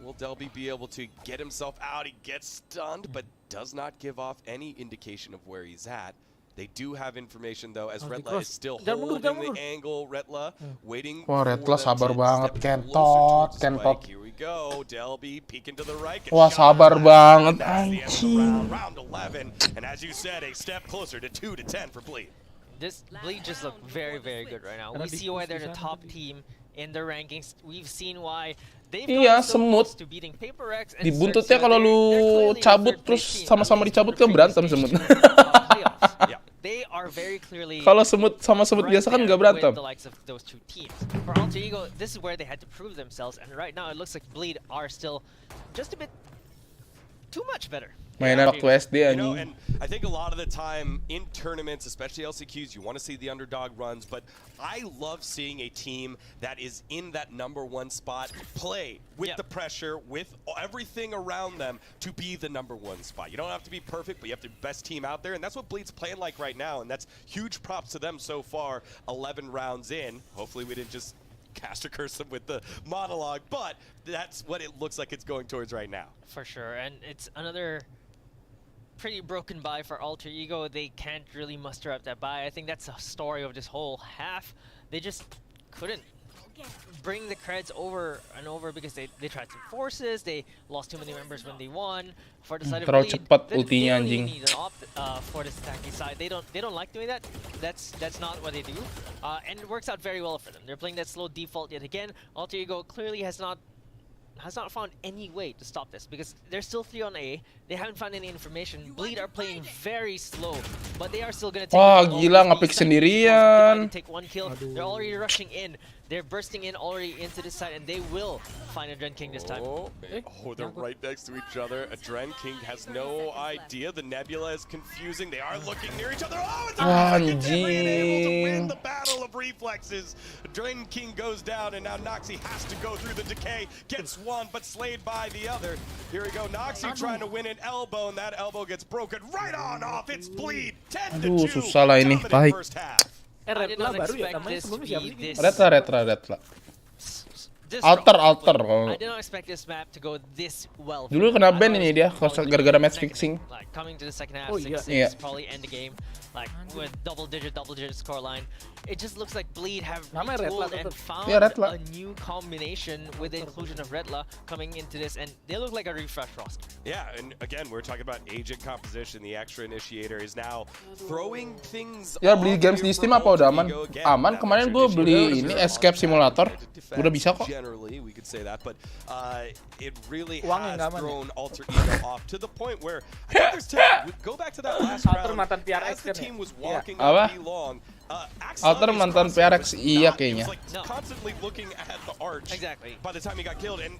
Will Delby be able to get himself out? He gets stunned, but does not give off any indication of where he's at. They do have information though, as Retla is still holding the angle. Retla waiting. Wah, Retla for them sabar to banget, step closer towards the kentot. spike. Here we go. Delby peeking to the right. Wah, sabar banget anjing. Round 11, and as you said, a step closer to 2 to 10 for Bleed. This Bleed just look very, very good right now. We see why they're the top team in the rankings. We've seen why they've Iya, gotten so semut. close to beating Paper Rex and Di buntutnya Xerxes. kalau lu They're clearly cabut the third terus place team sama-sama at least dicabut from kan the berantem previous semut. playoffs. They are very clearly Kalau semut sama semut right biasa kan there nggak berantem. with the likes of those 2 teams. For Alter Ego, this is where they had to prove themselves, and right now it looks like Bleed are still just a bit too much better. Mainan waktu SD anjing. And I think a lot of the time in tournaments, especially LCQs, you want to see the underdog runs, but I love seeing a team that is in that #1 spot play with the pressure, with everything around them to be the #1 spot. You don't have to be perfect, but you have the best team out there, and that's what Bleed's playing like right now, and that's huge props to them so far, 11 rounds in. Hopefully we didn't just cast a curse them with the monologue, but that's what it looks like it's going towards right now. For sure, and it's another pretty broken buy for Alter Ego. They can't really muster up that buy. I think that's the story of this whole half. They just couldn't bring the creds over and over because they tried some forces, they lost too many members when they won. For the side of Terlalu Bleed, cepat they ultinya really anjing. need an opt for this attacking side. They don't like doing that. That's not what they do, and it works out very well for them. They're playing that slow default yet again. Alter Ego clearly has not found any way to stop this because they're still 3 on A. They haven't found any information. Bleed are playing very slow, but they are still gonna take. Wah, gila nge-pick sendirian. Take 1 kill. They're already rushing in. They're bursting in already into this side, and they will find a Dren King this time. Oh, they're right next to each other. A Dren King has no idea. The Nebula is confusing. They are looking near each other. Oh, it's able to win the battle of reflexes. Dren King goes down, and now Noxy has to go through the decay. Gets one, but slayed by the other. Here we go. Noxy trying to win an elbow, and that elbow gets broken right on off. It's Bleed. 10-2. Susah lah ini, pahit. Retla baru ya namanya, sebelumnya siapa sih? Retla. Alter. I did not expect this map to go this well. Dulu kena ban ini dia gara-gara match fixing. Like coming to the second half, 6-6 probably end the game. Like with double digit score line. It just looks like Bleed have retooled and found a new combination with the inclusion of Retla coming into this, and they look like a refreshed roster. Yeah, and again, we're talking about agent composition. The extra initiator is now throwing things. Ya, beli games di Steam apa udah aman? Aman. Kemarin gue beli ini Escape Simulator. Udah bisa kok. Generally, we could say that, but it really has thrown Alter Ego off to the point where I think there's go back to that last round. As the team was walking up long. Alter mantan PRX iya kayaknya. Constantly looking at the arch. Exactly. By the time he got killed, and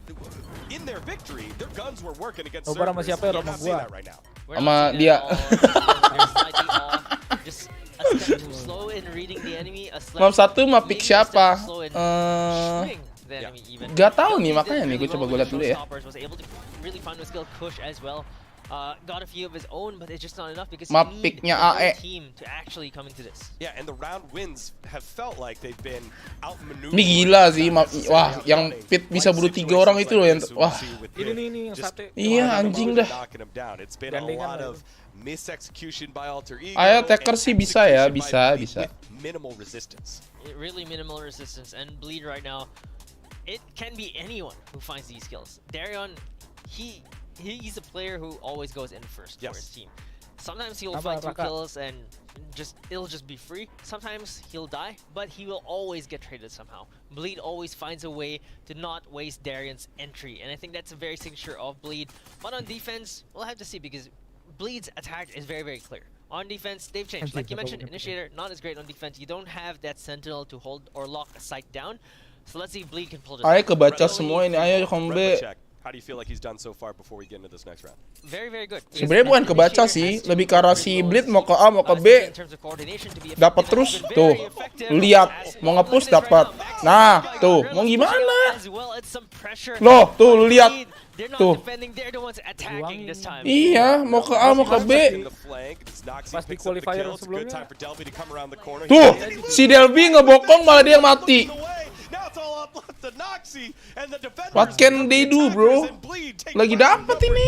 in their victory, their guns were working against. Sama siapa ya, sama gua? Sama dia. Just a step too slow in reading the enemy. Map 1 map pick siapa? Gak tahu nih, makanya nih gue coba gue lihat dulu ya. Got a few of his own, but it's just not enough because map he picknya needs AE. a team to actually come into this. Yeah, and the round wins have felt like they've been outmaneuvered. Ini gila sih, wah, yang pit bisa bunuh 3 orang itu loh yang wah. Ini yang sate. Iya, anjing dah. It's been a lot of misexecution by Alter Ego. Ayo Taker sih bisa ya, bisa. Minimal resistance. Really minimal resistance, and Bleed right now, it can be anyone who finds these kills. Darion, he's a player who always goes in first for his team. Sometimes he'll find 2 kills and it'll just be free. Sometimes he'll die, but he will always get traded somehow. Bleed always finds a way to not waste Darion's entry, and I think that's a very signature of Bleed. But on defense, we'll have to see because Bleed's attack is very, very clear. On defense, they've changed. Like you mentioned, Initiator, not as great on defense. You don't have that Sentinel to hold or lock a site down. So let's see if Bleed can pull this off. Ayo kebaca Really semua ini, ayo kombe. How do you feel like he's done so far before we get into this next round? Very, very good. Sebenarnya bukan kebaca sih, lebih ke arah si Bleed mau ke A mau ke B, dapat terus tuh. Lihat mau nge-push dapat. Nah, tuh mau gimana? Loh, tuh lihat. Tuh. Iya, mau ke A mau ke B. Pas di qualifier sebelumnya. Tuh, si Delby ngebokong malah dia yang mati. What can they do, bro? Lagi dapat ini.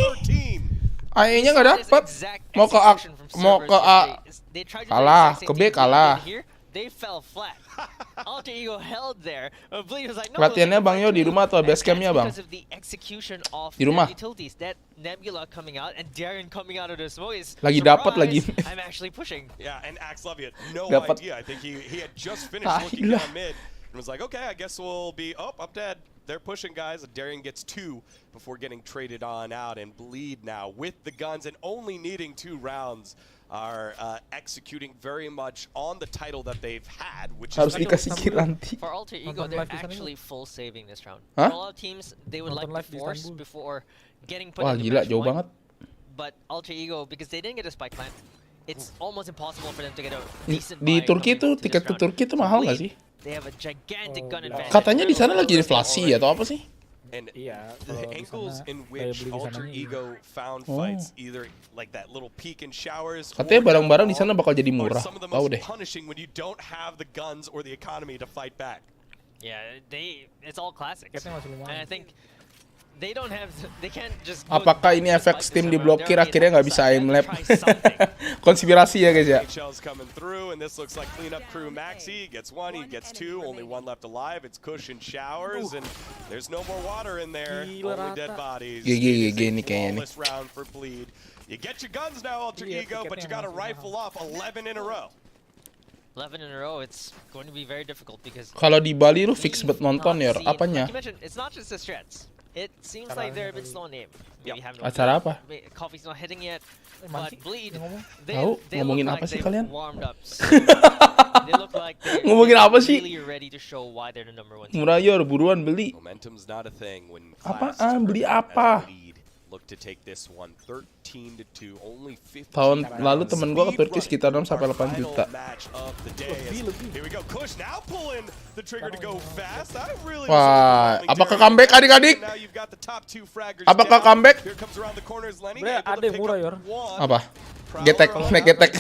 AE-nya nggak dapat. Mau ke A kalah, ke B kalah. Latihannya Bang Yo di rumah atau base campnya Bang? Di rumah. Lagi dapat lagi. Dapat. And was like, okay, I guess we'll be, oh, I'm dead. They're pushing, guys. Darion gets 2 before getting traded on out, and Bleed now with the guns and only needing 2 rounds are executing very much on the title that they've had, which harus is dikasih kiranti. For Alter Ego, they're actually full saving this round. For a lot of teams, they would like to force before getting put Wah, into gila, match jauh 1. banget. but Ultra Ego, because they didn't get a spike plant, it's almost impossible for them to get a decent Di buy Turki coming tuh to tiket this ke round. Turki tuh So mahal nggak Bleed, sih? They have a gigantic gun advantage. Katanya di sana lagi inflasi atau apa sih? And Iya, the kalau di angles sana in daya which beli di Alter sananya Ego found Oh. fights, either like that little peak in showers, Katanya or barang-barang di down sana bakal jadi low, murah. are some of the Tahu most deh. punishing when you don't have the guns or the economy to fight back. Yeah, it's all classics. Tiketnya masih lumayan. And I think they don't have, they can't just. Apakah ini efek Steam diblokir akhirnya nggak bisa aim lab? Konspirasi ya guys ya. HL's coming through, and this looks like cleanup crew. Maxi gets one, he gets two, only one left alive. It's Kush and Showers, and there's no more water in there. Only dead bodies. GG nih kayaknya nih. Flawless round for Bleed. You get your guns now, Alter Ego, but you got to rifle off 11 in a row. 11 in a row, it's going to be very difficult because. Kalau di Bali lu fix buat nonton ya, apanya? Like you mentioned, it's not just the strats. It seems like they're a bit slow on aim. Maybe have no Acara apa? Coffee's not hitting yet, but Bleed. Tahu ngomongin apa sih kalian? Warmed up. So they look like they're Ngomongin apa sih? really ready to show why they're the number one. Murayor, buruan beli. Momentum's not a thing when Apaan? Beli apa? look to take this one 13-2, only 15 Tahun rounds. lalu temen gua ke Turki sekitar 6 sampai 8 juta. Here we go. Kush now pulling the trigger to go fast. I really Wah, apakah comeback adik-adik? Now you've got the top two fraggers Apakah down. comeback? Here comes around the corners Lenny. Bre, ada yang murah yor. Apa? Getek, naik getek.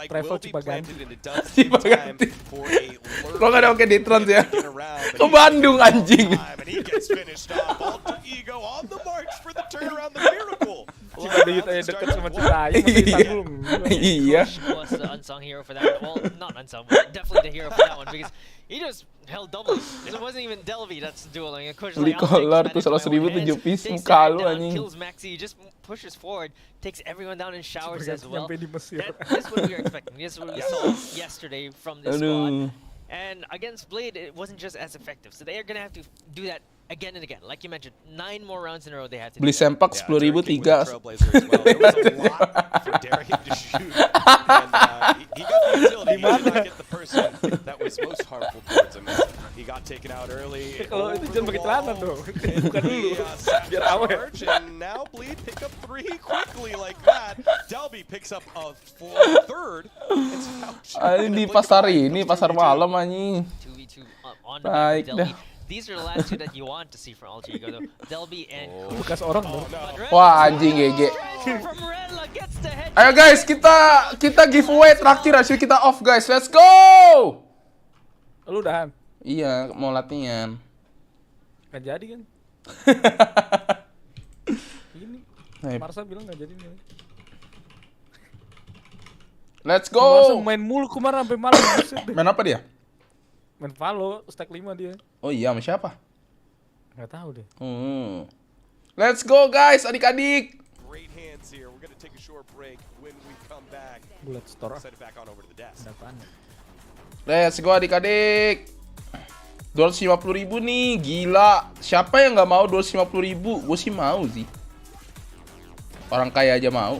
Travel Cipaganti. Lo gak ada oke di trans ya? Ke Bandung anjing. Cipaganti tanya deket sama Citayam masih ditanggung. Iya. Was the unsung hero for that one. Well, not unsung, but definitely the hero for that one because he just held double. It wasn't even Delvey that's dueling. Beli kolor tuh 100.000 7 piece muka lu anjing. Kills Maxi, just pushes forward, takes everyone down in showers as well. Sampai di Mesir. That's what we were expecting. This is what we saw yesterday from this squad. And against Blade, it wasn't just as effective. So they are gonna have to do that again and again. Like you mentioned, 9 more rounds in a row they have to. Beli sempak 10.000 3. He got taken out early. Kalau itu jangan pakai celana dong. Bukan dulu. Biar awet. And now Bleed pick up 3 quickly like that. Delby picks up a third. Ini di pasar ini, pasar malam anjing. 2v2 on Baik dah. These are the last two that you want to see from Alter Ego though. Delby and Bekas orang dong. Wah anjing GG. Ayo guys, kita giveaway terakhir hasil kita off guys. Let's go. Lu udahan? Iya, mau latihan. Nggak jadi kan? Ini Marsa bilang nggak jadi nih. Let's go. Marsa main mulu kemarin sampai malam. Main apa dia? Main Valo, stack 5 dia. Oh iya, sama siapa? Nggak tahu deh. Let's go guys, adik-adik. Great hands here. We're gonna take a short break. When we come back, Bullet store. set it back on over to the desk. Let's go adik-adik. 250.000 nih, gila. Siapa yang nggak mau 250.000? Gue sih mau sih. Orang kaya aja mau.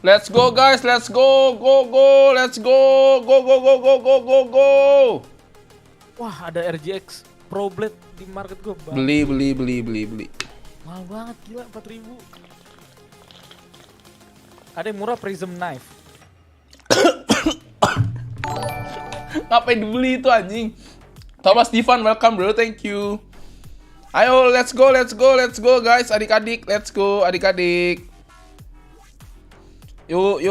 Let's go guys, let's go, let's go, go. Wah, ada RGX Pro Blade di market gua. Beli. Mahal banget gila, 4.000. Ada yang murah Prism Knife. Ngapain dibeli itu anjing? Thomas Divan, welcome bro, thank you. Ayo, let's go guys, adik-adik, let's go adik-adik. Yuk.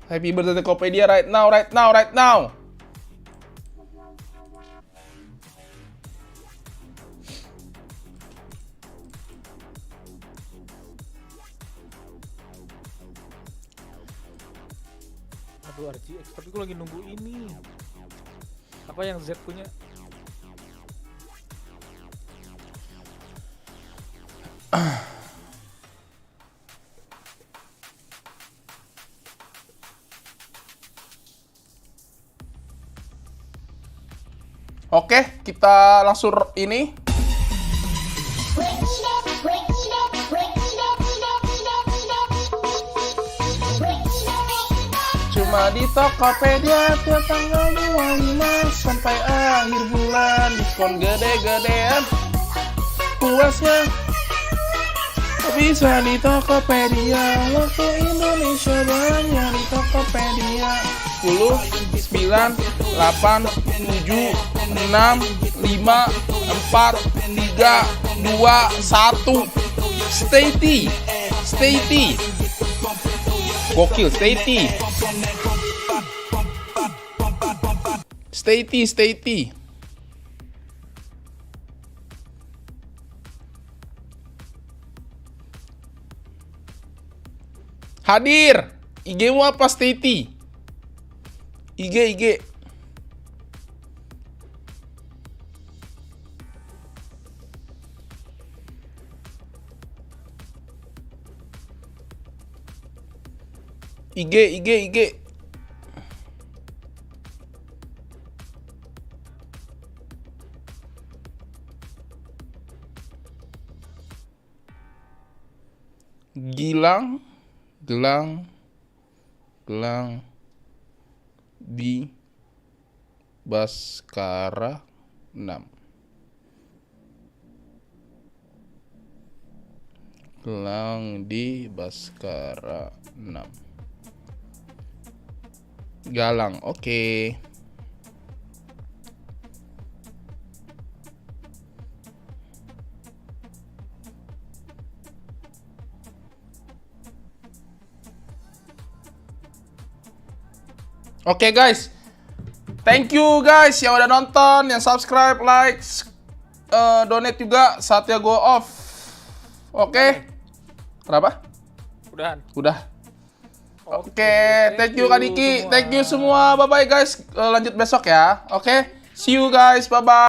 Happy birthday Tokopedia right now. Aduh RGX, tapi gue lagi nunggu ini. Apa yang Z punya? Oke, kita langsung ini. Cuma di Tokopedia tiap tanggal 25 sampai akhir bulan, diskon gede-gedean. Puasnya bisa di Tokopedia, waktu Indonesia banyak di Tokopedia. 10, 9, 8, 7, 6, 5, 4, 3, 2, 1. Stay T. Gokil, stay T. Hadir. IG-mu apa, stay T? IG. Gelang di Baskara 6. Gelang di Baskara 6. Galang, oke. Oke guys, thank you guys yang udah nonton, yang subscribe, like, donate juga. Saatnya go off. Oke. Kenapa? Udah. Oke, thank you Kak Diki, thank you semua. Bye bye guys. Lanjut besok ya. Oke, see you guys. Bye bye.